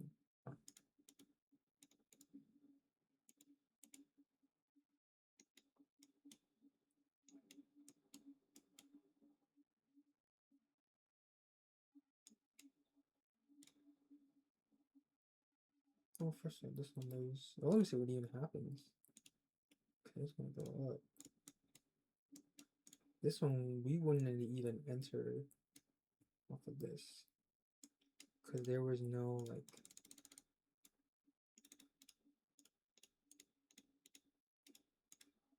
Oh, first of all, this one moves. Well, let me see what even happens. Okay, it's gonna go up. This one, we wouldn't even enter off of this. Because there was no, like...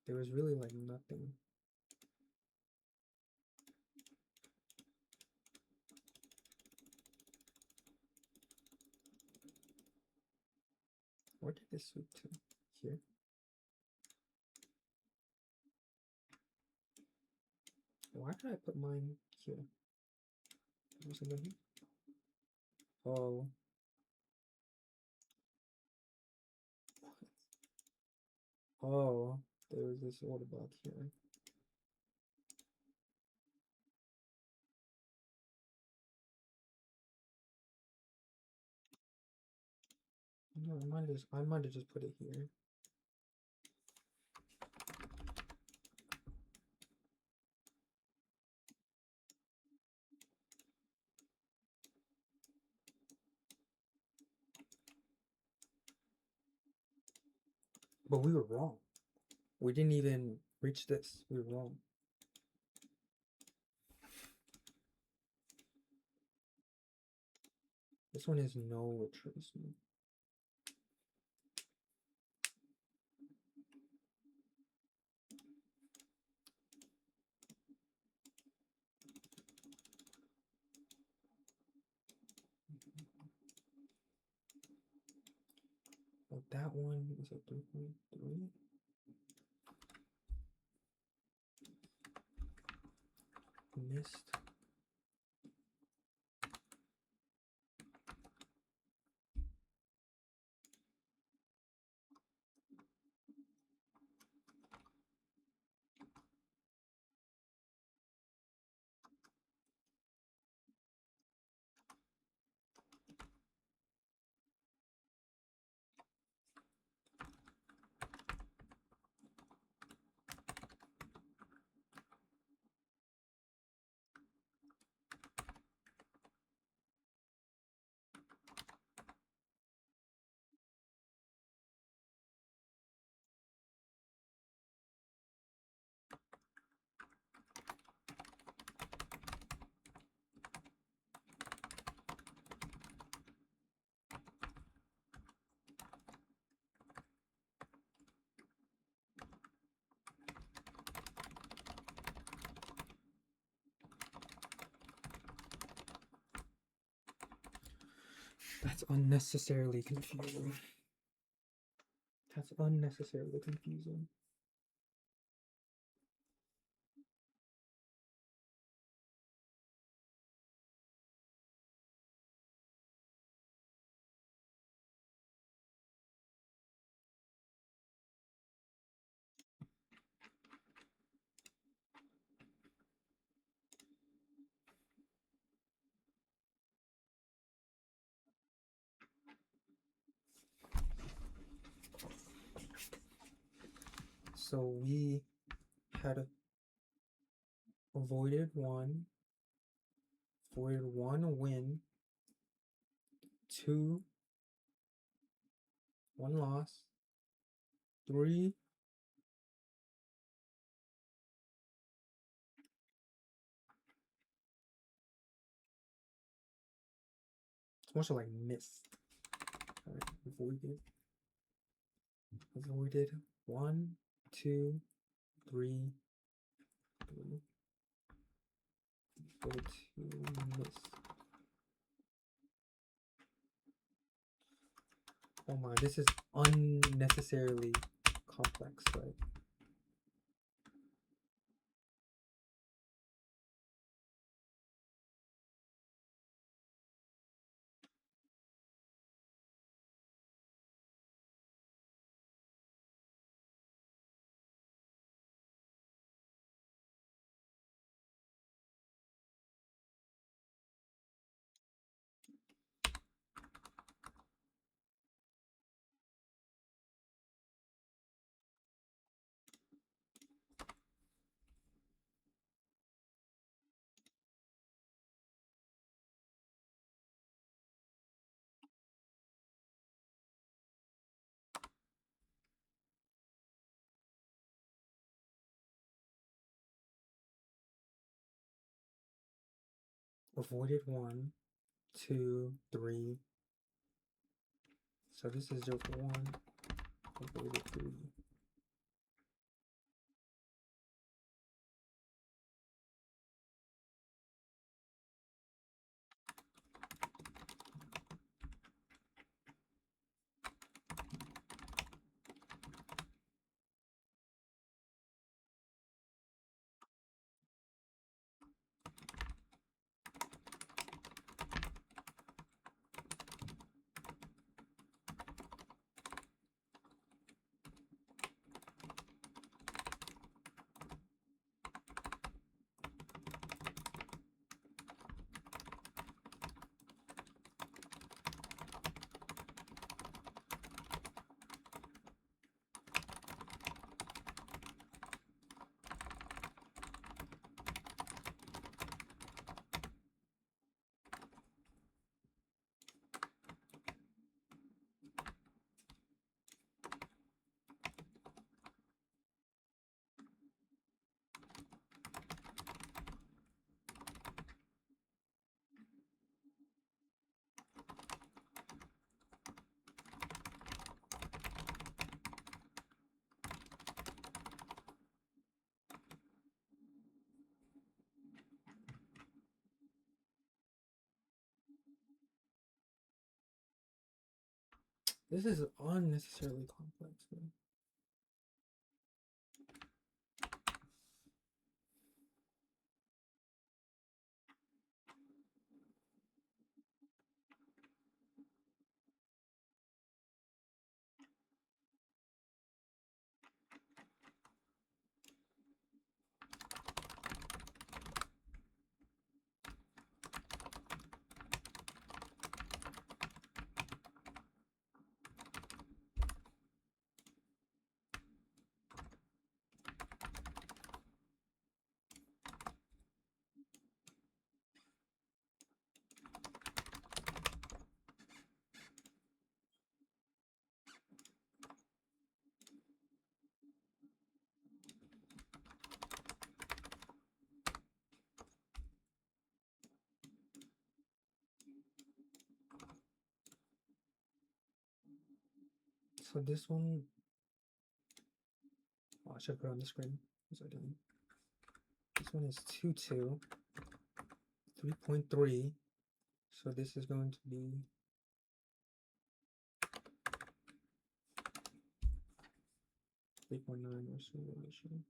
There was really, like, nothing. Where did this sweep to? Here? Why did I put mine here? Was it here? Oh. Oh, there was this order block here. No, I might have just put it here. But we were wrong. We didn't even reach this. We were wrong. This one is no retracement. But that one is a 3.3. Missed. That's unnecessarily confusing. That's unnecessarily confusing. So we had avoided one win, 2 1 loss, 3 it's more so like missed. Alright, avoided 1 2 3 3 avoided 2 missed. Oh my, this is unnecessarily complex, right? Avoided 1 2 3. So this is just 1 avoided 3. This is unnecessarily complex, man. So this one, oh, I should put it on the screen. What was I doing? This one is 2 2, 3.3. So this is going to be 3.9 resolution.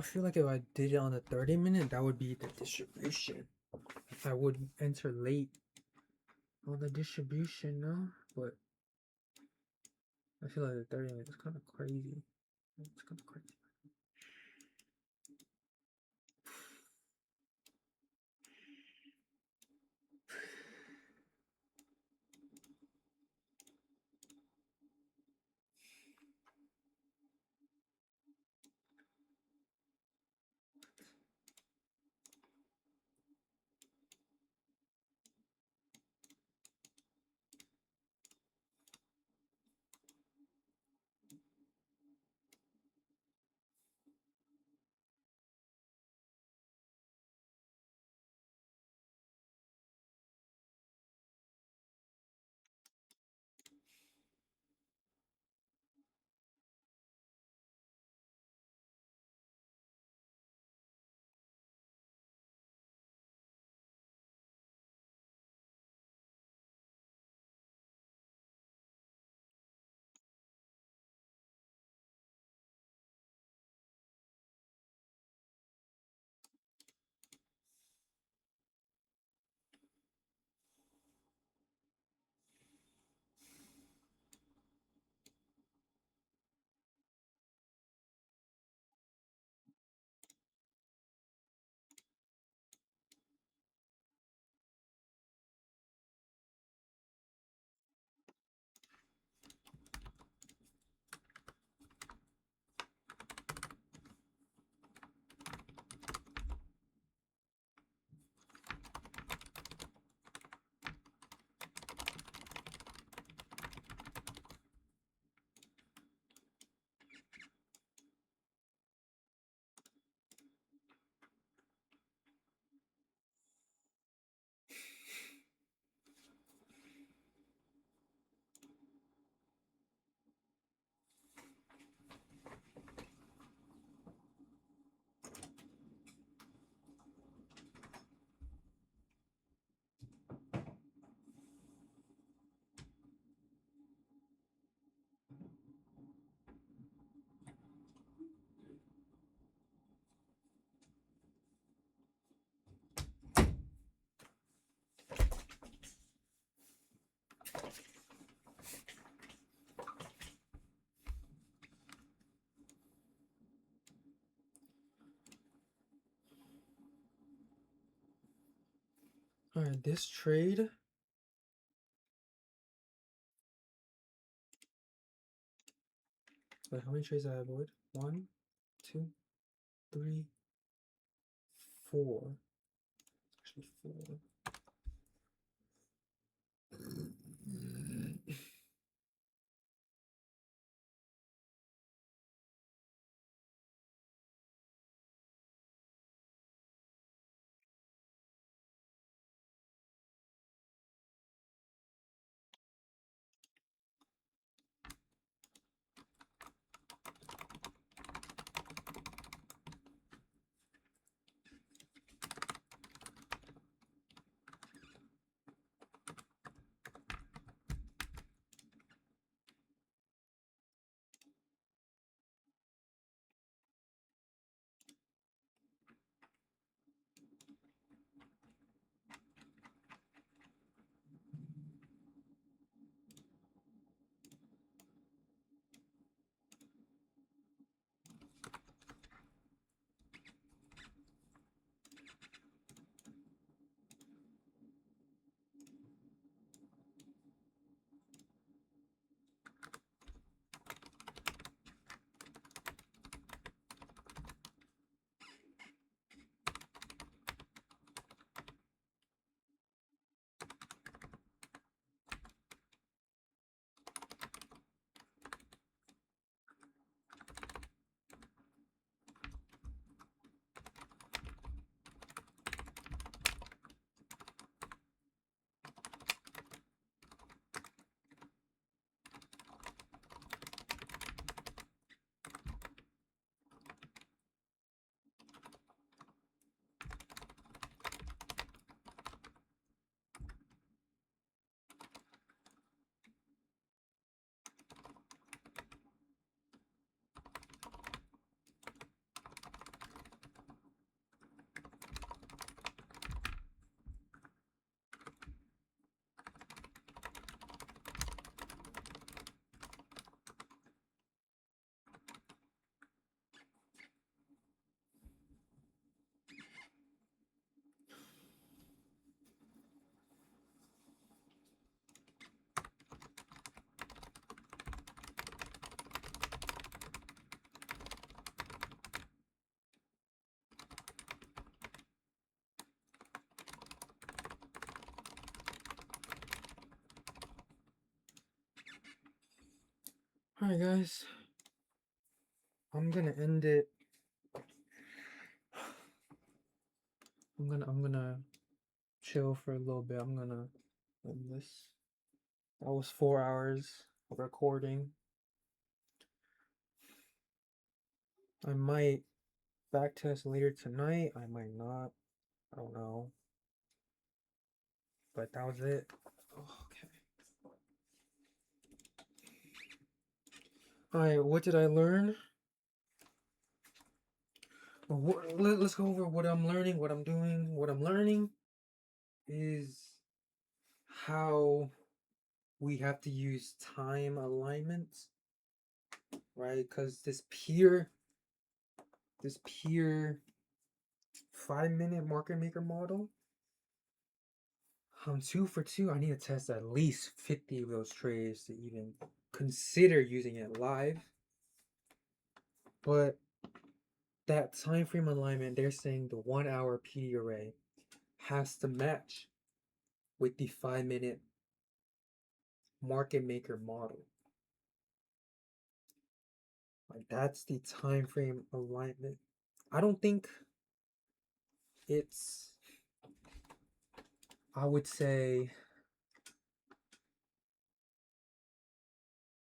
feel like if I did it on the 30-minute, that would be the distribution. I would enter late on the distribution, no? But I feel like the 30-minute is kind of crazy. It's kind of crazy. Alright, this trade. Wait, how many trades I avoid? 1, 2, 3, 4. Actually, 4. Alright guys, I'm gonna end it. I'm gonna chill for a little bit. I'm gonna end this. That was 4 hours of recording. I might backtest later tonight. I might not. I don't know. But that was it. Okay. Alright, what did I learn? Let's go over what I'm learning, what I'm doing. What I'm learning is how we have to use time alignments, right? Because this pure 5-minute market maker model, I'm 2 for 2. I need to test at least 50 of those trades to even consider using it live. But that time frame alignment, they're saying the 1 hour PD array has to match with the 5-minute market maker model. Like that's the time frame alignment. I don't think it's, I would say,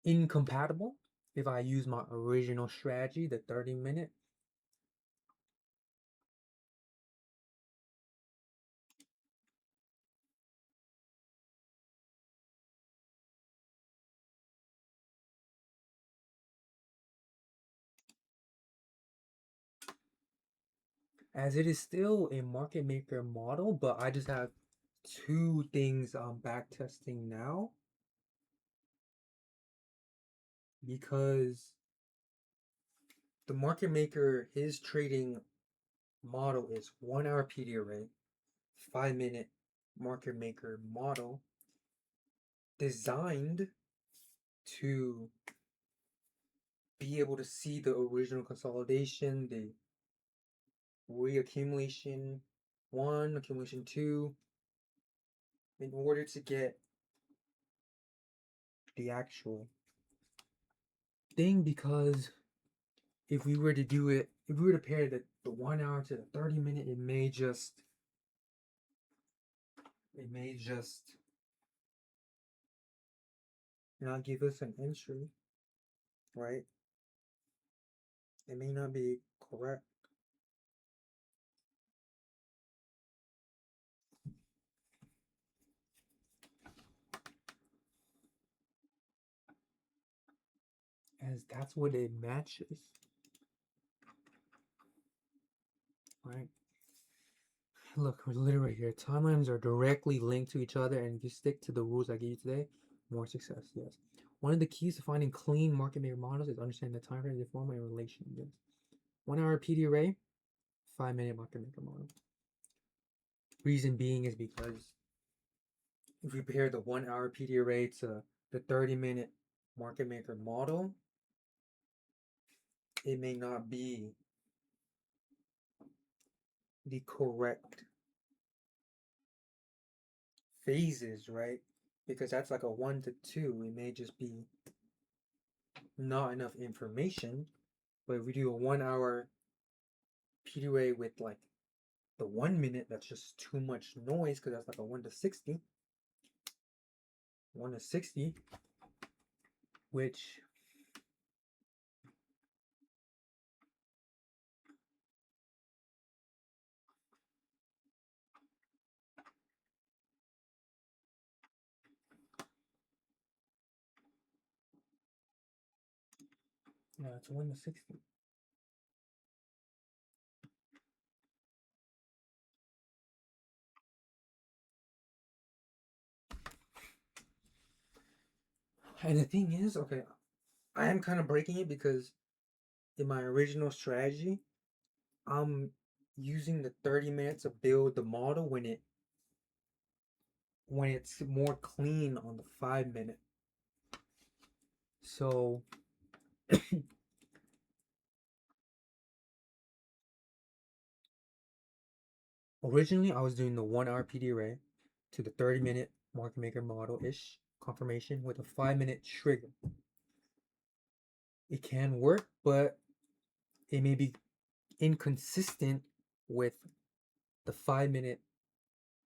incompatible if I use my original strategy, the 30-minute. As it is still a market maker model, but I just have 2 things I'm back testing now because the market maker, his trading model is 1 hour PD array, 5-minute market maker model designed to be able to see the original consolidation, the reaccumulation 1, accumulation 2, in order to get the actual thing. Because if we were to do it, if we were to pair the 1 hour to the 30-minute, it may just not give us an entry, right? It may not be correct. As that's what it matches, right? Look, we're literally right here. Timelines are directly linked to each other, and if you stick to the rules I gave you today, more success. Yes. One of the keys to finding clean market maker models is understanding the time frame, the form, and relation. Yes. 1 hour PD array, 5-minute market maker model. Reason being is because if we pair the 1 hour PD array to the 30-minute market maker model, it may not be the correct phases, right? Because that's like a 1 to 2. It may just be not enough information. But if we do a 1 hour PD array with like the 1 minute, that's just too much noise because that's like a 1 to 60. 1 to 60, which yeah, it's 1 to 60. And the thing is, okay, I am kind of breaking it because in my original strategy, I'm using the 30 minutes to build the model when it's more clean on the 5-minute. So originally I was doing the 1 hour PD array to the 30-minute market maker model ish confirmation with a 5-minute trigger. it can work, but it may be inconsistent with the 5-minute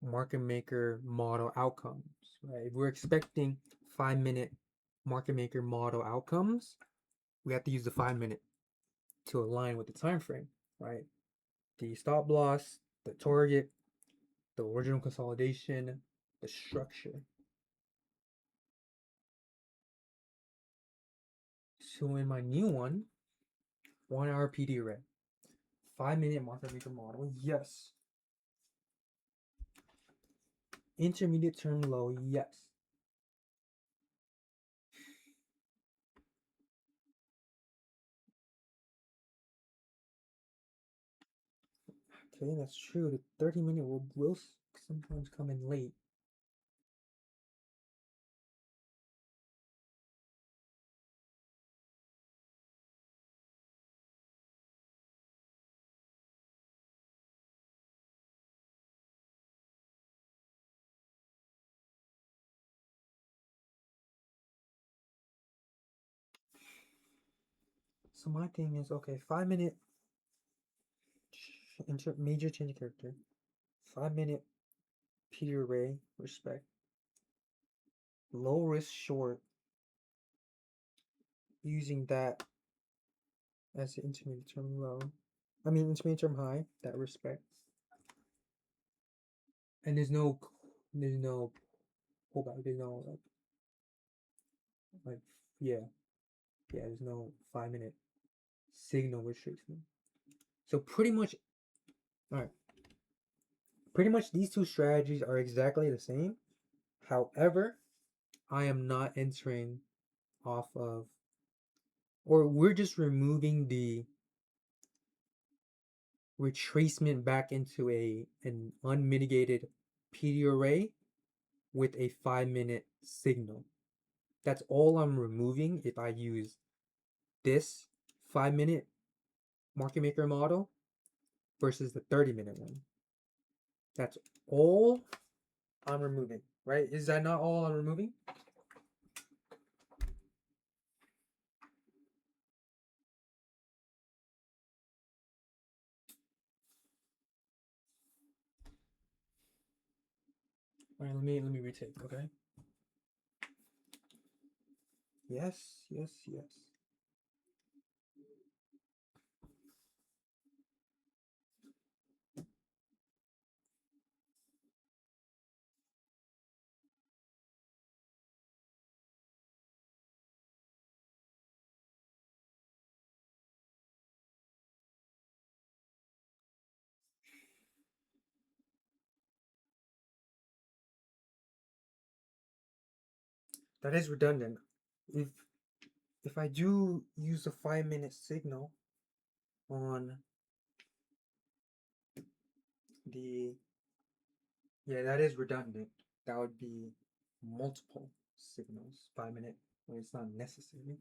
market maker model outcomes, right? If we're expecting 5-minute market maker model outcomes, we have to use the 5-minute to align with the time frame, right? The stop loss, the target, the original consolidation, the structure. So in my new 1 hour PD array, 5-minute market maker model, yes. Intermediate term low, yes. Okay, that's true. The 30-minute will sometimes come in late. So my thing is, okay, 5-minute major change of character, 5-minute PD array, respect, low risk short, using that as the intermediate term low. I mean intermediate term high, that respect. And there's no pullback, there's no like yeah, there's no 5-minute signal retracement. So pretty much, all right. Pretty much these two strategies are exactly the same. However, I am not entering off of, or we're just removing the retracement back into an unmitigated PD array with a 5-minute signal. That's all I'm removing if I use this 5-minute market maker model versus the 30-minute one. That's all I'm removing, right? Is that not all I'm removing? All right, let me retake, okay? Yes, yes, yes. That is redundant. If I do use a 5-minute signal on the, yeah, that is redundant. That would be multiple signals, 5-minute, when it's not necessary.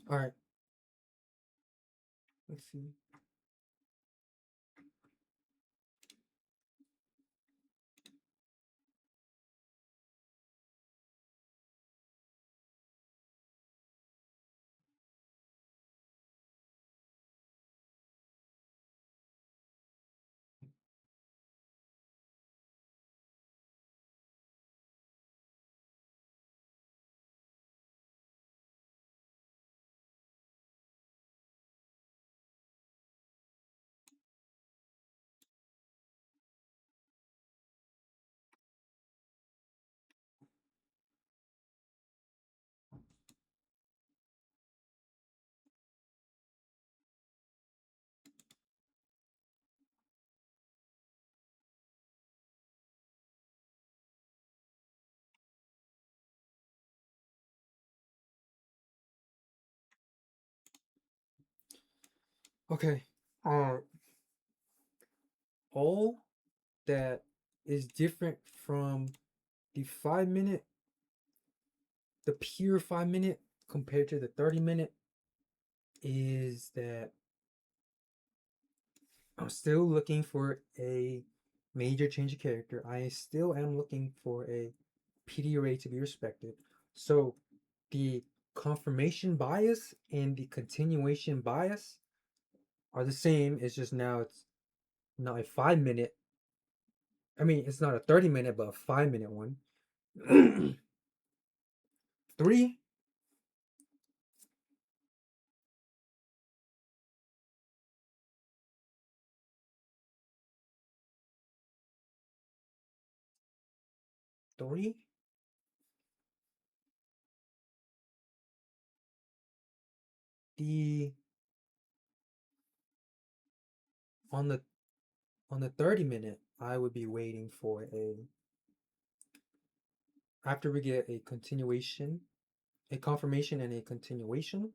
All right. Let's see. Okay. All that is different from the 5 minute, the pure 5 minute compared to the 30 minute is that I'm still looking for a major change of character. I still am looking for a PD array to be respected. So the confirmation bias and the continuation bias are the same. It's just now it's not a 5 minute. I mean, it's not a 30 minute, but a 5 minute one. Three, three, the on the 30 minute, I would be waiting for a after we get a continuation, a confirmation and a continuation,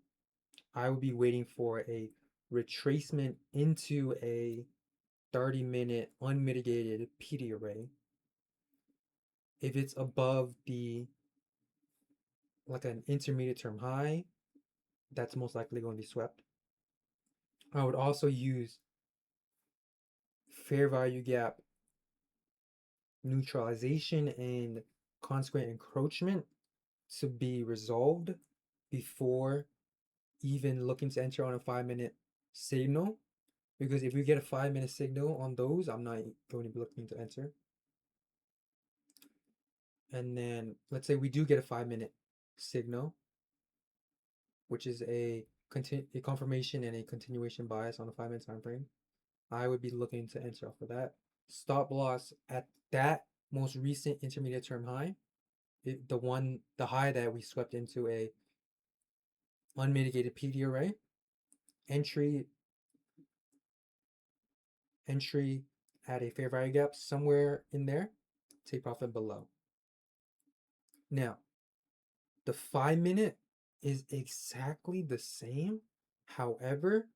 I would be waiting for a retracement into a 30-minute unmitigated PD array. If it's above the like an intermediate term high, that's most likely going to be swept. I would also use fair value gap neutralization and consequent encroachment to be resolved before even looking to enter on a 5 minute signal. Because if we get a 5 minute signal on those, I'm not going to be looking to enter. And then let's say we do get a 5 minute signal, which is a confirmation and a continuation bias on a 5 minute time frame. I would be looking to enter off of that. Stop loss at that most recent intermediate term high, the high that we swept into a unmitigated PD array. Entry at a fair value gap somewhere in there. Take profit below. Now, the 5 minute is exactly the same. However,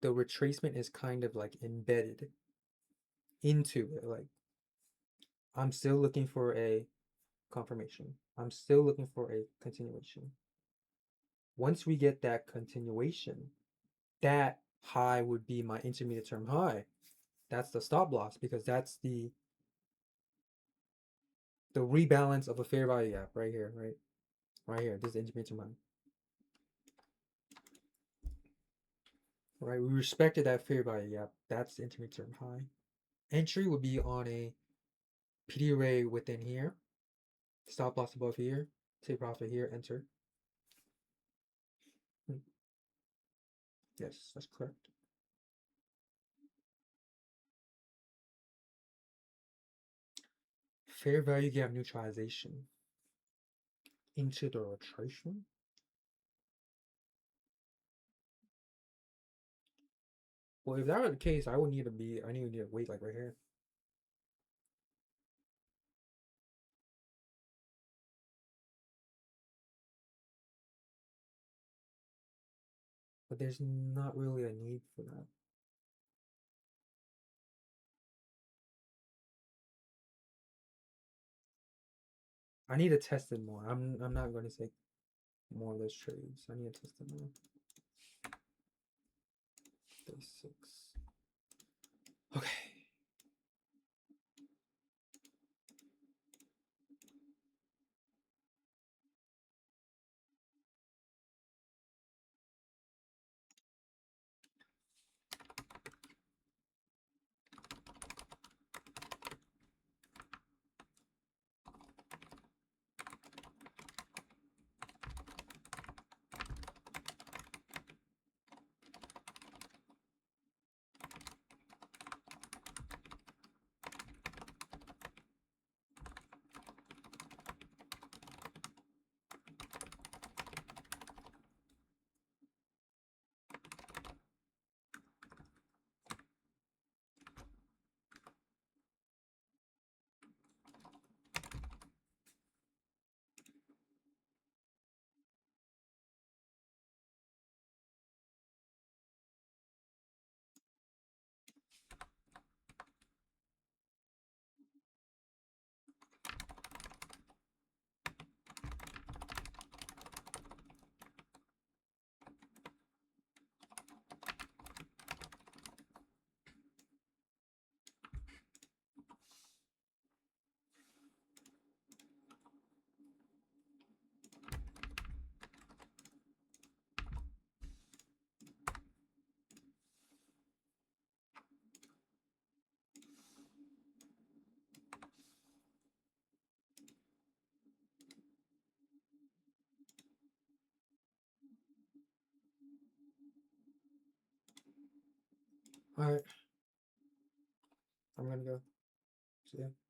the retracement is kind of like embedded into it. Like, I'm still looking for a confirmation. I'm still looking for a continuation. Once we get that continuation, that high would be my intermediate term high. That's the stop loss because that's the rebalance of a fair value gap right here, right? Right here. This is the intermediate term high. Right, we respected that fair value gap. That's the intermediate term high. Entry would be on a PD array within here. Stop loss above here. Take profit here. Enter. Yes, that's correct. Fair value gap neutralization into the retracement. Well, if that were the case, I need to wait like right here. But there's not really a need for that. I need to test it more. I'm not going to say more or less trades. I need to test them out. Day 6. Okay. All right. I'm gonna go. See ya.